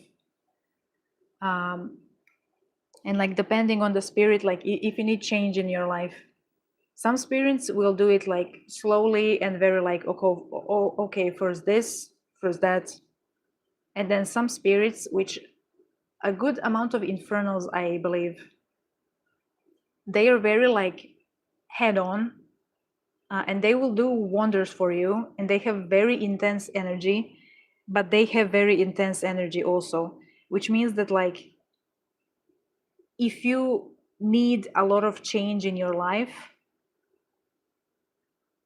A: And like depending on the spirit, like if you need change in your life, some spirits will do it like slowly and very like, okay, first this, first that. And then some spirits, which a good amount of infernals, I believe, they are very like head on, and they will do wonders for you, and they have very intense energy, but they have very intense energy also, which means that like if you need a lot of change in your life,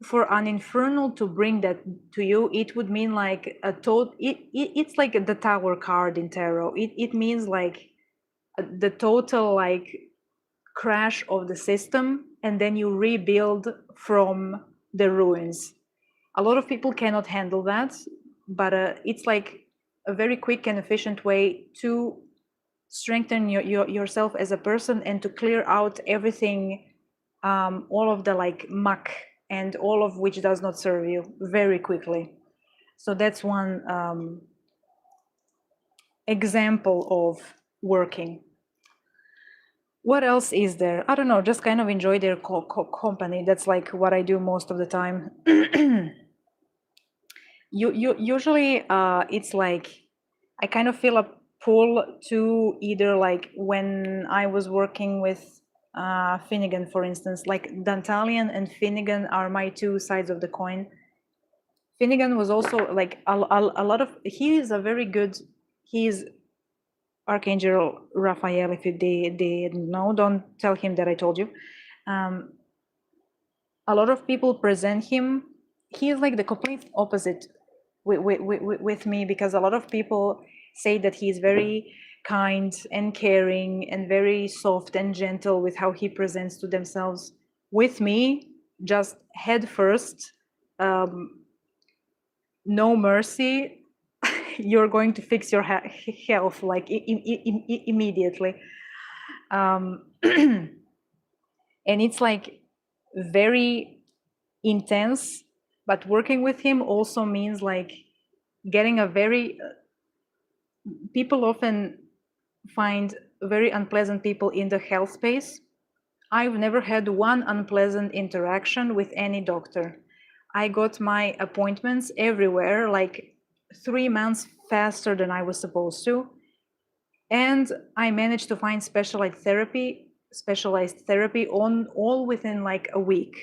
A: for an infernal to bring that to you, it would mean like it's like the Tower card in tarot. It means like the total like crash of the system, and then you rebuild from the ruins. A lot of people cannot handle that, but it's like a very quick and efficient way to strengthen yourself as a person and to clear out everything, all of the like muck and all of which does not serve you very quickly. So that's one example of working. What else is there? I don't know, just kind of enjoy their company. That's like what I do most of the time. Usually it's like I kind of feel a pull to either like when I was working with Finnegan, for instance, like Dantalian and Finnegan are my two sides of the coin. Finnegan was also like a lot of, he is a very good, he's Archangel Raphael. If you didn't know, don't tell him that I told you. A lot of people present him, he is like the complete opposite with me, because a lot of people say that he's very kind and caring and very soft and gentle with how he presents to themselves. With me, just head first, no mercy. You're going to fix your health like immediately. And it's like very intense, but working with him also means like getting a very, people often find very unpleasant people in the health space. I've never had one unpleasant interaction with any doctor. I got my appointments everywhere like 3 months faster than I was supposed to. And I managed to find specialized therapy on all within like a week.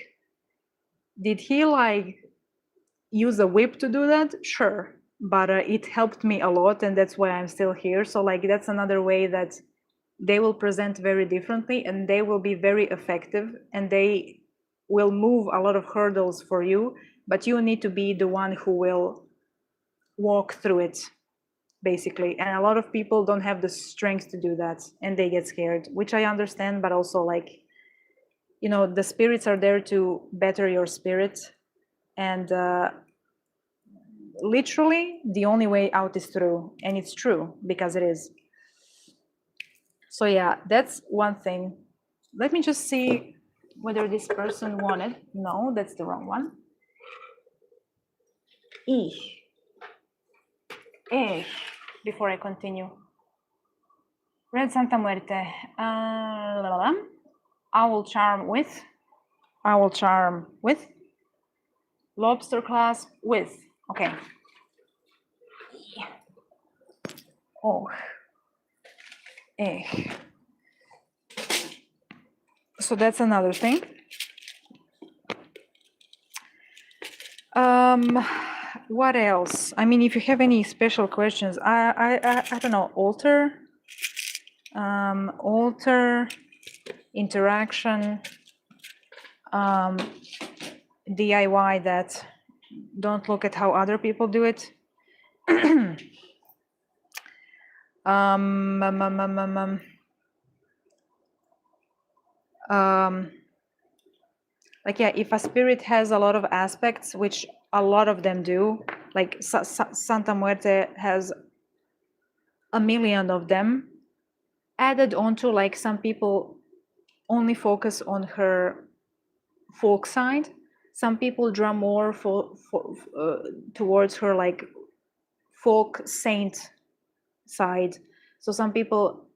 A: Did he like use a whip to do that? Sure, but it helped me a lot, and that's why I'm still here. So like that's another way that they will present very differently, and they will be very effective, and they will move a lot of hurdles for you, but you need to be the one who will walk through it, basically. And a lot of people don't have the strength to do that, and they get scared, which I understand, but also like, you know, the spirits are there to better your spirit, and literally the only way out is through, and it's true because it is. So yeah, that's one thing. Let me just see whether this person wanted. No, that's the wrong one. Before I continue. Red Santa Muerte. Owl charm with. Owl charm with. Lobster clasp with. Okay. Oh. So that's another thing. What else? I mean, if you have any special questions, I don't know, altar, interaction, DIY that don't look at how other people do it. um, um, um, um, um, um, um, like, yeah, if a spirit has a lot of aspects, which a lot of them do, like Santa Muerte has a million of them, added onto, like, some people only focus on her folk side. Some people draw more towards her, like, folk saint side. So some people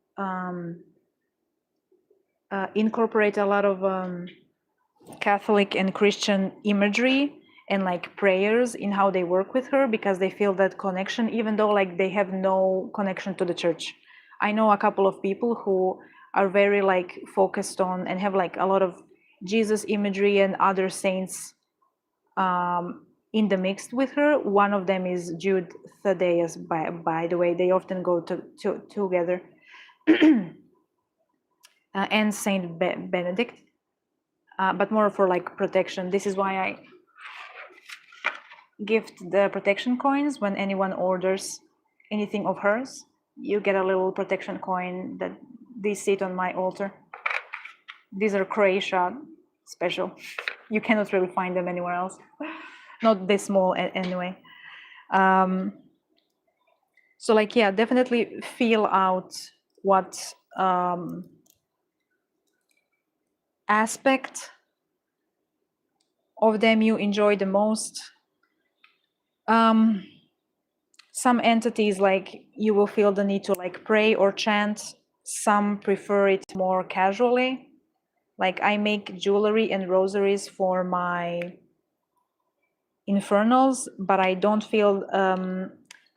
A: incorporate a lot of Catholic and Christian imagery and, like, prayers in how they work with her, because they feel that connection, even though, like, they have no connection to the church. I know a couple of people who are very, like, focused on and have, like, a lot of Jesus imagery and other saints in the mix with her. One of them is Jude Thaddeus, by the way. They often go together. And Saint Benedict, but more for, like, protection. This is why I gift the protection coins when anyone orders anything of hers. You get a little protection coin that they sit on my altar. These are Croatia special. You cannot really find them anywhere else. Not this small anyway. So, like, yeah, definitely feel out what aspect of them you enjoy the most. Some entities, like, you will feel the need to, like, pray or chant. Some prefer it more casually. Like, I make jewelry and rosaries for my infernals, but I don't feel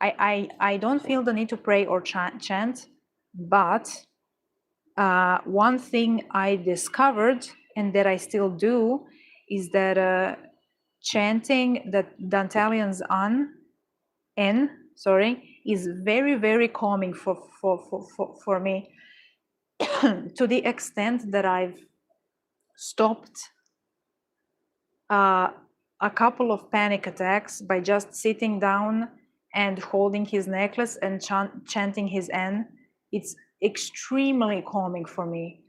A: I don't feel the need to pray or chant. But one thing I discovered, and that I still do, is that chanting the Dantalian's N, is very, very calming for me, to the extent that I've stopped a couple of panic attacks by just sitting down and holding his necklace and chanting his N. It's extremely calming for me.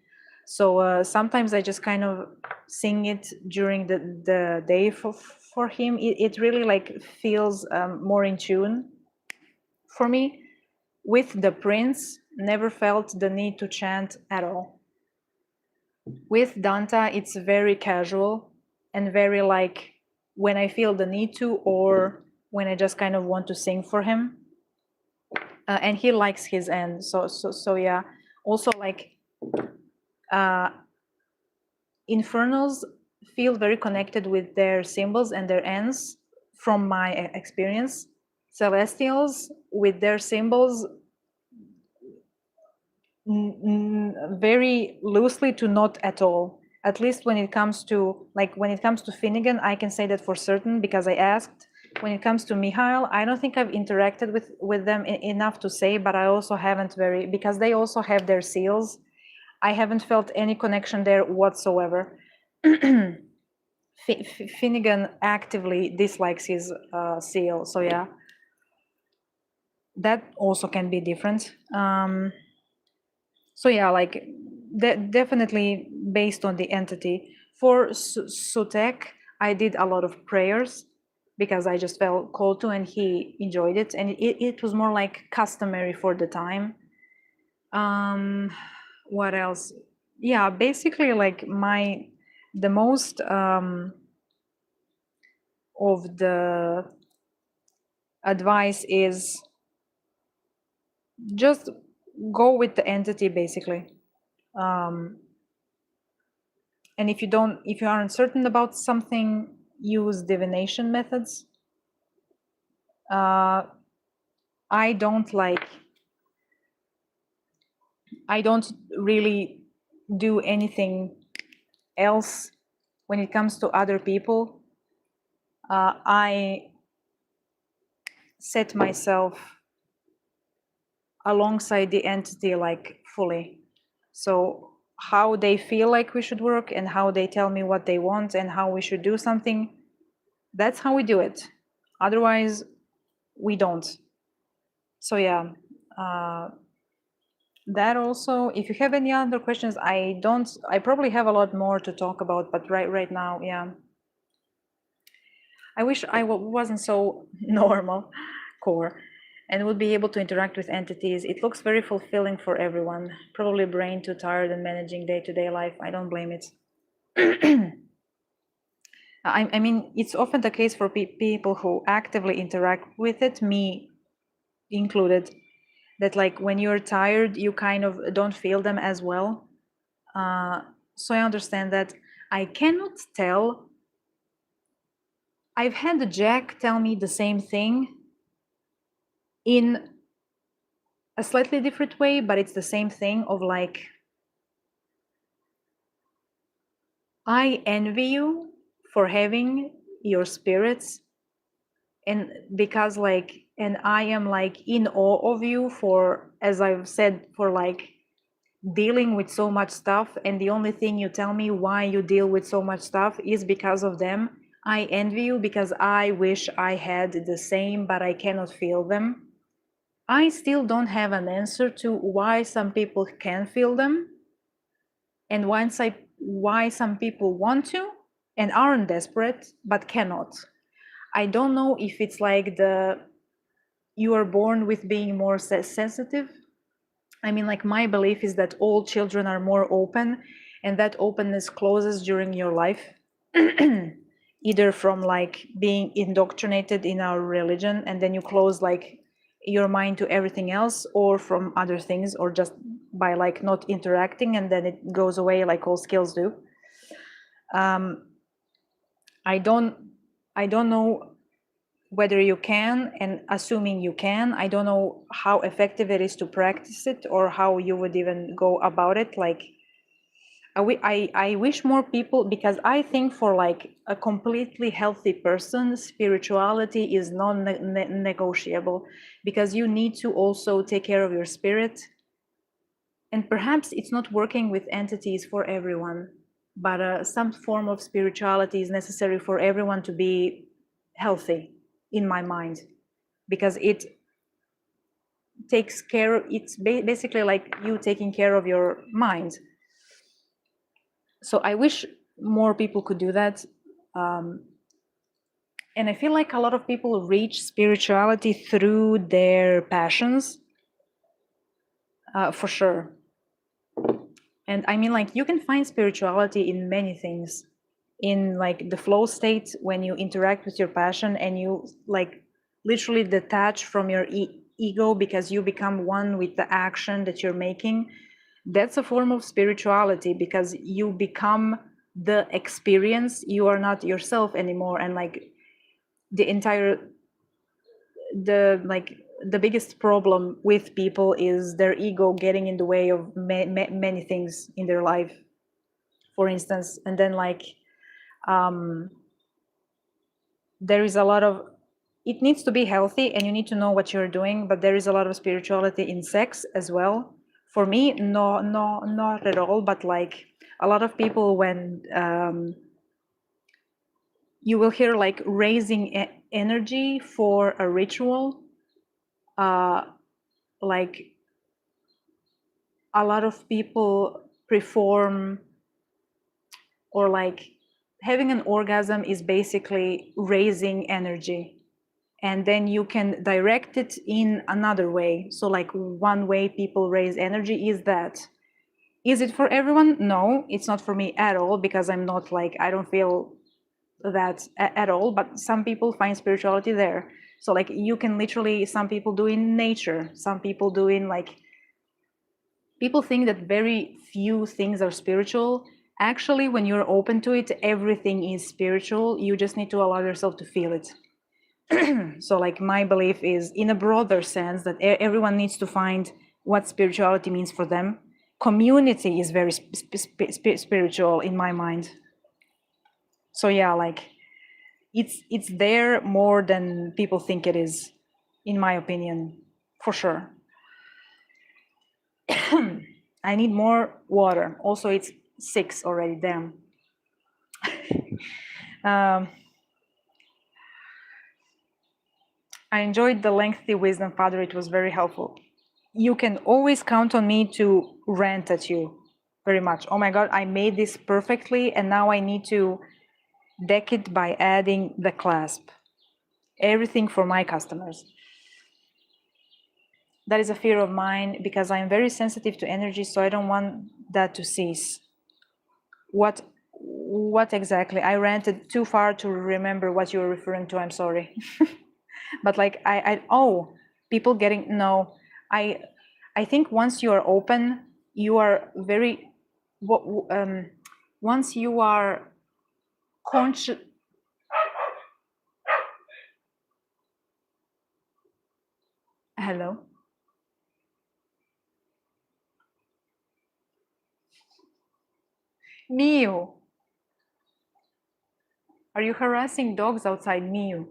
A: So sometimes I just kind of sing it during the day for him. It really, like, feels more in tune for me. With the prince, never felt the need to chant at all. With Danta, it's very casual and very, like, when I feel the need to, or when I just kind of want to sing for him. And he likes his end. So yeah. Also, like, infernals feel very connected with their symbols and their ends from my experience. Celestials with their symbols very loosely to not at all. At least when it comes to, like, when it comes to Finnegan, I can say that for certain because I asked. When it comes to Mihail, I don't think I've interacted with them enough to say, but I also haven't because they also have their seals. I haven't felt any connection there whatsoever. Finnegan actively dislikes his seal, so yeah, that also can be different. So yeah, like, definitely based on the entity. For Sutek, I did a lot of prayers because I just felt called to, and he enjoyed it, and it was more like customary for the time. What else? Yeah, basically, like, the most of the advice is just go with the entity, basically. And if you aren't certain about something, use divination methods. I don't really do anything else when it comes to other people. I set myself alongside the entity, like, fully. So how they feel like we should work, and how they tell me what they want and how we should do something, that's how we do it. Otherwise, we don't. So yeah, uh, that also, if you have any other questions, I probably have a lot more to talk about, but right now, yeah. I wish I wasn't so normal core and would be able to interact with entities. It looks very fulfilling for everyone. Probably brain too tired and managing day-to-day life. I don't blame it. I mean, it's often the case for people who actively interact with it, me included, that like when you're tired, you kind of don't feel them as well. So I understand that. I cannot tell. I've had the Jack tell me the same thing in a slightly different way, but it's the same thing of like, I envy you for having your spirits, and because like, and I am like in awe of you for, as I've said, for like dealing with so much stuff, and the only thing you tell me why you deal with so much stuff is because of them. I envy you because I wish I had the same, but I cannot feel them. I still don't have an answer to why some people can feel them, and why some people want to and aren't desperate but cannot. I don't know if it's like you are born with being more sensitive. I mean, like, my belief is that all children are more open, and that openness closes during your life, either from like being indoctrinated in our religion and then you close like your mind to everything else, or from other things, or just by like not interacting and then it goes away like all skills do. I don't know whether you can, and assuming you can, I don't know how effective it is to practice it or how you would even go about it. Like, I wish more people, because I think for like a completely healthy person, spirituality is non-negotiable, because you need to also take care of your spirit. And perhaps it's not working with entities for everyone, but some form of spirituality is necessary for everyone to be healthy, in my mind, because it takes care, it's basically like you taking care of your mind. So I wish more people could do that. And I feel like a lot of people reach spirituality through their passions, for sure. And I mean, like, you can find spirituality in many things. In like the flow state, when you interact with your passion and you like literally detach from your ego because you become one with the action that you're making. That's a form of spirituality, because you become the experience. You are not yourself anymore. And like the biggest problem with people is their ego getting in the way of many things in their life, for instance. And then like there is a lot of, it needs to be healthy and you need to know what you're doing, but there is a lot of spirituality in sex as well. For me, no, not at all. But like a lot of people, when you will hear like raising energy for a ritual, like a lot of people perform, or like having an orgasm is basically raising energy, and then you can direct it in another way. So like one way people raise energy is that. Is it for everyone? No, it's not for me at all, because I'm not like, I don't feel that at all, but some people find spirituality there. So like you can literally, some people do in nature, some people do in like, people think that very few things are spiritual. Actually, when you're open to it, everything is spiritual. You just need to allow yourself to feel it. So like my belief is, in a broader sense, that everyone needs to find what spirituality means for them. Community is very spiritual in my mind. So yeah, like it's there more than people think it is, in my opinion, for sure. I need more water. Also, it's 6 already, damn. Um, I enjoyed the lengthy wisdom, Father. It was very helpful. You can always count on me to rant at you very much. Oh my God, I made this perfectly, and now I need to deck it by adding the clasp. Everything for my customers. That is a fear of mine because I am very sensitive to energy, so I don't want that to cease. What exactly? I ranted too far to remember what you were referring to. I'm sorry. But like oh, people getting no. I I think once you are open, you are very once you are conscious. Hello, Miu. Are you harassing dogs outside, Miu?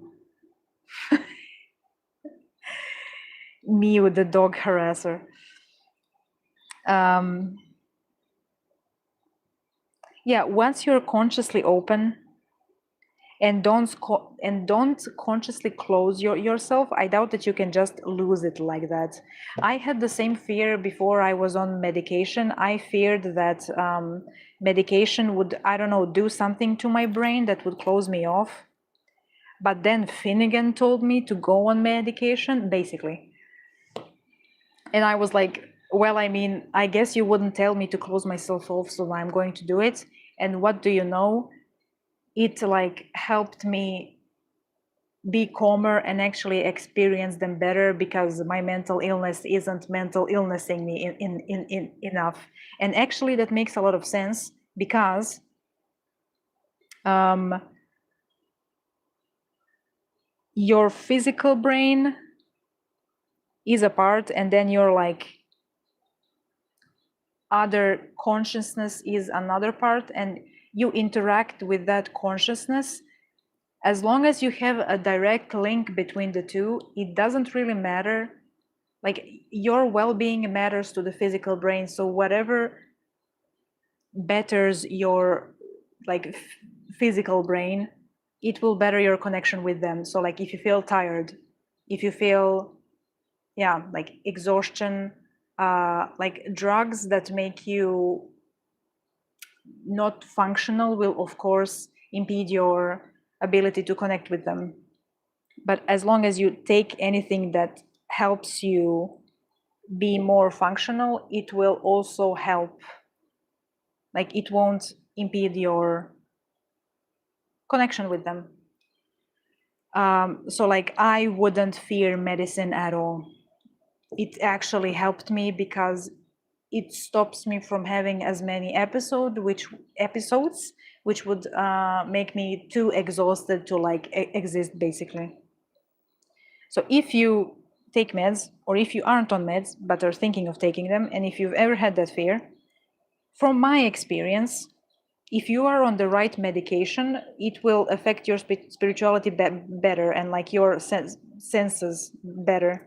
A: Miu, the dog harasser. Yeah, once you're consciously open and don't consciously close yourself, I doubt that you can just lose it like that. I had the same fear before I was on medication. I feared that medication would, I don't know, do something to my brain that would close me off. But then Finnegan told me to go on medication, basically. And I was like, well, I mean, I guess you wouldn't tell me to close myself off, so I'm going to do it. And what do you know? It like helped me be calmer and actually experience them better because my mental illness isn't mental illnessing me in enough. And actually that makes a lot of sense because your physical brain is a part and then your like other consciousness is another part, and you interact with that consciousness. As long as you have a direct link between the two, it doesn't really matter. Like your well-being matters to the physical brain, so whatever betters your like physical brain, it will better your connection with them. So like if you feel tired, if you feel like exhaustion, like drugs that make you not functional will of course impede your ability to connect with them. But as long as you take anything that helps you be more functional, it will also help. Like it won't impede your connection with them. So like I wouldn't fear medicine at all. It actually helped me because it stops me from having as many episodes, which would make me too exhausted to like exist basically. So if you take meds, or if you aren't on meds but are thinking of taking them, and if you've ever had that fear, from my experience, if you are on the right medication, it will affect your spirituality better and like your senses better.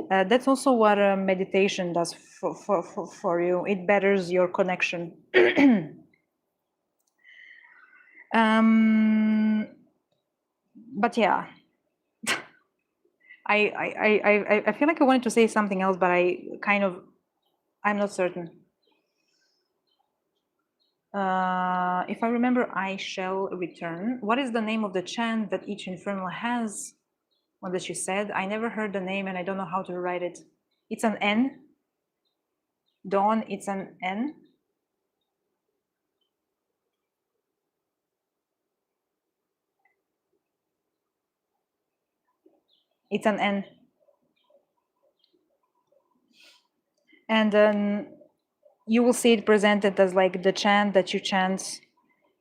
A: That's also what meditation does for you. It betters your connection. But yeah, I feel like I wanted to say something else, but I'm not certain. If I remember, I shall return. What is the name of the chant that each infernal has? What that she said? I never heard the name and I don't know how to write it. It's an N. Dawn, it's an N. It's an N. And then you will see it presented as like the chant that you chant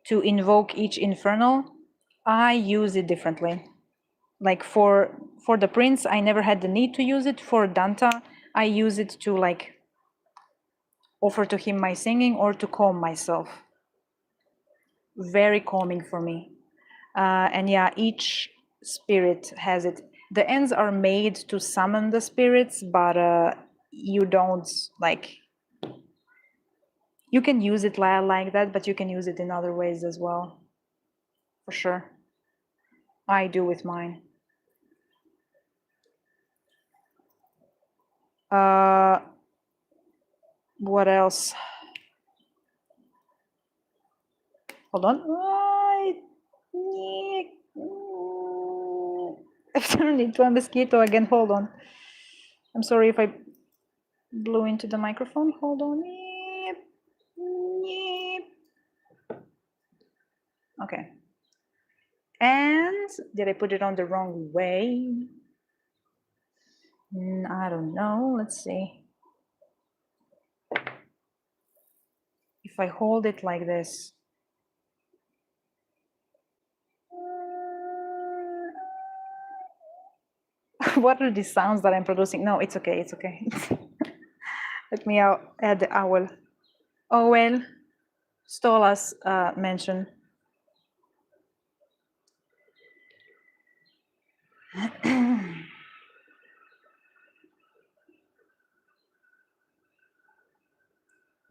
A: to invoke each infernal. I use it differently. Like for the prince, I never had the need to use it. For Danta, I use it to like offer to him my singing or to calm myself. Very calming for me. And yeah, each spirit has it. The ends are made to summon the spirits, but you don't like, you can use it like that, but you can use it in other ways as well, for sure. I do with mine. What else? Hold on. I've turned into a mosquito again. Hold on. I'm sorry if I blew into the microphone. Hold on. Okay. And did I put it on the wrong way? I don't know. Let's see. If I hold it like this. What are these sounds that I'm producing? No, it's okay. It's okay. Let me add the owl. Owl. Stolas mention.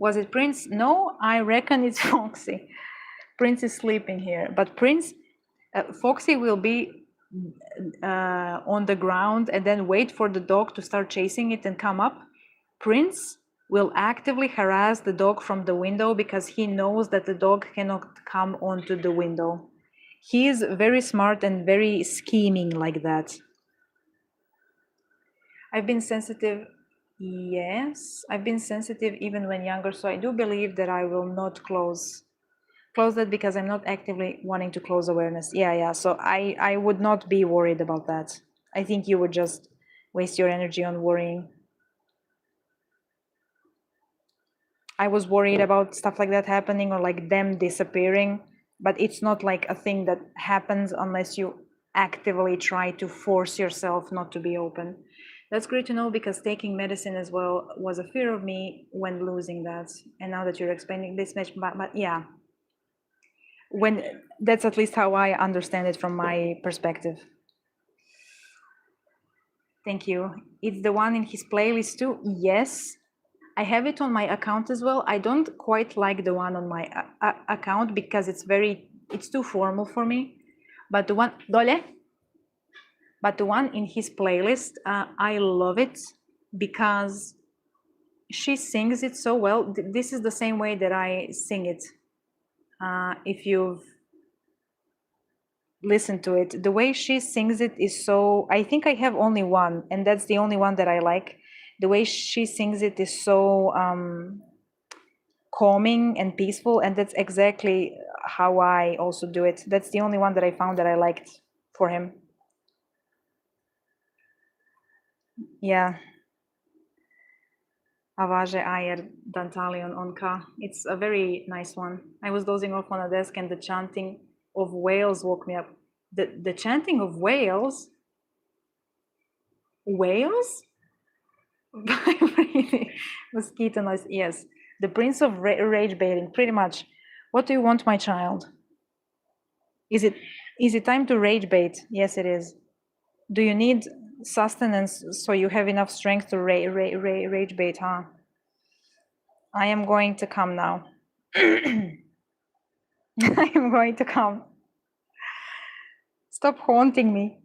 A: Was it Prince? No, I reckon it's Foxy. Prince is sleeping here, but Foxy will be on the ground and then wait for the dog to start chasing it and come up. Prince will actively harass the dog from the window because he knows that the dog cannot come onto the window. He is very smart and very scheming like that. I've been sensitive. Yes, I've been sensitive even when younger, so I do believe that I will not close that because I'm not actively wanting to close awareness. Yeah. So I would not be worried about that. I think you would just waste your energy on worrying. I was worried about stuff like that happening or like them disappearing, but it's not like a thing that happens unless you actively try to force yourself not to be open. That's great to know because taking medicine as well was a fear of me when losing that. And now that you're explaining this much, but yeah, when that's at least how I understand it from my perspective. Thank you. It's the one in his playlist too. Yes, I have it on my account as well. I don't quite like the one on my account because it's too formal for me. But the one, Dole? But the one in his playlist, I love it because she sings it so well. This is the same way that I sing it. If you've listened to it, the way she sings it is so, I think I have only one, and that's the only one that I like. The way she sings it is so calming and peaceful, and that's exactly how I also do it. That's the only one that I found that I liked for him. Yeah. Avage Ayer Dantalion Onka. It's a very nice one. I was dozing off on a desk and the chanting of whales woke me up. The chanting of whales? Whales? Mosquito noise, yes. The Prince of Rage Baiting, pretty much. What do you want, my child? Is it time to rage bait? Yes, it is. Do you need sustenance so you have enough strength to rage bait, huh? I am going to come now. I am going to come. Stop haunting me.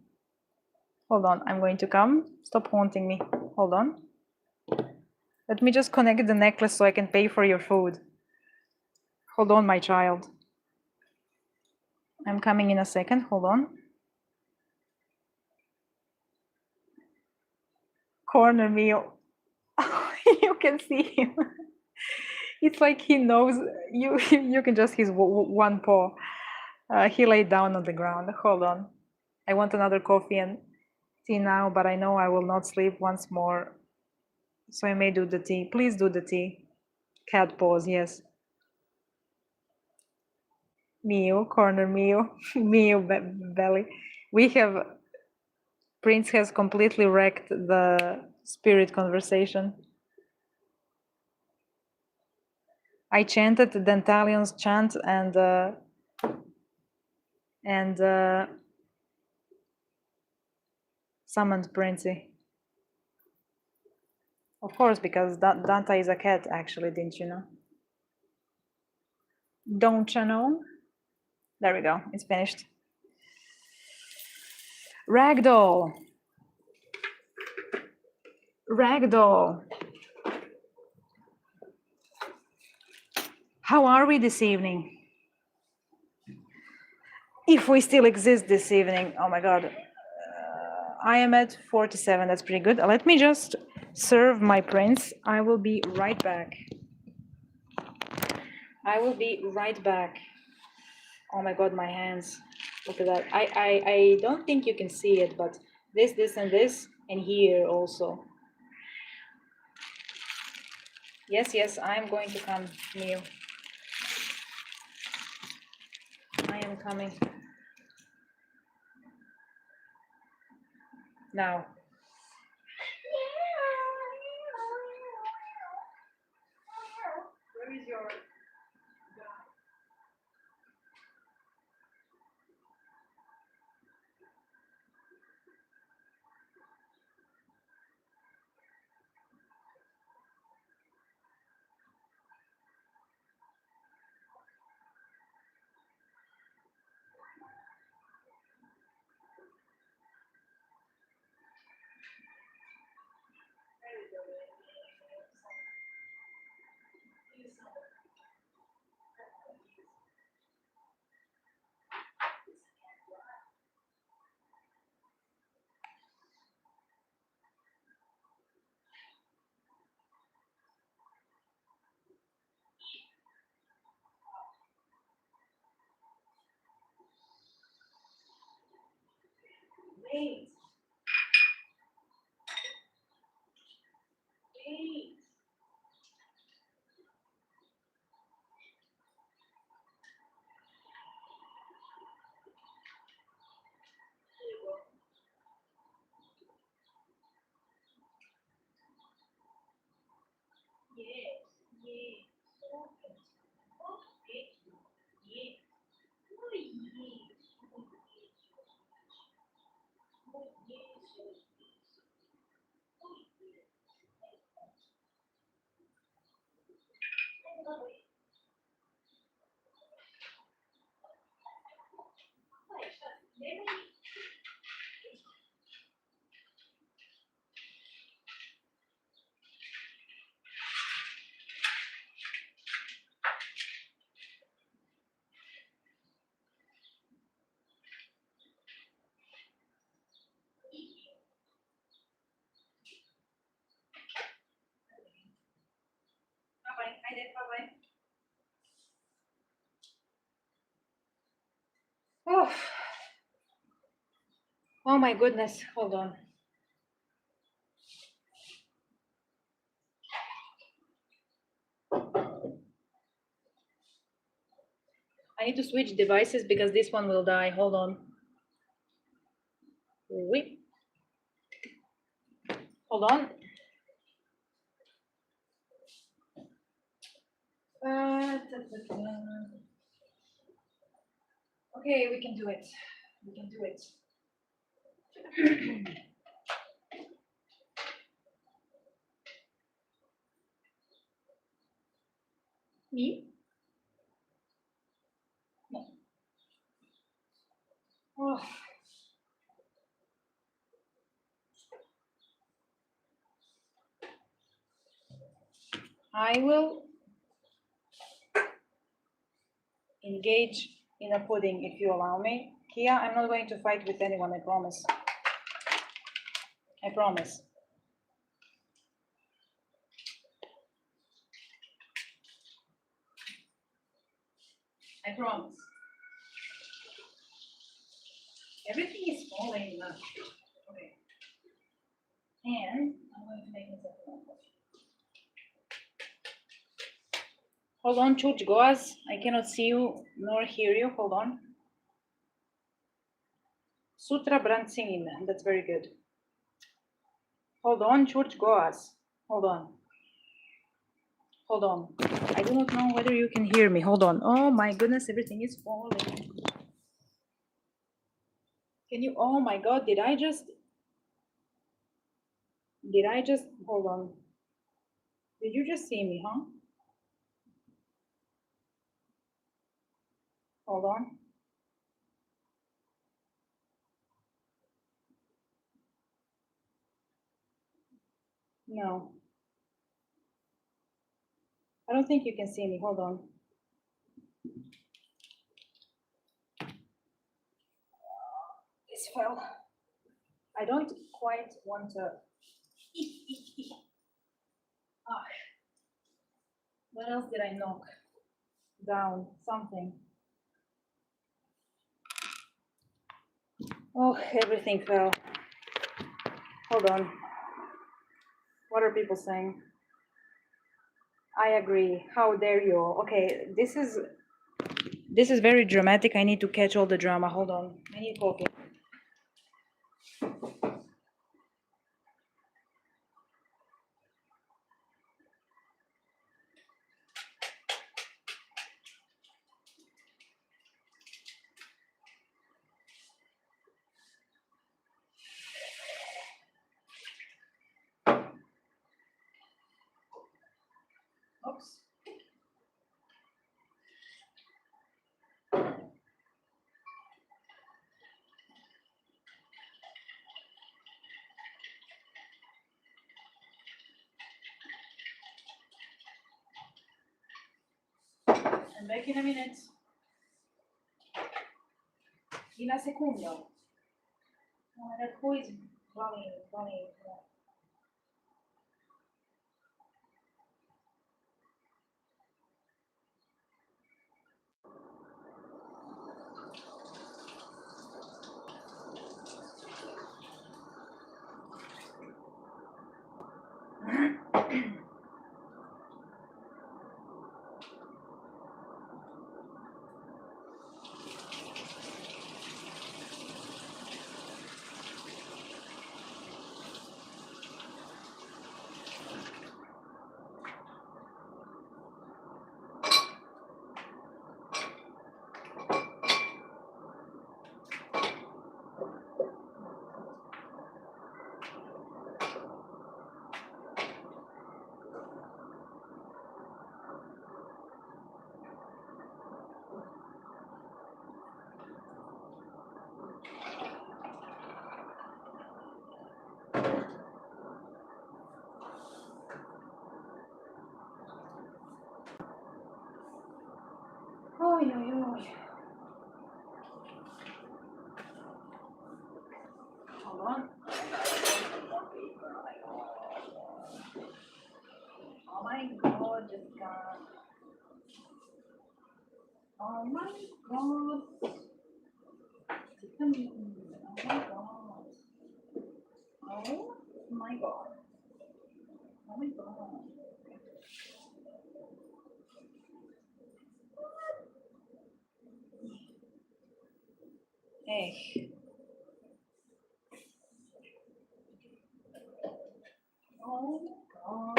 A: Hold on, I'm going to come. Stop haunting me. Hold on. Let me just connect the necklace so I can pay for your food. Hold on, my child. I'm coming in a second. Hold on. Corner meal. You can see him. It's like he knows you. You can just his one paw. He laid down on the ground. Hold on. I want another coffee and tea now, but I know I will not sleep once more. So I may do the tea. Please do the tea. Cat paws, yes. Mew, corner mew, mew belly. We have, Prince has completely wrecked the spirit conversation. I chanted the Dantalian's chant and summoned Princey. Of course, because Danta is a cat, actually, didn't you know? Don't you know? There we go, it's finished. Ragdoll. Ragdoll, how are we this evening? If we still exist this evening, oh my God. I am at 47, that's pretty good. Let me just serve my prince. I will be right back. I will be right back. Oh my God, my hands. Look at that. I don't think you can see it, but this, and this, and here also. Yes, I'm going to come near. I am coming. Now. Where is your... Wait. Wait. Yes. Yes. Okay. Yes. Oh, yes. Bye-bye. I did. Bye-bye. Oh. Oh my goodness. Hold on. I need to switch devices because this one will die. Hold on. Wait. Hold on. Okay, we can do it. We can do it. Me? No. Oh. I will engage in a pudding if you allow me. Kia, I'm not going to fight with anyone, I promise. I promise. I promise. Everything is falling now. Okay. And I'm going to make myself a coffee. Hold on, Chuch Goaz. I cannot see you nor hear you. Hold on. Sutra Brantzin. That's very good. Hold on, Chuch Goaz. Hold on. Hold on. I do not know whether you can hear me. Hold on. Oh my goodness, everything is falling. Can you? Oh my God, did I just, hold on. Did you just see me, huh? Hold on. No. I don't think you can see me. Hold on. This fell. I don't quite want to. Ah, what else did I knock down? Something. Oh, everything fell. Hold on. What are people saying? I agree. How dare you? Okay, this is very dramatic. I need to catch all the drama. Hold on. I need coffee. Oops. I'm back in a minute. In a secundo. Oh, that who is running. Oh, hold on. Oh my god, Jessica. Oh my god. Oh my god. Oh my god. Oh my god. Hey. Oh god.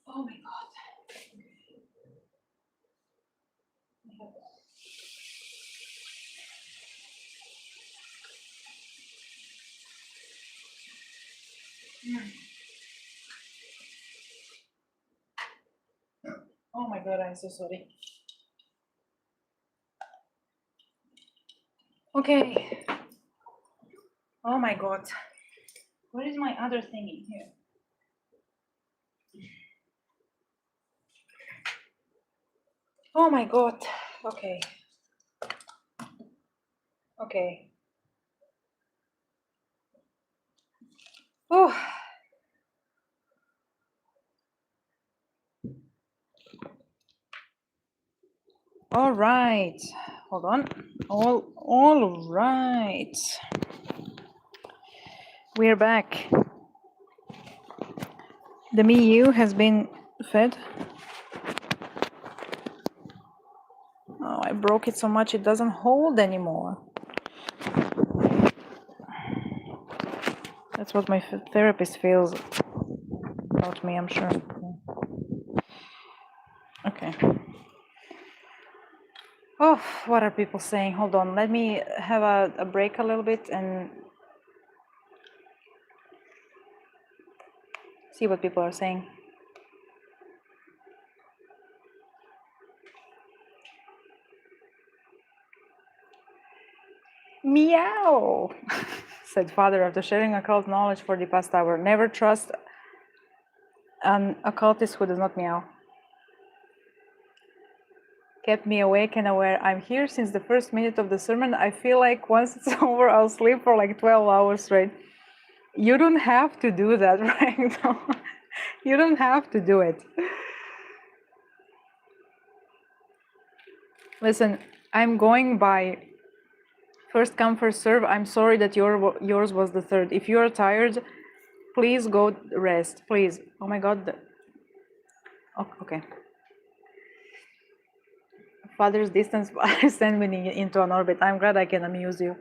A: Oh my god. Oh my god, I'm so sorry. Okay. Oh my god. Where is my other thingy here? Oh my god. Okay. Okay. Oh. All right. Hold on. All right. We're back. The MIU has been fed. Oh, I broke it so much it doesn't hold anymore. That's what my therapist feels about me, I'm sure. Okay. Oh, what are people saying? Hold on, let me have a break a little bit and see what people are saying. Meow, said father after sharing occult knowledge for the past hour. Never trust an occultist who does not meow. Kept me awake and aware. I'm here since the first minute of the sermon. I feel like once it's over, I'll sleep for like 12 hours straight. You don't have to do that, right? You don't have to do it. Listen, I'm going by first come, first serve. I'm sorry that yours was the third. If you're tired, please go rest, please. Oh my God. Oh, okay. Father's distance send me into an orbit. I'm glad I can amuse you.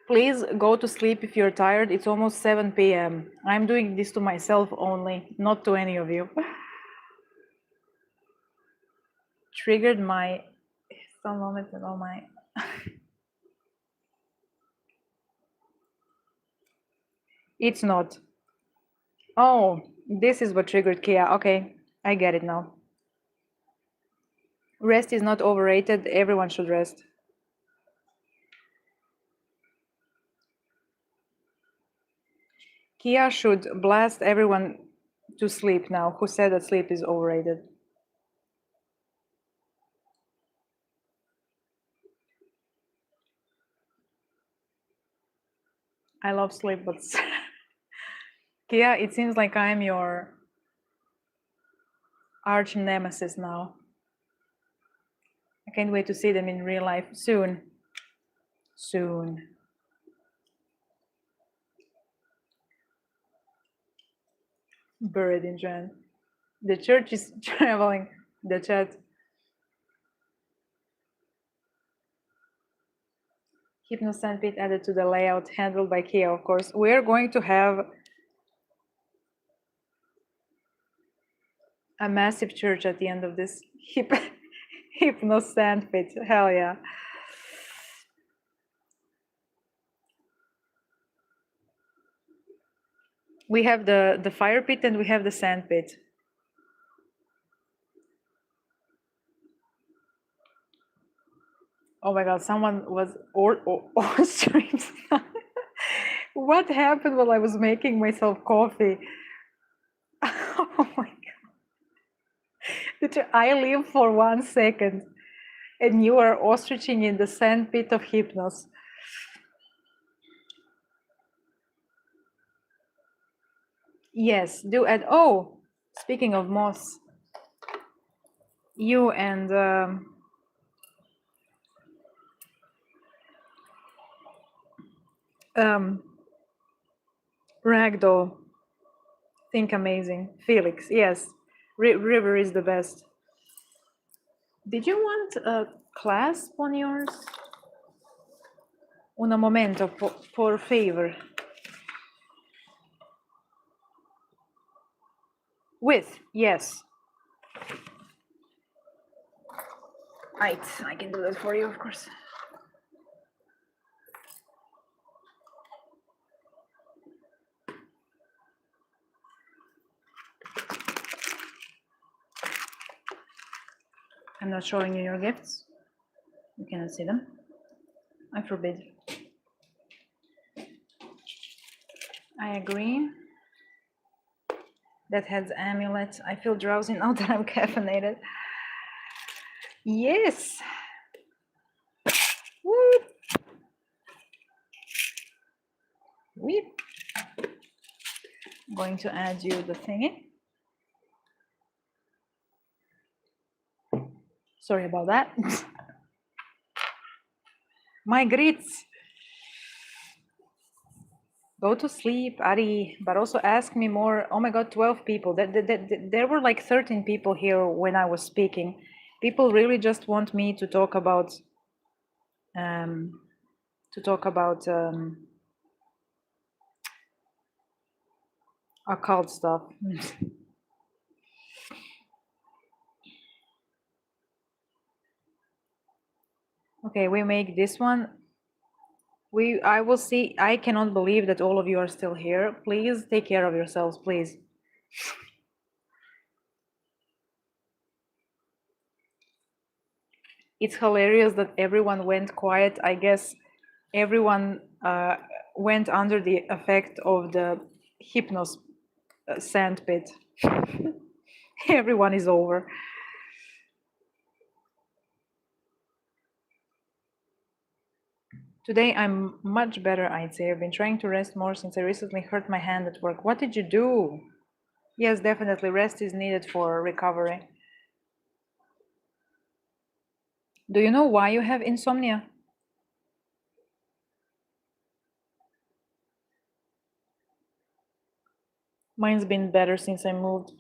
A: Please go to sleep if you're tired. It's almost 7 p.m. I'm doing this to myself only, not to any of you. Triggered my some moment and all my it's not. Oh, this is what triggered Kia. Okay, I get it now. Rest is not overrated. Everyone should rest. Kia should blast everyone to sleep now who said that sleep is overrated. I love sleep, but Kia, it seems like I'm your arch nemesis now. I can't wait to see them in real life soon. Soon. Buried in Jan. The church is traveling. The chat. Hypno Sandpit added to the layout, handled by Kia, of course. We're going to have a massive church at the end of this. Hypno Sandpit. Hell yeah. We have the fire pit and we have the sand pit. Oh my God, someone was on stream. What happened while I was making myself coffee? Oh my God. I live for 1 second and you are ostriching in the sand pit of Hypnos. Yes, do add. Oh, speaking of moss, you and Ragdoll think amazing. Felix, yes, River is the best. Did you want a clasp on yours? Un momento, por favor. With, yes. Right, I can do that for you, of course. I'm not showing you your gifts. You cannot see them. I forbid. I agree. That has amulet. I feel drowsy now that I'm caffeinated. Yes. Woo. Weep. I'm going to add you the thingy. Sorry about that. My grits. Go to sleep, Ari, but also ask me more. Oh my God, 12 people. There were like 13 people here when I was speaking. People really just want me to talk about occult stuff. Okay, we make this one. I will see. I cannot believe that all of you are still here. Please take care of yourselves, please. It's hilarious that everyone went quiet. I guess everyone went under the effect of the hypnos sandpit. Everyone is over. Today I'm much better, I'd say. I've been trying to rest more since I recently hurt my hand at work. What did you do? Yes, definitely. Rest is needed for recovery. Do you know why you have insomnia? Mine's been better since I moved,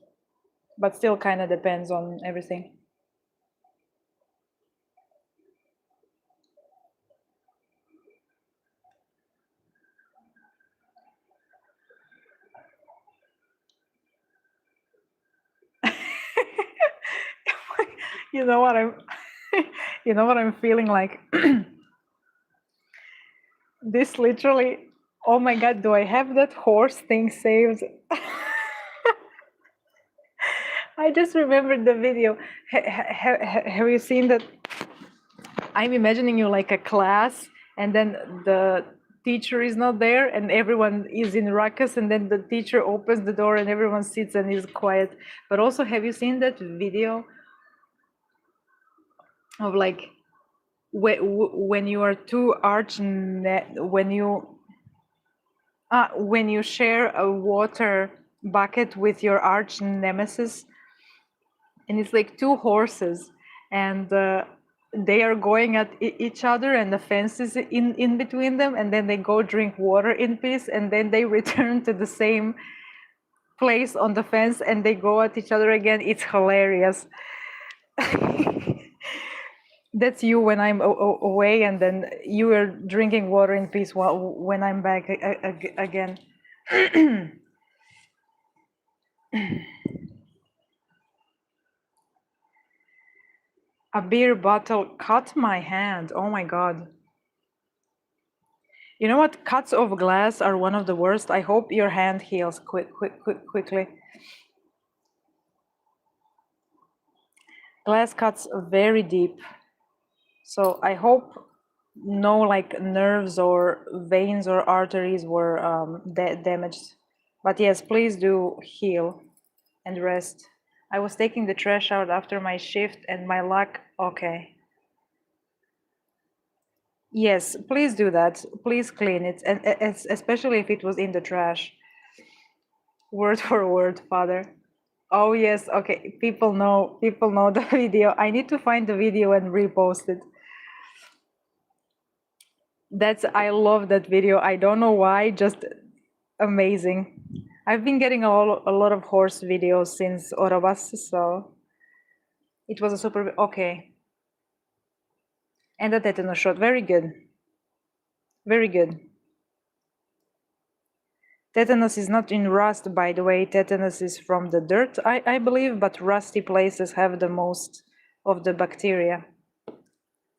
A: but still kind of depends on everything. You know what I'm you know what I'm feeling like? This literally, oh my god, do I have that horse thing saved? I just remembered the video. Have you seen that? I'm imagining you like a class, and then the teacher is not there, and everyone is in ruckus, and then the teacher opens the door, and everyone sits and is quiet. But also, have you seen that video of like when you are two when you share a water bucket with your arch nemesis, and it's like two horses, and they are going at each other, and the fence is in between them, and then they go drink water in peace, and then they return to the same place on the fence, and they go at each other again. It's hilarious. That's you when I'm away, and then you are drinking water in peace when I'm back again. A beer bottle cut my hand. Oh my god. You know what? Cuts of glass are one of the worst. I hope your hand heals quickly. Glass cuts very deep. So I hope no like nerves or veins or arteries were damaged. But yes, please do heal and rest. I was taking the trash out after my shift, and my luck, okay. Yes, please do that. Please clean it, and especially if it was in the trash. Word for word, Father. Oh yes, okay. People know the video. I need to find the video and repost it. I love that video. I don't know why, just amazing. I've been getting a lot of horse videos since Orobas, so it was a super, okay. And a tetanus shot, very good. Very good. Tetanus is not in rust, by the way. Tetanus is from the dirt, I believe, but rusty places have the most of the bacteria.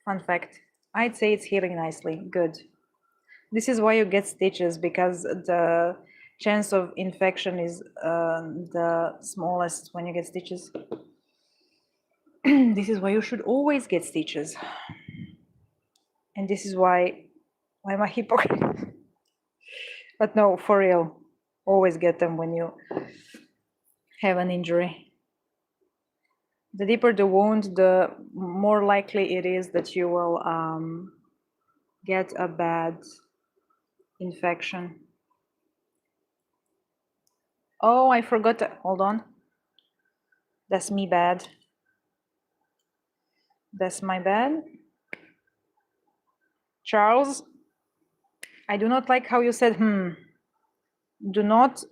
A: Fun fact. I'd say it's healing nicely. Good. This is why you get stitches, because the chance of infection is the smallest when you get stitches. This is why you should always get stitches. And this is why I'm a hypocrite. But no, for real, always get them when you have an injury. The deeper the wound, the more likely it is that you will get a bad infection. Oh, I forgot to, hold on. That's me bad. That's my bad. Charles, I do not like how you said, Do not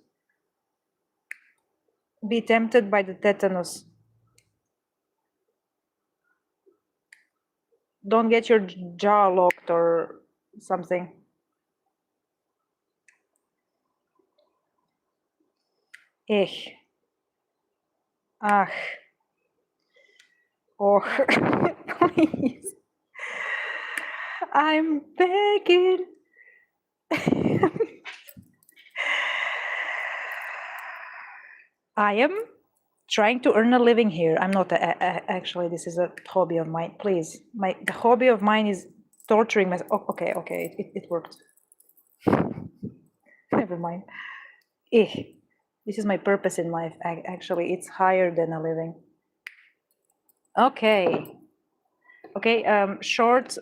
A: be tempted by the tetanus. Don't get your jaw locked or something. Ich. Ach. Oh, please. I'm begging. I am trying to earn a living here. I'm not actually. This is a hobby of mine. Please, the hobby of mine is torturing myself. Oh, okay, it worked. Never mind. This is my purpose in life. Actually, it's higher than a living. Okay. Short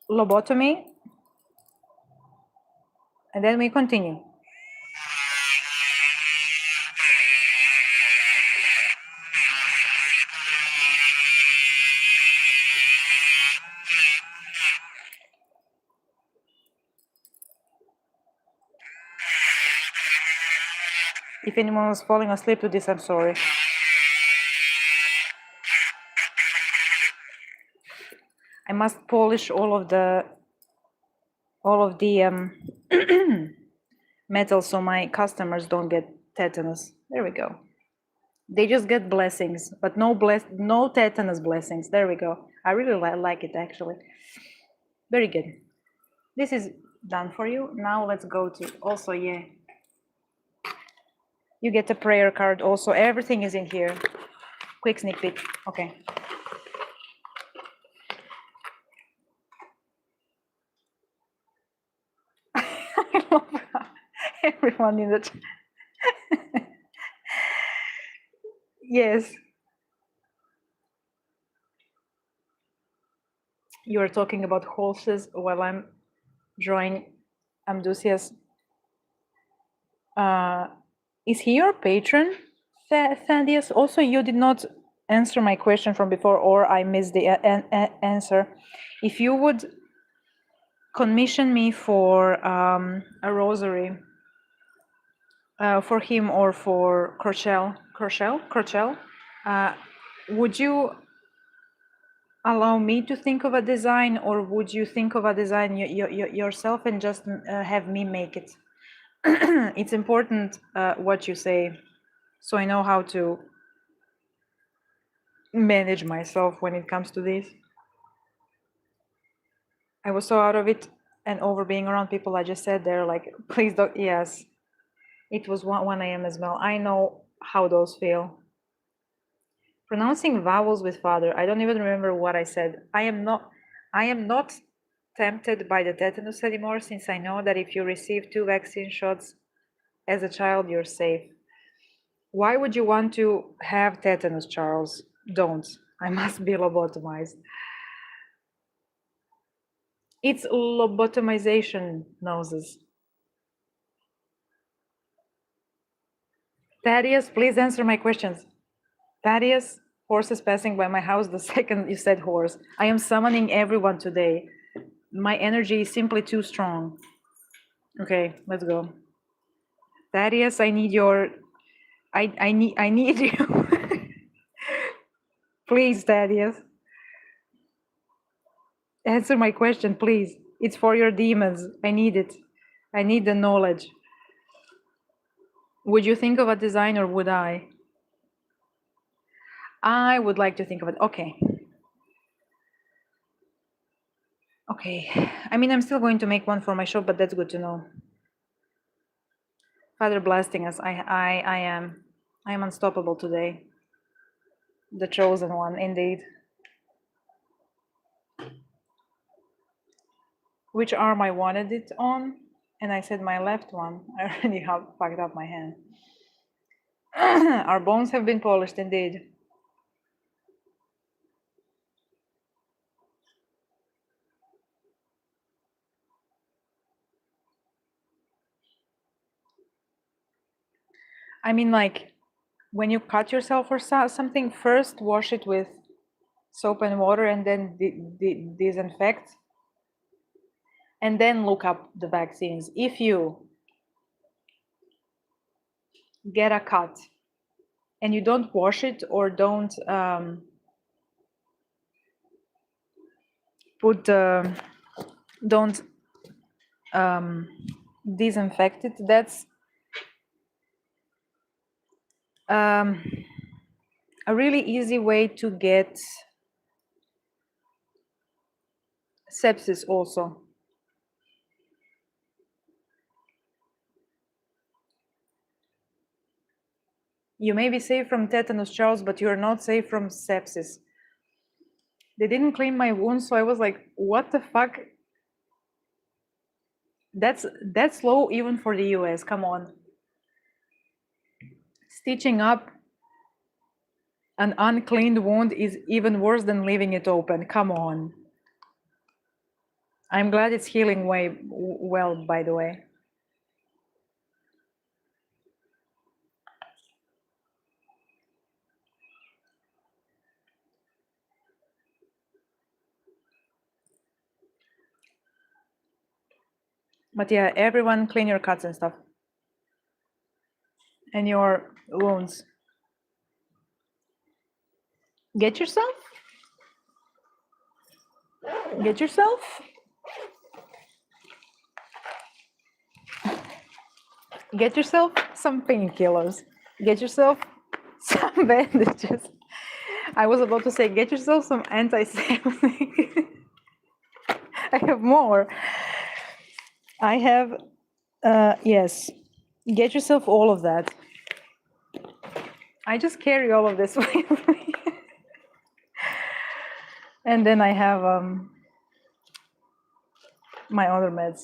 A: lobotomy, and then we continue. If anyone was falling asleep to this, I'm sorry. I must polish all of the metal so my customers don't get tetanus. There we go. They just get blessings, but no tetanus blessings. There we go. I really like it actually. Very good. This is done for you. Now let's go to also, yeah. You get a prayer card also. Everything is in here. Quick sneak peek. Okay. I love everyone in the chat. Yes. You are talking about horses while I'm drawing Amdusias. Is he your patron, Thaddeus? Also, you did not answer my question from before, or I missed the answer. If you would commission me for a rosary for him or for Crochelle, would you allow me to think of a design, or would you think of a design yourself and just have me make it? It's important what you say, so I know how to manage myself when it comes to this. I was so out of it and over being around people. I just said they're like, please don't. Yes, it was 1 a.m. as well. I know how those feel. Pronouncing vowels with father. I don't even remember what I said. I am not tempted by the tetanus anymore, since I know that if you receive 2 vaccine shots as a child, you're safe. Why would you want to have tetanus, Charles? Don't. I must be lobotomized. It's lobotomization, noses. Thaddeus, please answer my questions. Thaddeus, horses passing by my house the second you said horse. I am summoning everyone today. My energy is simply too strong. Okay, let's go. Thaddeus, I need your... I need you. Please, Thaddeus. Answer my question, please. It's for your demons. I need it. I need the knowledge. Would you think of a design, or would I? I would like to think of it. Okay. Okay. I mean, I'm still going to make one for my shop, but that's good to know. Father blasting us. I am unstoppable today. The chosen one, indeed. Which arm I wanted it on, and I said my left one. I already have fucked up my hand. Our bones have been polished, indeed. I mean, like, when you cut yourself or something, first wash it with soap and water, and then disinfect, and then look up the vaccines. If you get a cut and you don't wash it, or don't don't disinfect it, that's a really easy way to get sepsis also. You may be safe from tetanus, Charles, but you're not safe from sepsis. They didn't clean my wounds, so I was like, what the fuck? That's low even for the US, come on. Stitching up an uncleaned wound is even worse than leaving it open, come on. I'm glad it's healing well, by the way. But yeah, everyone clean your cuts and stuff. And your wounds. Get yourself? Get yourself? Get yourself some painkillers. Get yourself some bandages. I was about to say, get yourself some antiseptic. I have more. I have, yes. Get yourself all of that. I just carry all of this with me. And then I have my other meds.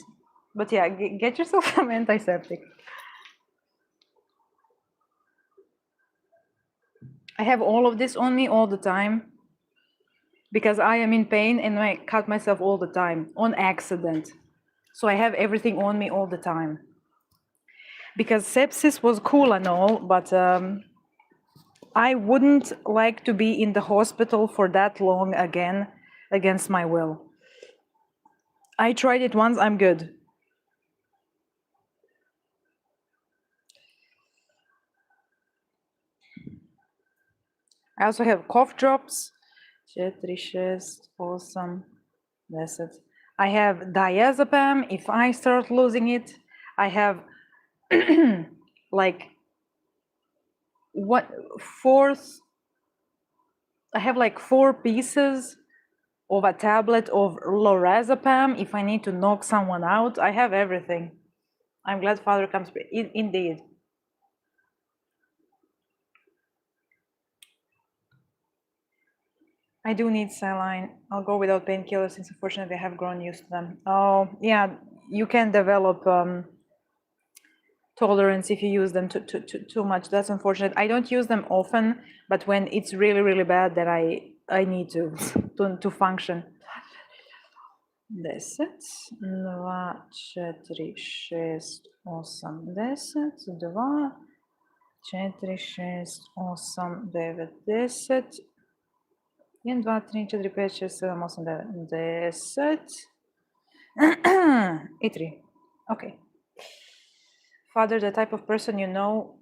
A: But yeah, get yourself some antiseptic. I have all of this on me all the time because I am in pain and I cut myself all the time on accident. So I have everything on me all the time. Because sepsis was cool and all, but I wouldn't like to be in the hospital for that long again against my will. I tried it once, I'm good. I also have cough drops. 4, 6, 8, 10. I have diazepam if I start losing it. I have like I have like 4 pieces of a tablet of lorazepam if I need to knock someone out. I have everything. I'm glad Father comes. Indeed. I do need saline. I'll go without painkillers since unfortunately I have grown used to them. Oh, yeah, you can develop tolerance if you use them too much. That's unfortunate. I don't use them often, but when it's really, really bad, then I need to function. 10, 2, 4, 6, 8, 10, 2, 4, 6, 8, 9, 10. 1, 2, 3, 4, 5, 6, 7, 8, 9, 10. И 3. Okay. Father, the type of person you know,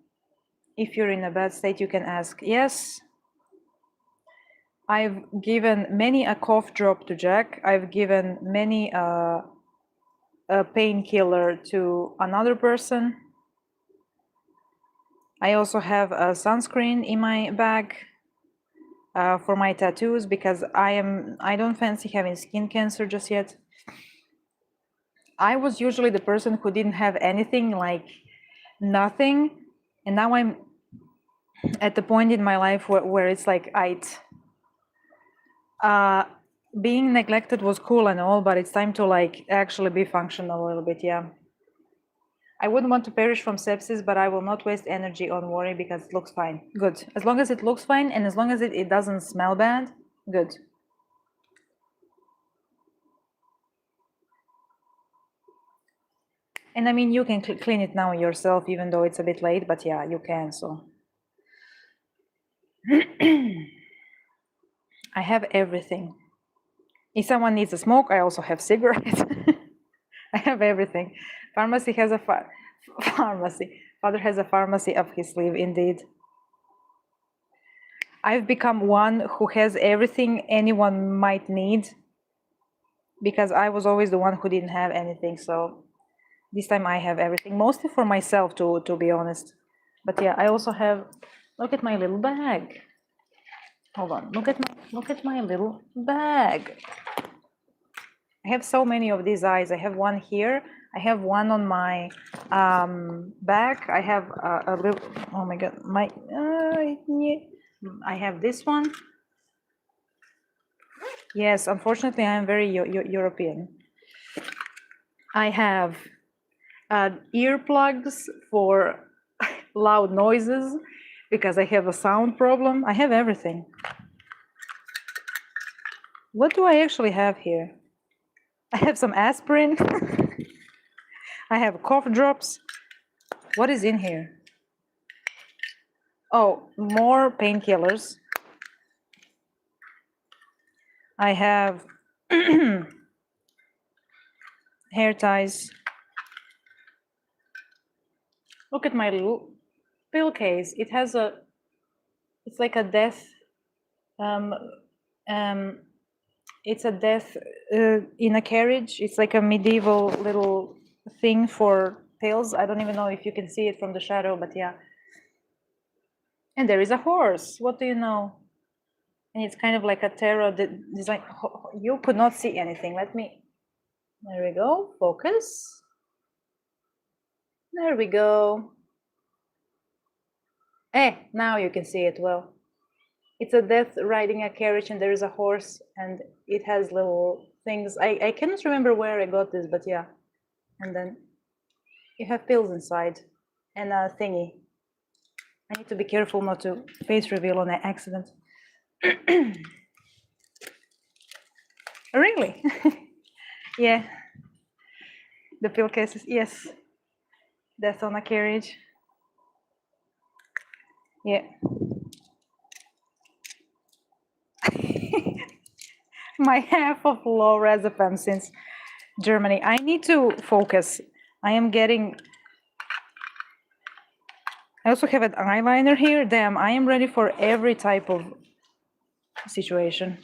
A: if you're in a bad state, you can ask. Yes. I've given many a cough drop to Jack. I've given many a painkiller to another person. I also have a sunscreen in my bag for my tattoos because I don't fancy having skin cancer just yet. I was usually the person who didn't have anything, like nothing, and now I'm at the point in my life where it's like being neglected was cool and all, but it's time to like actually be functional a little bit. Yeah, I wouldn't want to perish from sepsis, but I will not waste energy on worry because it looks fine. Good. As long as it looks fine and as long as it doesn't smell bad, good. And I mean, you can clean it now yourself, even though it's a bit late, but yeah, you can, so. I have everything. If someone needs a smoke, I also have cigarettes. I have everything. Pharmacy has a pharmacy. Father has a pharmacy up his sleeve, indeed. I've become one who has everything anyone might need because I was always the one who didn't have anything, so this time I have everything, mostly for myself, to be honest. But yeah, I also have, look at my little bag. Hold on, look at my little bag. I have so many of these eyes. I have one here, I have one on my back. I have a little, oh my God, I have this one. Yes, unfortunately, I am very European. I have earplugs for loud noises because I have a sound problem. I have everything. What do I actually have here? I have some aspirin. I have cough drops. What is in here? Oh, more painkillers. I have hair ties. Look at my little pill case. It has a, it's like a death, um, um, it's a death in a carriage. It's like a medieval little thing for pills. I don't even know if you can see it from the shadow, but yeah. And there is a horse. What do you know? And it's kind of like a tarot design. You could not see anything. Let me, there we go. Focus. There we go. Now you can see it well. It's a death riding a carriage and there is a horse and it has little things. I cannot remember where I got this, but yeah. And then you have pills inside and a thingy. I need to be careful not to face reveal on an accident. Really? Yeah. The pill cases, yes. Death on a carriage. Yeah. My half of low Razapam since Germany. I need to focus. I am getting, I also have an eyeliner here. Damn, I am ready for every type of situation.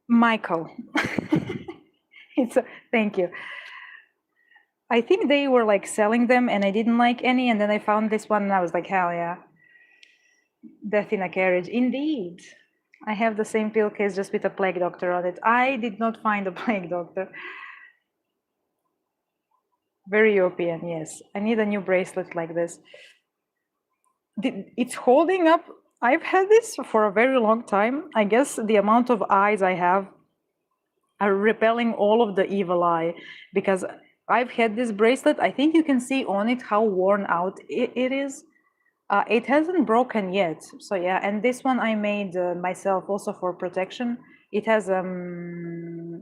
A: Michael. Thank you. I think they were like selling them and I didn't like any, and then I found this one and I was like, hell yeah. Death in a carriage. Indeed. I have the same pill case just with a plague doctor on it. I did not find a plague doctor. Very European, yes. I need a new bracelet like this. It's holding up. I've had this for a very long time. I guess the amount of eyes I have are repelling all of the evil eye because I've had this bracelet. I think you can see on it how worn out it is. It hasn't broken yet. So yeah, and this one I made myself also for protection. It has 7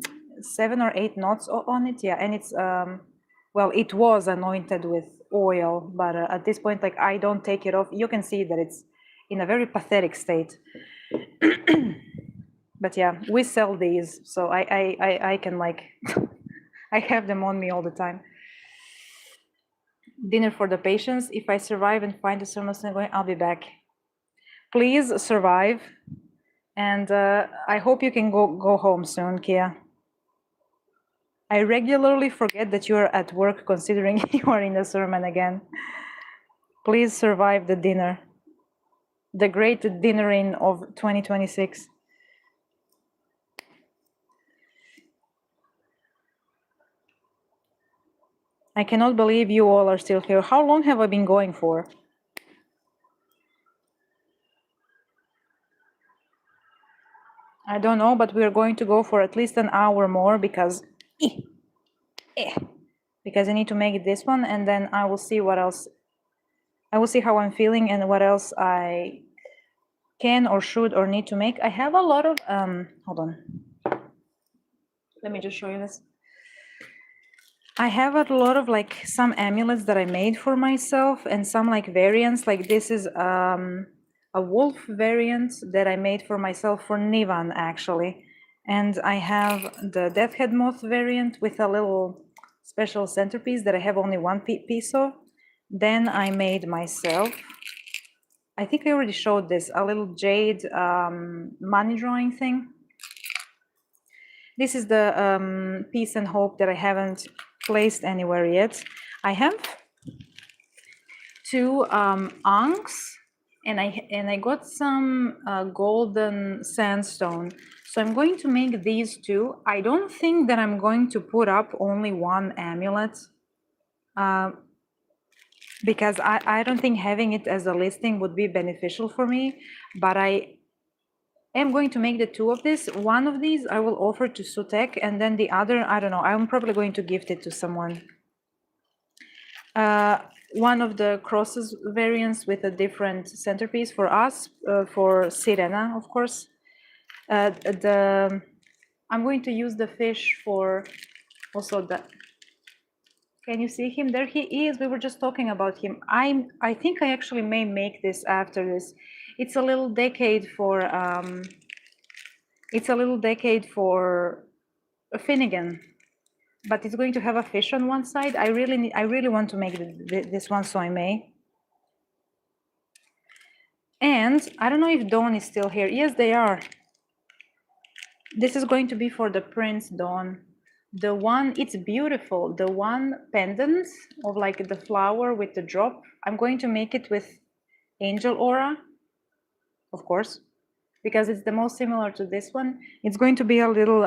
A: or 8 knots on it. Yeah, and it's, well, it was anointed with oil, but at this point, like I don't take it off. You can see that it's in a very pathetic state. But yeah, we sell these, so I can like, I have them on me all the time. Dinner for the patients. If I survive and find a sermon going, I'll be back. Please survive, and I hope you can go home soon, Kia. I regularly forget that you are at work, considering you are in the sermon again. Please survive the dinner, the great dinner-in of 2026. I cannot believe you all are still here. How long have I been going for? I don't know, but we're going to go for at least an hour more because I need to make this one, and then I will see what else. I will see how I'm feeling and what else I can or should or need to make. I have a lot of, hold on. Let me just show you this. I have a lot of like some amulets that I made for myself and some like variants. Like this is a wolf variant that I made for myself for Nivan actually. And I have the Death Head Moth variant with a little special centerpiece that I have only one piece of. Then I made myself, I think I already showed this, a little jade money drawing thing. This is the Peace and Hope that I haven't placed anywhere yet. I have 2 ankhs, and I got some golden sandstone. So I'm going to make these two. I don't think that I'm going to put up only one amulet because I don't think having it as a listing would be beneficial for me, but I am going to make the two of this. One of these I will offer to Sutek, and then the other, I don't know, I'm probably going to gift it to someone. One of the crosses variants with a different centerpiece for us, for Sirena, of course. I'm going to use the fish for also the. Can you see him? There he is. We were just talking about him. I think I actually may make this after this. It's a little decade for Finnegan, but it's going to have a fish on one side. I really want to make this one, so I may. And I don't know if Dawn is still here. Yes, they are. This is going to be for the Prince, Dawn. The one, it's beautiful. The one pendant of like the flower with the drop. I'm going to make it with Angel Aura, of course, because it's the most similar to this one. It's going to be a little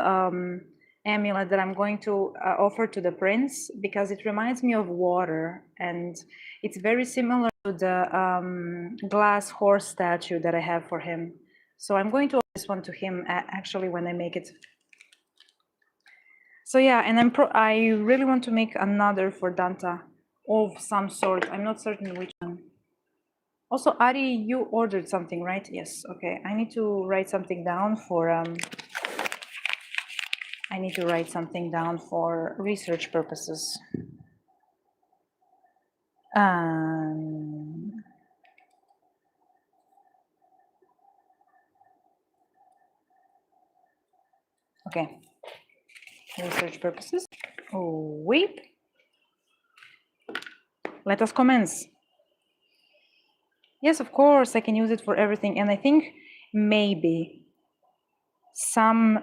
A: amulet that I'm going to offer to the Prince because it reminds me of water, and it's very similar to the glass horse statue that I have for him. So I'm going to offer this one to him actually when I make it. So yeah, and I really want to make another for Danta of some sort. I'm not certain which one. Also, Ari, you ordered something, right? Yes. Okay. I need to write something down for research purposes. Okay. Research purposes. Oh, wait. Let us commence. Yes, of course, I can use it for everything. And I think maybe some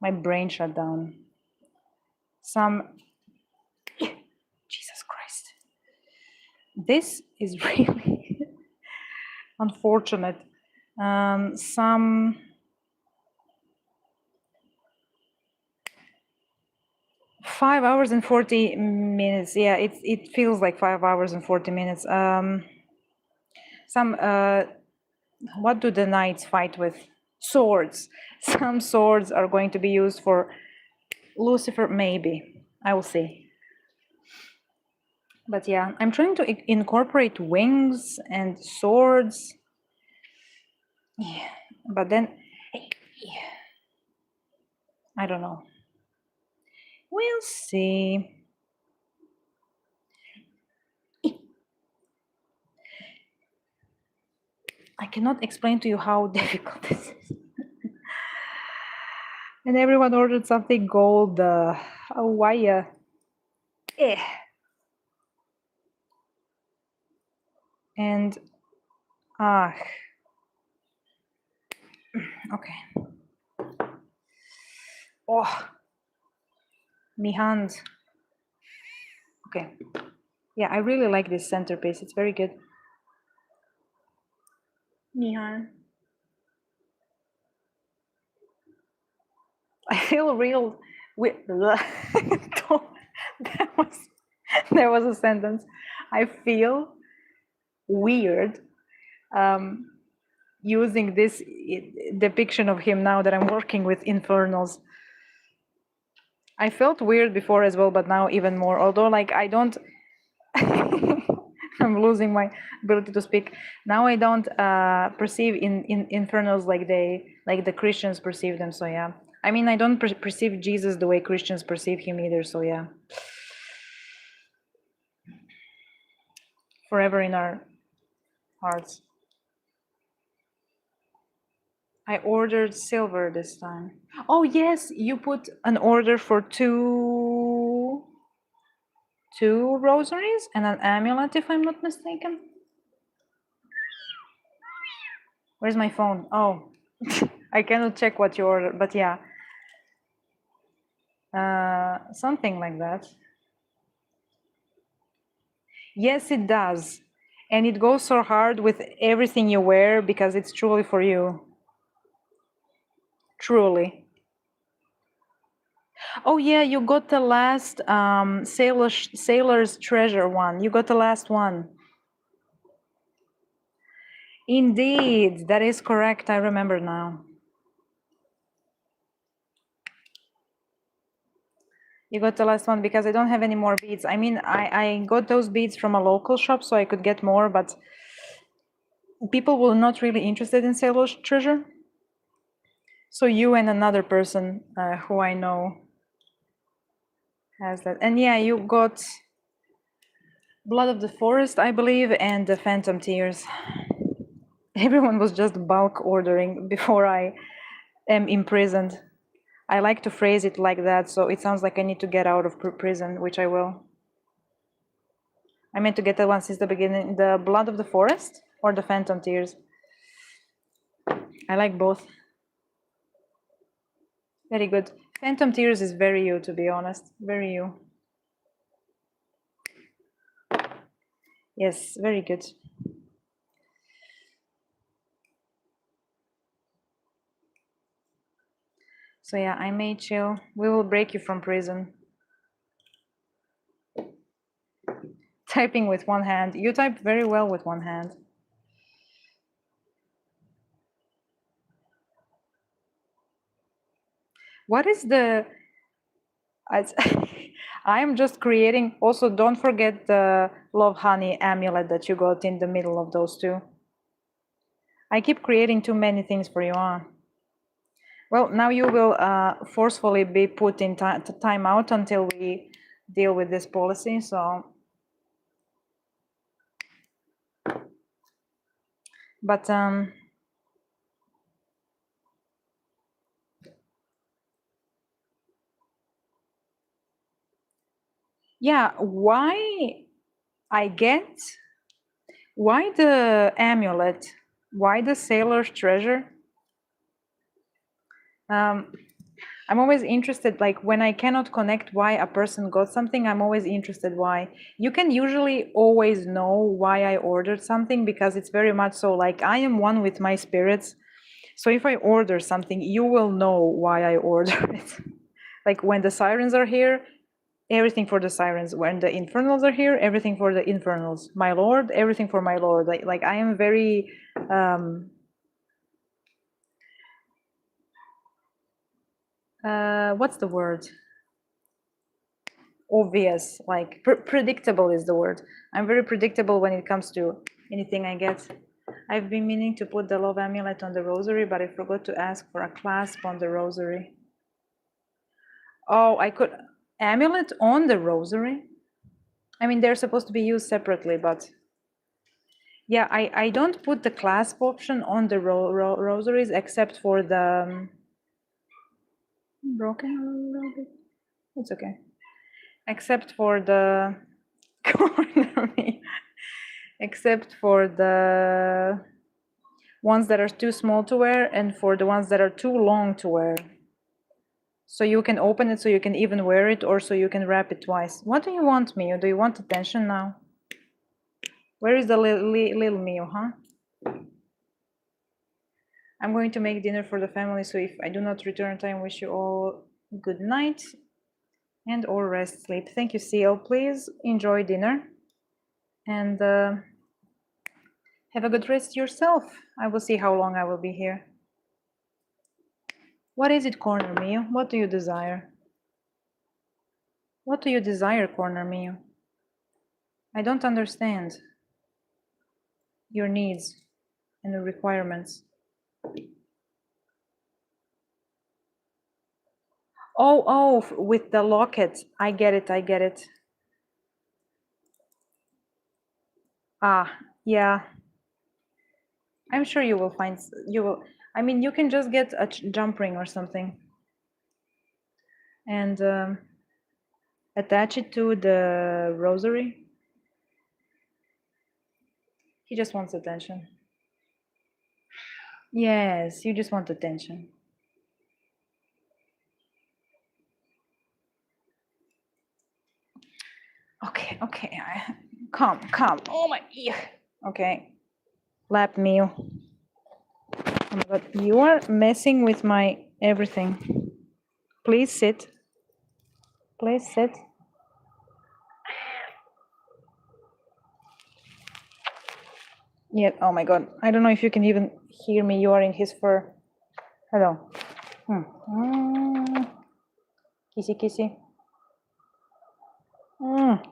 A: my brain shut down. Some Jesus Christ. This is really unfortunate. Some 5 hours and 40 minutes. Yeah, it feels like 5 hours and 40 minutes. Some what do the knights fight with? Swords. Some swords are going to be used for Lucifer, maybe. I will see. But yeah, I'm trying to incorporate wings and swords. Yeah, but then I don't know. We'll see. I cannot explain to you how difficult this is. And everyone ordered something gold. Oh, why? And okay. Oh, my hand. Okay. Yeah, I really like this centerpiece. It's very good. Mihan. I feel real. That was a sentence. I feel weird using this depiction of him now that I'm working with infernals. I felt weird before as well, but now even more. Although, like, I don't. I'm losing my ability to speak. Now I don't perceive in infernals like the Christians perceive them. So yeah. I mean, I don't perceive Jesus the way Christians perceive him either. So yeah. Forever in our hearts. I ordered silver this time. Oh yes, you put an order for two rosaries and an amulet, if I'm not mistaken. Where's my phone? Oh, I cannot check what you ordered, but yeah. Something like that. Yes, it does. And it goes so hard with everything you wear because it's truly for you. Truly. Oh yeah, you got the last Sailor's Treasure one. You got the last one. Indeed, that is correct. I remember now. You got the last one because I don't have any more beads. I mean, I got those beads from a local shop so I could get more, but people were not really interested in Sailor's Treasure. So you and another person who I know has that. And yeah, you got Blood of the Forest, I believe, and the Phantom Tears. Everyone was just bulk ordering before I am imprisoned. I like to phrase it like that, so it sounds like I need to get out of prison, which I will. I meant to get that one since the beginning. The Blood of the Forest or the Phantom Tears? I like both. Very good. Phantom Tears is very you, to be honest. Very you. Yes, very good. So yeah, I may chill. We will break you from prison. Typing with one hand. You type very well with one hand. What is the... I am just creating... Also, don't forget the Love Honey amulet that you got in the middle of those two. I keep creating too many things for you, huh? Well, now you will forcefully be put in time out until we deal with this policy, so... But... yeah, why I get... Why the amulet? Why the Sailor's Treasure? I'm always interested, like when I cannot connect why a person got something, I'm always interested why. You can usually always know why I ordered something because it's very much so like I am one with my spirits. So if I order something, you will know why I ordered it. Like when the sirens are here, everything for the sirens. When the infernals are here, everything for the infernals. My lord, everything for my lord. Like I am very... what's the word? Obvious, like predictable is the word. I'm very predictable when it comes to anything I get. I've been meaning to put the love amulet on the rosary, but I forgot to ask for a clasp on the rosary. Oh, I could... Amulet on the rosary? I mean, they're supposed to be used separately, but... Yeah, I don't put the clasp option on the rosaries except for the... broken a little bit? It's okay. Except for the... except for the ones that are too small to wear and for the ones that are too long to wear. So you can open it so you can even wear it, or so you can wrap it twice. What do you want, Mio? Do you want attention now? Where is the little Mio, huh? I'm going to make dinner for the family, so if I do not return on time, wish you all good night and or rest, sleep. Thank you, CL. Please enjoy dinner and have a good rest yourself. I will see how long I will be here. What is it, Corner Mio? What do you desire? What do you desire, Corner Mio? I don't understand your needs and the requirements. Oh, with the locket. I get it, I get it. Ah, yeah. I'm sure you will find, you will, I mean, you can just get a jump ring or something and attach it to the rosary. He just wants attention. Yes, you just want attention. Okay, calm. Oh my, Okay. Lap meal. Oh my God, you are messing with my everything. Please sit. Please sit. Yeah. Oh my God. I don't know if you can even hear me. You are in his fur. Hello. Kissy, kissy. Mm.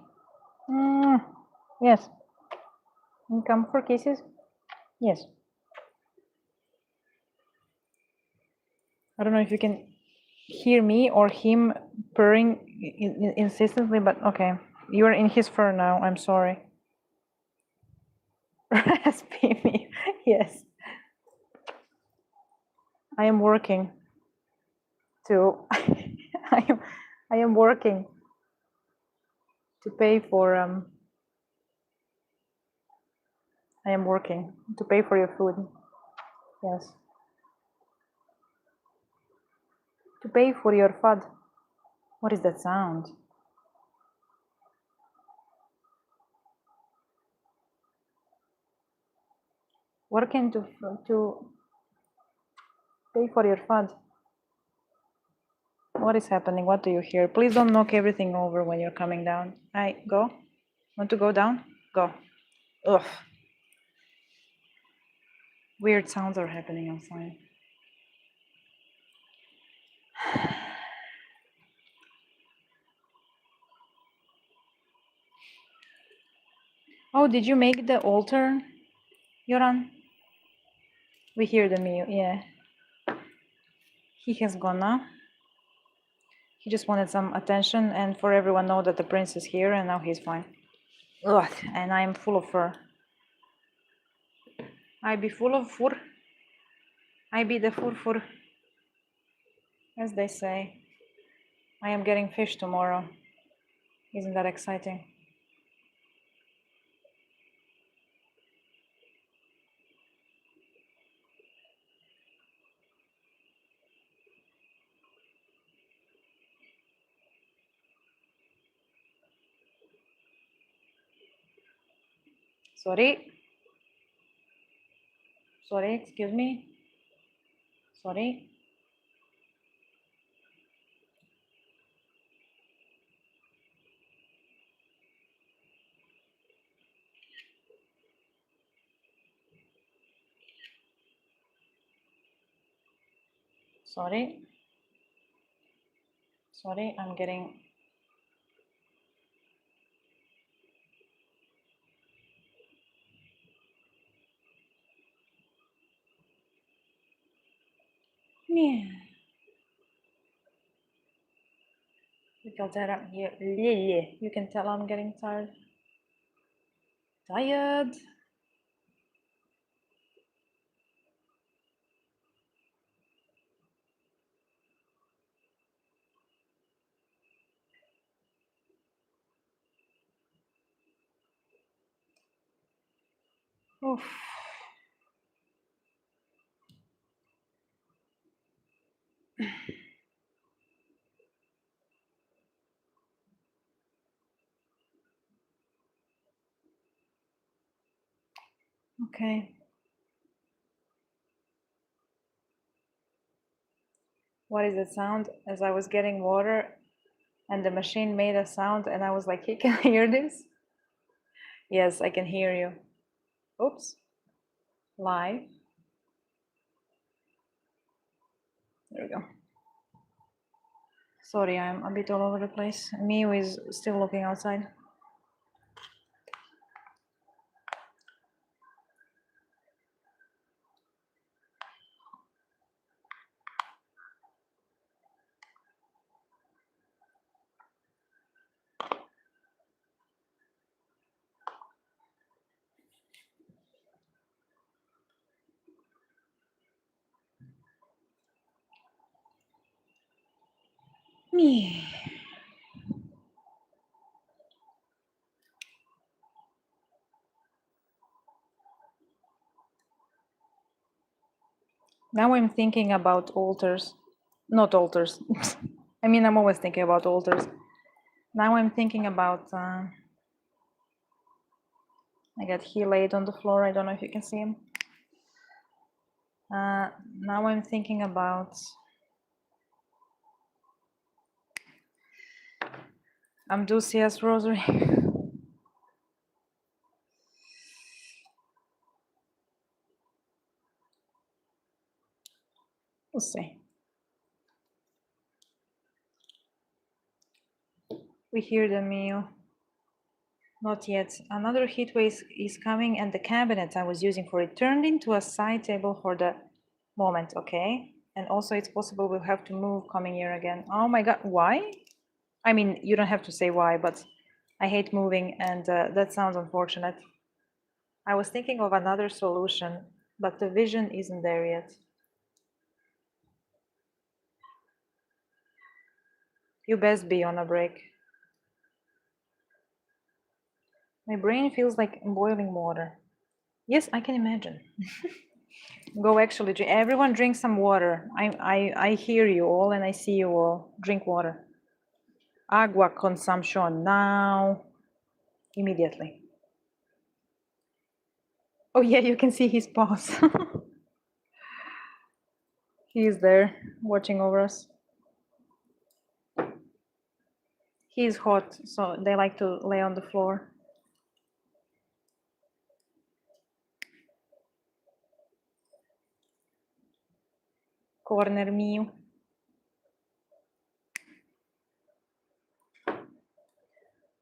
A: Mm. Yes. You come for kisses? Yes. I don't know if you can hear me or him purring insistently, but okay. You're in his fur now. I'm sorry. Raspy me. Yes. I am working to I am working to pay for I am working to pay for your food. Yes. To pay for your food. What is that sound? Working to pay for your food. What is happening? What do you hear? Please don't knock everything over when you're coming down. I go. Want to go down? Go. Ugh. Weird sounds are happening outside. Oh, did you make the altar, Yoran? We hear the meal. Yeah. He has gone now. He just wanted some attention and for everyone know that the prince is here and now he's fine. Ugh, and I am full of fur. I be full of fur. I be the fur, as they say. I am getting fish tomorrow. Isn't that exciting? Sorry. Sorry, excuse me. Sorry. Sorry. Sorry, I'm getting... Yeah. You can tell you can tell I'm getting tired. Tired. Oof. Okay. What is the sound? As I was getting water and the machine made a sound and I was like, hey, can I hear this? Yes, I can hear you. Oops. Live. There we go. Sorry, I'm a bit all over the place. Miu is still looking outside. Me. Now I'm thinking about altars. Not altars. I mean, I'm always thinking about altars. Now I'm thinking about I got he laid on the floor. I don't know if you can see him. Now I'm thinking about, Amdusia's rosary. We'll see. We hear the meal. Not yet. Another heat wave is coming, and the cabinet I was using for it turned into a side table for the moment, okay? And also it's possible we'll have to move coming year again. Oh my God, why? I mean, you don't have to say why, but I hate moving, and that sounds unfortunate. I was thinking of another solution, but the vision isn't there yet. You best be on a break. My brain feels like boiling water. Yes, I can imagine. Go actually drink. Everyone drink some water. I hear you all and I see you all. Drink water. Agua consumption now. Immediately. Oh yeah, you can see his paws. He is there watching over us. He is hot, so they like to lay on the floor. Corner mio.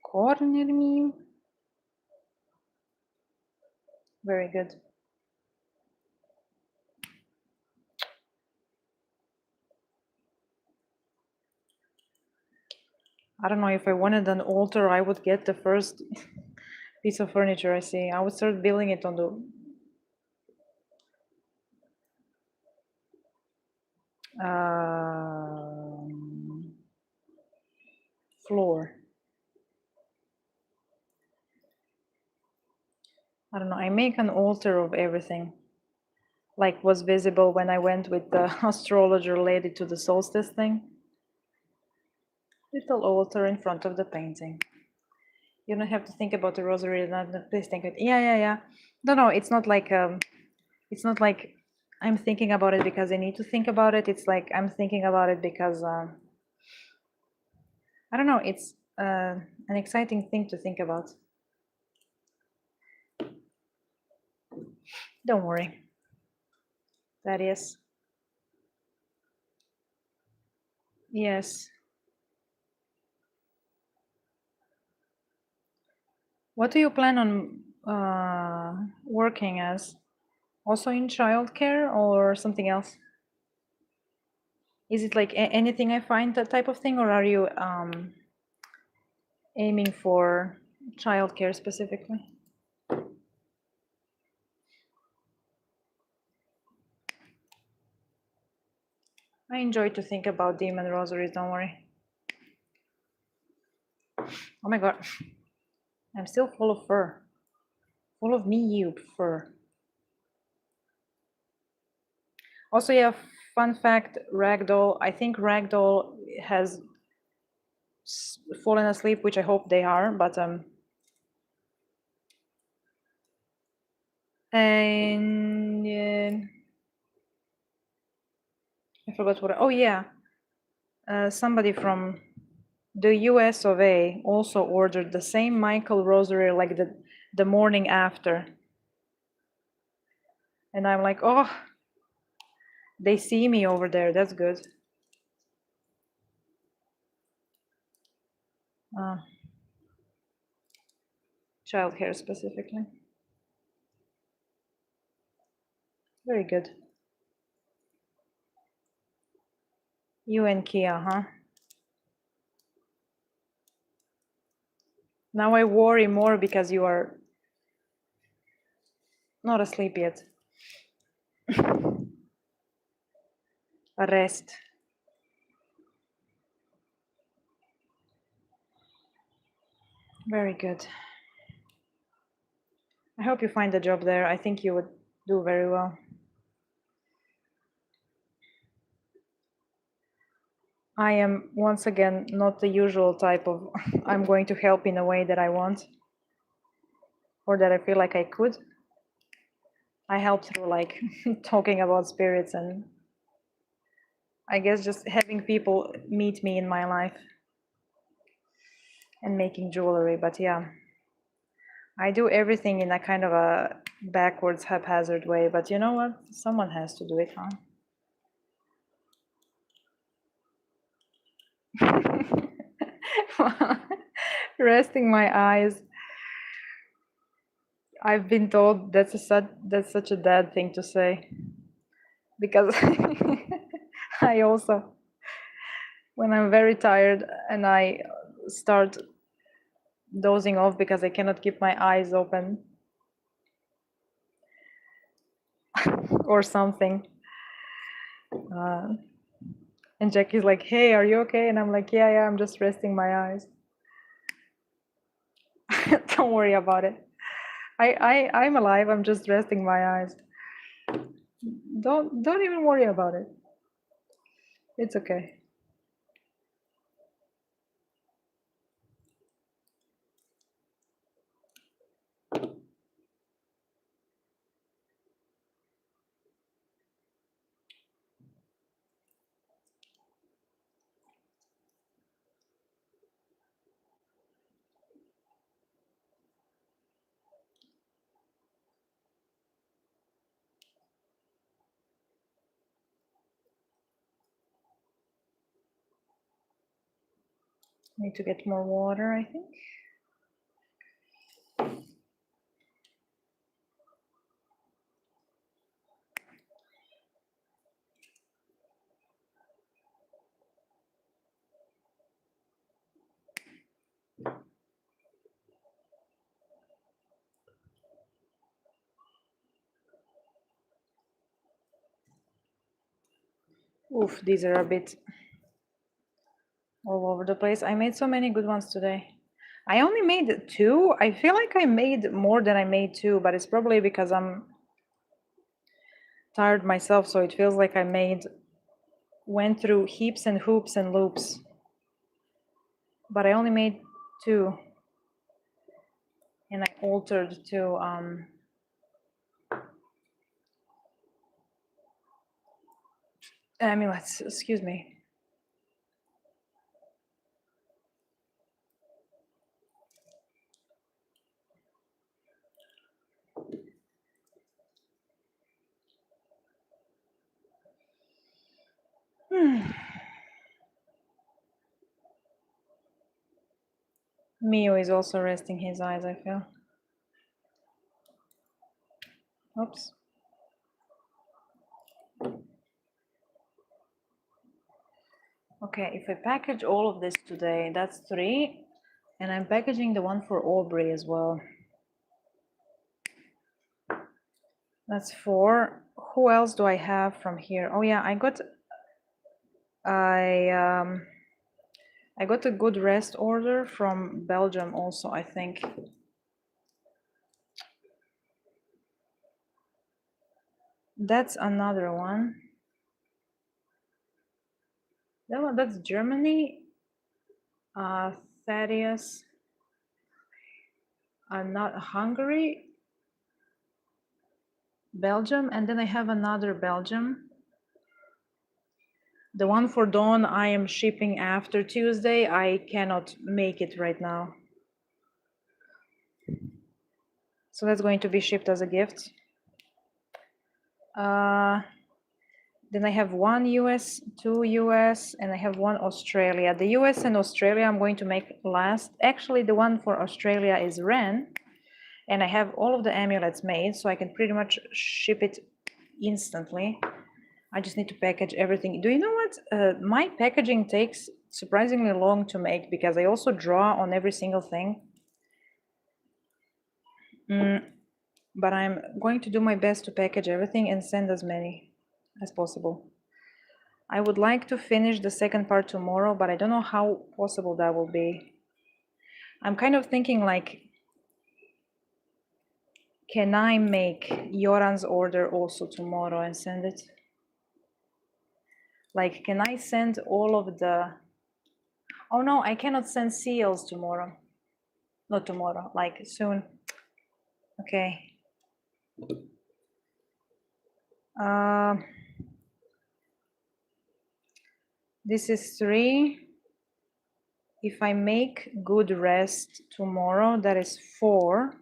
A: Corner mio. Very good. I don't know, if I wanted an altar, I would get the first piece of furniture I see. I would start building it on the floor. I don't know, I make an altar of everything. Like was visible when I went with the astrologer lady to the solstice thing. Little altar in front of the painting. You don't have to think about the rosary. Please think it. Yeah. No, it's not like I'm thinking about it because I need to think about it. It's like I'm thinking about it because I don't know. It's an exciting thing to think about. Don't worry. That is. Yes. What do you plan on working as? Also in childcare or something else? Is it like anything I find, that type of thing, or are you aiming for childcare specifically? I enjoy to think about demon rosaries, don't worry. Oh my God, I'm still full of fur. Full of me, you fur. Also, yeah, fun fact, Ragdoll, I think Ragdoll has fallen asleep, which I hope they are, but and I forgot what, oh yeah, somebody from the US of A also ordered the same Michael rosary like the morning after. And I'm like, oh, they see me over there, that's good. Child hair specifically. Very good. You and Kia, huh? Now I worry more because you are not asleep yet. Rest. Very good. I hope you find a job there. I think you would do very well. I am, once again, not the usual type of I'm going to help in a way that I want. or that I feel like I could. I help through like talking about spirits and I guess just having people meet me in my life and making jewelry. But yeah, I do everything in a kind of a backwards, haphazard way. But you know what? Someone has to do it, huh? Resting my eyes. I've been told that's such a dad thing to say because I also, when I'm very tired and I start dozing off because I cannot keep my eyes open or something. And Jackie's like, "Hey, are you okay?" And I'm like, "Yeah, I'm just resting my eyes." Don't worry about it. I'm alive. I'm just resting my eyes. Don't even worry about it. It's okay. Need to get more water, I think. Oof, these are a bit all over the place. I made so many good ones today. I only made 2. I feel like I made more than I made 2, but it's probably because I'm tired myself, so it feels like I went through heaps and hoops and loops. But I only made 2, and I altered 2 amulets. Excuse me. Mio is also resting his eyes, I feel. Oops. Okay, if I package all of this today, that's 3. And I'm packaging the one for Aubrey as well. That's 4. Who else do I have from here? Oh yeah, I got a good rest order from Belgium also, I think. That's another one. That's Germany. Thaddeus. Not Hungary. Belgium, and then I have another Belgium. The one for Dawn I am shipping after Tuesday. I cannot make it right now. So that's going to be shipped as a gift. Then I have 1 US, 2 US, and I have 1 Australia. The US and Australia I'm going to make last. Actually, the one for Australia is Ren, and I have all of the amulets made, so I can pretty much ship it instantly. I just need to package everything. Do you know what? My packaging takes surprisingly long to make because I also draw on every single thing. But I'm going to do my best to package everything and send as many as possible. I would like to finish the second part tomorrow, but I don't know how possible that will be. I'm kind of thinking like, can I make Joran's order also tomorrow and send it? Like, can I send all of the... Oh no, I cannot send seals tomorrow. Not tomorrow, like soon. Okay. Uh, this is 3. If I make good rest tomorrow, that is 4.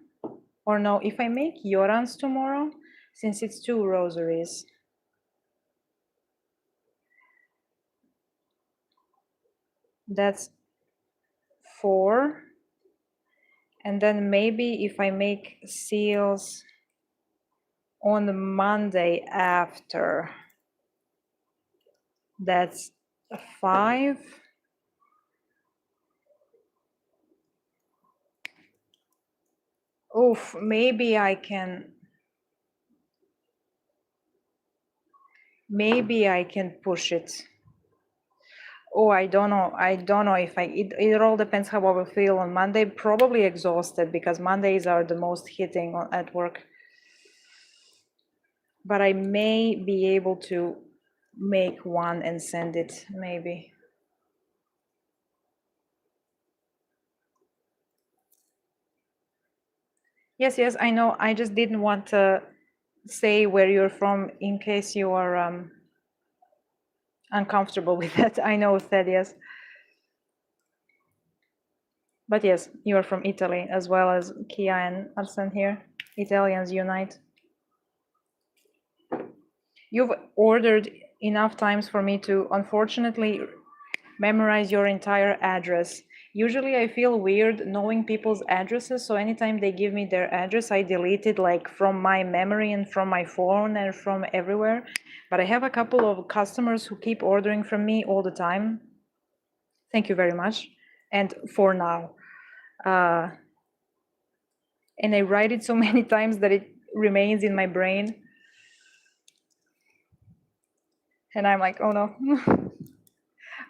A: Or no, if I make Yorans tomorrow, since it's 2 rosaries, that's 4. And then maybe if I make seals on the Monday after, that's 5. Oof, maybe I can push it. Oh, I don't know. I don't know if it all depends how I will feel on Monday. Probably exhausted because Mondays are the most hitting at work. But I may be able to make one and send it, maybe. Yes, yes, I know. I just didn't want to say where you're from in case you are uncomfortable with that. I know, Thaddeus. But yes, you are from Italy, as well as Kia and Arsene here. Italians unite. You've ordered enough times for me to, unfortunately, memorize your entire address. Usually I feel weird knowing people's addresses, so anytime they give me their address, I delete it like from my memory and from my phone and from everywhere. But I have a couple of customers who keep ordering from me all the time. Thank you very much. And for now. And I write it so many times that it remains in my brain. And I'm like, oh no.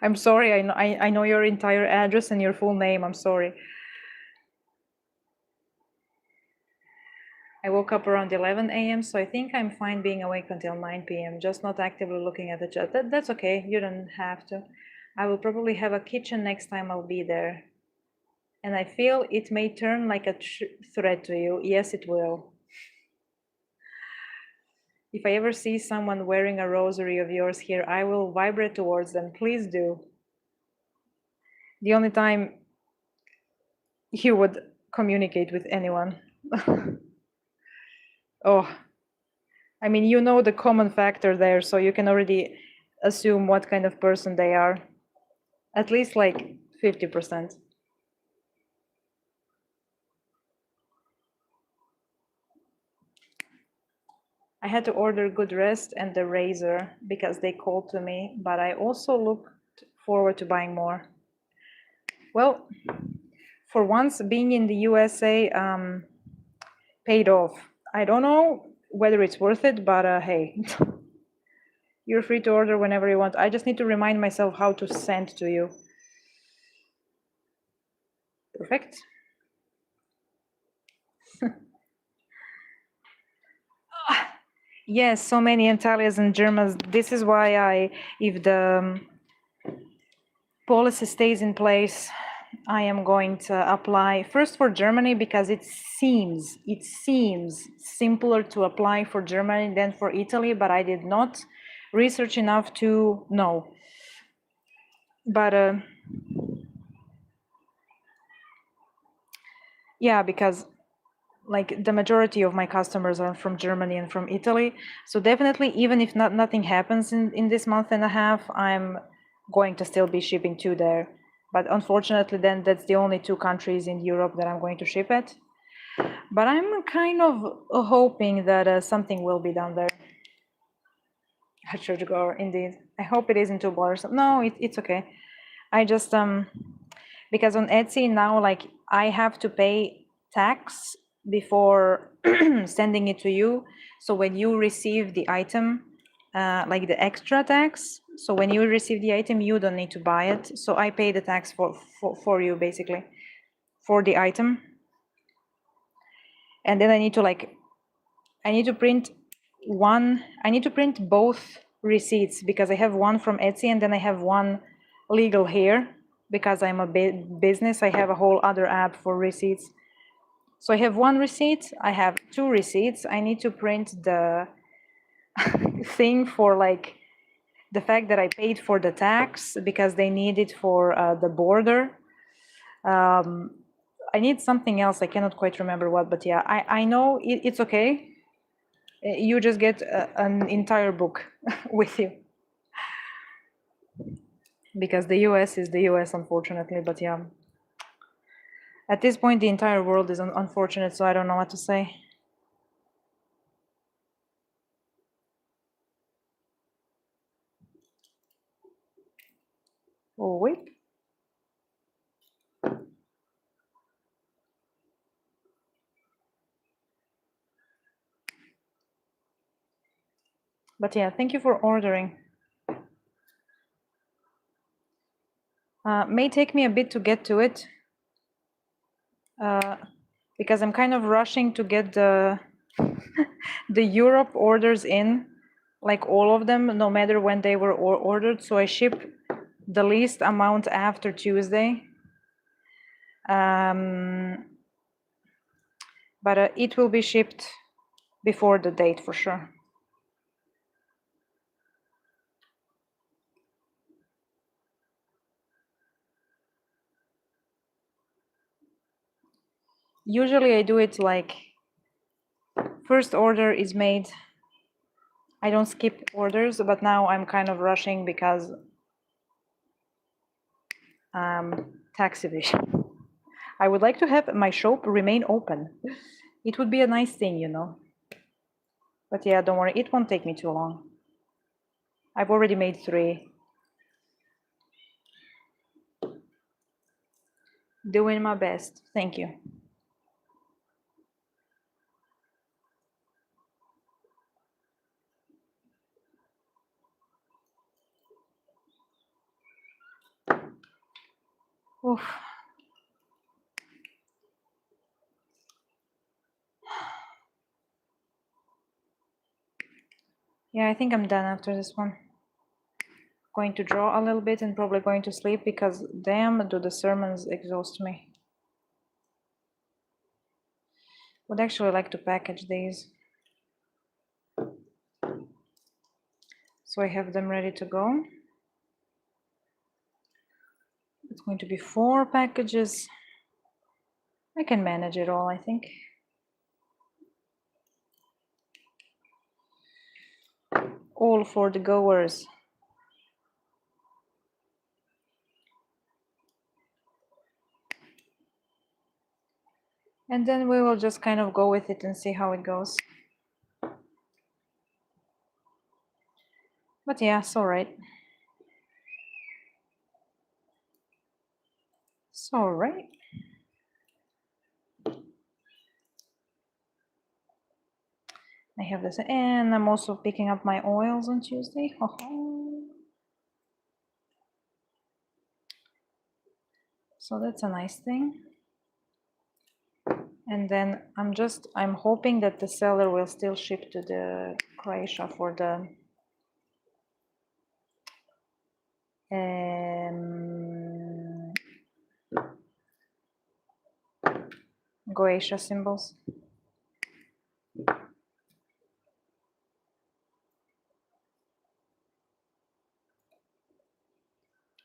A: I'm sorry, I know your entire address and your full name, I'm sorry. I woke up around 11 a.m., so I think I'm fine being awake until 9 p.m., just not actively looking at the chat. That's okay, you don't have to. I will probably have a kitchen next time I'll be there. And I feel it may turn like a threat to you. Yes, it will. If I ever see someone wearing a rosary of yours here, I will vibrate towards them. Please do. The only time you would communicate with anyone. Oh, I mean, you know the common factor there, so you can already assume what kind of person they are. At least like 50%. I had to order good rest and the razor because they called to me, but I also looked forward to buying more. Well, for once, being in the USA paid off. I don't know whether it's worth it, but hey, you're free to order whenever you want. I just need to remind myself how to send to you. Perfect. Yes, so many Italians and Germans. This is why if the policy stays in place, I am going to apply first for Germany because it seems simpler to apply for Germany than for Italy, but I did not research enough to know. But yeah, because like the majority of my customers are from Germany and from Italy. So definitely, even if nothing happens in this month and a half, I'm going to still be shipping to there. But unfortunately, then that's the only 2 countries in Europe that I'm going to ship at. But I'm kind of hoping that something will be done there. A churchgoer, indeed. I hope it isn't $2. No, it's okay. I just because on Etsy now, like I have to pay tax before sending it to you. So when you receive the item, like the extra tax, so when you receive the item, you don't need to buy it. So I pay the tax for you basically for the item. And then I need to print both receipts because I have one from Etsy and then I have one legal here because I'm a business. I have a whole other app for receipts. So I have one receipt, I have two receipts. I need to print the thing for like the fact that I paid for the tax because they need it for the border. I need something else. I cannot quite remember what, but yeah, I know it's okay. You just get an entire book with you because the US is the US, unfortunately. But yeah, at this point, the entire world is unfortunate, so I don't know what to say. Oh, wait. But yeah, thank you for ordering. May take me a bit to get to it because I'm kind of rushing to get the the Europe orders in, like all of them, no matter when they were ordered. So I ship the least amount after Tuesday. But it will be shipped before the date for sure. Usually I do it like first order is made. I don't skip orders, but now I'm kind of rushing because tax evasion. I would like to have my shop remain open. It would be a nice thing, you know. But yeah, don't worry, it won't take me too long. I've already made 3. Doing my best. Thank you. Oof. Yeah, I think I'm done after this one. Going to draw a little bit and probably going to sleep because damn, do the sermons exhaust me. Would actually like to package these. So I have them ready to go. It's going to be 4 packages. I can manage it all, I think. All for the goers. And then we will just kind of go with it and see how it goes. But yeah, it's all right. It's all right. I have this, and I'm also picking up my oils on Tuesday. So that's a nice thing. And then I'm hoping that the seller will still ship to the Croatia for the Goetia symbols.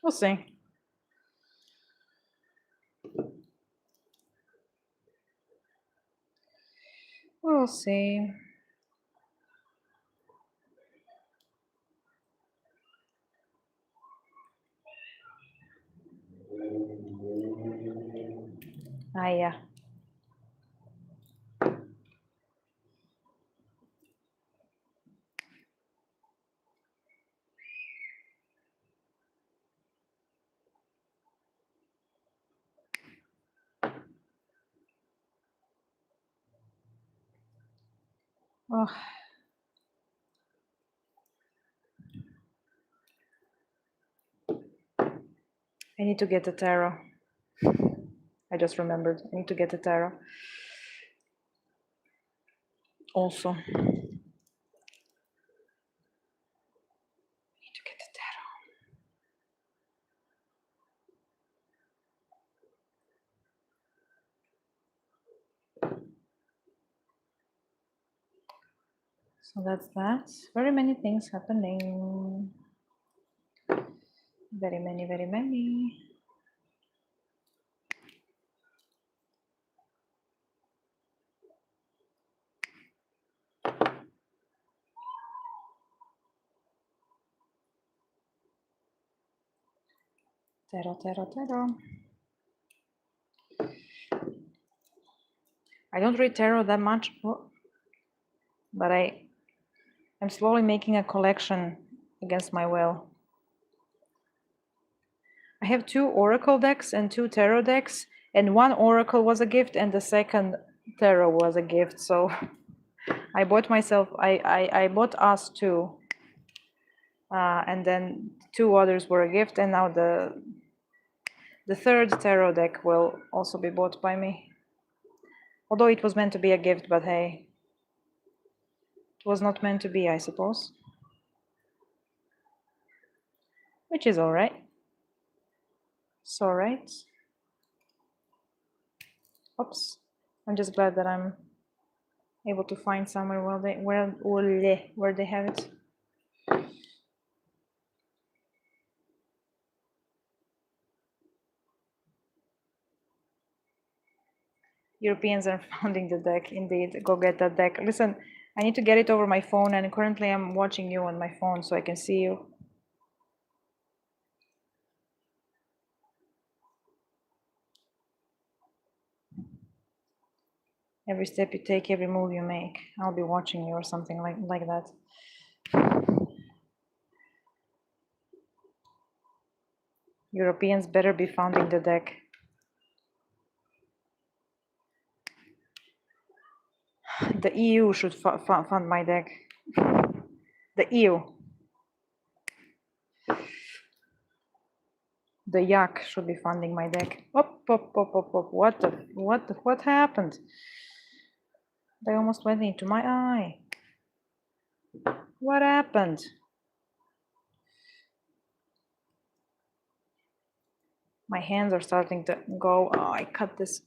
A: We'll see. We'll see. Ah, yeah. Oh, I need to get a tarot. I just remembered. I need to get a tarot. Also. I need to get a So that's that. Very many things happening. Very many, very many. Tarot, tarot, tarot. I don't read tarot that much, but I'm slowly making a collection against my will. I have 2 oracle decks and 2 tarot decks, and 1 oracle was a gift and the second tarot was a gift. So I bought myself, I bought us 2, and then 2 others were a gift, and now the third tarot deck will also be bought by me. Although it was meant to be a gift, but hey, it was not meant to be, I suppose. Which is all right. It's all right. Oops. I'm just glad that I'm able to find somewhere where they have it. Europeans are founding the deck, indeed. Go get that deck. Listen, I need to get it over my phone, and currently I'm watching you on my phone so I can see you. Every step you take, every move you make, I'll be watching you or something like that. Europeans better be founding the deck. The EU should fund my deck. The EU. The yak should be funding my deck. Op. What happened? They almost went into my eye. What happened? My hands are starting to go. Oh, I cut this.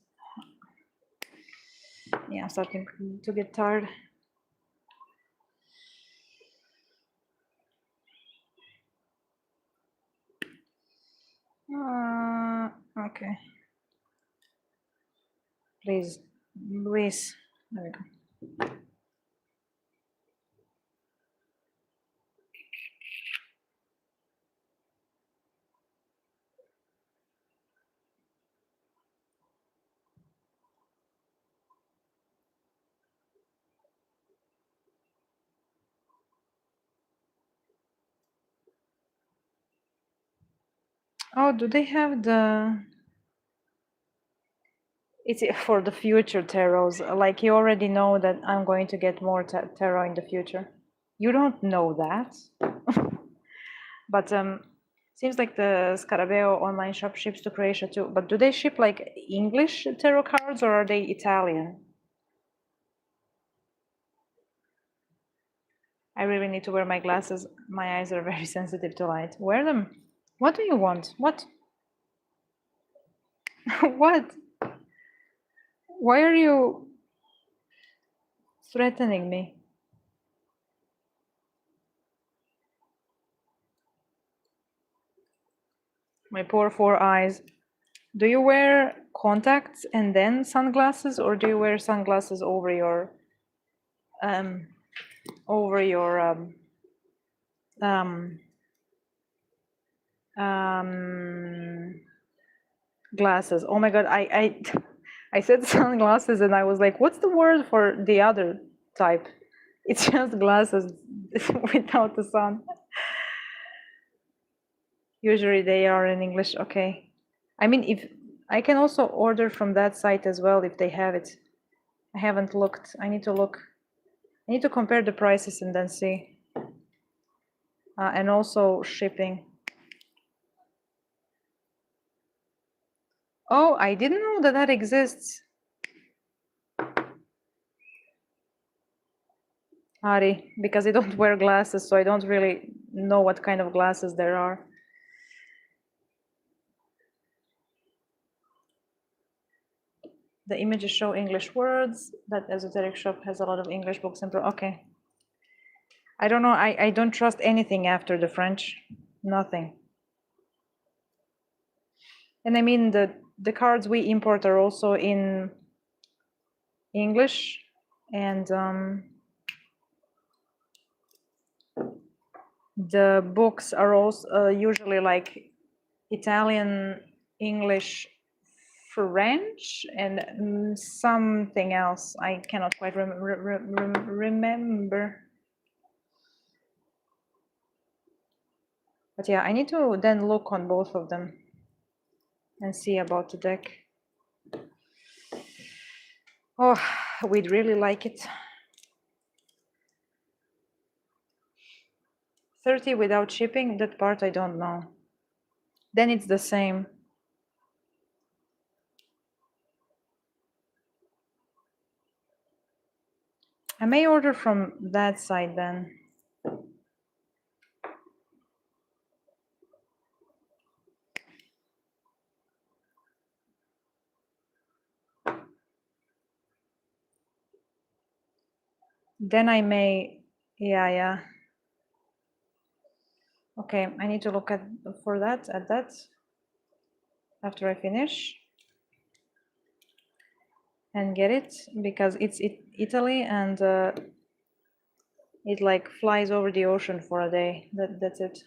A: Yeah, I'm starting to get tired. Okay. Please. There we go. Oh, do they have the... It's for the future tarots. Like, you already know that I'm going to get more tarot in the future. You don't know that. But seems like the Scarabeo online shop ships to Croatia too. But do they ship like English tarot cards or are they Italian? I really need to wear my glasses. My eyes are very sensitive to light. Wear them. What do you want? What? What? Why are you threatening me? My poor 4 eyes. Do you wear contacts and then sunglasses, or do you wear sunglasses over your over your glasses? Oh my god, I said sunglasses and I was like, what's the word for the other type? It's just glasses without the sun. Usually they are in English. Okay. I mean, if I can also order from that site as well if they have it. I haven't looked. I need to look. I need to compare the prices and then see. And also shipping. Oh, I didn't know that that exists. Ari, because I don't wear glasses, so I don't really know what kind of glasses there are. The images show English words. That esoteric shop has a lot of English books and okay. I don't know. I don't trust anything after the French. Nothing. And I mean the cards we import are also in English, and the books are also usually like Italian, English, French, and something else. I cannot quite remember. But yeah, I need to then look on both of them and see about the deck. Oh, we'd really like it. 30 without shipping, that part I don't know. Then it's the same. I may order from that side then. Then I may, yeah. Okay, I need to look at that after I finish and get it, because it's Italy, and it like flies over the ocean for a day. That's it.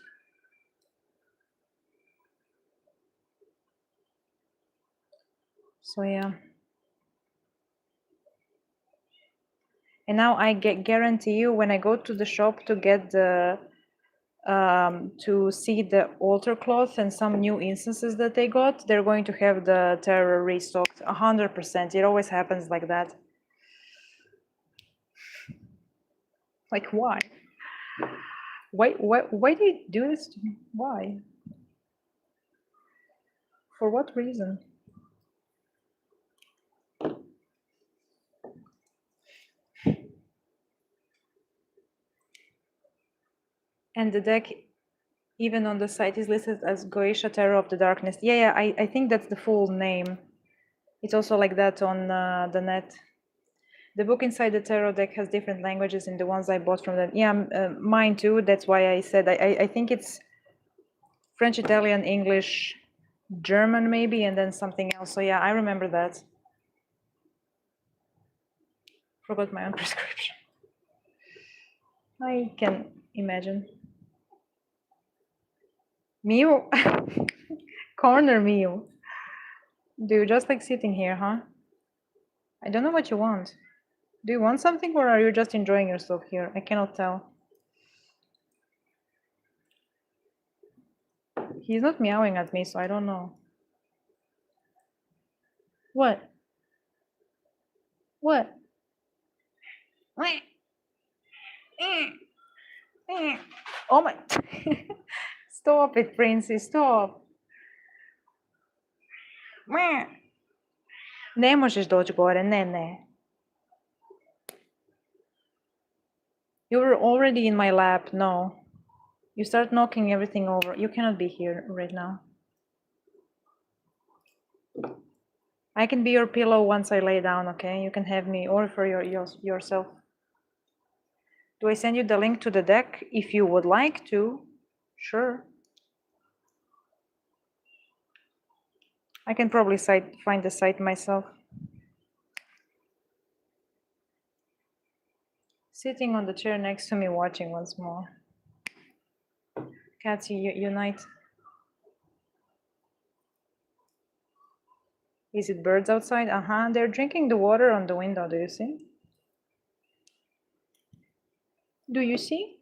A: So yeah. And now I guarantee you, when I go to the shop to get the to see the altar cloth and some new instances that they got, they're going to have the tarot restocked 100%. It always happens like that. Like, why? Why do you do this to me? Why? For what reason? And the deck, even on the site, is listed as Goetia Tarot of the Darkness. Yeah, I think that's the full name. It's also like that on the net. The book inside the tarot deck has different languages in the ones I bought from them. Yeah, mine too. That's why I said I think it's French, Italian, English, German maybe, and then something else. So yeah, I remember that. Forgot my own prescription. I can imagine. Mew? Corner Mew. Do you just like sitting here, huh? I don't know what you want. Do you want something, or are you just enjoying yourself here? I cannot tell. He's not meowing at me, so I don't know. What? What? Oh my. Stop it, Princey, stop. Ne možeš doći gore, ne. You were already in my lap, no. You start knocking everything over. You cannot be here right now. I can be your pillow once I lay down, okay? You can have me, or for yourself. Do I send you the link to the deck if you would like to? Sure. I can probably find the site myself. Sitting on the chair next to me, watching once more. Cats unite. Is it birds outside? They're drinking the water on the window. Do you see? Do you see?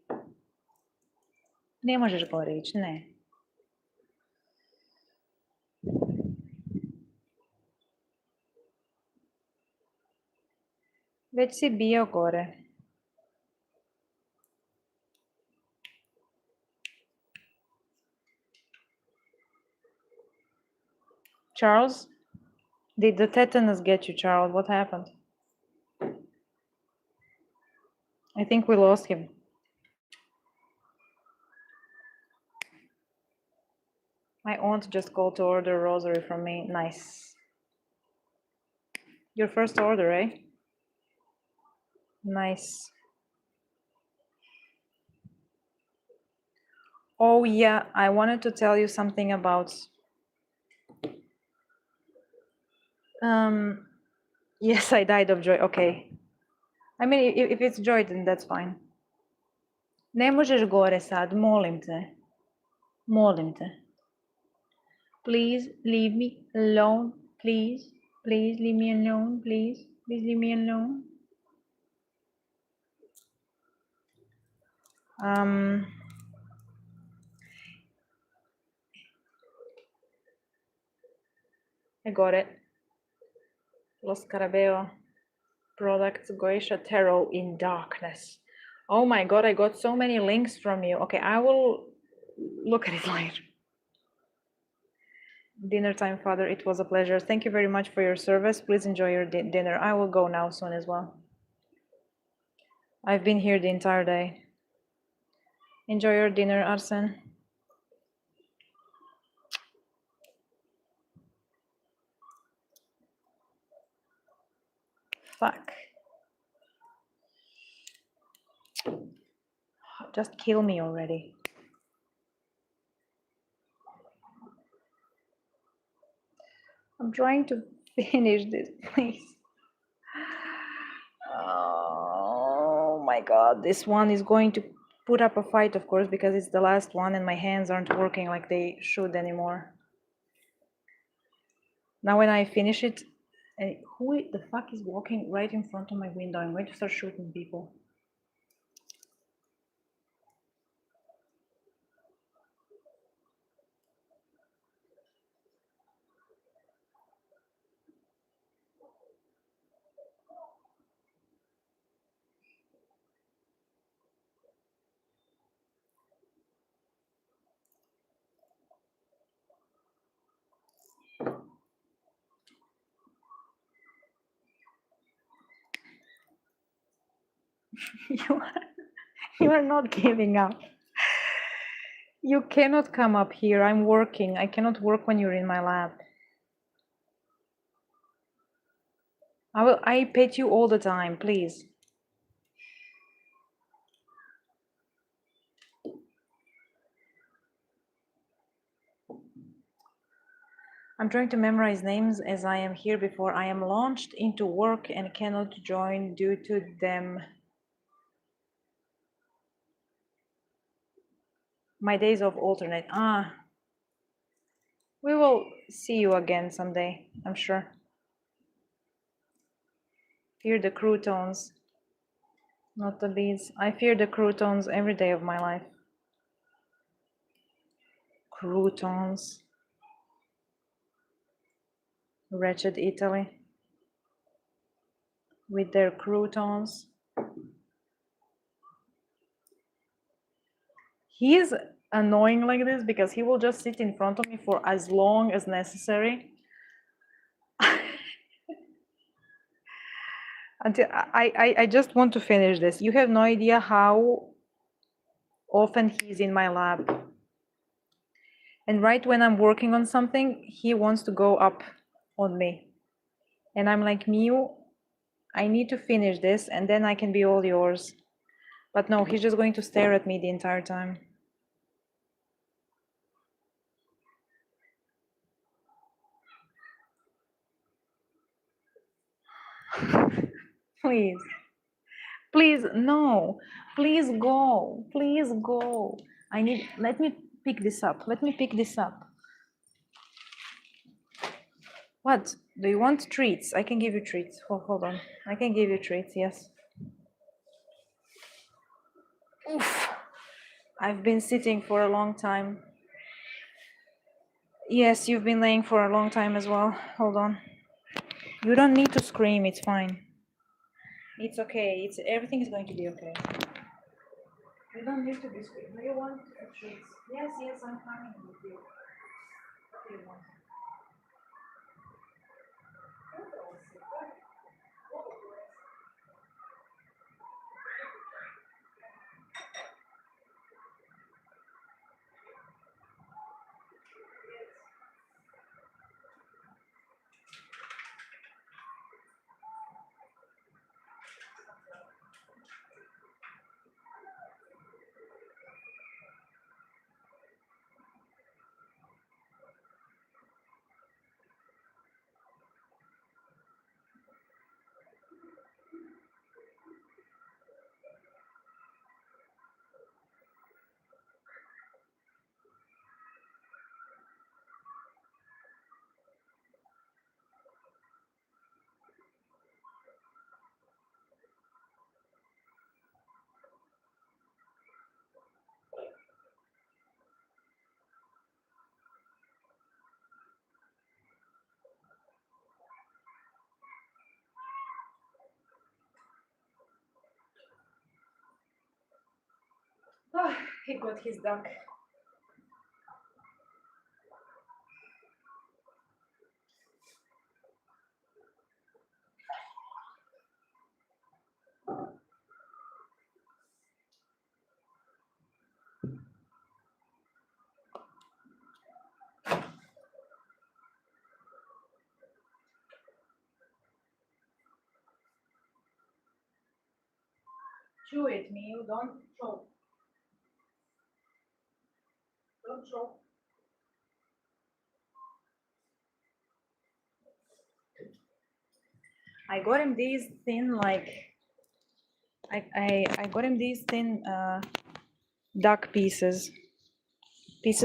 A: Ne možeš gore ići, ne. Već si bio gore. Charles? Did the tetanus get you, Charles? What happened? I think we lost him. My aunt just called to order a rosary from me. Nice. Your first order, eh? Nice. Oh yeah, I wanted to tell you something about um yes, I died of joy. Okay. I mean, if it's joy, then that's fine. Ne možeš gore sad, molim te. Molim te. Please leave me alone. Please. Please leave me alone. Please. Please leave me alone. Um, I got it. Los Carabeo products, Goetia Tarot in darkness. Oh my god, I got so many links from you. Okay, I will look at it later. Dinner time, Father. It was a pleasure. Thank you very much for your service. Please enjoy your dinner. I will go now soon as well. I've been here the entire day. Enjoy your dinner, Arsen. Fuck. Just kill me already. I'm trying to finish this, please. Oh my god, this one is going to put up a fight, of course, because it's the last one and my hands aren't working like they should anymore. Now when I finish it, who the fuck is walking right in front of my window? I'm going to start shooting people. You are not giving up. You cannot come up here. I'm working. I cannot work when you're in my lab. I pet you all the time, please. I'm trying to memorize names as I am here before I am launched into work and cannot join due to them. My days of alternate. We will see you again someday, I'm sure. Fear the croutons, not the bees. I fear the croutons every day of my life. Croutons. Wretched Italy. With their croutons. He is annoying like this because he will just sit in front of me for as long as necessary. Until I just want to finish this. You have no idea how often he's in my lab. And right when I'm working on something, he wants to go up on me. And I'm like, Miu, I need to finish this and then I can be all yours. But no, he's just going to stare at me the entire time. Please. Please, no. Please go. Please go. Let me pick this up. Let me pick this up. What? Do you want treats? I can give you treats. Hold on. I can give you treats, yes. Oof. I've been sitting for a long time. Yes, you've been laying for a long time as well. Hold on. You don't need to scream, it's fine. It's okay. Everything is going to be okay. You don't need to be screaming. Do you want treats? Yes, I'm coming with you. What do you want? Oh, he got his duck. Chew it, Mew. Don't choke. Don't choke. I got him these thin, like, I got him these thin duck pieces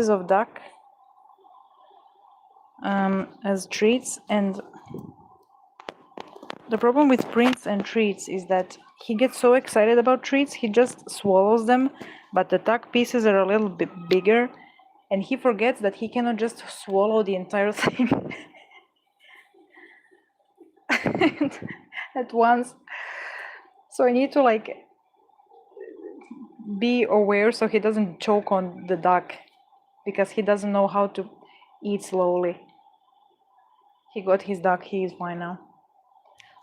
A: of duck as treats. And the problem with Prince and treats is that he gets so excited about treats, he just swallows them, but the duck pieces are a little bit bigger, and he forgets that he cannot just swallow the entire thing at once. So I need to like be aware so he doesn't choke on the duck, because he doesn't know how to eat slowly. He got his duck, he is fine now.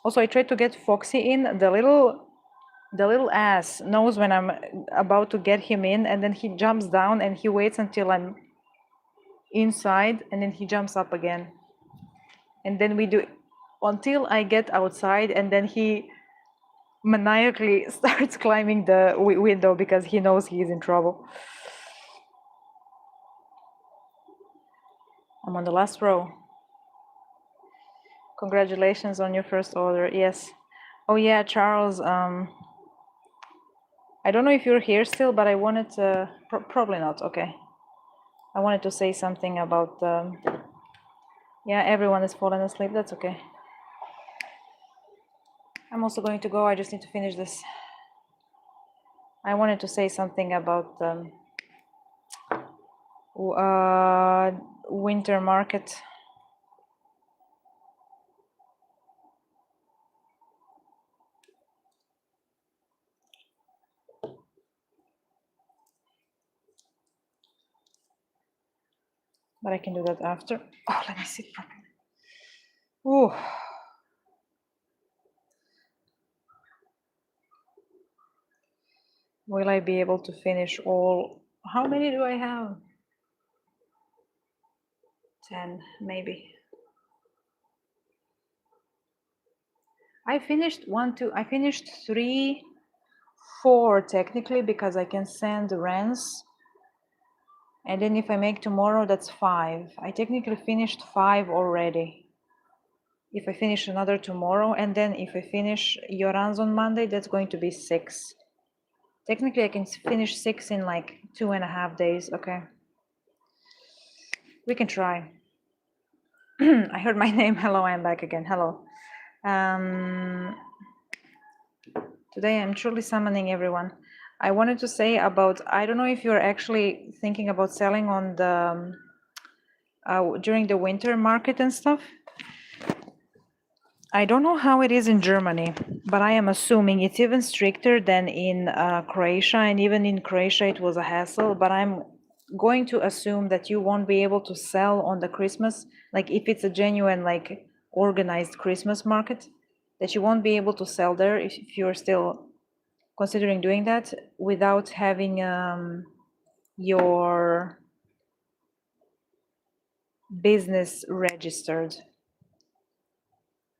A: Also, I tried to get Foxy in. The little ass knows when I'm about to get him in, and then he jumps down and he waits until I'm inside, and then he jumps up again. And then we do until I get outside, and then he maniacally starts climbing the window because he knows he is in trouble. I'm on the last row. Congratulations on your first order. Yes. Oh yeah, Charles. I don't know if you're here still, but I wanted to. Probably not. Okay. I wanted to say something about. Yeah, everyone has fallen asleep. That's okay. I'm also going to go. I just need to finish this. I wanted to say something about winter market. But I can do that after. Oh, let me sit properly. Ooh. Will I be able to finish all? How many do I have? 10, maybe. I finished 1, 2. I finished 3, 4 technically, because I can send Rens. And then if I make tomorrow, that's 5. I technically finished 5 already. If I finish another tomorrow, and then if I finish Yoran's on Monday, that's going to be 6. Technically, I can finish 6 in like 2.5 days. Okay. We can try. I heard my name. Hello, I'm back again. Hello. Today I'm truly summoning everyone. I wanted to say about, I don't know if you're actually thinking about selling on the during the winter market and stuff. I don't know how it is in Germany, but I am assuming it's even stricter than in Croatia, and even in Croatia it was a hassle, but I'm going to assume that you won't be able to sell on the Christmas, like if it's a genuine, like organized Christmas market, that you won't be able to sell there if you're still considering doing that without having your business registered.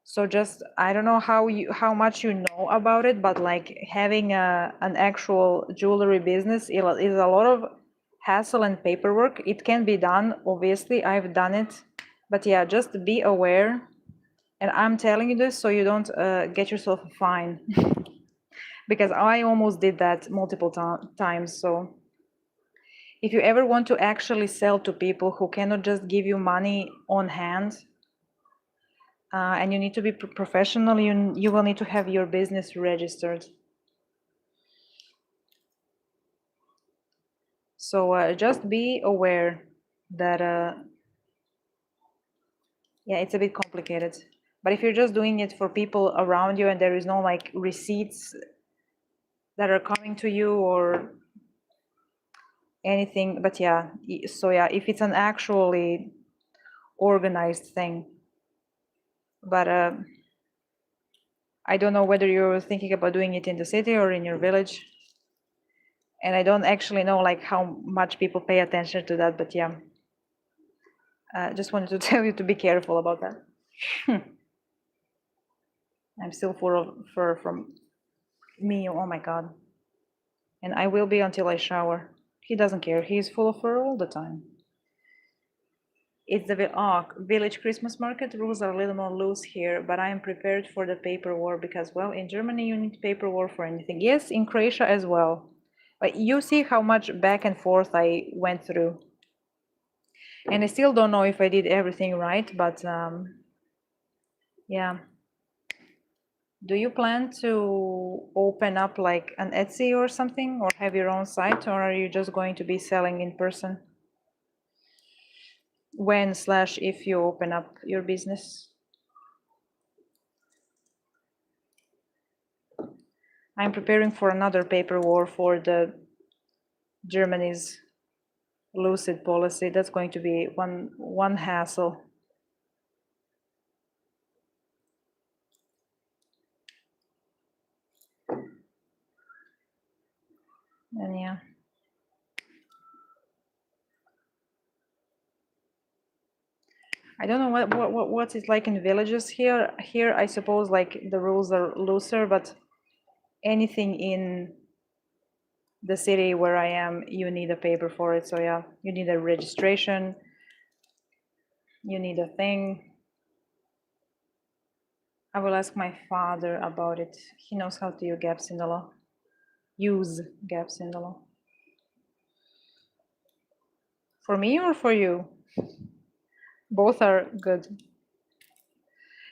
A: So just, I don't know how much you know about it, but like having an actual jewelry business is a lot of hassle and paperwork. It can be done, obviously, I've done it, but yeah, just be aware. And I'm telling you this so you don't get yourself a fine, because I almost did that multiple times. So if you ever want to actually sell to people who cannot just give you money on hand, and you need to be professional, you will need to have your business registered. So just be aware that, yeah, it's a bit complicated. But if you're just doing it for people around you and there is no like receipts that are coming to you, or anything. But yeah, so yeah, if it's an actually organized thing. But I don't know whether you're thinking about doing it in the city or in your village. And I don't actually know like how much people pay attention to that, but yeah. Just wanted to tell you to be careful about that. I'm still full of fur from me, oh my god. And I will be until I shower. He doesn't care, he's full of fur all the time. It's the village Christmas market. Rules are a little more loose here, but I am prepared for the paper war because, well, in Germany you need paper war for anything. Yes, in Croatia as well. But you see how much back and forth I went through. And I still don't know if I did everything right, but yeah. Do you plan to open up like an Etsy or something, or have your own site, or are you just going to be selling in person? When/if you open up your business? I'm preparing for another paper war for the Germany's lucid policy. That's going to be one hassle. And yeah. I don't know what it's like in villages here. Here, I suppose like the rules are looser, but anything in the city where I am, you need a paper for it. So yeah, you need a registration, you need a thing. I will ask my father about it. He knows how to use gaps in the law. Use gaps in the law. For me or for you? Both are good.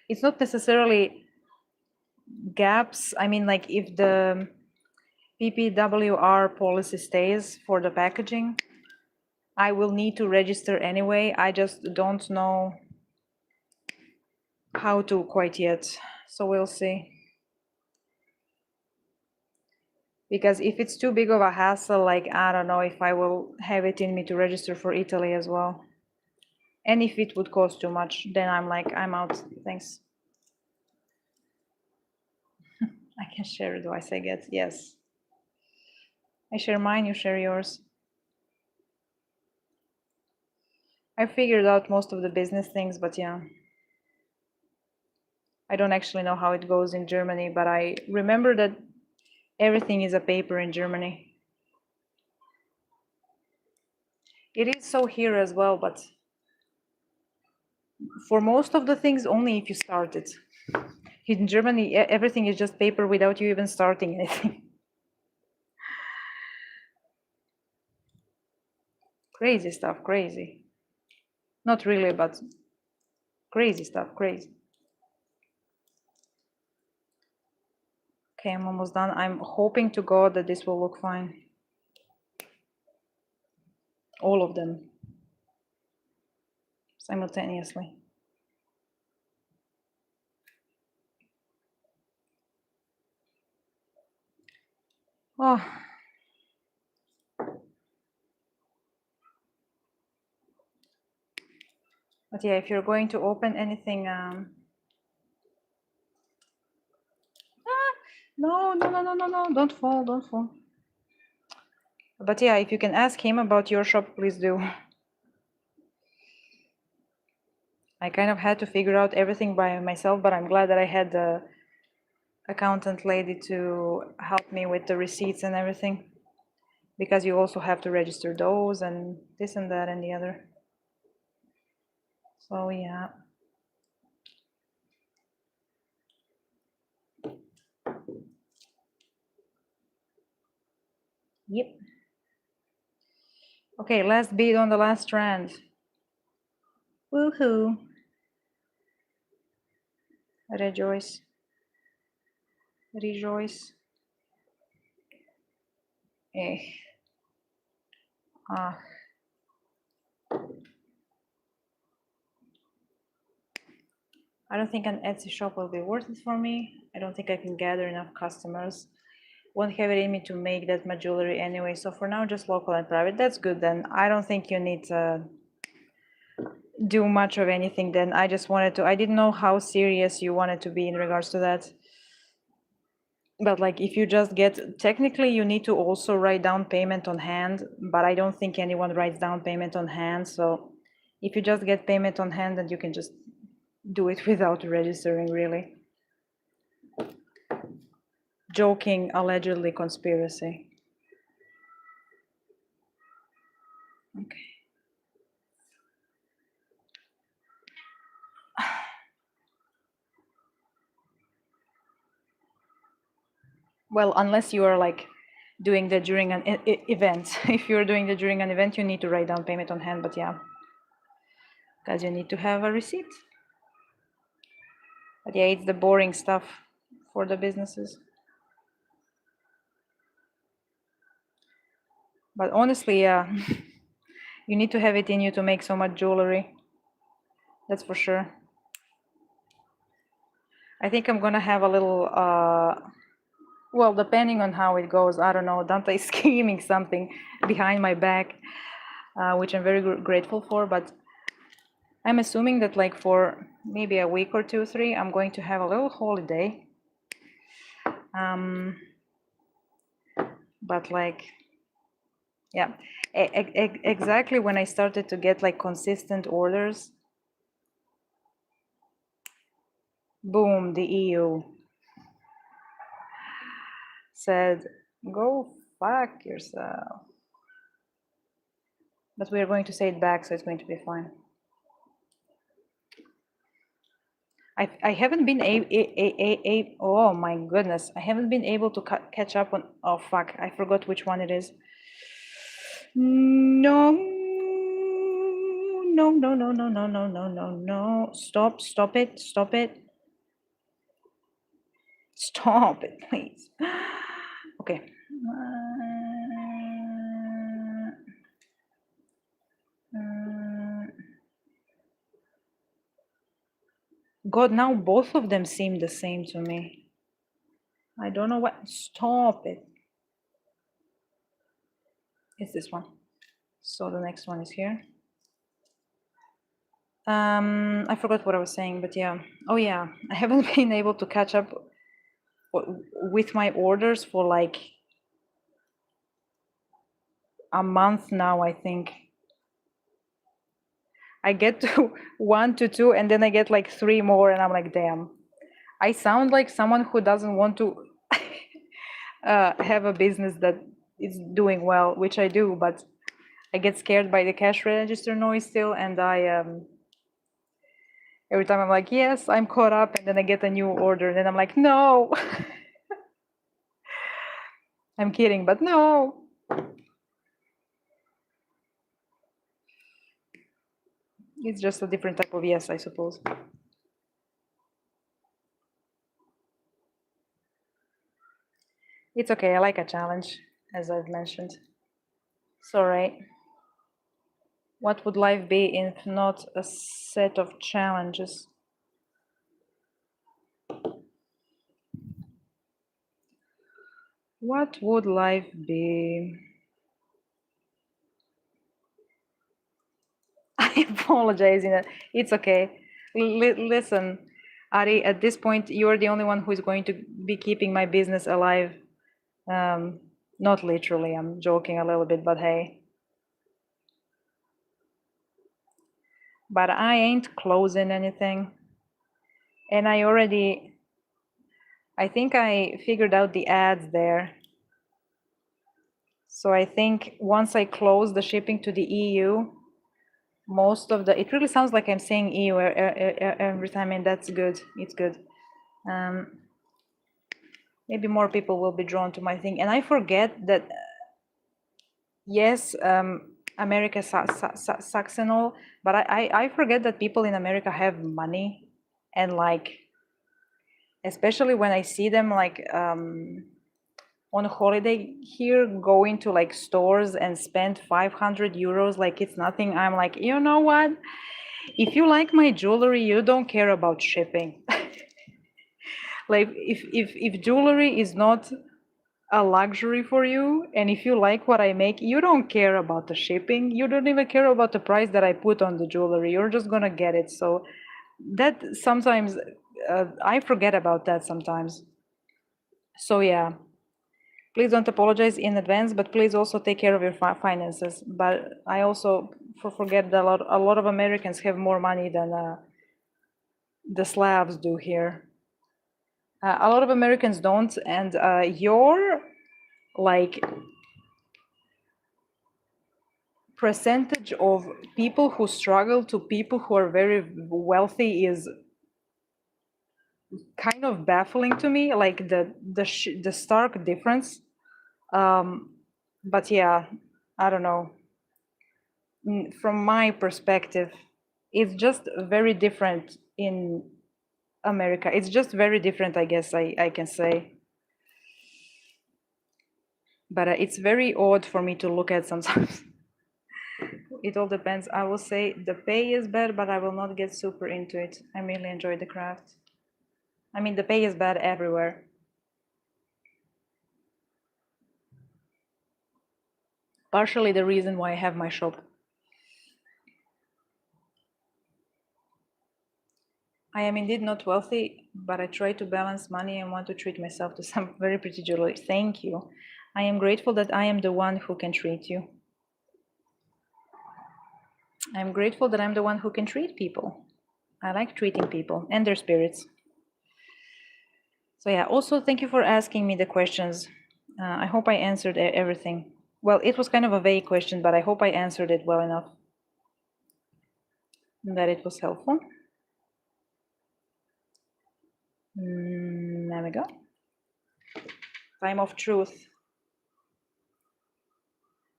A: It's not necessarily gaps. I mean, like if the PPWR policy stays for the packaging, I will need to register anyway. I just don't know how to quite yet. So we'll see. Because if it's too big of a hassle, like I don't know if I will have it in me to register for Italy as well. And if it would cost too much, then I'm like, I'm out, thanks. I can share, do I say get? Yes. I share mine, you share yours. I figured out most of the business things, but yeah. I don't actually know how it goes in Germany, but I remember that everything is a paper in Germany. It is so here as well, but for most of the things, only if you start it. In Germany, everything is just paper without you even starting anything. Crazy stuff, crazy. Not really, but crazy stuff, crazy. Okay, I'm almost done. I'm hoping to God that this will look fine. All of them simultaneously. Oh. But yeah, if you're going to open anything, no, don't fall, don't fall. But yeah, if you can ask him about your shop, please do. I kind of had to figure out everything by myself, but I'm glad that I had the accountant lady to help me with the receipts and everything, because you also have to register those and this and that and the other. So yeah. Yep. Okay, last bid on the last strand. Woohoo. Rejoice. Rejoice. Eh. Ah. I don't think an Etsy shop will be worth it for me. I don't think I can gather enough customers. won't have it in me to make that much jewelry anyway. So for now, just local and private. That's good then. I don't think you need to do much of anything then. I just wanted to, I didn't know how serious you wanted to be in regards to that. But like if you just get, technically you need to also write down payment on hand, but I don't think anyone writes down payment on hand. So if you just get payment on hand, then you can just do it without registering, really. Joking, allegedly conspiracy. Okay. Well, unless you are like doing that during an event. If you're doing that during an event, you need to write down payment on hand, but yeah, because you need to have a receipt. But yeah, it's the boring stuff for the businesses. But honestly, yeah, you need to have it in you to make so much jewelry. That's for sure. I think I'm gonna have a little, well, depending on how it goes, I don't know, Dante is scheming something behind my back, which I'm very grateful for, but I'm assuming that like for maybe a week or two, three, I'm going to have a little holiday. But like, yeah, exactly when I started to get like consistent orders, boom, the EU said, go fuck yourself. But we're going to say it back, so it's going to be fine. I haven't been oh my goodness, I haven't been able to catch up on, oh fuck, I forgot which one it is. No, no, no, no, no, no, no, no, no, no, stop it, stop it. Stop it, please. Okay. God, now both of them seem the same to me. I don't know what. Stop it. It's this one. So the next one is here. I forgot what I was saying, but yeah. Oh yeah, I haven't been able to catch up with my orders for like a month now, I think. I get to 1 to 2 and then I get like 3 more and I'm like, damn. I sound like someone who doesn't want to have a business that is doing well, which I do, but I get scared by the cash register noise still, and I every time I'm like, yes, I'm caught up, and then I get a new order, and then I'm like, no. I'm kidding, but no. It's just a different type of yes, I suppose. It's okay, I like a challenge, as I've mentioned. It's all right. What would life be if not a set of challenges? What would life be? I apologize. It's okay. Listen, Ari, at this point, you're the only one who is going to be keeping my business alive. Not literally, I'm joking a little bit, but hey. But I ain't closing anything. And I think I figured out the ads there. So I think once I close the shipping to the EU, most of the, it really sounds like I'm saying EU every time, and that's good. It's good. Maybe more people will be drawn to my thing. And I forget that, yes, America sucks and all, but I forget that people in America have money, and like, especially when I see them like on a holiday here, going to like stores and spend 500 euros like it's nothing. I'm like, you know what? If you like my jewelry, you don't care about shipping. Like if jewelry is not a luxury for you, and if you like what I make, you don't care about the shipping. You don't even care about the price that I put on the jewelry. You're just gonna get it. So that sometimes I forget about that sometimes. So yeah, please don't apologize in advance, but please also take care of your finances. But I also forget that a lot of Americans have more money than the Slavs do here. A lot of Americans don't, and your like percentage of people who struggle to people who are very wealthy is kind of baffling to me, like the stark difference. But yeah, I don't know. From my perspective, it's just very different in America. It's just very different, I guess I can say. But it's very odd for me to look at sometimes. It all depends. I will say the pay is bad, but I will not get super into it. I really enjoy the craft. I mean, the pay is bad everywhere. Partially the reason why I have my shop. I am indeed not wealthy, but I try to balance money and want to treat myself to some very pretty jewelry. Thank you. I am grateful that I am the one who can treat you. I'm grateful that I'm the one who can treat people. I like treating people and their spirits. So yeah, also thank you for asking me the questions. I hope I answered everything. Well, it was kind of a vague question, but I hope I answered it well enough and that it was helpful. There we go. Time of truth.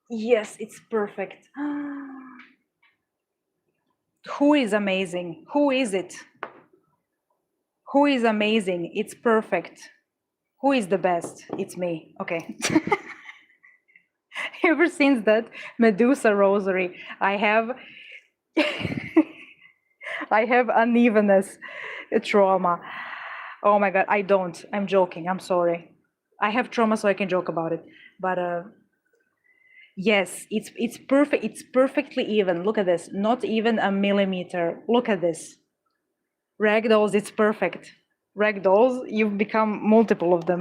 A: Yes, it's perfect. Who is amazing? Who is it? Who is amazing? It's perfect. Who is the best? It's me. Okay. Ever since that Medusa rosary, I have I have unevenness trauma. Oh my God, I don't. I'm joking. I'm sorry. I have trauma, so I can joke about it. But yes, it's perfect. It's perfectly even. Look at this. Not even a millimeter. Look at this. Ragdolls, it's perfect. Ragdolls, you've become multiple of them.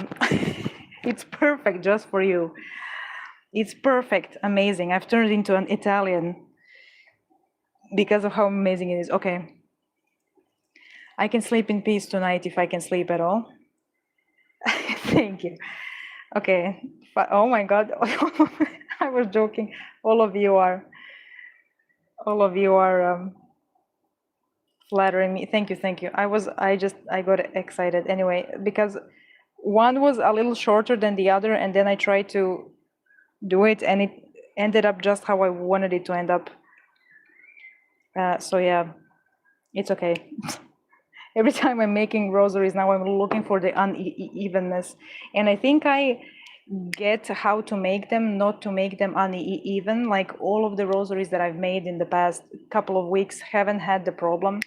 A: It's perfect just for you. It's perfect. Amazing. I've turned into an Italian because of how amazing it is. Okay. I can sleep in peace tonight if I can sleep at all. Thank you. Okay. But, oh my God. I was joking. All of you are flattering me. Thank you. Thank you. I got excited anyway, because one was a little shorter than the other, and then I tried to do it and it ended up just how I wanted it to end up. So yeah, it's okay. Every time I'm making rosaries now, I'm looking for the unevenness, and I think I get how to make them, not to make them uneven. Like all of the rosaries that I've made in the past couple of weeks haven't had the problem,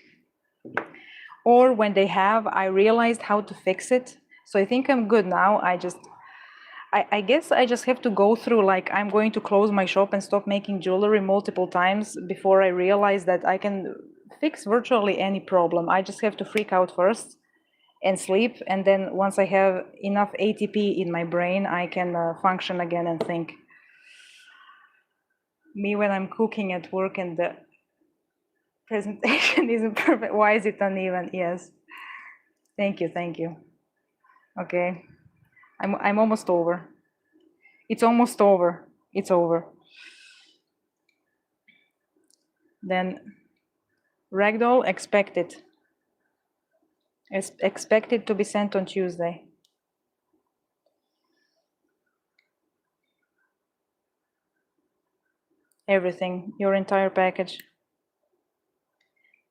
A: or when they have, I realized how to fix it. So I think I'm good now. I guess I just have to go through, like, I'm going to close my shop and stop making jewelry multiple times before I realize that I can fix virtually any problem. I just have to freak out first and sleep, and then once I have enough ATP in my brain, I can function again and think. Me when I'm cooking at work and the presentation isn't perfect. Why is it uneven? Yes. Thank you, thank you. Okay. I'm almost over. It's almost over. It's over. Then Ragdoll, expected. Expected to be sent on Tuesday. Everything, your entire package.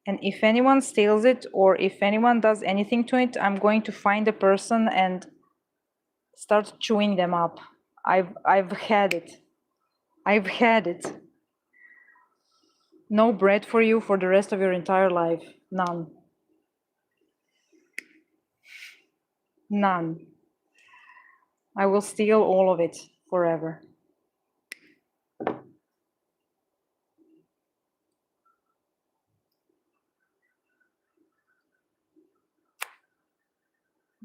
A: And if anyone steals it or if anyone does anything to it, I'm going to find a person and start chewing them up. I've had it. I've had it. No bread for you for the rest of your entire life. None. None. I will steal all of it forever.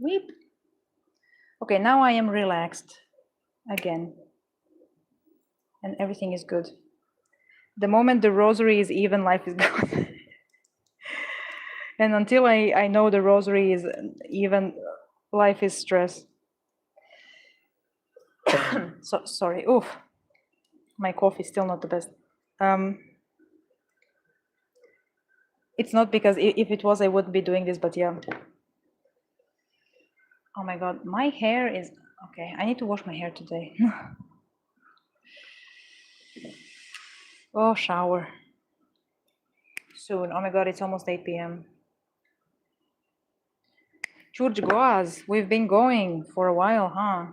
A: Weep. Okay, now I am relaxed again, and everything is good. The moment the rosary is even, life is good. And until I know the rosary is even, life is stress. So sorry. Oof, my coffee is still not the best. It's not because if it was, I wouldn't be doing this, but yeah. Oh my God, my hair is, okay, I need to wash my hair today. Oh, shower. Soon. Oh my God, it's almost 8 p.m. Church goes. We've been going for a while, huh?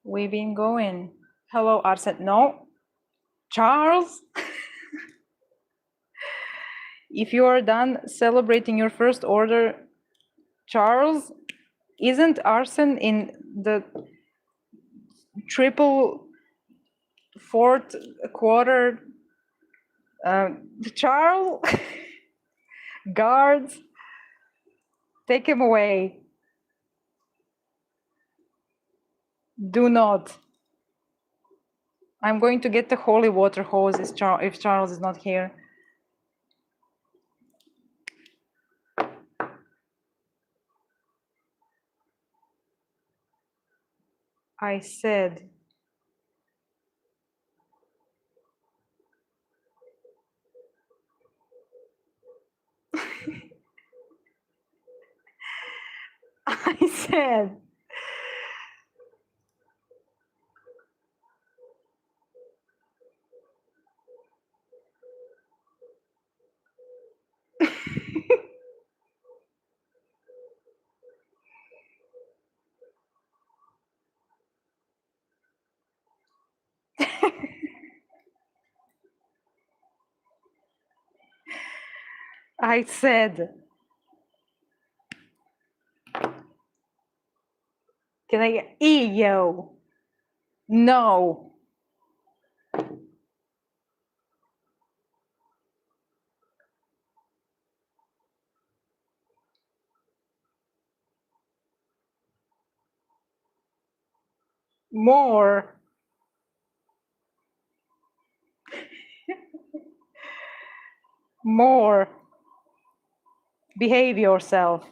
A: We've been going. Hello, Arsen. No. Charles, if you are done celebrating your first order, Charles, isn't Arsen in the triple fourth quarter? Charles, guards, take him away. Do not. I'm going to get the holy water hose if Charles is not here. I said. I said. I said. Can I get yo? No. More. More. Behave yourself.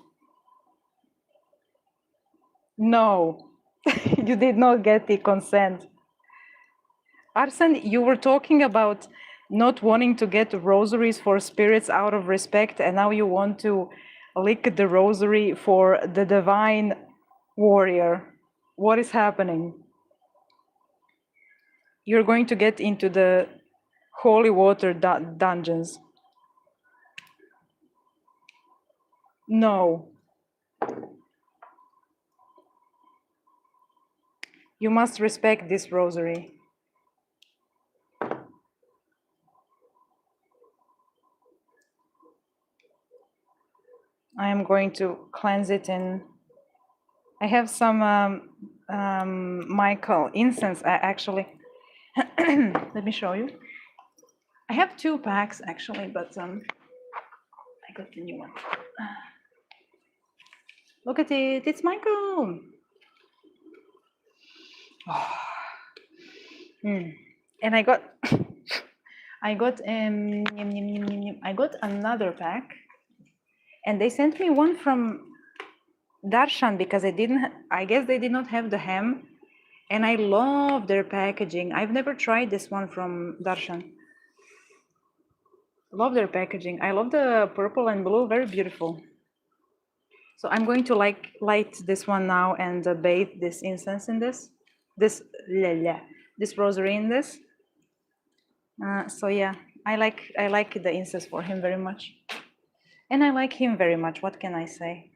A: No. You did not get the consent. Arsen, you were talking about not wanting to get rosaries for spirits out of respect, and now you want to lick the rosary for the divine warrior. What is happening? You're going to get into the holy water dungeons. No. You must respect this rosary. I am going to cleanse it in. I have some Michael incense, actually. Let me show you. I have 2 packs actually, but I got the new one. Look at it, it's Michael. Oh. And I got I got another pack, and they sent me one from Darshan because I guess they did not have the ham, and I love their packaging. I've never tried this one from Darshan. Love their packaging. I love the purple and blue, very beautiful. So I'm going to light this one now and bathe this incense in this rosary in this. So yeah, I like the incense for him very much, and I like him very much. What can I say?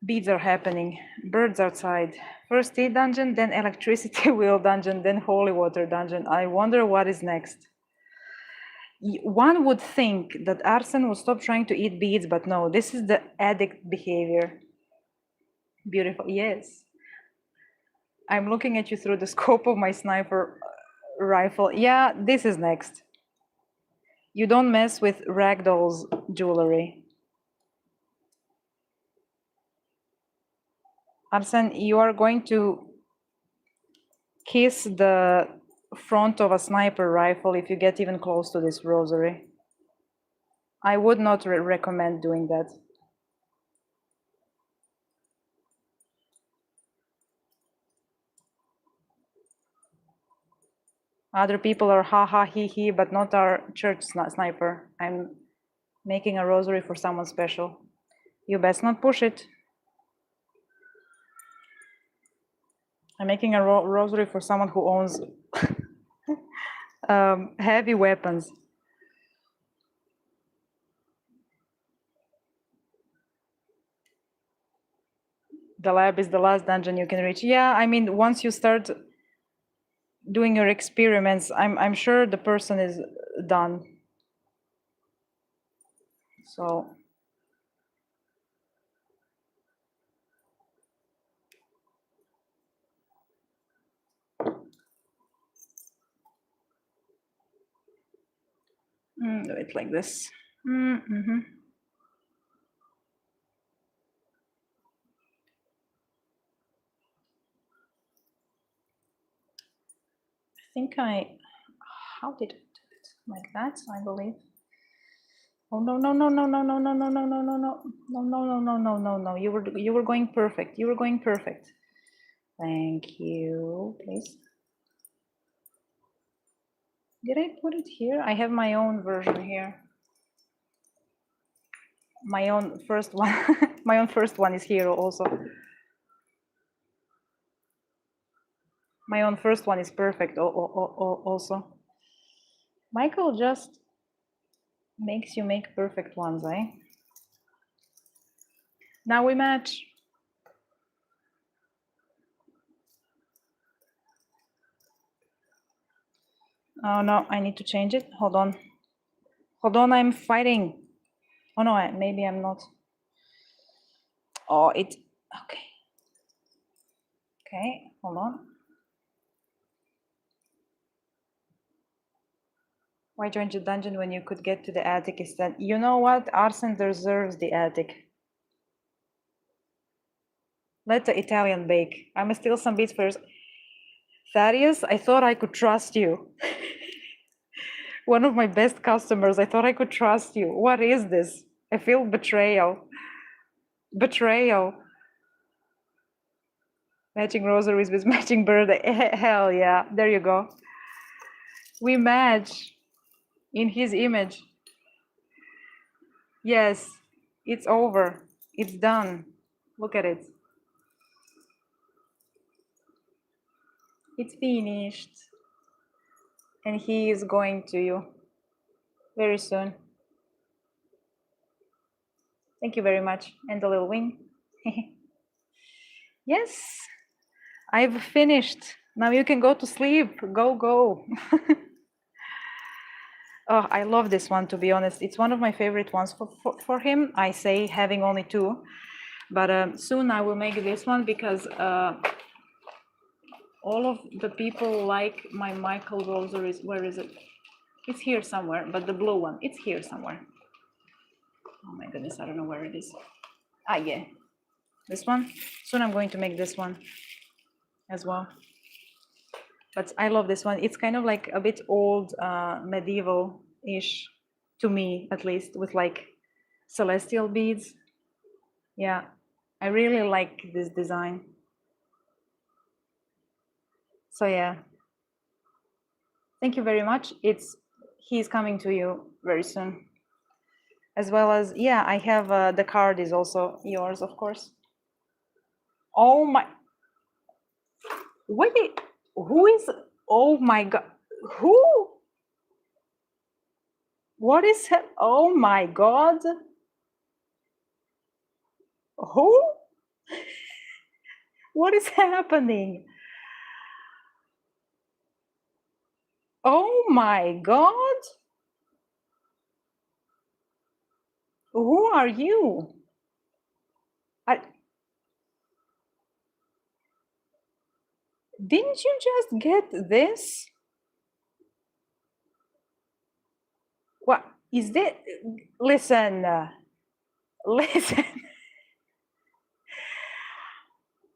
A: Beads are happening. Birds outside. First tea dungeon, then electricity wheel dungeon, then holy water dungeon. I wonder what is next. One would think that Arsen would stop trying to eat beads, but no, this is the addict behavior. Beautiful. Yes. I'm looking at you through the scope of my sniper rifle. Yeah, this is next. You don't mess with Ragdoll's jewelry. Arsen, you are going to kiss the front of a sniper rifle if you get even close to this rosary. I would not recommend doing that. Other people are ha ha he he, but not our church sniper. I'm making a rosary for someone special. You best not push it. I'm making a rosary for someone who owns heavy weapons. The lab is the last dungeon you can reach. Yeah, I mean, once you start doing your experiments, I'm sure the person is done. So do it like this. Mm-hmm. I think how did I do it? Like that, I believe. Oh no no no no no no no no no no no no no no no no no no no. You were going perfect. You were going perfect. Thank you. Please. Did I put it here? I have my own version here. My own first one. My own first one is here also. My own first one is perfect also. Michael just makes you make perfect ones, eh? Now we match. Oh no, I need to change it. Hold on. Hold on, I'm fighting. Oh no, maybe I'm not. Oh, it, okay. Okay, hold on. Why join the dungeon when you could get to the attic instead? You know what? Arsen deserves the attic. Let the Italian bake. I'm gonna steal some beats first. Thaddeus, I thought I could trust you. One of my best customers, I thought I could trust you. What is this? I feel betrayal. Betrayal. Matching rosaries with matching birthday. Hell yeah, there you go. We match in his image. Yes, it's over. It's done. Look at it. It's finished. And he is going to you very soon. Thank you very much. And a little wing. Yes, I've finished. Now you can go to sleep. Go, go. Oh, I love this one, to be honest. It's one of my favorite ones for him. I say having only two, but soon I will make this one because all of the people like my Michael rosaries. Where is it? It's here somewhere, but the blue one, it's here somewhere. Oh my goodness, I don't know where it is. Ah, yeah, this one. Soon I'm going to make this one as well. But I love this one. It's kind of like a bit old, medieval-ish, to me at least, with like celestial beads. Yeah, I really like this design. So yeah, thank you very much. He's coming to you very soon. As well as, yeah, I have the card is also yours, of course. Oh my, wait, who is, oh my God, who? What is, oh my God. Who? What is happening? Oh my God. Who are you? Didn't you just get this? What is this? Listen, listen,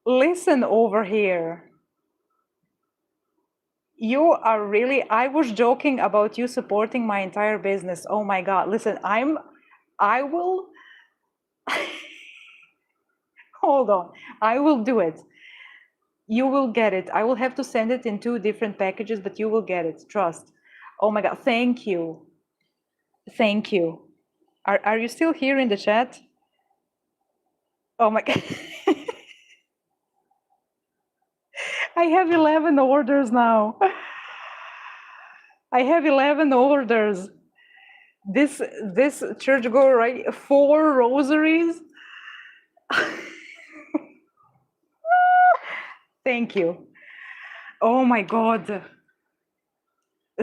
A: listen over here. You are really, I was joking about you supporting my entire business. Oh my God. Listen, I will, hold on. I will do it. You will get it. I will have to send it in 2 different packages, but you will get it. Trust. Oh my God. Thank you. Thank you. Are you still here in the chat? Oh my God. I have 11 orders now. I have 11 orders. This church go right 4 rosaries. Thank you. Oh my God.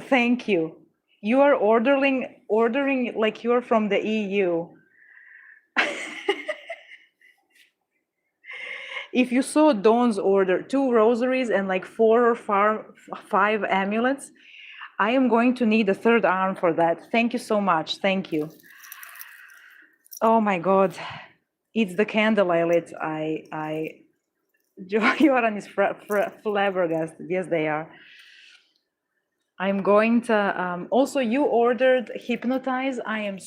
A: Thank you. You are ordering like you're from the EU. If you saw Dawn's order, 2 rosaries and like 4 or 5 amulets, I am going to need a 3rd arm for that. Thank you so much. Thank you. Oh my God. It's the candle I lit. Joran is flabbergasted. Yes, they are. I'm going to, also you ordered Hypnotize. I am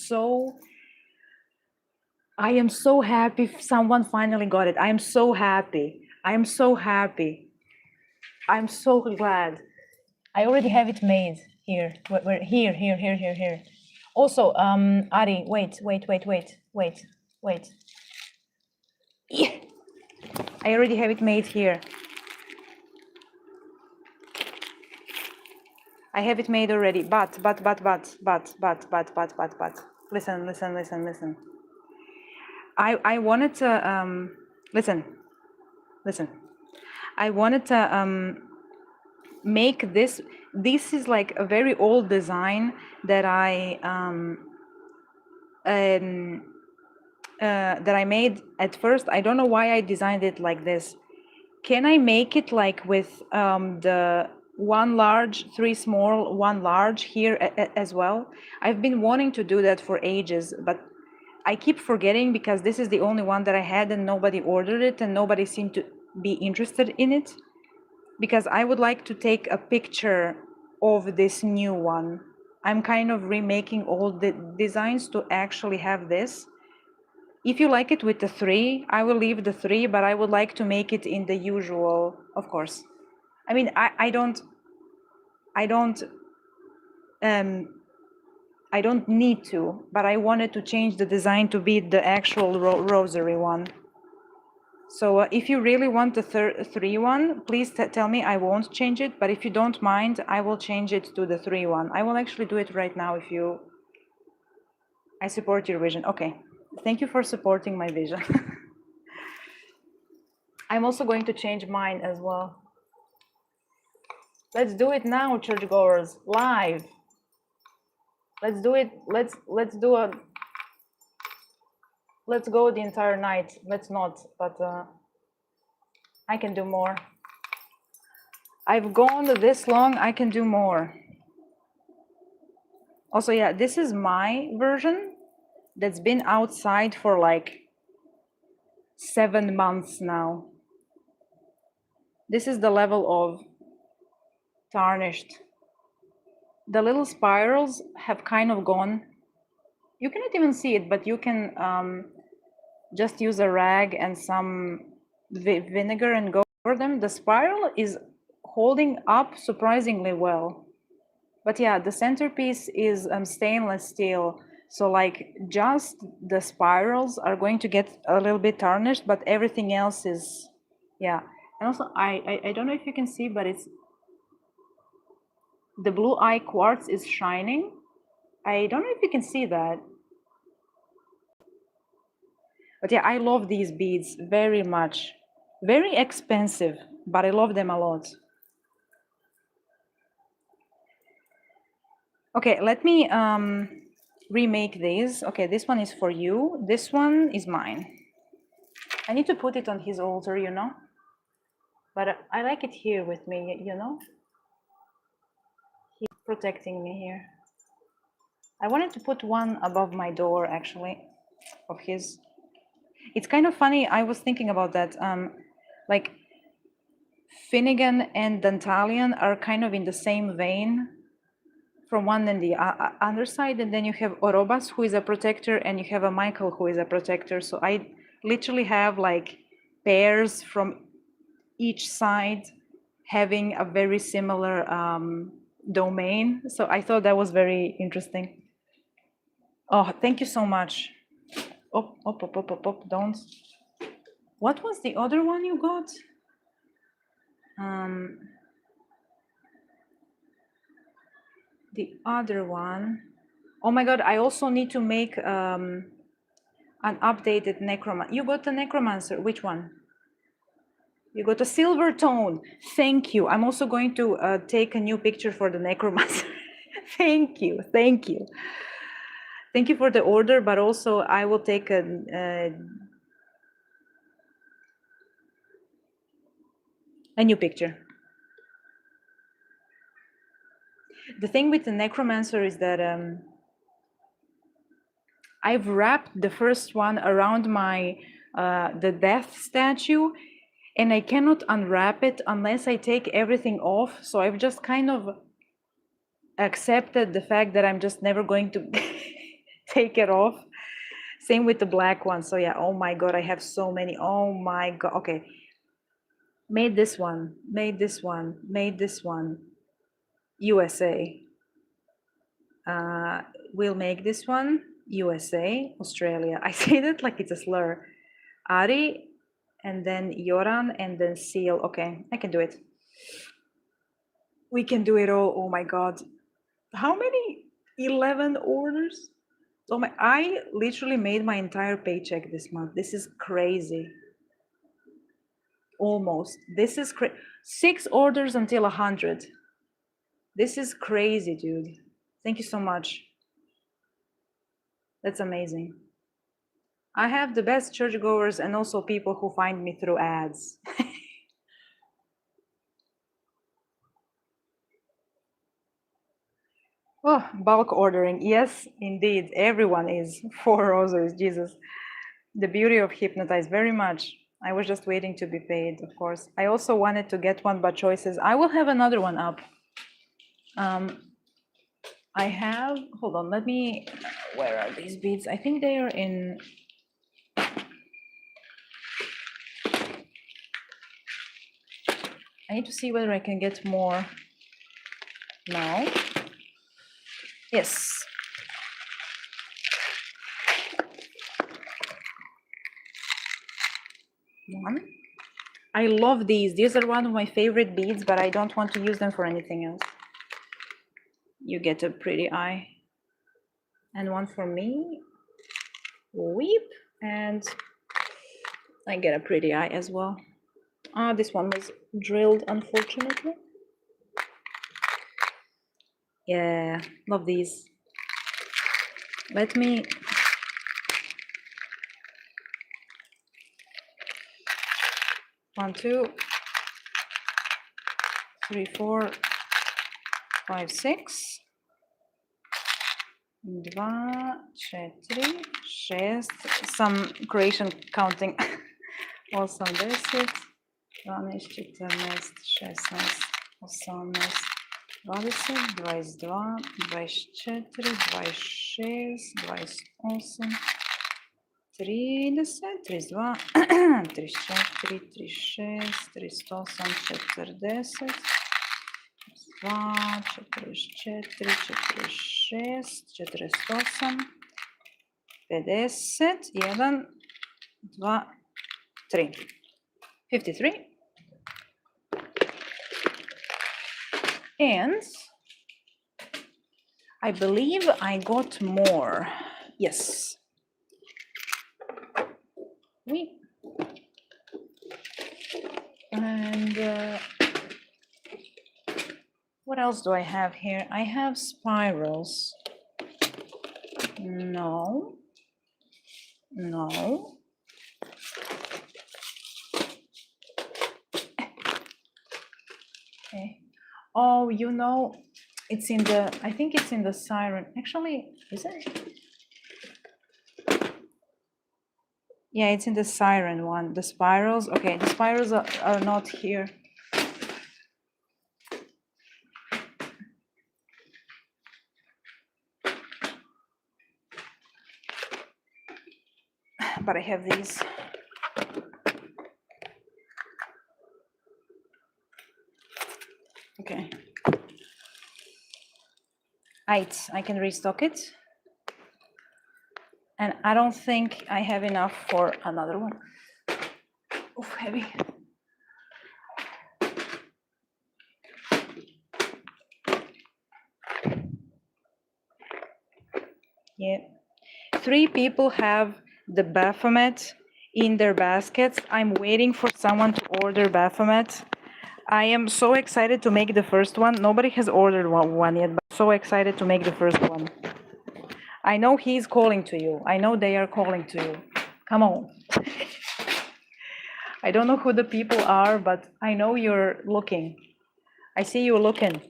A: so happy someone finally got it. I am so happy. I am so happy. I'm so glad. I already have it made here. Here. Also, Ari, wait. Yeah. I already have it made here. I have it made already, but. Listen. I wanted to, listen. I wanted to make this is like a very old design that that I made at first. I don't know why I designed it like this. Can I make it like with the 1 large, 3 small, 1 large here as well? I've been wanting to do that for ages, but I keep forgetting because this is the only one that I had and nobody ordered it and nobody seemed to be interested in it. Because I would like to take a picture of this new one. I'm kind of remaking all the designs to actually have this. If you like it with the 3, I will leave the 3, but I would like to make it in the usual, of course. I mean, I don't need to, but I wanted to change the design to be the actual rosary one. So if you really want the 3 one, please tell me. I won't change it, but if you don't mind, I will change it to the 3 one. I will actually do it right now if you, I support your vision. Okay, thank you for supporting my vision. I'm also going to change mine as well. Let's do it now, churchgoers, live. Let's do it. Let's go the entire night. Let's not, but I can do more. I've gone this long, I can do more. Also, yeah, this is my version that's been outside for like 7 months now. This is the level of tarnished. The little spirals have kind of gone. You cannot even see it, but you can just use a rag and some vinegar and go over them. The spiral is holding up surprisingly well. But yeah, the centerpiece is stainless steel. So like just the spirals are going to get a little bit tarnished, but everything else is, yeah. And also I don't know if you can see, but it's, the blue eye quartz is shining. I don't know if you can see that. But yeah, I love these beads very much. Very expensive, but I love them a lot. Okay, let me remake these. Okay, this one is for you. This one is mine. I need to put it on his altar, you know, but I like it here with me, you know. He's protecting me here. I wanted to put one above my door, actually, of his. It's kind of funny. I was thinking about that. Like Finnegan and Dantalian are kind of in the same vein from one and the other side, and then you have Orobas, who is a protector, and you have a Michael, who is a protector. So I literally have like pairs from each side having a very similar domain. So I thought that was very interesting. Oh, thank you so much. Don't. What was the other one you got? The other one. Oh my God, I also need to make an updated necromancer. You got the necromancer, which one? You got a silver tone. Thank you. I'm also going to take a new picture for the necromancer. Thank you, thank you. Thank you for the order, but also I will take a new picture. The thing with the necromancer is that I've wrapped the first one around my the death statue, and I cannot unwrap it unless I take everything off. So I've just kind of accepted the fact that I'm just never going to take it off. Same with the black one. So yeah, oh my God, I have so many. Oh my God. Okay. Made this one, made this one, made this one. USA. We'll make this one. USA, Australia. I say that like it's a slur. Ari, and then Yoran, and then Seal. Okay, I can do it. We can do it all. Oh my God. How many? 11 orders? Oh my, I literally made my entire paycheck this month. This is crazy. Almost. This is 6 orders until 100. This is crazy, dude. Thank you so much. That's amazing. I have the best churchgoers and also people who find me through ads. Oh, bulk ordering. Yes, indeed. Everyone is. 4 rosaries, Jesus. The beauty of Hypnotize, very much. I was just waiting to be paid, of course. I also wanted to get one, but choices. I will have another one up. I have, hold on, let me, where are these beads? I think they are in, I need to see whether I can get more now. Yes. One. I love these. These are one of my favorite beads, but I don't want to use them for anything else. You get a pretty eye. And one for me. Weep. And I get a pretty eye as well. Ah, this one was drilled, unfortunately. Yeah, love these. Let me... 1, 2, 3, 4, 5, 6. 2, 4, 6. Some Croatian counting. Also 10, 12, 14, 16, 18, 20, 22, 24, 26, 28, 30, 32, 34, 36, 38, 40, 2, 44, 46, 48, 50, 1, 2, 3. 53. And I believe I got more. Yes. And what else do I have here? I have spirals. No. No. Okay. Oh, you know, it's in the, I think it's in the siren. Actually, is it? Yeah, it's in the siren one. The spirals. Okay, the spirals are not here. But I have these. Okay. I can restock it. And I don't think I have enough for another one. Oof, heavy. Yeah. 3 people have the Baphomet in their baskets. I'm waiting for someone to order Baphomet. I am so excited to make the first one. Nobody has ordered one yet, but so excited to make the first one. I know he's calling to you. I know they are calling to you. Come on. I don't know who the people are, but I know you're looking. I see you looking.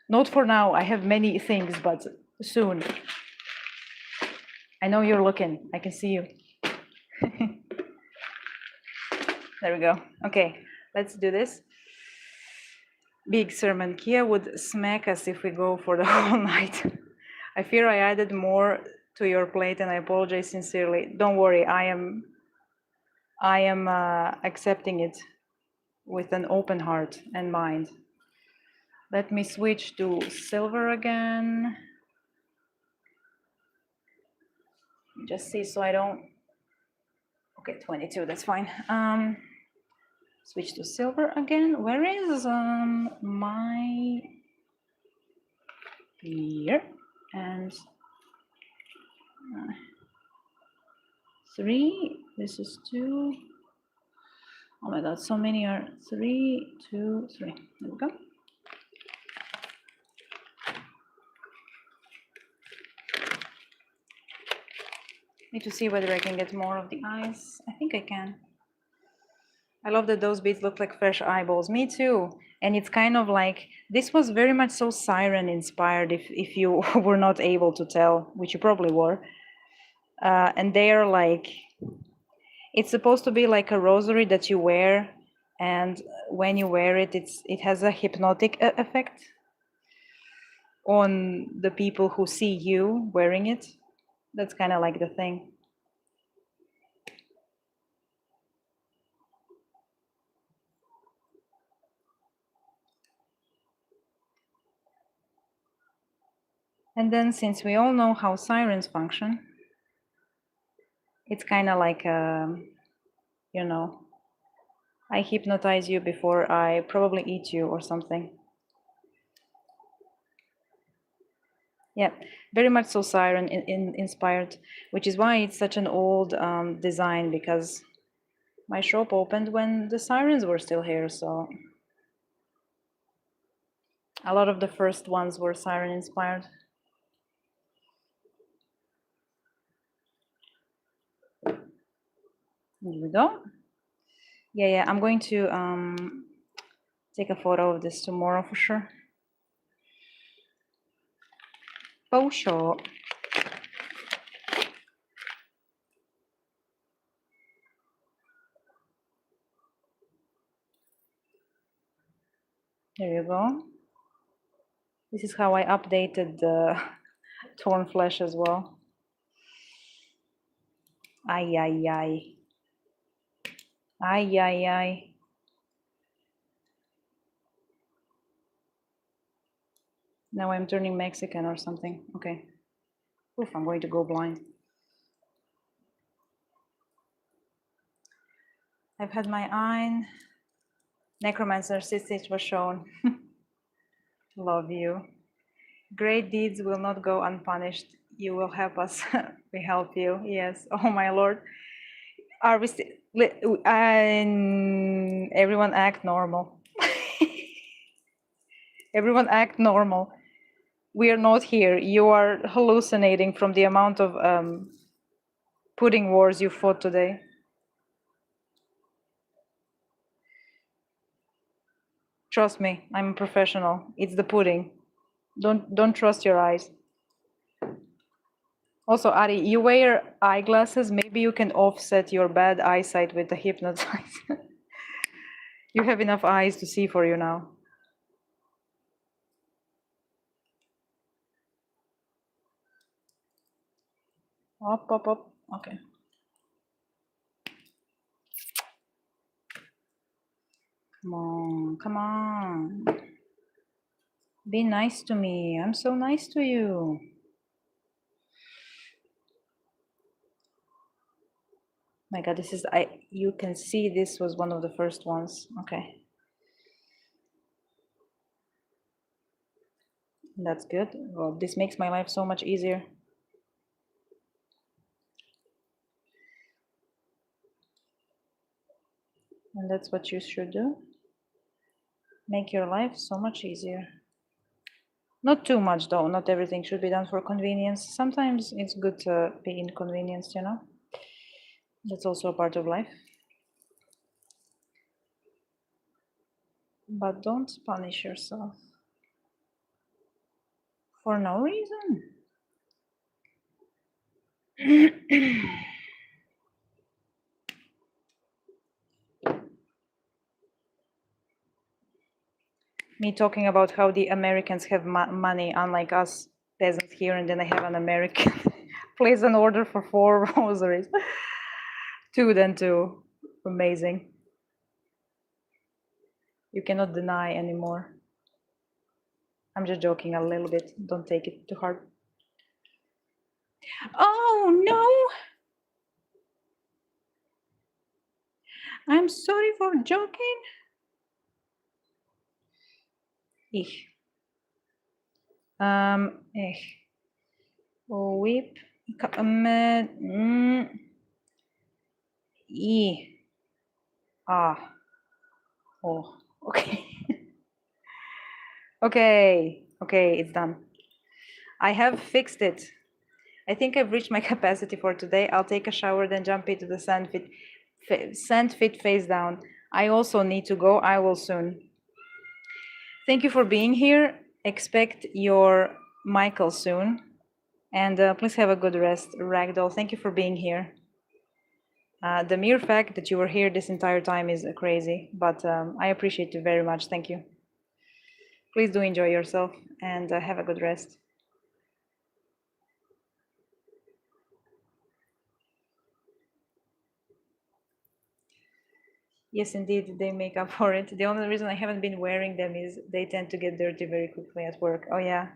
A: Not for now. I have many things, but soon. I know you're looking. I can see you. There we go. Okay, let's do this. Big sermon. Kia would smack us if we go for the whole night. I fear I added more to your plate, and I apologize sincerely. Don't worry. I am accepting it with an open heart and mind. Let me switch to silver again. Just see so I don't. Okay, 22. That's fine. Switch to silver again. Where is my here and 3. This is 2. Oh my god, so many are 3, 2, 3. There we go. Need to see whether I can get more of the eyes. I think I can. I love that those beads look like fresh eyeballs. Me too. And it's kind of like, this was very much so siren inspired if you were not able to tell, which you probably were. And they are like, it's supposed to be like a rosary that you wear. And when you wear it, it has a hypnotic effect on the people who see you wearing it. That's kind of like the thing. And then since we all know how sirens function, it's kind of like, you know, I hypnotize you before I probably eat you or something. Yeah, very much so siren inspired, which is why it's such an old design, because my shop opened when the sirens were still here, so a lot of the first ones were siren inspired. Here we go. Yeah, I'm going to take a photo of this tomorrow for sure. For sure. There you go. This is how I updated the torn flesh as well. Ay, ay, ay. Ay, ay, ay. Now I'm turning Mexican or something. Okay. Oof, I'm going to go blind. I've had my eye. Necromancer Sistich was shown. Love you. Great deeds will not go unpunished. You will help us. We help you. Yes. Oh my Lord. Are we still? Everyone act normal. Everyone act normal. We are not here. You are hallucinating from the amount of pudding wars you fought today. Trust me, I'm a professional. It's the pudding. Don't trust your eyes. Also, Ari, you wear eyeglasses. Maybe you can offset your bad eyesight with the hypnotizer. You have enough eyes to see for you now. Up, up, up. Okay. Come on, come on. Be nice to me. I'm so nice to you. My God, this is you can see this was one of the first ones. Okay. That's good. Well, this makes my life so much easier. And that's what you should do. Make your life so much easier. Not too much though. Not everything should be done for convenience. Sometimes it's good to be inconvenienced, you know? That's also a part of life. But don't punish yourself for no reason. Me talking about how the Americans have money, unlike us peasants here, and then I have an American place an order for 4 rosaries. 2 then 2. Amazing. You cannot deny anymore. I'm just joking a little bit. Don't take it too hard. Oh no! I'm sorry for joking. Ich. Ich. Whip. I. Ah. Oh. Okay. Okay. Okay, it's done. I have fixed it. I think I've reached my capacity for today. I'll take a shower, then jump into the sandpit face down. I also need to go. I will soon. Thank you for being here. Expect your Michael soon. And please have a good rest, Ragdoll. Thank you for being here. The mere fact that you were here this entire time is crazy, but I appreciate you very much. Thank you. Please do enjoy yourself and have a good rest. Yes, indeed, they make up for it. The only reason I haven't been wearing them is they tend to get dirty very quickly at work. Oh yeah,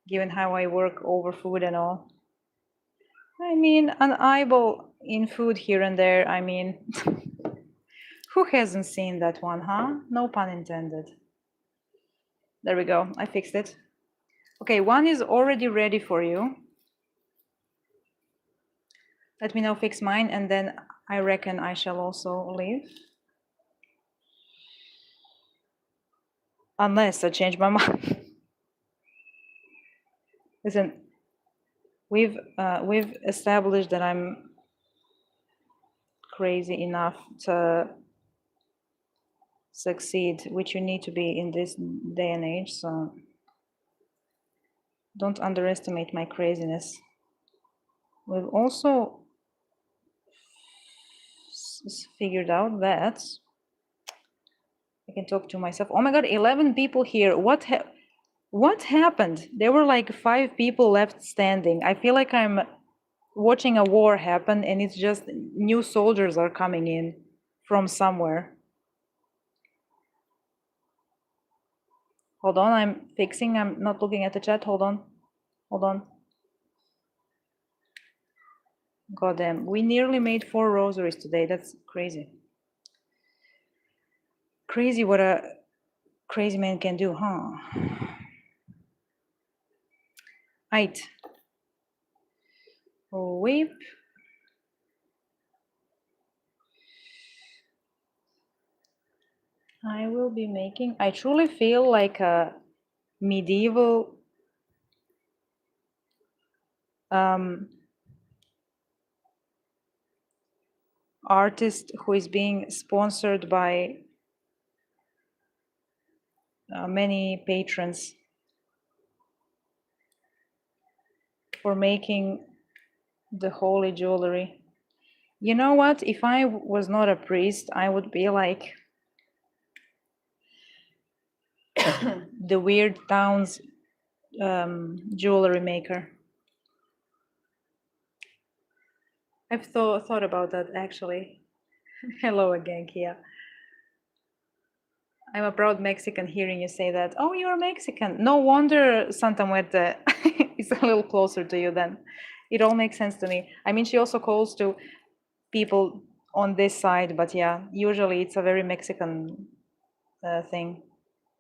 A: given how I work over food and all. I mean, an eyeball in food here and there, I mean, who hasn't seen that one, huh? No pun intended. There we go, I fixed it. Okay, one is already ready for you. Let me now fix mine and then I reckon I shall also leave. Unless I change my mind. Listen, we've established that I'm crazy enough to succeed, which you need to be in this day and age, so don't underestimate my craziness. We've also figured out that I can talk to myself. Oh my god, 11 people here. What happened? There were like 5 people left standing. I feel like I'm watching a war happen and it's just new soldiers are coming in from somewhere. Hold on, I'm fixing. I'm not looking at the chat. Hold on. Hold on. God damn. We nearly made 4 rosaries today. That's crazy. Crazy what a crazy man can do, huh? Right. Whip. I will be making. I truly feel like a medieval um, artist who is being sponsored by many patrons for making the holy jewelry. You know what? If I was not a priest, I would be like the weird town's jewelry maker. I've thought about that actually. Hello again, Kia. I'm a proud Mexican hearing you say that. Oh, you're Mexican. No wonder Santa Muerte is a little closer to you then. It all makes sense to me. I mean, she also calls to people on this side, but yeah, usually it's a very Mexican thing.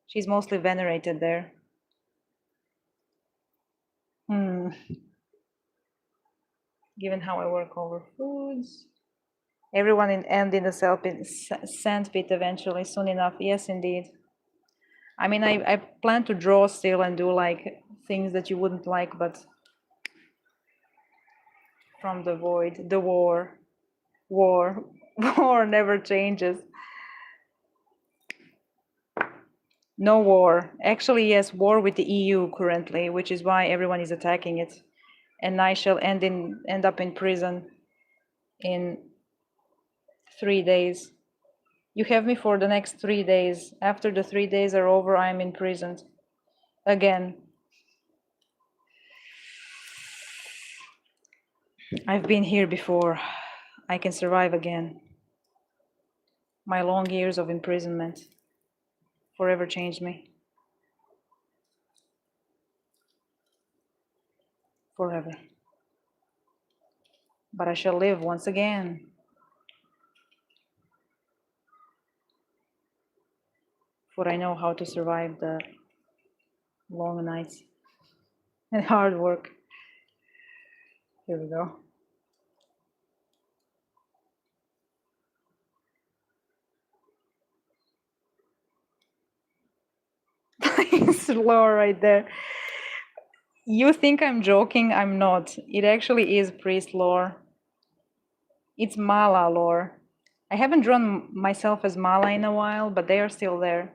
A: She's mostly venerated there. Given how I work over foods. Everyone end in the sandpit eventually, soon enough. Yes, indeed. I mean, I plan to draw still and do like things that you wouldn't like, but from the void, the war, war never changes. No war. Actually, yes, war with the EU currently, which is why everyone is attacking it. And I shall end up in prison in 3 days. You have me for the next 3 days. After the 3 days are over, I'm imprisoned again. I've been here before. I can survive again. My long years of imprisonment forever changed me. Forever. But I shall live once again. For I know how to survive the long nights and hard work. Here we go. It's lore right there. You think I'm joking? I'm not. It actually is priest lore. It's mala lore. I haven't drawn myself as mala in a while, but they are still there.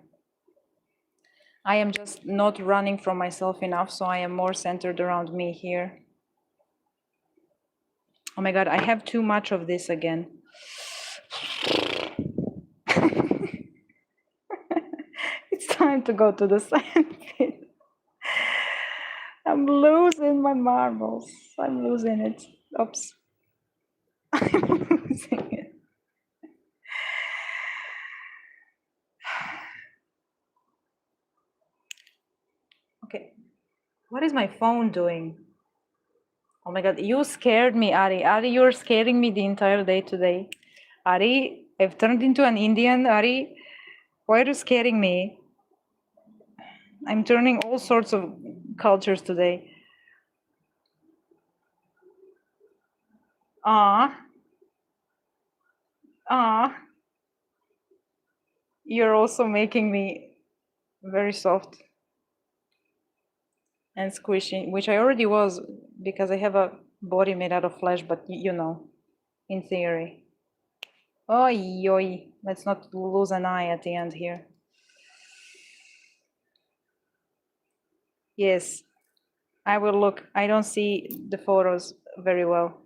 A: I am just not running from myself enough, so I am more centered around me here. Oh my god, I have too much of this again. It's time to go to the sandpit. I'm losing my marbles. I'm losing it. Oops. I'm losing it. Okay. What is my phone doing? Oh my god, you scared me, Ari. Ari, you're scaring me the entire day today. Ari, I've turned into an Indian. Ari, why are you scaring me? I'm turning all sorts of cultures today. Ah, you're also making me very soft and squishy, which I already was because I have a body made out of flesh, but you know, in theory. Oi, oi, let's not lose an eye at the end here. Yes, I will look. I don't see the photos very well.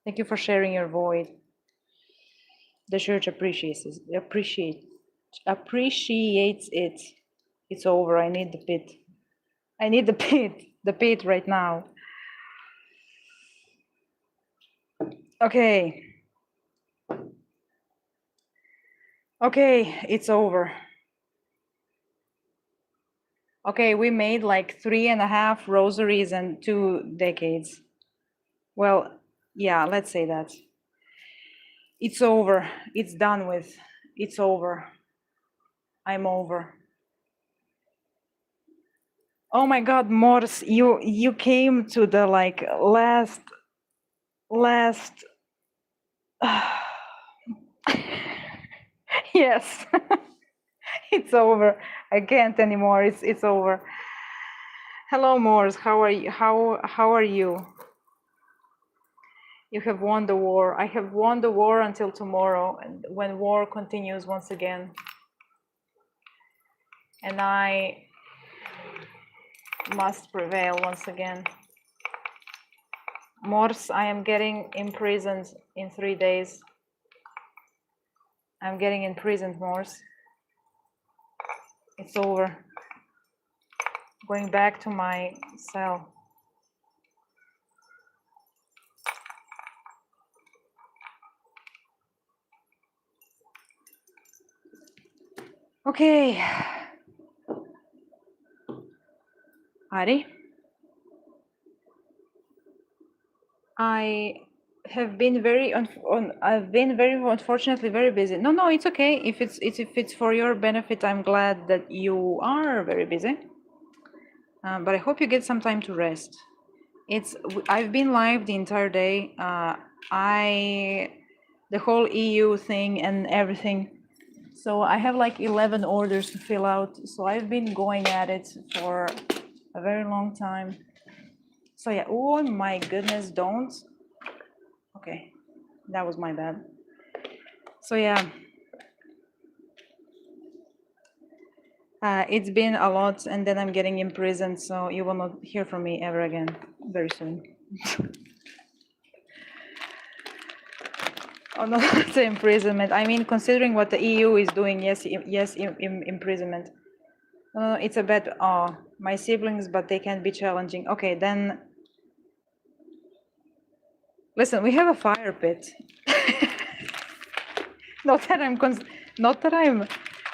A: Thank you for sharing your void. The church appreciates it. It's over. I need the pit. I need the pit right now. Okay. Okay, it's over. Okay, we made like 3.5 rosaries and 2 decades. Well, yeah, let's say that. It's over. It's done with. It's over. I'm over. Oh my God, Morse, you came to the like last. Yes, it's over. I can't anymore. It's over. Hello, Morse. How are you? How are you? You have won the war. I have won the war until tomorrow, and when war continues once again, and I must prevail once again. Morse, I am getting imprisoned in 3 days. I'm getting imprisoned, Morse. It's over. Going back to my cell. Okay. Ari, I have been I've been very unfortunately very busy. No, it's okay. If it's for your benefit, I'm glad that you are very busy. But I hope you get some time to rest. I've been live the entire day. The whole EU thing and everything. So I have like 11 orders to fill out. So I've been going at it for a very long time. So yeah, oh my goodness, don't. Okay, that was my bad. So yeah, it's been a lot and then I'm getting imprisoned. So you will not hear from me ever again very soon. Oh no, it's imprisonment. I mean, considering what the EU is doing, yes, imprisonment. It's a bit, my siblings, but they can be challenging. Okay, then, listen, we have a fire pit. Not that I'm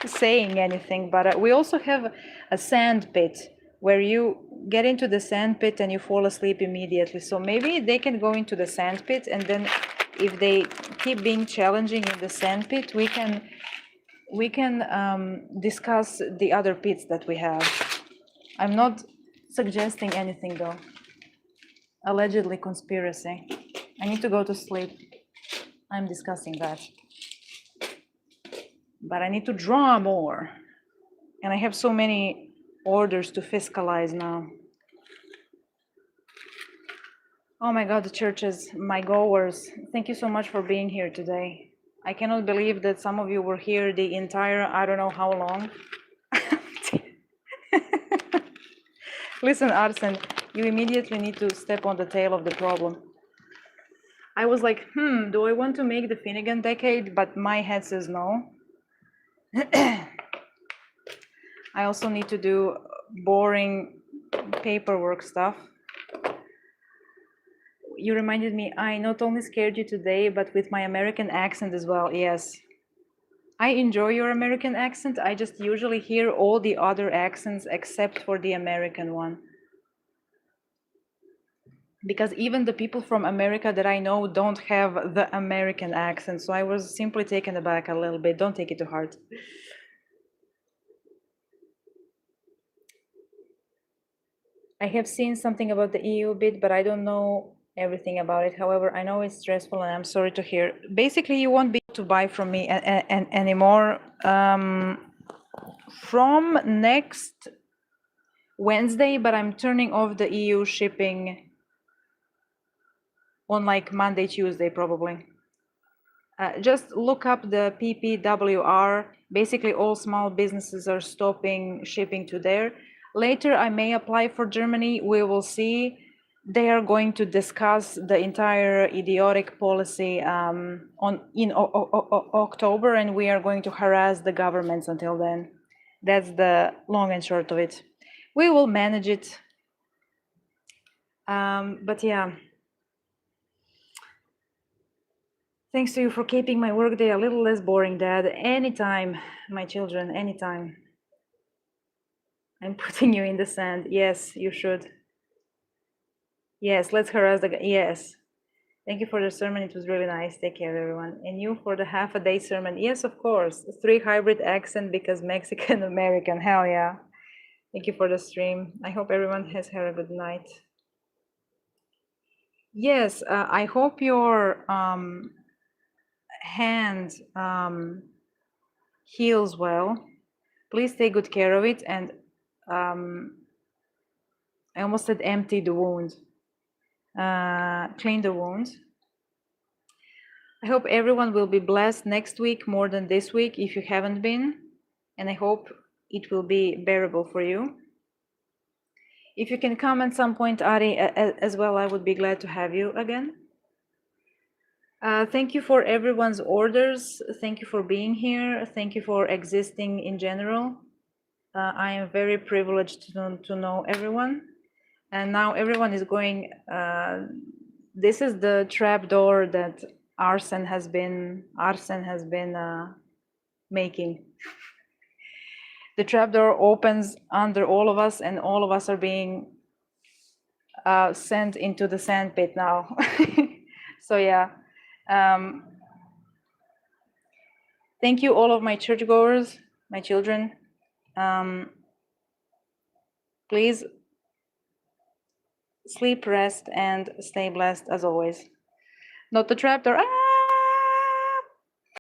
A: saying anything, but we also have a sand pit where you get into the sand pit and you fall asleep immediately. So maybe they can go into the sand pit, and then if they keep being challenging in the sand pit, we can discuss the other pits that we have. I'm not suggesting anything though. Allegedly conspiracy. I need to go to sleep. I'm discussing that. But I need to draw more. And I have so many orders to fiscalize now. Oh my God, the churches, my goers, thank you so much for being here today. I cannot believe that some of you were here the entire, I don't know how long. Listen, Arsen, you immediately need to step on the tail of the problem. I was like, do I want to make the Finnegan decade? But my head says no. I also need to do boring paperwork stuff. You reminded me, I not only scared you today, but with my American accent as well. Yes. I enjoy your American accent. I just usually hear all the other accents except for the American one. Because even the people from America that I know don't have the American accent. So I was simply taken aback a little bit. Don't take it to heart. I have seen something about the EU bit, but I don't know everything about it. However, I know it's stressful and I'm sorry to hear. Basically, you won't be able to buy from me anymore from next Wednesday, but I'm turning off the EU shipping on like Monday, Tuesday, probably. Just look up the PPWR. Basically, all small businesses are stopping shipping to there. Later, I may apply for Germany. We will see. They are going to discuss the entire idiotic policy in October, and we are going to harass the governments until then. That's the long and short of it. We will manage it. But yeah. Thanks to you for keeping my workday a little less boring, Dad. Anytime, my children, anytime. I'm putting you in the sand. Yes, you should. Yes, let's harass the guy. Yes. Thank you for the sermon. It was really nice. Take care, everyone. And you for the half a day sermon. Yes, of course. 3 hybrid accent because Mexican American. Hell yeah. Thank you for the stream. I hope everyone has had a good night. Yes, I hope your hand heals well. Please take good care of it, and I almost said empty the wound. Clean the wound. I hope everyone will be blessed next week more than this week if you haven't been, and I hope it will be bearable for you. If you can come at some point, Ari, as well, I would be glad to have you again. Thank you for everyone's orders. Thank you for being here. Thank you for existing in general. I am very privileged to know everyone. And now everyone is going, this is the trapdoor that Arsen has been making. The trapdoor opens under all of us, and all of us are being sent into the sandpit now. So yeah, thank you all of my churchgoers, my children. Please sleep, rest, and stay blessed as always. Not the trapdoor. Ah!